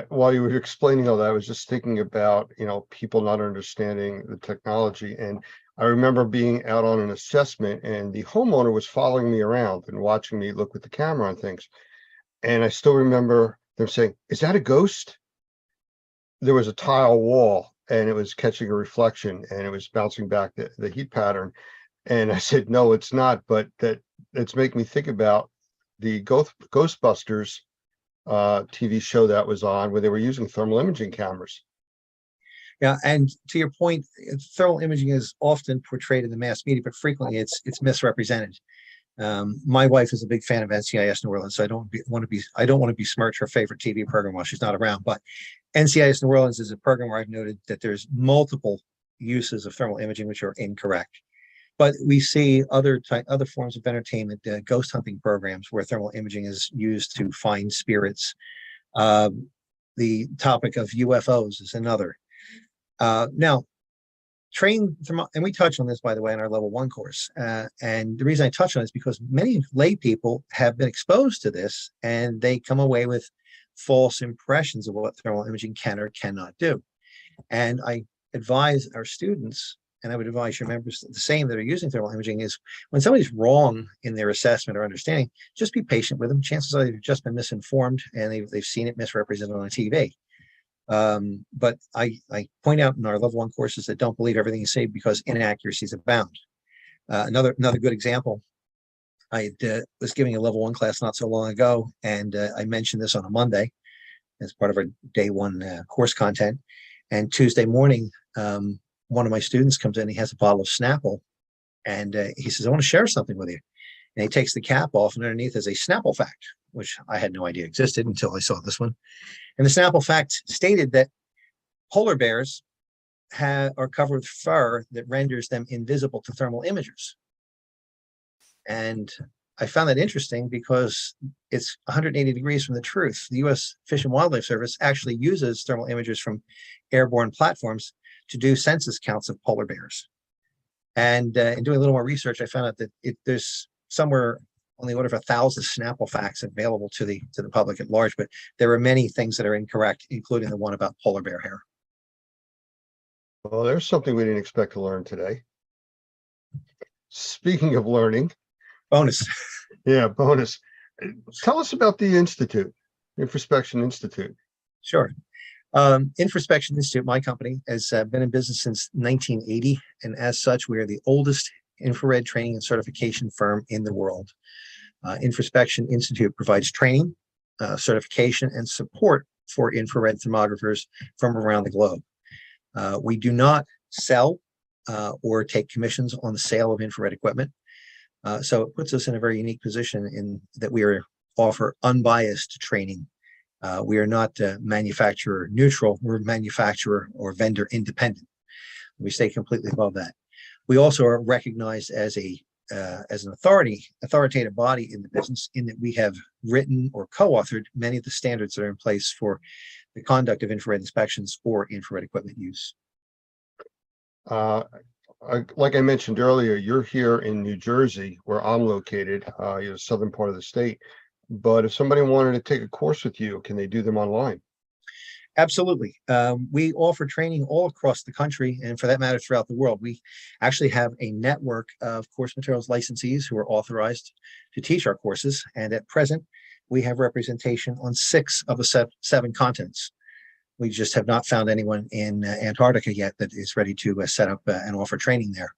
while you were explaining all that, I was just thinking about, people not understanding the technology. And I remember being out on an assessment and the homeowner was following me around and watching me look with the camera on things. And I still remember them saying, is that a ghost? There was a tile wall and it was catching a reflection and it was bouncing back the heat pattern. And I said, no, it's not, but it's making me think about the Ghostbusters TV show that was on where they were using thermal imaging cameras. Yeah, and to your point, thermal imaging is often portrayed in the mass media, but frequently it's misrepresented. My wife is a big fan of NCIS New Orleans, so I don't want to besmirch her favorite TV program while she's not around. But NCIS New Orleans is a program where I've noted that there's multiple uses of thermal imaging which are incorrect. But we see other forms of entertainment, ghost hunting programs where thermal imaging is used to find spirits. The topic of UFOs is another. Now, and we touch on this, by the way, in our level 1 course. And the reason I touch on it is because many lay people have been exposed to this and they come away with false impressions of what thermal imaging can or cannot do. And I advise our students, and I would advise your members the same that are using thermal imaging, is when somebody's wrong in their assessment or understanding, just be patient with them. Chances are they've just been misinformed and they've seen it misrepresented on TV. But I point out in our level 1 courses that don't believe everything you say because inaccuracies abound. Another good example, I was giving a level 1 class not so long ago, and I mentioned this on a Monday as part of our day 1 course content. And Tuesday morning, one of my students comes in, he has a bottle of Snapple, and he says, I want to share something with you. And he takes the cap off, and underneath is a Snapple fact, which I had no idea existed until I saw this one. And the Snapple fact stated that polar bears are covered with fur that renders them invisible to thermal imagers. And I found that interesting because it's 180 degrees from the truth. The U.S. Fish and Wildlife Service actually uses thermal imagers from airborne platforms to do census counts of polar bears. And in doing a little more research, I found out that there's somewhere on the order of 1,000 Snapple facts available to the public at large, but there are many things that are incorrect, including the one about polar bear hair. Well, there's something we didn't expect to learn today. Speaking of learning. Bonus. Yeah, bonus. Tell us about the Institute, Infraspection Institute. Sure. Infraspection Institute, my company, has been in business since 1980, and as such, we are the oldest infrared training and certification firm in the world. Infraspection Institute provides training, certification, and support for infrared thermographers from around the globe. We do not sell or take commissions on the sale of infrared equipment. So it puts us in a very unique position in that we offer unbiased training. We are not manufacturer neutral, we're manufacturer or vendor independent. We stay completely above that. We also are recognized as an authoritative body in the business, in that we have written or co-authored many of the standards that are in place for the conduct of infrared inspections for infrared equipment use. Like I mentioned earlier, you're here in New Jersey, where I'm located, southern part of the state. But if somebody wanted to take a course with you, can they do them online? Absolutely. We offer training all across the country, and for that matter, throughout the world. We actually have a network of course materials licensees who are authorized to teach our courses. And at present, we have representation on 6 of the 7 continents. We just have not found anyone in Antarctica yet that is ready to set up and offer training there.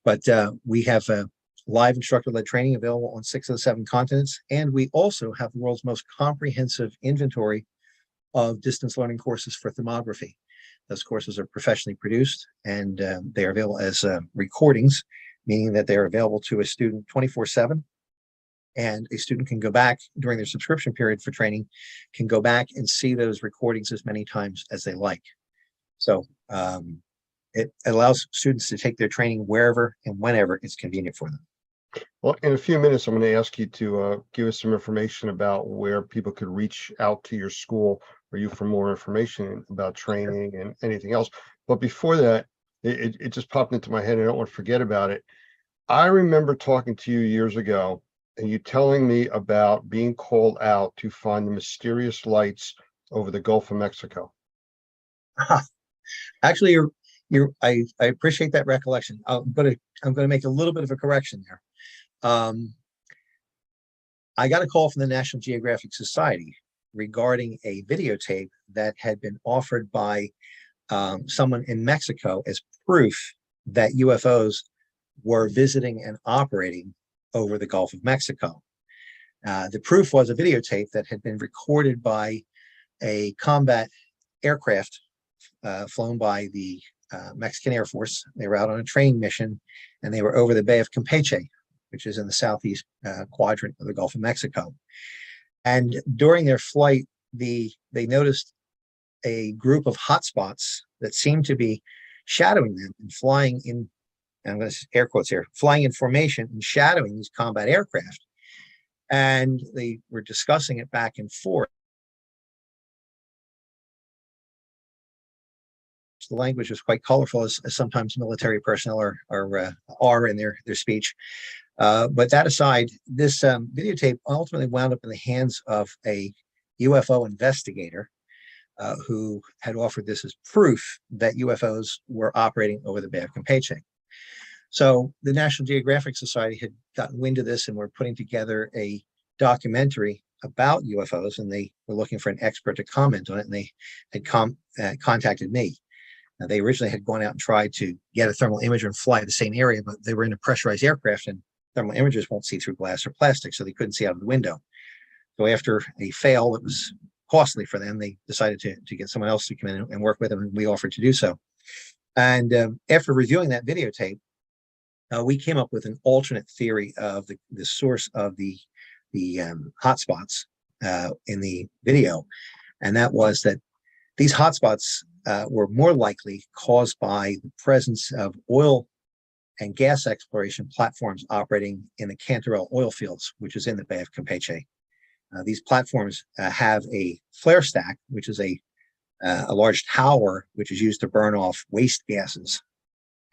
But we have live instructor-led training available on 6 of the 7 continents. And we also have the world's most comprehensive inventory of distance learning courses for thermography. Those courses are professionally produced, and they are available as recordings, meaning that they are available to a student 24/7. And a student can go back during their subscription period for training, can go back and see those recordings as many times as they like. So it allows students to take their training wherever and whenever it's convenient for them. Well, in a few minutes, I'm going to ask you to give us some information about where people could reach out to your school or you for more information about training and anything else. But before that, it just popped into my head and I don't want to forget about it. I remember talking to you years ago and you telling me about being called out to find the mysterious lights over the Gulf of Mexico. Actually, I appreciate that recollection. I'm going to make a little bit of a correction there. I got a call from the National Geographic Society regarding a videotape that had been offered by someone in Mexico as proof that UFOs were visiting and operating over the Gulf of Mexico. The proof was a videotape that had been recorded by a combat aircraft flown by the Mexican Air Force. They were out on a training mission and they were over the Bay of Campeche, which is in the southeast quadrant of the Gulf of Mexico. And during their flight, they noticed a group of hotspots that seemed to be shadowing them and flying in, and I'm going to air quotes here, flying in formation and shadowing these combat aircraft. And they were discussing it back and forth. The language was quite colorful, as sometimes military personnel are in their speech. But that aside, this videotape ultimately wound up in the hands of a UFO investigator who had offered this as proof that UFOs were operating over the Bay of Campeche. So the National Geographic Society had gotten wind of this and were putting together a documentary about UFOs, and they were looking for an expert to comment on it, and they had contacted me. Now, they originally had gone out and tried to get a thermal imager and fly the same area, but they were in a pressurized aircraft and thermal imagers won't see through glass or plastic, so they couldn't see out of the window. So after a fail that was costly for them, they decided to get someone else to come in and work with them, and we offered to do so. And after reviewing that videotape, we came up with an alternate theory of the source of the hotspots in the video, and that was that these hotspots were more likely caused by the presence of oil and gas exploration platforms operating in the Cantarell oil fields, which is in the Bay of Campeche. These platforms have a flare stack, which is a large tower, which is used to burn off waste gases.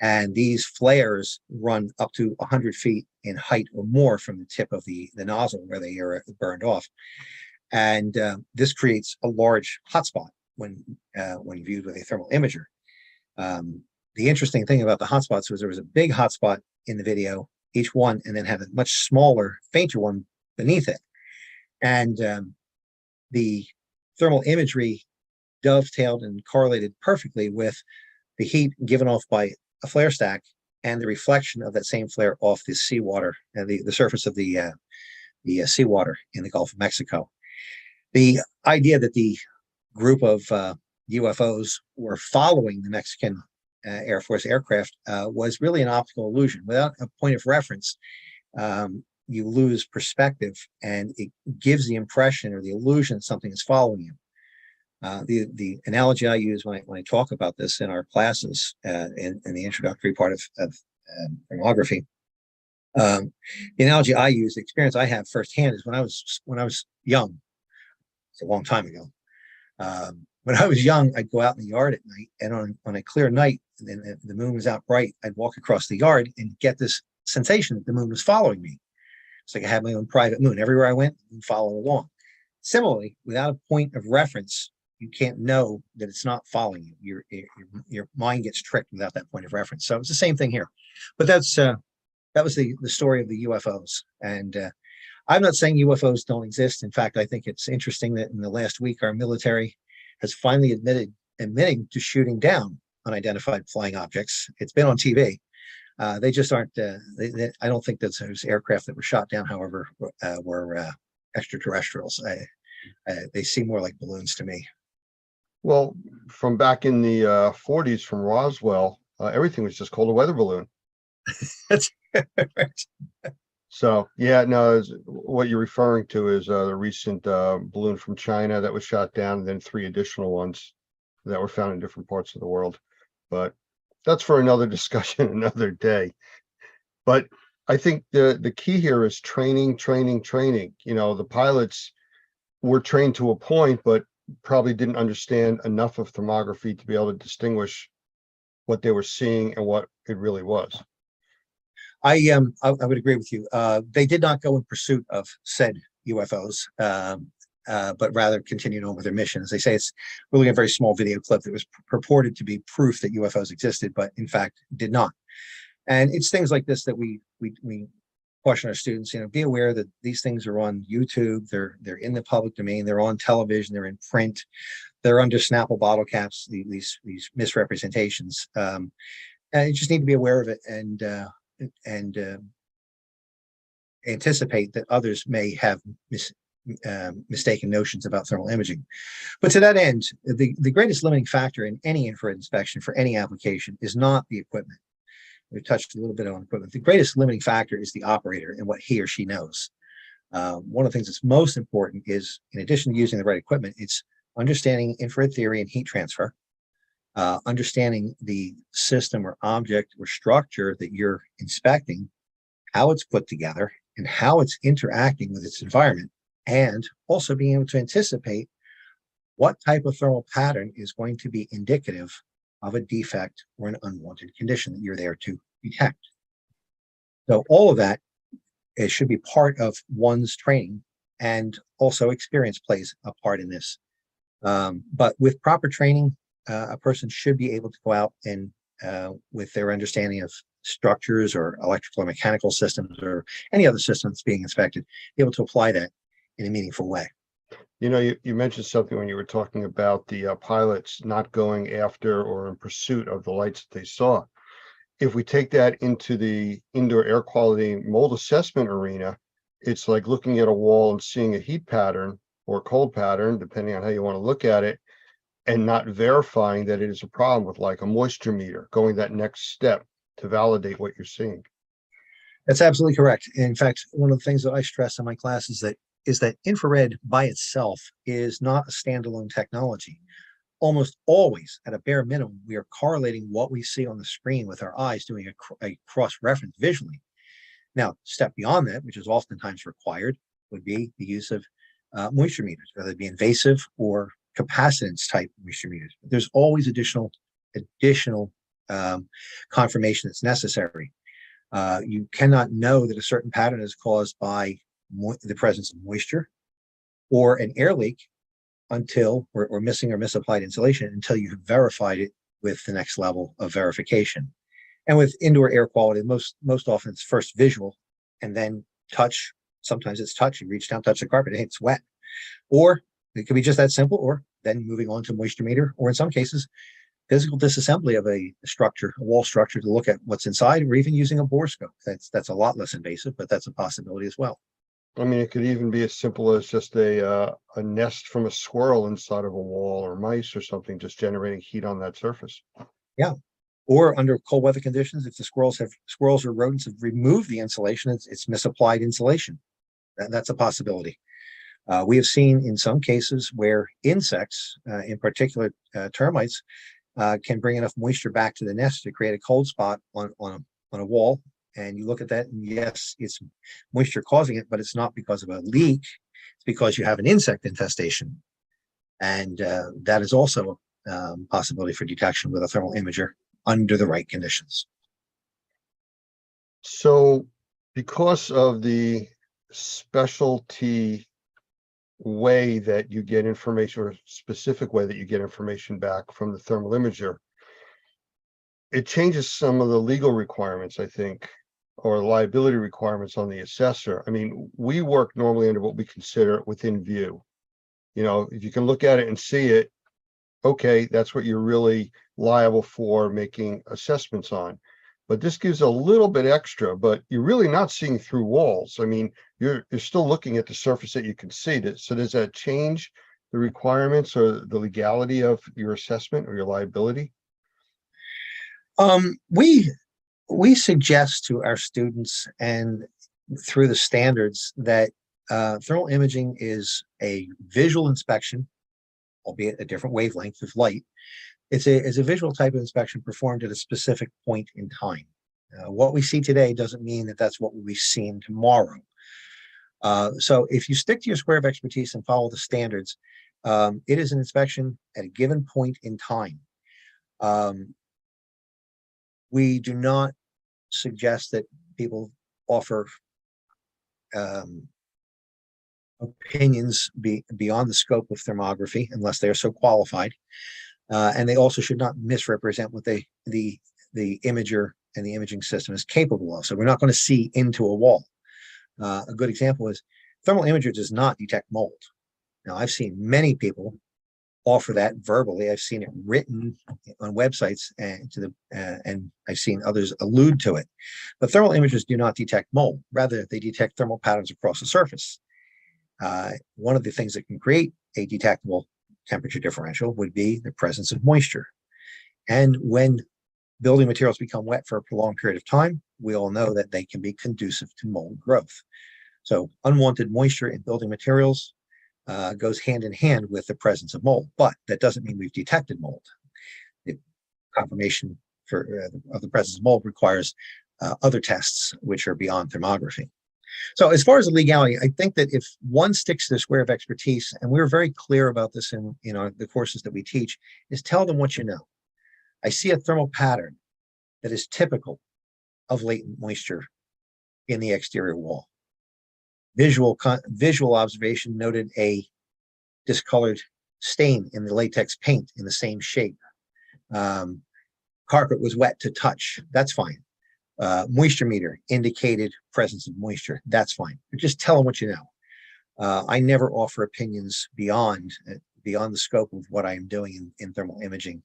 And these flares run up to 100 feet in height or more from the tip of the nozzle where they are burned off. And this creates a large hotspot when viewed with a thermal imager. The interesting thing about the hotspots was there was a big hotspot in the video, each one, and then had a much smaller, fainter one beneath it. And the thermal imagery dovetailed and correlated perfectly with the heat given off by a flare stack and the reflection of that same flare off the seawater and the surface of the seawater in the Gulf of Mexico. The idea that the group of UFOs were following the Mexican Air Force aircraft was really an optical illusion. Without a point of reference, you lose perspective and it gives the impression or the illusion that something is following you. The analogy I use when I talk about this in our classes in the introductory part of thermography, the analogy I use, the experience I have firsthand, is when I was young. It's a long time ago. When I was young, I'd go out in the yard at night, and on a clear night, and the moon was out bright, I'd walk across the yard and get this sensation that the moon was following me. It's like I had my own private moon. Everywhere I went, it would follow along. Similarly, without a point of reference, you can't know that it's not following you. Your mind gets tricked without that point of reference. So it's the same thing here. But that was the story of the UFOs. And I'm not saying UFOs don't exist. In fact, I think it's interesting that in the last week, our military has finally admitting to shooting down unidentified flying objects. It's been on TV. They just aren't. I don't think that those aircraft that were shot down, however, were extraterrestrials. They seem more like balloons to me. Well, from back in the 40s, from Roswell, everything was just called a weather balloon. That's right. So yeah, no, what you're referring to is the recent balloon from China that was shot down, and then 3 additional ones that were found in different parts of the world. But that's for another discussion, another day. But I think the key here is training. You know, the pilots were trained to a point, but probably didn't understand enough of thermography to be able to distinguish what they were seeing and what it really was. I would agree with you. They did not go in pursuit of said UFOs, but rather continued on with their mission. As they say, it's really a very small video clip that was purported to be proof that UFOs existed, but in fact did not. And it's things like this that we caution our students, you know, be aware that these things are on YouTube, they're in the public domain, they're on television, they're in print, they're under Snapple bottle caps, these misrepresentations. And you just need to be aware of it and anticipate that others may have mistaken notions about thermal imaging. But to that end, the greatest limiting factor in any infrared inspection for any application is not the equipment. We touched a little bit on equipment. The greatest limiting factor is the operator and what he or she knows. One of the things that's most important is, in addition to using the right equipment, it's understanding infrared theory and heat transfer, understanding the system or object or structure that you're inspecting, how it's put together, and how it's interacting with its environment, and also being able to anticipate what type of thermal pattern is going to be indicative of a defect or an unwanted condition that you're there to detect. So all of that, it should be part of one's training, and also experience plays a part in this. But with proper training, a person should be able to go out and with their understanding of structures or electrical or mechanical systems or any other system that's being inspected, be able to apply that in a meaningful way. You know, you mentioned something when you were talking about the pilots not going after or in pursuit of the lights that they saw. If we take that into the indoor air quality mold assessment arena, it's like looking at a wall and seeing a heat pattern or cold pattern, depending on how you want to look at it, and not verifying that it is a problem with like a moisture meter, going that next step to validate what you're seeing. That's absolutely correct. In fact, one of the things that I stress in my class is that infrared by itself is not a standalone technology. Almost always, at a bare minimum, we are correlating what we see on the screen with our eyes, doing a cross-reference visually. Now, step beyond that, which is oftentimes required, would be the use of moisture meters, whether it be invasive or capacitance type moisture meters. There's always additional confirmation that's necessary. You cannot know that a certain pattern is caused by the presence of moisture or an air leak until, or missing or misapplied insulation, until you have verified it with the next level of verification. And with indoor air quality, most often it's first visual and then touch. Sometimes it's touch. You reach down, touch the carpet, and it's wet. Or it could be just that simple, or then moving on to moisture meter, or in some cases, physical disassembly of a structure, a wall structure, to look at what's inside, or even using a borescope. That's a lot less invasive, but that's a possibility as well. I mean, it could even be as simple as just a nest from a squirrel inside of a wall, or mice or something, just generating heat on that surface. Yeah. Or under cold weather conditions, if the squirrels or rodents have removed the insulation, it's misapplied insulation. That's a possibility. We have seen in some cases where insects, in particular termites, can bring enough moisture back to the nest to create a cold spot on a wall. And you look at that, and yes, it's moisture causing it, but it's not because of a leak. It's because you have an insect infestation. And that is also a possibility for detection with a thermal imager under the right conditions. So because of the specialty way that you get information, or specific way that you get information back from the thermal imager, it changes some of the legal requirements, I think, or liability requirements on the assessor. I mean, we work normally under what we consider within view. You know, if you can look at it and see it, okay, that's what you're really liable for making assessments on. But this gives a little bit extra, but you're really not seeing through walls. I mean, you're still looking at the surface that you can see. So does that change the requirements or the legality of your assessment or your liability? We suggest to our students and through the standards that thermal imaging is a visual inspection, albeit a different wavelength of light. It's a visual type of inspection performed at a specific point in time. What we see today doesn't mean that that's what we'll be seeing tomorrow. So if you stick to your square of expertise and follow the standards, it is an inspection at a given point in time. We do not suggest that people offer opinions beyond the scope of thermography unless they are so qualified. And they also should not misrepresent what the imager and the imaging system is capable of. So we're not going to see into a wall. A good example is thermal imager does not detect mold. Now, I've seen many people offer that verbally. I've seen it written on websites and I've seen others allude to it. But thermal imagers do not detect mold. Rather, they detect thermal patterns across the surface. One of the things that can create a detectable temperature differential would be the presence of moisture. And when building materials become wet for a prolonged period of time, we all know that they can be conducive to mold growth. So unwanted moisture in building materials goes hand in hand with the presence of mold, but that doesn't mean we've detected mold. The confirmation of the presence of mold requires other tests which are beyond thermography. So as far as the legality, I think that if one sticks to the square of expertise, and we're very clear about this in the courses that we teach, is tell them what you know. I see a thermal pattern that is typical of latent moisture in the exterior wall. Visual observation noted a discolored stain in the latex paint in the same shape. Carpet was wet to touch. That's fine. Moisture meter indicated presence of moisture. That's fine. But just tell them what you know. I never offer opinions beyond the scope of what I am doing in thermal imaging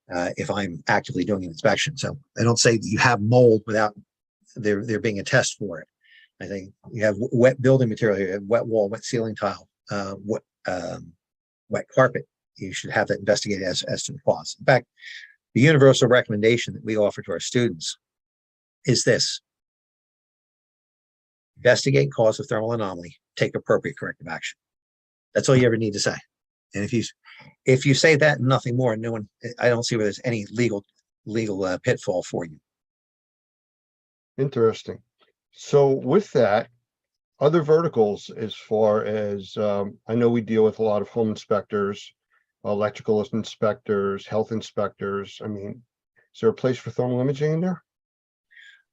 if I'm actively doing an inspection. So I don't say that you have mold without there being a test for it. I think you have wet building material, you have wet wall, wet ceiling tile, wet carpet. You should have that investigated as to the cause. In fact, the universal recommendation that we offer to our students is this: investigate cause of thermal anomaly, take appropriate corrective action. That's all you ever need to say. And if you say that and nothing more, I don't see where there's any legal pitfall for you. Interesting. So with that, other verticals, as far as I know, we deal with a lot of home inspectors, electrical inspectors, health inspectors. I mean, is there a place for thermal imaging in there?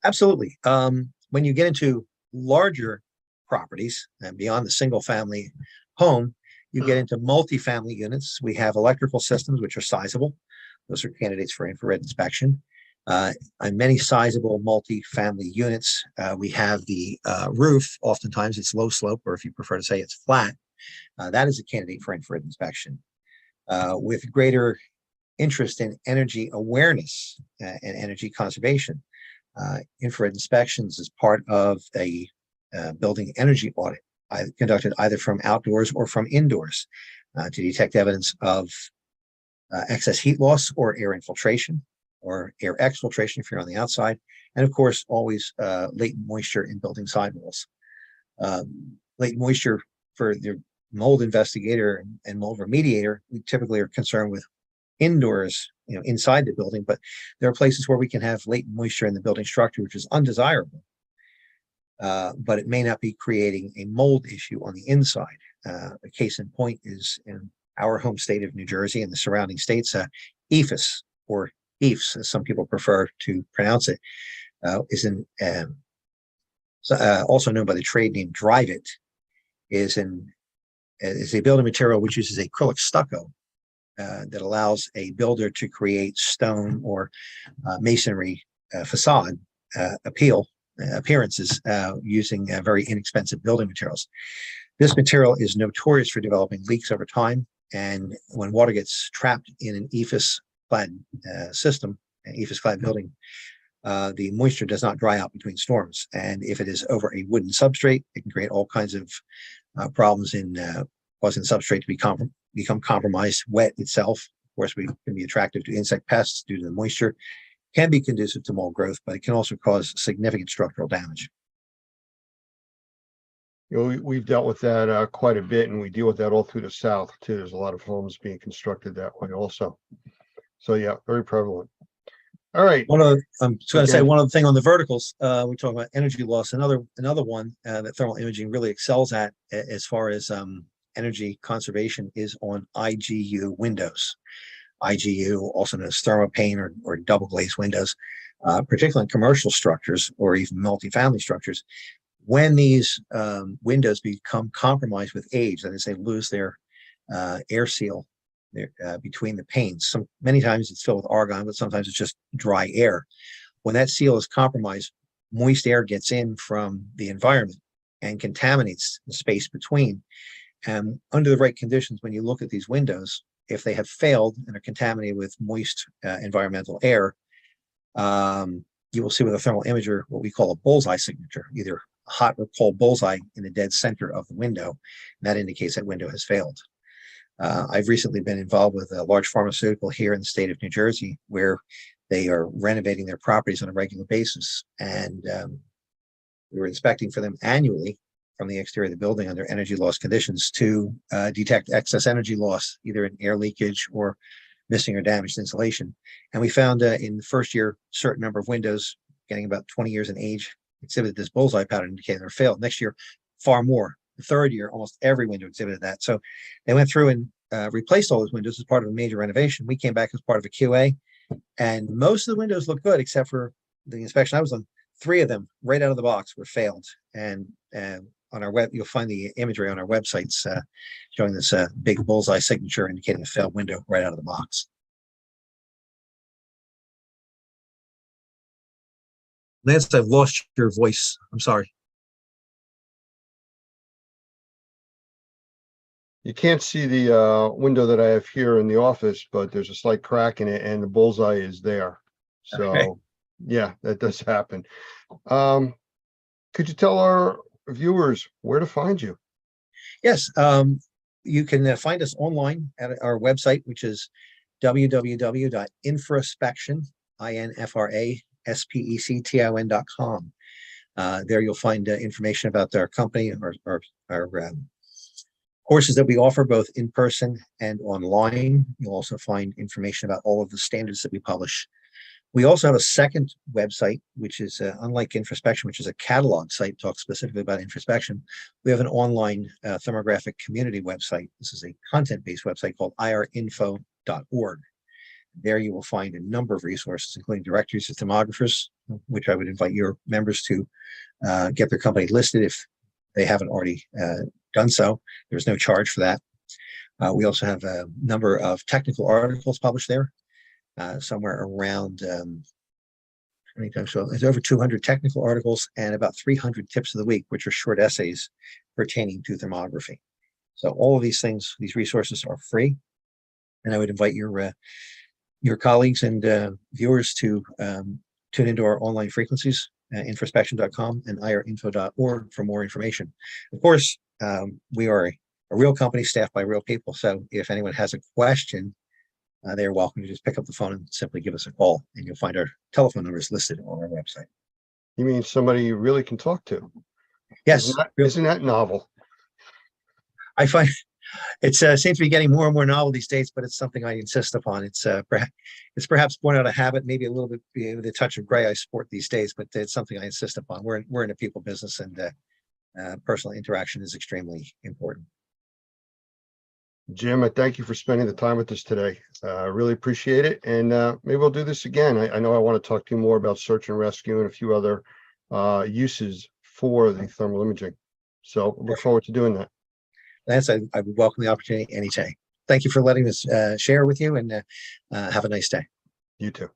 Absolutely. When you get into larger properties and beyond the single family home, you get into multifamily units. We have electrical systems which are sizable. Those are candidates for infrared inspection. On many sizable multifamily units, we have the roof. Oftentimes it's low slope, or if you prefer to say it's flat, that is a candidate for infrared inspection. With greater interest in energy awareness and energy conservation, infrared inspections is part of a building energy audit conducted either from outdoors or from indoors to detect evidence of excess heat loss or air infiltration, or air exfiltration if you're on the outside, and of course always latent moisture in building sidewalls. Latent moisture for the mold investigator and mold remediator, we typically are concerned with indoors, inside the building, but there are places where we can have latent moisture in the building structure, which is undesirable. But it may not be creating a mold issue on the inside. A case in point is in our home state of New Jersey and the surrounding states, EFS, or EFS, as some people prefer to pronounce it, is also known by the trade name Dryvit, is a building material which uses acrylic stucco that allows a builder to create stone or masonry facade appearances using very inexpensive building materials. This material is notorious for developing leaks over time, and when water gets trapped in an EFS clad system, an EFS clad building, the moisture does not dry out between storms. And if it is over a wooden substrate, it can create all kinds of problems in causing the substrate to become compromised. Wet itself, of course, can be attractive to insect pests due to the moisture, can be conducive to mold growth, but it can also cause significant structural damage. We've dealt with that quite a bit, and we deal with that all through the South too. There's a lot of homes being constructed that way also. So yeah, very prevalent. All right. I'm just going to say one other thing on the verticals. We're talking about energy loss. Another one that thermal imaging really excels at as far as energy conservation is on IGU windows. IGU, also known as thermopane or double glazed windows, particularly in commercial structures or even multifamily structures. When these windows become compromised with age, that is, they lose their air seal between the panes. Many times it's filled with argon, but sometimes it's just dry air. When that seal is compromised, moist air gets in from the environment and contaminates the space between. And under the right conditions, when you look at these windows, if they have failed and are contaminated with moist environmental air, you will see with a thermal imager what we call a bullseye signature, either a hot or cold bullseye in the dead center of the window. And that indicates that window has failed. I've recently been involved with a large pharmaceutical here in the state of New Jersey, where they are renovating their properties on a regular basis. And we were inspecting for them annually from the exterior of the building under energy loss conditions to detect excess energy loss, either in air leakage or missing or damaged insulation. And we found in the first year, a certain number of windows, getting about 20 years in age, exhibited this bullseye pattern indicating they're failed. Next year, far more. The third year, almost every window exhibited that. So they went through and replaced all those windows as part of a major renovation. We came back as part of a QA, and most of the windows look good, except for the inspection I was on. 3 of them, right out of the box, were failed. And on our web, you'll find the imagery on our websites showing this big bullseye signature indicating a failed window right out of the box. Lance, I've lost your voice. I'm sorry. You can't see the window that I have here in the office, but there's a slight crack in it and the bullseye is there. So Okay. yeah, that does happen. Could you tell our viewers where to find you? Yes, you can find us online at our website, which is www.infraspection.com. There you'll find information about our company, our courses that we offer both in person and online. You'll also find information about all of the standards that we publish. We also have a second website, which is unlike Infraspection, which is a catalog site, talks specifically about Infraspection. We have an online thermographic community website. This is a content-based website called irinfo.org. There you will find a number of resources, including directories of thermographers, which I would invite your members to get their company listed if they haven't already done so. There's no charge for that. We also have a number of technical articles published there. Somewhere around there's over 200 technical articles and about 300 tips of the week, which are short essays pertaining to thermography. So all of these things, these resources are free, and I would invite your colleagues and viewers to tune into our online frequencies, infraspection.com and irinfo.org for more information. Of course, we are a real company staffed by real people, so if anyone has a question, they're welcome to just pick up the phone and simply give us a call, and you'll find our telephone numbers listed on our website. You mean somebody you really can talk to? Yes. Isn't that novel? I find it seems to be getting more and more novel these days, but it's something I insist upon. It's perhaps born out of habit, maybe a little bit with a touch of gray I sport these days, but it's something I insist upon. We're in a people business, and personal interaction is extremely important. Jim, I thank you for spending the time with us today. I really appreciate it. And maybe we'll do this again. I know I want to talk to you more about search and rescue and a few other uses for the thermal imaging. So look forward to doing that. Lance, I would welcome the opportunity anytime. Thank you for letting us share with you, and have a nice day. You too.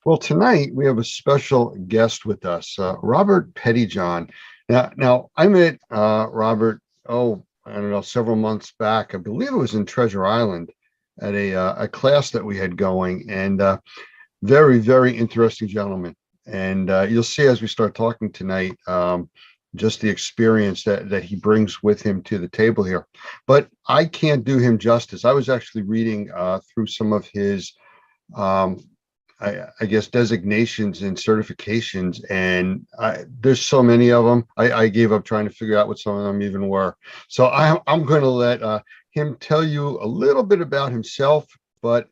Well, tonight we have a special guest with us, Robert Pettyjohn. Now I met Robert, I don't know, several months back. I believe it was in Treasure Island at a class that we had going, and very, very interesting gentleman. And you'll see as we start talking tonight, just the experience that he brings with him to the table here. But I can't do him justice. I was actually reading through some of his I guess designations and certifications, and there's so many of them. I gave up trying to figure out what some of them even were. So I'm going to let him tell you a little bit about himself. But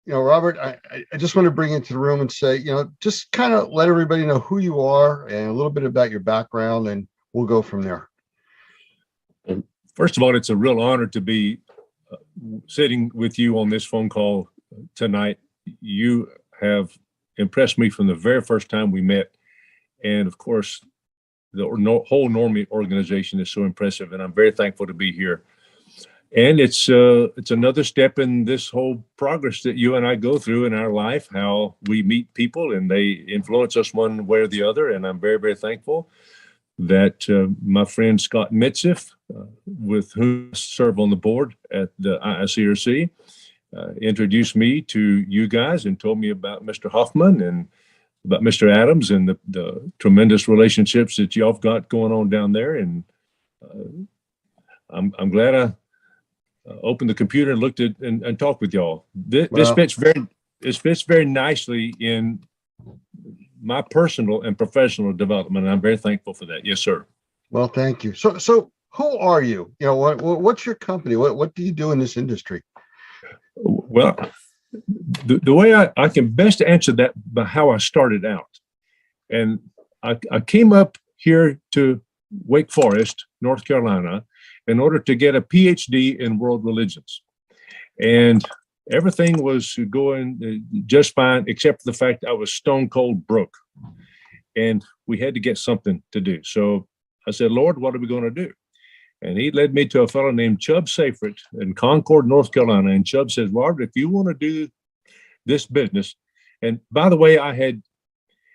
Robert, I just want to bring you into the room and say, just kind of let everybody know who you are and a little bit about your background, and we'll go from there. First of all, it's a real honor to be sitting with you on this phone call tonight. You have impressed me from the very first time we met. And of course, the whole Normie organization is so impressive, and I'm very thankful to be here. And it's another step in this whole progress that you and I go through in our life, how we meet people and they influence us one way or the other. And I'm very, very thankful that my friend Scott Mitziff, with whom I serve on the board at the IICRC, introduced me to you guys and told me about Mr. Hoffman and about Mr. Adams and the tremendous relationships that y'all have got going on down there. And I'm glad I opened the computer and looked at and talked with y'all. This fits very nicely in my personal and professional development, and I'm very thankful for that. Yes, sir. Well, thank you. So who are you? What's your company? What do you do in this industry? Well, the way I can best answer that by how I started out. And I came up here to Wake Forest, North Carolina, in order to get a PhD in world religions. And everything was going just fine, except for the fact I was stone cold broke. And we had to get something to do. So I said, Lord, what are we going to do? And he led me to a fellow named Chubb Seyfried in Concord, North Carolina. And Chubb says, Robert, if you want to do this business, and by the way, I had,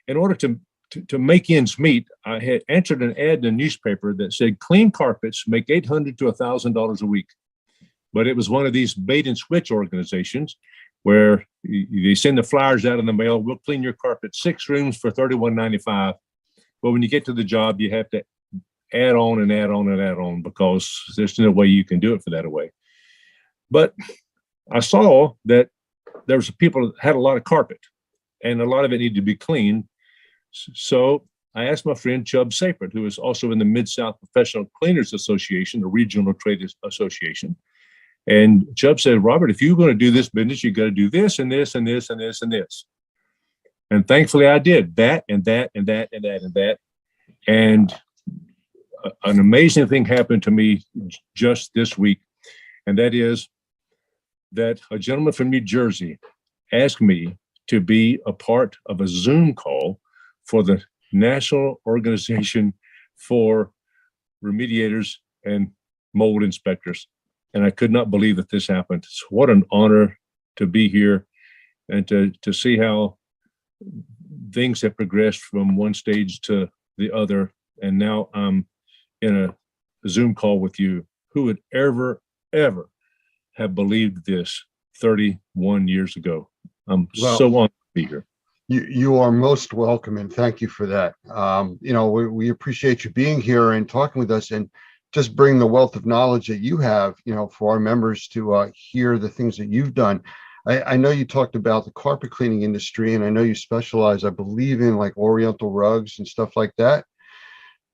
in order to make ends meet, I had entered an ad in a newspaper that said clean carpets make $800 to $1,000 a week. But it was one of these bait and switch organizations where they send the flyers out in the mail. We'll clean your carpet 6 rooms for $31.95. But when you get to the job, you have to add on and add on and add on, because there's no way you can do it for that away. But I saw that there was people that had a lot of carpet and a lot of it needed to be cleaned. So I asked my friend Chubb Seyfried, who is also in the Mid-South Professional Cleaners Association, the regional trade association. And Chubb said, Robert, if you're going to do this business, you got to do this and this and this and this and this. And thankfully I did that and that and that and that and that. And an amazing thing happened to me just this week. And that is that a gentleman from New Jersey asked me to be a part of a Zoom call for the National Organization for Remediators and Mold Inspectors. And I could not believe that this happened. So what an honor to be here and to see how things have progressed from one stage to the other. And now I'm in a Zoom call with you. Who would ever have believed this 31 years ago? I'm so honored to be here. You are most welcome, and thank you for that. We appreciate you being here and talking with us, and just bring the wealth of knowledge that you have, for our members to hear the things that you've done. I know you talked about the carpet cleaning industry, and I know you specialize, I believe, in like Oriental rugs and stuff like that.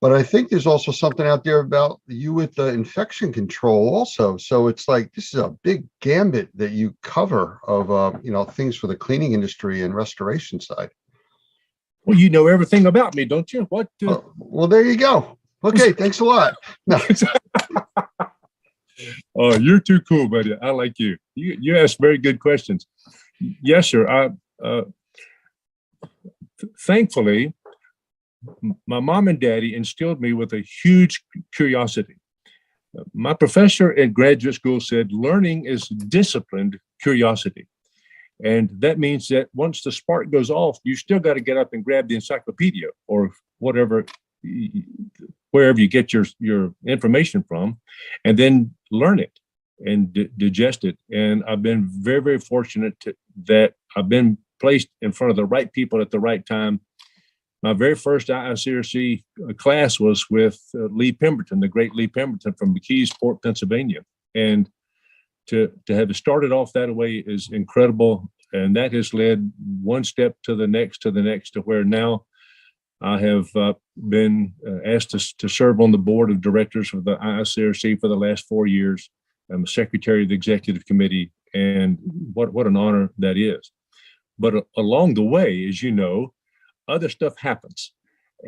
But I think there's also something out there about you with the infection control also. So it's like, this is a big gambit that you cover of, things for the cleaning industry and restoration side. Well, you know everything about me, don't you? What? Well, there you go. Okay, thanks a lot. No. Oh, you're too cool, buddy. I like you. You ask very good questions. Yes, sir. Thankfully, my mom and daddy instilled me with a huge curiosity. My professor at graduate school said learning is disciplined curiosity. And that means that once the spark goes off, you still got to get up and grab the encyclopedia or whatever, wherever you get your information from, and then learn it and digest it. And I've been very, very fortunate that I've been placed in front of the right people at the right time. My very first IICRC class was with Lee Pemberton, the great Lee Pemberton from McKeesport, Pennsylvania. And to have started off that way is incredible. And that has led one step to the next, to where now I have been asked to serve on the board of directors of the IICRC for the last 4 years. I'm secretary of the executive committee, and what an honor that is. But along the way, as you know, other stuff happens.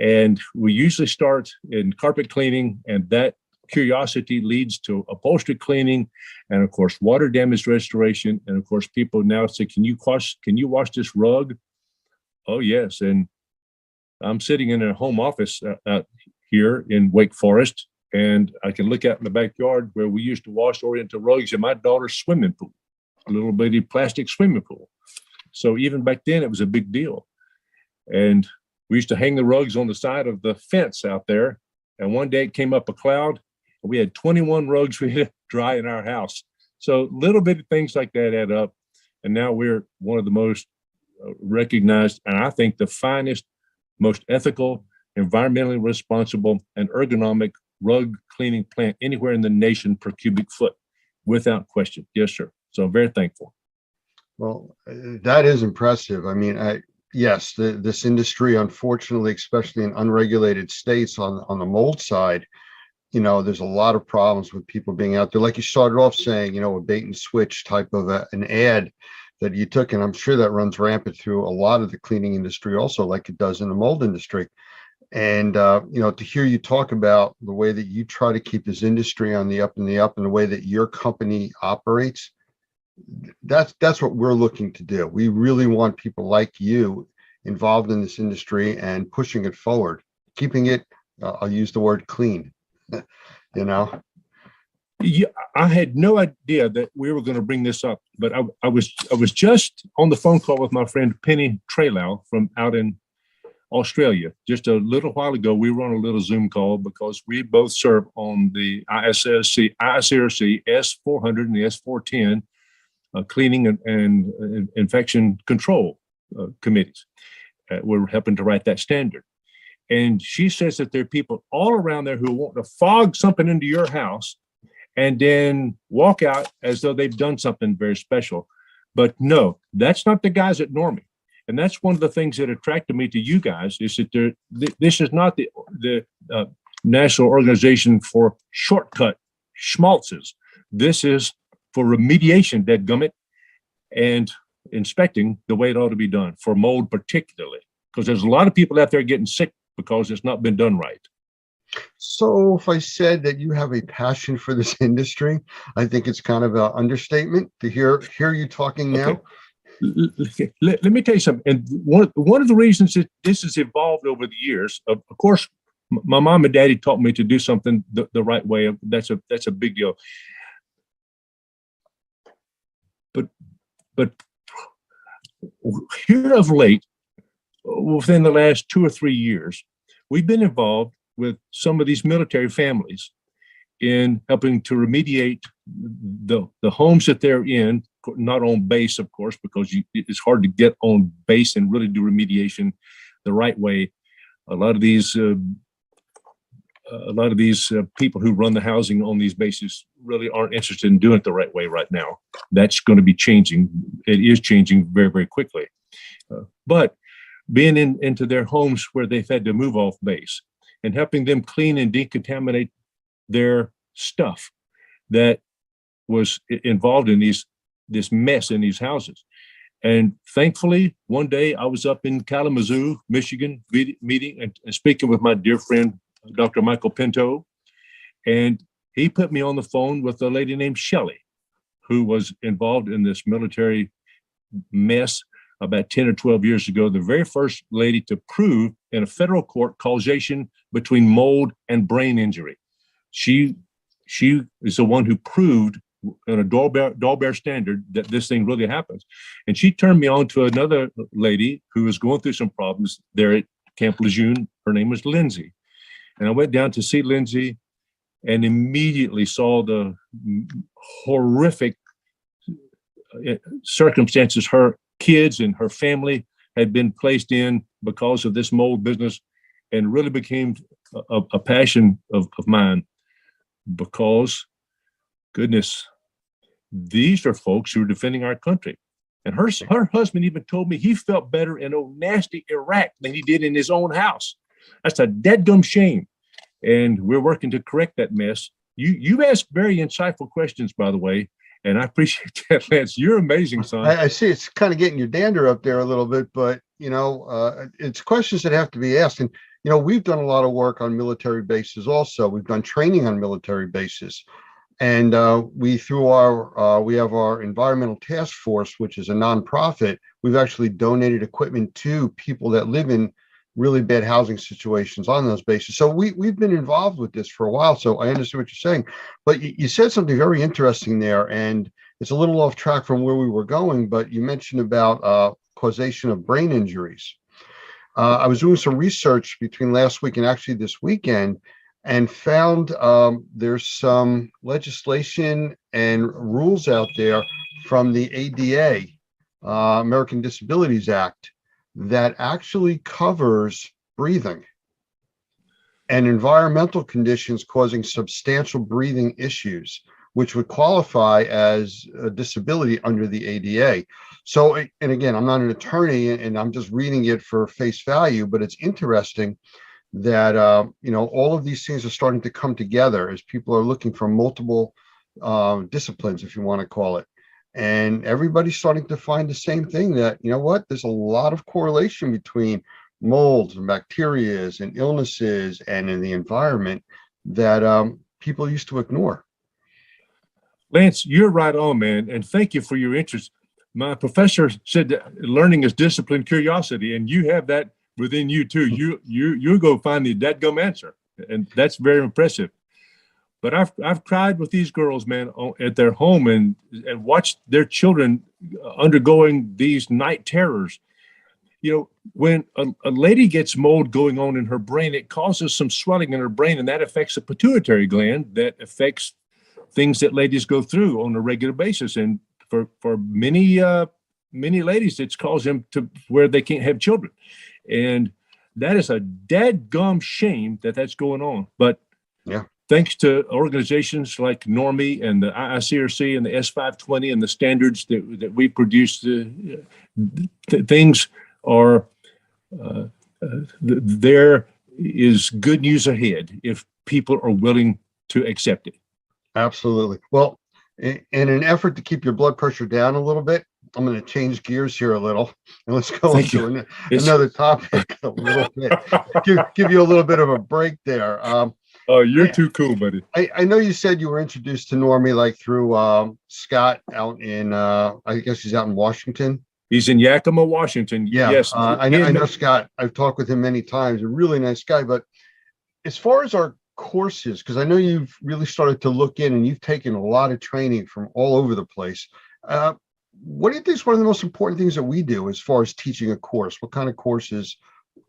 And we usually start in carpet cleaning, and that curiosity leads to upholstery cleaning, and of course, water damage restoration. And of course, people now say, can you wash this rug? Oh, yes. And I'm sitting in a home office out here in Wake Forest, and I can look out in the backyard where we used to wash Oriental rugs in my daughter's swimming pool, a little bitty plastic swimming pool. So even back then, it was a big deal. And we used to hang the rugs on the side of the fence out there. And one day it came up a cloud, and we had 21 rugs we had to dry in our house. So little bitty things like that add up. And now we're one of the most recognized, and I think the finest, most ethical, environmentally responsible, and ergonomic rug cleaning plant anywhere in the nation per cubic foot, without question. Yes, sir. So I'm very thankful. Well, that is impressive. I mean, yes, this industry, unfortunately, especially in unregulated states on the mold side, there's a lot of problems with people being out there. Like you started off saying, a bait and switch type of an ad that you took, and I'm sure that runs rampant through a lot of the cleaning industry also, like it does in the mold industry. And, to hear you talk about the way that you try to keep this industry on the up and the way that your company operates, that's what we're looking to do. We really want people like you involved in this industry and pushing it forward, keeping it, I'll use the word clean, Yeah, I had no idea that we were going to bring this up, but I was just on the phone call with my friend Penny Trailau from out in Australia. Just a little while ago, we were on a little Zoom call because we both serve on the IICRC S400 and the S410 cleaning and infection control committees. We're helping to write that standard. And she says that there are people all around there who want to fog something into your house and then walk out as though they've done something very special. But no, that's not the guys at Normie. And that's one of the things that attracted me to you guys, is that this is not the National Organization for Shortcut Schmaltzes. This is for remediation, dadgummit, and inspecting the way it ought to be done, for mold particularly, because there's a lot of people out there getting sick because it's not been done right. So if I said that you have a passion for this industry, I think it's kind of an understatement to hear you talking now. Okay. Let me tell you something. And one of the reasons that this has evolved over the years, of course, my mom and daddy taught me to do something the right way. That's a big deal. But here of late, within the last 2 or 3 years, we've been involved with some of these military families in helping to remediate the homes that they're in, not on base, of course, because it's hard to get on base and really do remediation the right way. A lot of these people who run the housing on these bases really aren't interested in doing it the right way right now. That's going to be changing. It is changing very, very quickly. But being into their homes where they've had to move off base and helping them clean and decontaminate their stuff that was involved in this mess in these houses. And thankfully, one day I was up in Kalamazoo, Michigan, meeting and speaking with my dear friend, Dr. Michael Pinto. And he put me on the phone with a lady named Shelley, who was involved in this military mess about 10 or 12 years ago, the very first lady to prove in a federal court causation between mold and brain injury. She is the one who proved in a Dahlberg standard that this thing really happens. And she turned me on to another lady who was going through some problems there at Camp Lejeune. Her name was Lindsay. And I went down to see Lindsay and immediately saw the horrific circumstances her kids and her family had been placed in because of this mold business, and really became a passion of mine, because goodness, these are folks who are defending our country. And her husband even told me he felt better in old nasty Iraq than he did in his own house. That's a deadgum shame. And we're working to correct that mess. You asked very insightful questions, by the way, and I appreciate that, Lance. You're amazing, son. I see it's kind of getting your dander up there a little bit, but it's questions that have to be asked. And we've done a lot of work on military bases also. We've done training on military bases. And we have our environmental task force, which is a nonprofit. We've actually donated equipment to people that live in really bad housing situations on those bases. So we've been involved with this for a while. So I understand what you're saying, but you said something very interesting there, and it's a little off track from where we were going, but you mentioned about causation of brain injuries. I was doing some research between last week and actually this weekend, and found there's some legislation and rules out there from the ADA, American Disabilities Act, that actually covers breathing and environmental conditions causing substantial breathing issues, which would qualify as a disability under the ADA. So, and again, I'm not an attorney and I'm just reading it for face value, but it's interesting that, all of these things are starting to come together as people are looking for multiple disciplines, if you want to call it. And everybody's starting to find the same thing, that, there's a lot of correlation between molds and bacteria and illnesses and in the environment that people used to ignore. Lance, you're right on, man. And thank you for your interest. My professor said that learning is discipline, curiosity, and you have that within you too. You go find the dadgum answer, and that's very impressive. But I've cried with these girls, man, at their home and watched their children undergoing these night terrors. When a lady gets mold going on in her brain, it causes some swelling in her brain, and that affects the pituitary gland, that affects things that ladies go through on a regular basis. And for many ladies, it's caused them to where they can't have children. And that is a dadgum shame that that's going on. But yeah, thanks to organizations like NORMI and the IICRC and the S520 and the standards that we produce, things are, there is good news ahead if people are willing to accept it. Absolutely. Well, in an effort to keep your blood pressure down a little bit, I'm going to change gears here a little, and let's go into another topic a little bit. Give you a little bit of a break there. Oh, you're too cool, buddy. I know you said you were introduced to NORMI like through Scott out in, I guess he's out in Washington. He's in Yakima, Washington. Yeah, yes. I know Scott. I've talked with him many times. A really nice guy. But as far as our courses, because I know you've really started to look in and you've taken a lot of training from all over the place. what do you think is one of the most important things that we do as far as teaching a course? What kind of courses,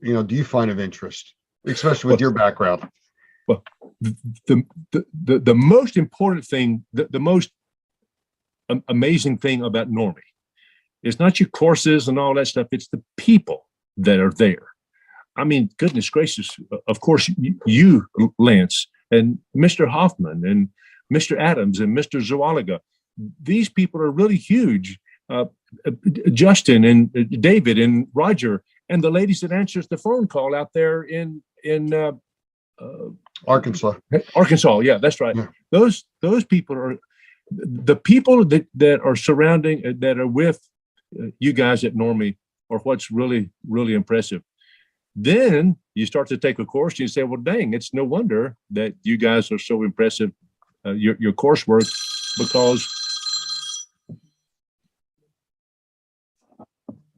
do you find of interest, especially with your background? Well, the most important thing, the most amazing thing about Normie is not your courses and all that stuff. It's the people that are there. I mean, goodness gracious, of course, you, Lance, and Mr. Hoffman, and Mr. Adams, and Mr. Zualaga. These people are really huge. Justin and David and Roger and the ladies that answers the phone call out there in Arkansas. Arkansas, yeah, that's right. Yeah. Those people are the people that are surrounding, that are with you guys at Normie, are what's really, really impressive. Then you start to take a course and you say, well, dang, it's no wonder that you guys are so impressive, your coursework, because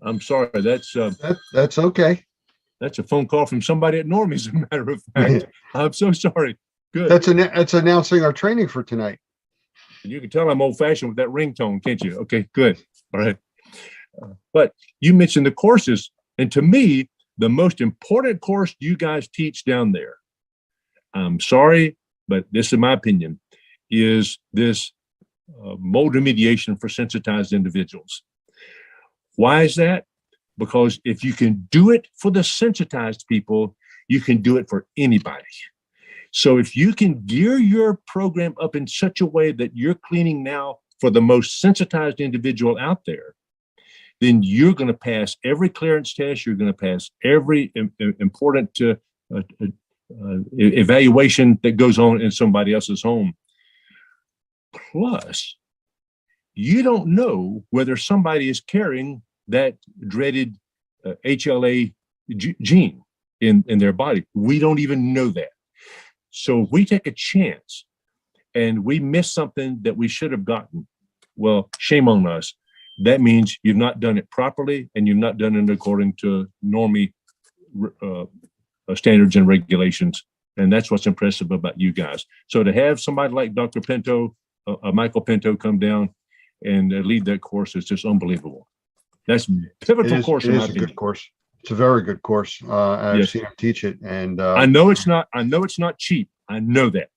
I'm sorry, that's okay. That's a phone call from somebody at Normie, as a matter of fact. I'm so sorry. Good. That's announcing our training for tonight. You can tell I'm old fashioned with that ringtone, can't you? Okay, good. All right. But you mentioned the courses, and to me, the most important course you guys teach down there, I'm sorry, but this is my opinion, is this mold remediation for sensitized individuals. Why is that? Because if you can do it for the sensitized people, you can do it for anybody. So if you can gear your program up in such a way that you're cleaning now for the most sensitized individual out there, then you're going to pass every clearance test. You're going to pass every important evaluation that goes on in somebody else's home. Plus, you don't know whether somebody is carrying that dreaded HLA gene in their body. We don't even know that. So if we take a chance and we miss something that we should have gotten, well, shame on us. That means you've not done it properly, and you've not done it according to Normie standards and regulations. And that's what's impressive about you guys. So to have somebody like Dr. Pinto, Michael Pinto, come down and lead that course is just unbelievable. That's pivotal course. It is a good course. It's a very good course. I've Yes. seen him teach it, and I know it's not cheap. I know that.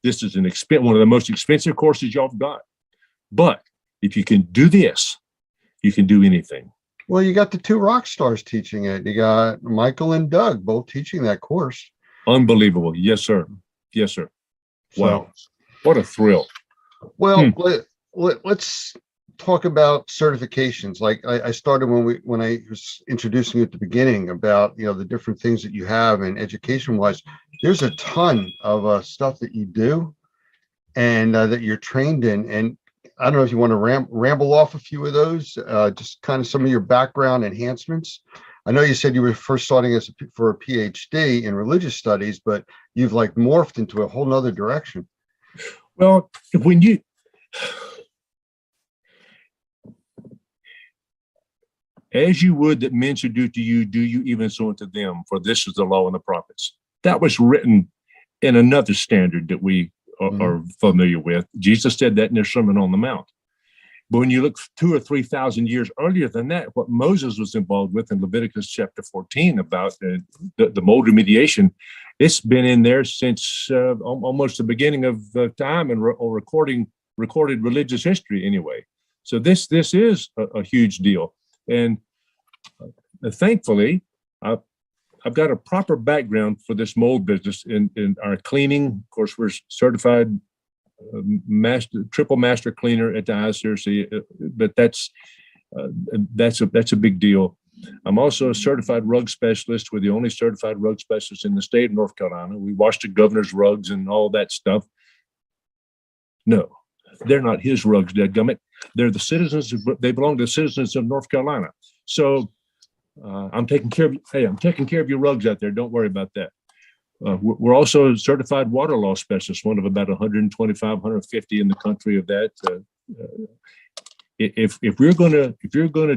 This is one of the most expensive courses y'all have got. But if you can do this, you can do anything. well, you got the two rock stars teaching it. You got Michael and Doug both teaching that course. Unbelievable. Yes, sir. Yes, sir. Wow. So, What a thrill. well, let's talk about certifications. Like I started when I was introducing you at the beginning about the different things that you have, and education wise, there's a ton of stuff that you do and that you're trained in. And I don't know if you want to ramble off a few of those, just kind of some of your background enhancements. I know you said you were first starting for a PhD in religious studies, but you've like morphed into a whole nother direction. Well, when you as you would that men should do to you, do you even so unto them, for this is the law and the prophets. That was written in another standard that we are familiar with. Jesus said that in their Sermon on the Mount. But when you look 2,000 or 3,000 years earlier than that, what Moses was involved with in Leviticus chapter 14 about the mold remediation, it's been in there since almost the beginning of time and recorded religious history anyway. So this is a huge deal. And thankfully, I've got a proper background for this mold business in our cleaning. Of course, we're certified triple master cleaner at the ISRC, but that's a big deal. I'm also a certified rug specialist. We're the only certified rug specialist in the state of North Carolina. We wash the governor's rugs and all that stuff. No, they're not his rugs, dadgummit. They're the citizens. They belong to the citizens of North Carolina. So I'm taking care of. Hey, I'm taking care of your rugs out there. Don't worry about that. We're also a certified water law specialist, one of about 125, 150 in the country of that. If you're gonna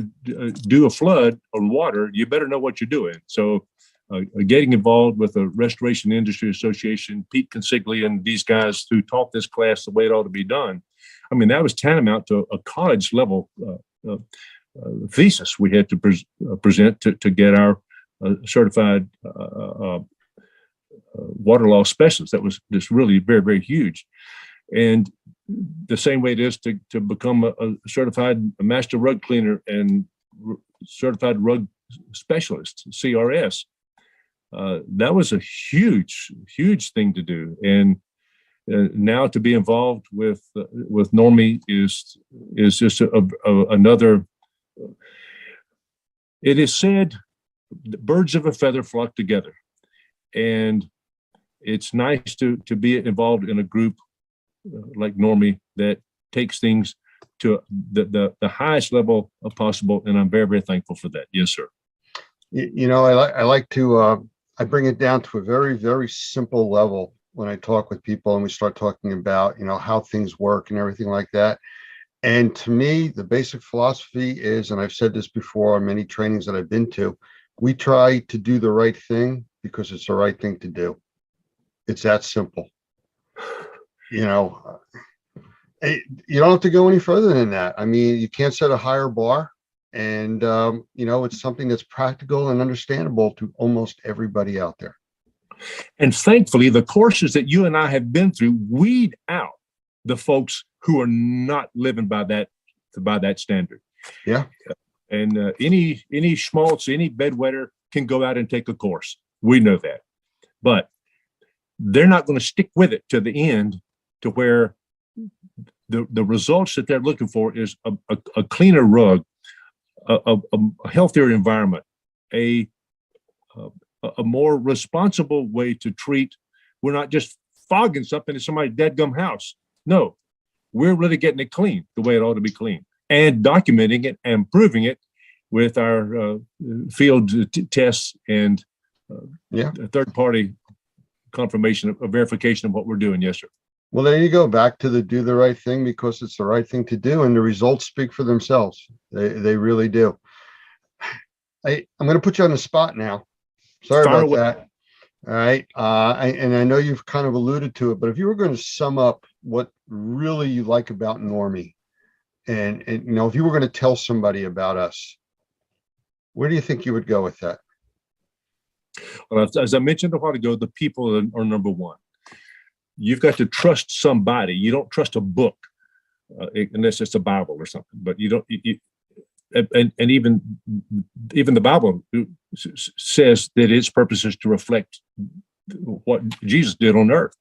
do a flood on water, you better know what you're doing. So getting involved with the Restoration Industry Association, Pete Consigli and these guys who taught this class the way it ought to be done, I mean, that was tantamount to a college level thesis we had to present to get our certified water loss specialist. That was just really very, very huge. And the same way it is to become a certified master rug cleaner and certified rug specialist, CRS. That was a huge, huge thing to do. And now to be involved with Normie is just another. It is said, birds of a feather flock together, and it's nice to be involved in a group like Normie that takes things to the highest level of possible, and I'm very, very thankful for that. Yes, sir. You know, I like to I bring it down to a very, very simple level when I talk with people and we start talking about, you know, how things work and everything like that. And to me, the basic philosophy is, and I've said this before on many trainings that I've been to, we try to do the right thing because it's the right thing to do. It's that simple. You know, you don't have to go any further than that. I mean, you can't set a higher bar. And, you know, it's something that's practical and understandable to almost everybody out there. And thankfully, the courses that you and I have been through weed out the folks who are not living by that standard. Yeah. And any schmaltz, any bedwetter can go out and take a course. We know that. But they're not going to stick with it to the end, to where the results that they're looking for is a cleaner rug, a healthier environment, a more responsible way to treat. We're not just fogging something in somebody's dadgum house. No, we're really getting it clean the way it ought to be clean, and documenting it and proving it with our field tests and third-party confirmation of verification of what we're doing. Yes, sir. Well, there you go. Back to the do the right thing because it's the right thing to do, and the results speak for themselves. They really do. I'm going to put you on the spot now. Sorry about that. All right. And I know you've kind of alluded to it, but if you were going to sum up what really you like about Normie, and you know, if you were going to tell somebody about us, where do you think you would go with that? Well, as I mentioned a while ago, the people are number one. You've got to trust somebody. You don't trust a book unless it's a Bible or something. But you don't. And even the Bible says that its purpose is to reflect what Jesus did on earth.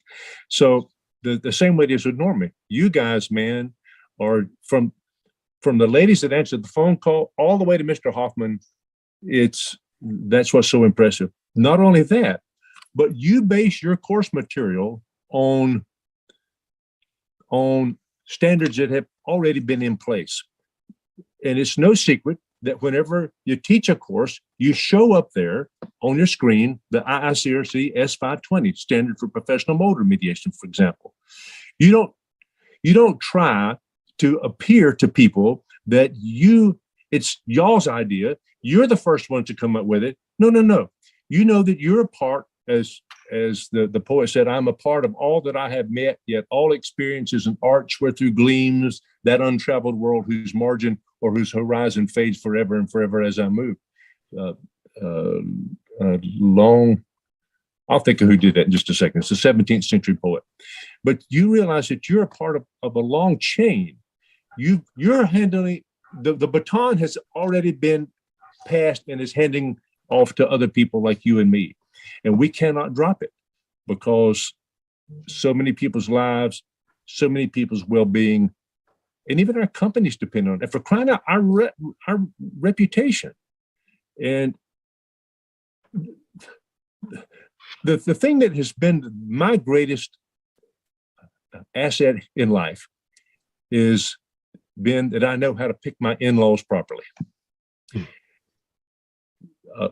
So the same way it is with Normie. You guys, man, are from the ladies that answered the phone call all the way to Mr. Hoffman. That's what's so impressive. Not only that, but you base your course material on standards that have already been in place. And it's no secret that whenever you teach a course, you show up there on your screen the IICRC S520, Standard for Professional Mold Remediation, for example. You don't try to appear to people that it's y'all's idea. You're the first one to come up with it. No. You know that you're a part, as the poet said, I'm a part of all that I have met, yet all experiences and arts where through gleams that untraveled world whose margin or whose horizon fades forever and forever as I move. I'll think of who did that in just a second. It's a 17th century poet. But you realize that you're a part of a long chain. You're handling, the baton has already been passed and is handing off to other people like you and me. And we cannot drop it because so many people's lives, so many people's well-being, and even our companies depend on it. And for crying out, our reputation. And the thing that has been my greatest asset in life is been that I know how to pick my in-laws properly.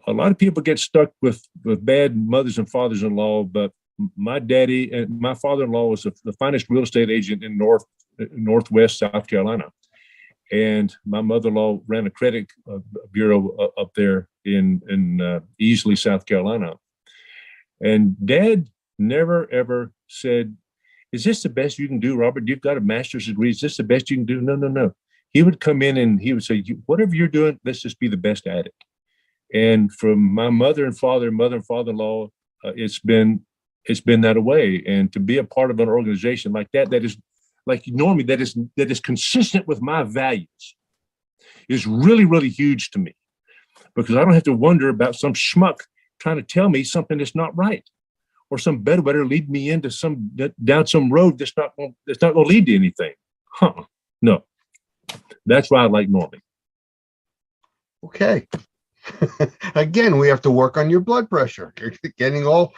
A lot of people get stuck with bad mothers and fathers-in-law, but my daddy and my father-in-law was the finest real estate agent in Northwest South Carolina. And my mother-in-law ran a credit bureau up there in Easley, South Carolina. And Dad never, ever said is this the best you can do, Robert? You've got a master's degree. Is this the best you can do? No, no, no. He would come in and he would say, whatever you're doing, let's just be the best at it. And from my mother and father-in-law, it's been that way. And to be a part of an organization like that, that is like normally that is consistent with my values, is really, really huge to me, because I don't have to wonder about some schmuck trying to tell me something that's not right, or some bedwetter lead me into down some road that's not going to lead to anything. No, that's why I like Normie. Okay. Again, we have to work on your blood pressure. You're getting all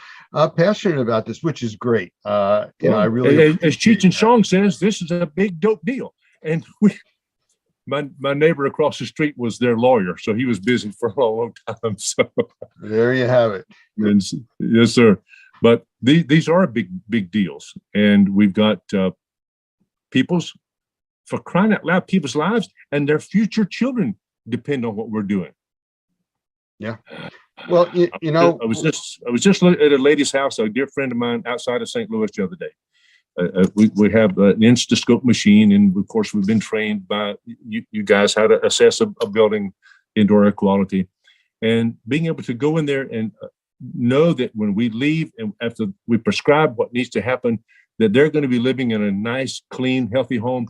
passionate about this, which is great. I really, as Cheech and Chong says, this is a big dope deal. And my neighbor across the street was their lawyer, so he was busy for a long time. So there you have it. And, yes, sir. But these are big deals, and we've got for crying out loud, people's lives and their future children depend on what we're doing. Yeah. Well, I was just at a lady's house, a dear friend of mine outside of St. Louis the other day. We have an Instascope machine, and of course we've been trained by you guys how to assess a building indoor air quality, and being able to go in there and know that when we leave and after we prescribe what needs to happen, that they're going to be living in a nice, clean, healthy home.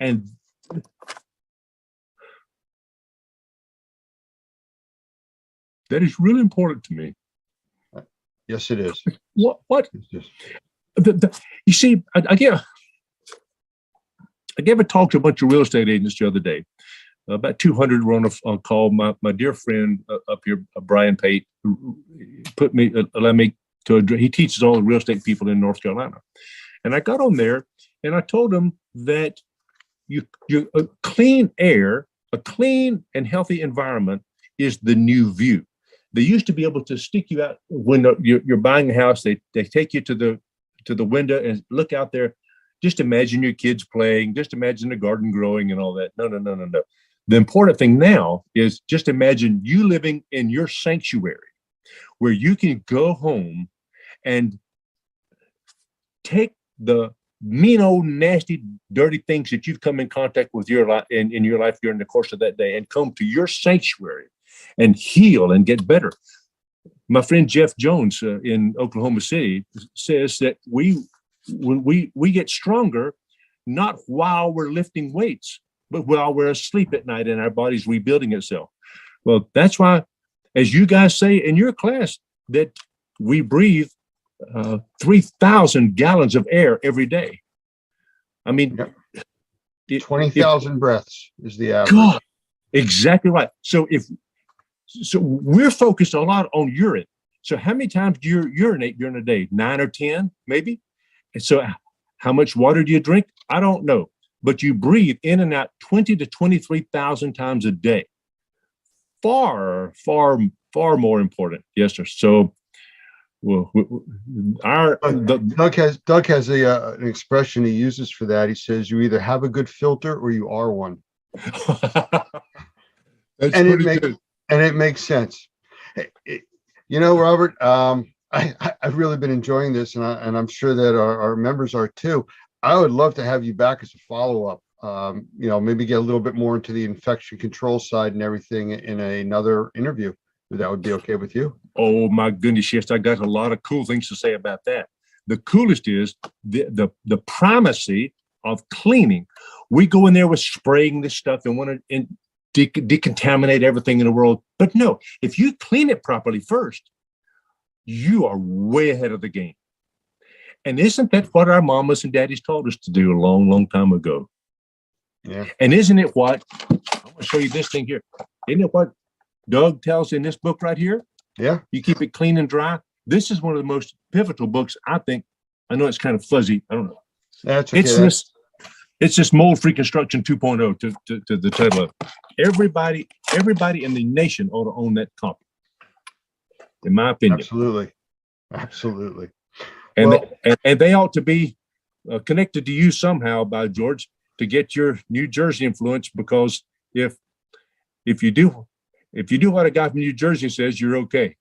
And that is really important to me. Yes, it is. What? It's You see, I gave a talk to a bunch of real estate agents the other day. About 200 were on a call. My dear friend up here, Brian Pate, allowed me to. He teaches all the real estate people in North Carolina, and I got on there and I told him that a clean air, a clean and healthy environment is the new view. They used to be able to stick you out when you're buying a house. They take you to the window and look out there. Just imagine your kids playing. Just imagine the garden growing and all that. No. The important thing now is just imagine you living in your sanctuary, where you can go home and take the mean old nasty dirty things that you've come in contact with in your life during the course of that day, and come to your sanctuary and heal and get better. My friend Jeff Jones in Oklahoma City says that when we get stronger, not while we're lifting weights, but while we're asleep at night and our body's rebuilding itself. Well, that's why, as you guys say in your class, that we breathe 3,000 gallons of air every day. I mean, 20,000 breaths is the average. God, exactly right. So we're focused a lot on urine. So how many times do you urinate during a day? 9 or 10, maybe? And so how much water do you drink? I don't know. But you breathe in and out 20 to 23,000 times a day. Far, far, far more important. Yes, sir. So Doug has an expression he uses for that. He says, you either have a good filter or you are one. It makes sense. Robert, I've really been enjoying this, and I'm sure that our members are too. I would love to have you back as a follow-up. Maybe get a little bit more into the infection control side and everything in another interview. If that would be okay with you. Oh my goodness, yes, I got a lot of cool things to say about that. The coolest is the primacy of cleaning. We go in there with spraying this stuff and want to decontaminate everything in the world. But no, if you clean it properly first, you are way ahead of the game. And isn't that what our mamas and daddies taught us to do a long, long time ago? Yeah. And isn't it what, I'm going to show you this thing here. Isn't it what Doug tells in this book right here? Yeah. You keep it clean and dry. This is one of the most pivotal books, I think. I know it's kind of fuzzy. I don't know. That's okay. It's this mold-free construction 2.0 to the title of it. Everybody in the nation ought to own that copy, in my opinion. Absolutely. And they ought to be connected to you somehow, by George, to get your New Jersey influence. Because if you do what a guy from New Jersey says, you're okay.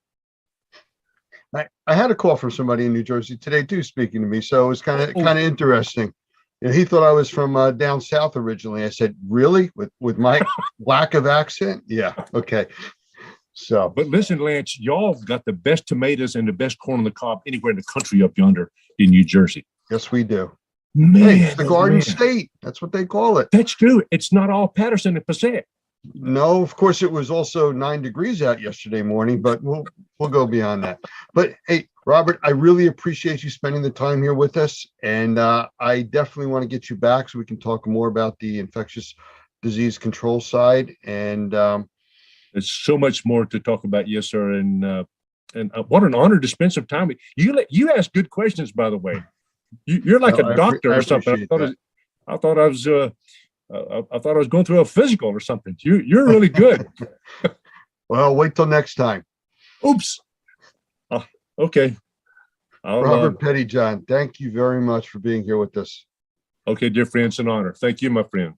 I had a call from somebody in New Jersey today too, speaking to me. So it was kind of interesting. And he thought I was from down south originally. I said, really? With my lack of accent? Yeah. Okay. So, But listen, Lance, y'all got the best tomatoes and the best corn on the cob anywhere in the country up yonder in New Jersey. yes, we do. Man, Hey, it's the oh, Garden man. State. That's what they call it. That's true. It's not all Patterson and Passaic. No, of course, it was also 9 degrees out yesterday morning, but we'll go beyond that. But hey, Robert, I really appreciate you spending the time here with us, and I definitely want to get you back so we can talk more about the infectious disease control side. And There's so much more to talk about, yes, sir. And what an honor to spend some time with you. You ask good questions, by the way. You're like No, a doctor or something. appreciate I thought I was going through a physical or something. You're really good. well, wait till next time. Oops. Okay. Robert Pettyjohn, thank you very much for being here with us. Okay, dear friend, it's an honor. Thank you, my friend.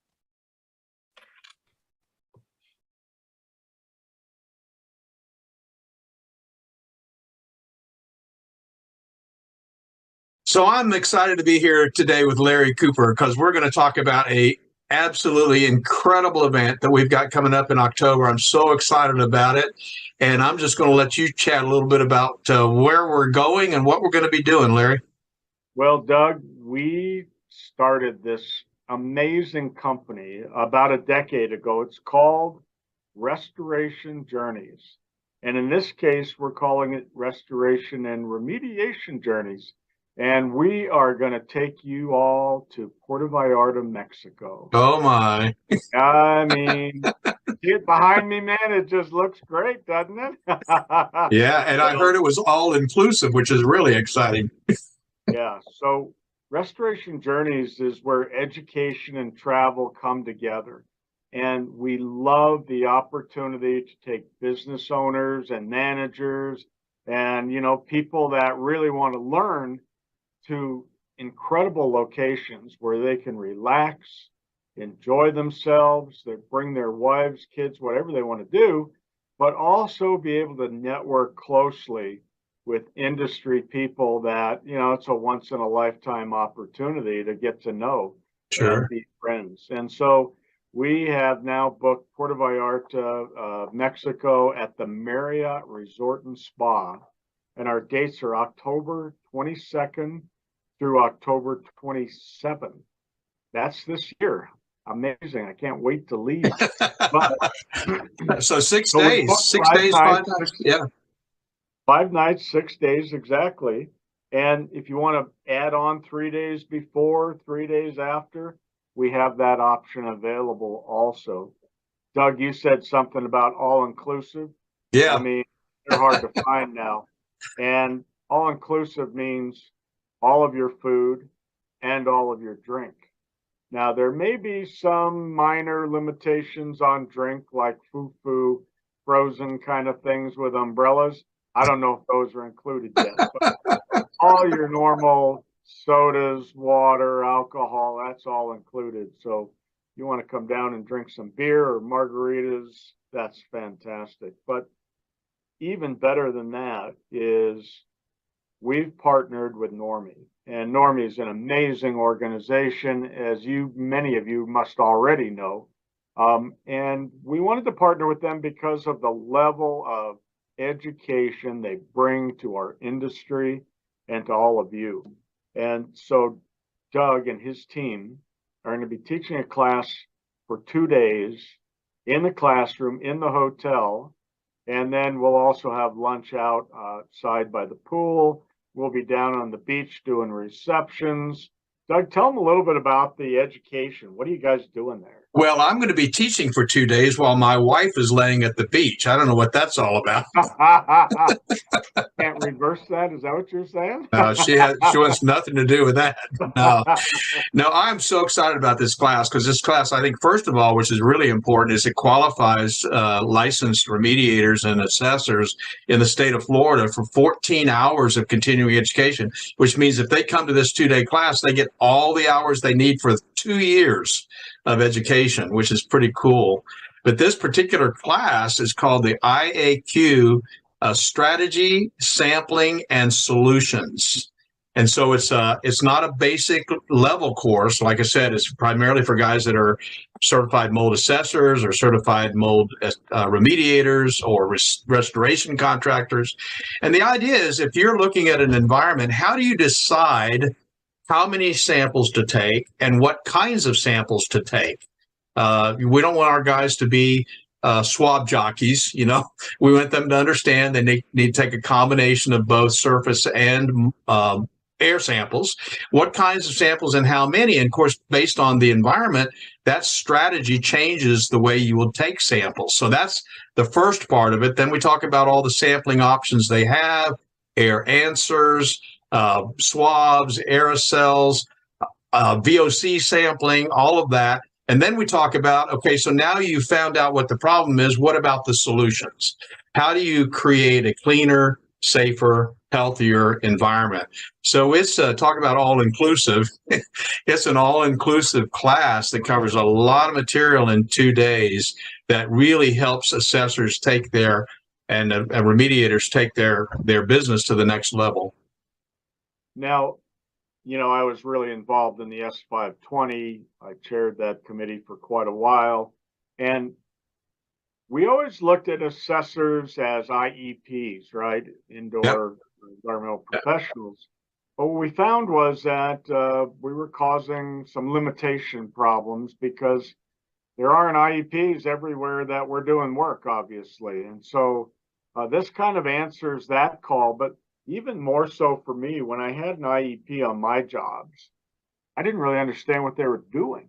So I'm excited to be here today with Larry Cooper because we're going to talk about a absolutely incredible event that we've got coming up in October. I'm so excited about it. And I'm just going to let you chat a little bit about where we're going and what we're going to be doing, Larry. Well, Doug, we started this amazing company about a decade ago. It's called Restoration Journeys. And in this case, we're calling it Restoration and Remediation Journeys. And we are going to take you all to Puerto Vallarta, Mexico. Oh, my. I mean, get behind me, man. It just looks great, doesn't it? Yeah, and I heard it was all inclusive, which is really exciting. Yeah, so Restoration Journeys is where education and travel come together. And we love the opportunity to take business owners and managers and, people that really want to learn to incredible locations where they can relax, enjoy themselves, they bring their wives, kids, whatever they want to do, but also be able to network closely with industry people that, it's a once in a lifetime opportunity to get to know and be friends. And so we have now booked Puerto Vallarta, Mexico at the Marriott Resort and Spa. And our dates are October 22nd through October 27th. That's this year. Amazing. I can't wait to leave. So 6 days, 6 days, 5 nights. Yeah. 5 nights, 6 days, exactly. And if you want to add on 3 days before, 3 days after, we have that option available also. Doug, you said something about all-inclusive. Yeah. I mean, they're hard to find now. And all-inclusive means all of your food and all of your drink. Now, there may be some minor limitations on drink, like foo-foo, frozen kind of things with umbrellas. I don't know if those are included yet, but all your normal sodas, water, alcohol, that's all included. So you want to come down and drink some beer or margaritas, that's fantastic. But even better than that is we've partnered with Normie, and Normie is an amazing organization, as many of you must already know. And we wanted to partner with them because of the level of education they bring to our industry and to all of you. And so Doug and his team are going to be teaching a class for 2 days in the classroom, in the hotel. And then we'll also have lunch outside by the pool. We'll be down on the beach doing receptions. Doug, tell them a little bit about the education. What are you guys doing there? Well, I'm going to be teaching for 2 days while my wife is laying at the beach. I don't know what that's all about. Can't reverse that? Is that what you're saying? She wants nothing to do with that. No, I'm so excited about this class because this class, I think, first of all, which is really important, is it qualifies licensed remediators and assessors in the state of Florida for 14 hours of continuing education, which means if they come to this 2-day class, they get all the hours they need for 2 years of education, which is pretty cool. But this particular class is called the IAQ strategy, sampling, and solutions. And so it's not a basic level course. Like I said, it's primarily for guys that are certified mold assessors or certified mold remediators or restoration contractors. And the idea is, if you're looking at an environment, how do you decide how many samples to take and what kinds of samples to take? We don't want our guys to be swab jockeys. We want them to understand they need to take a combination of both surface and air samples, what kinds of samples and how many. And of course, based on the environment, that strategy changes the way you will take samples. So that's the first part of it. Then we talk about all the sampling options they have: air answers, swabs, aerosols, VOC sampling, all of that. And then we talk about, okay, so now you found out what the problem is. What about the solutions? How do you create a cleaner, safer, healthier environment? So it's talk about all-inclusive. It's an all-inclusive class that covers a lot of material in 2 days that really helps assessors take their and remediators take their business to the next level. Now, I was really involved in the S520. I chaired that committee for quite a while. And we always looked at assessors as IEPs, right? Indoor environmental professionals. But what we found was that we were causing some limitation problems because there aren't IEPs everywhere that we're doing work, obviously. And so this kind of answers that call. But even more so for me, when I had an IEP on my jobs, I didn't really understand what they were doing.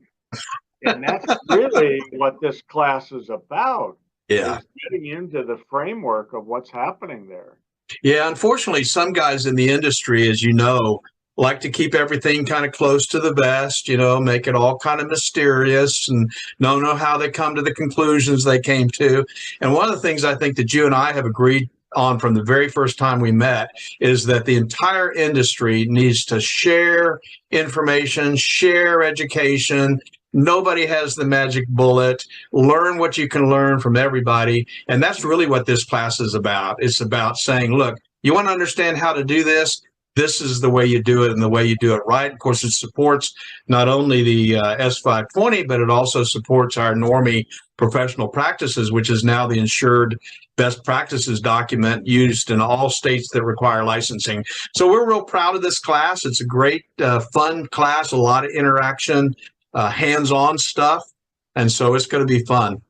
And that's really what this class is about. Yeah. Is getting into the framework of what's happening there. Yeah, unfortunately, some guys in the industry, as you know, like to keep everything kind of close to the vest, make it all kind of mysterious and don't know how they come to the conclusions they came to. And one of the things I think that you and I have agreed on from the very first time we met is that the entire industry needs to share information, share education. Nobody has the magic bullet. Learn what you can learn from everybody. And that's really what this class is about. It's about saying, look, you want to understand how to do this? This is the way you do it and the way you do it right. Of course, it supports not only the S520, but it also supports our NORMI professional practices, which is now the insured best practices document used in all states that require licensing. So we're real proud of this class. It's a great, fun class, a lot of interaction, hands-on stuff. And so it's going to be fun.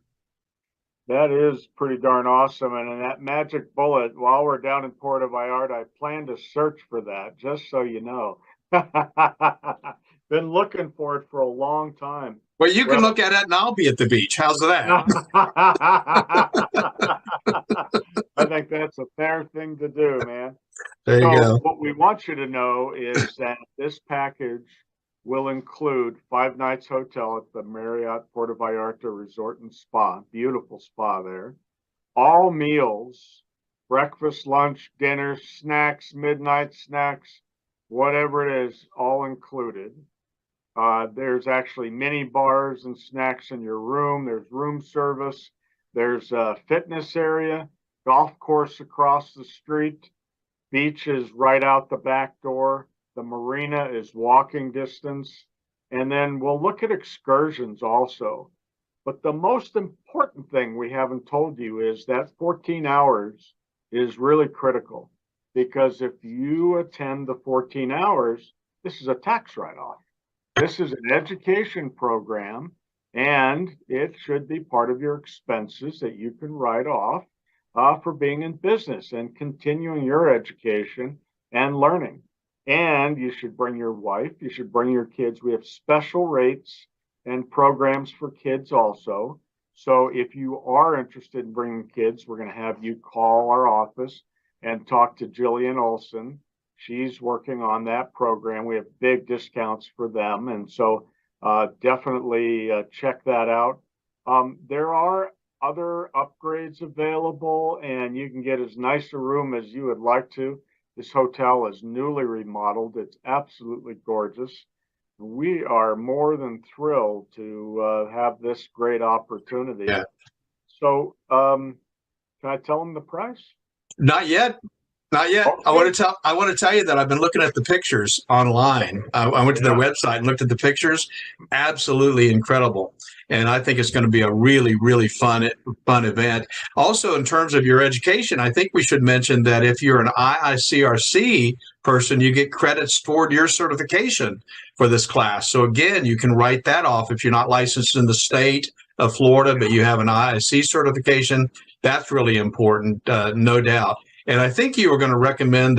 That is pretty darn awesome. And in that magic bullet, while we're down in Puerto Vallarta, I plan to search for that, just so you know. Been looking for it for a long time. Well, you can look at it and I'll be at the beach. How's that? I think that's a fair thing to do, man. There you go. What we want you to know is that this package will include 5 nights hotel at the Marriott Puerto Vallarta Resort and Spa. Beautiful spa there. All meals, breakfast, lunch, dinner, snacks, midnight snacks, whatever it is, all included. There's actually mini bars and snacks in your room. There's room service. There's a fitness area, golf course across the street. Beach is right out the back door. The marina is walking distance. And then we'll look at excursions also. But the most important thing we haven't told you is that 14 hours is really critical, because if you attend the 14 hours, this is a tax write-off. This is an education program, and it should be part of your expenses that you can write off for being in business and continuing your education and learning. And you should bring your wife, you should bring your kids. We have special rates and programs for kids also. So if you are interested in bringing kids, we're going to have you call our office and talk to Jillian Olson. She's working on that program. We have big discounts for them. And so definitely check that out. There are other upgrades available, and you can get as nice a room as you would like to. This hotel is newly remodeled. It's absolutely gorgeous. We are more than thrilled to have this great opportunity. Yeah. So can I tell them the price? Not yet. Not yet. I want to tell you that I've been looking at the pictures online. I went to their website and looked at the pictures. Absolutely incredible. And I think it's going to be a really, really fun event. Also, in terms of your education, I think we should mention that if you're an IICRC person, you get credits toward your certification for this class. So again, you can write that off if you're not licensed in the state of Florida, but you have an IIC certification. That's really important, no doubt. And I think you were going to recommend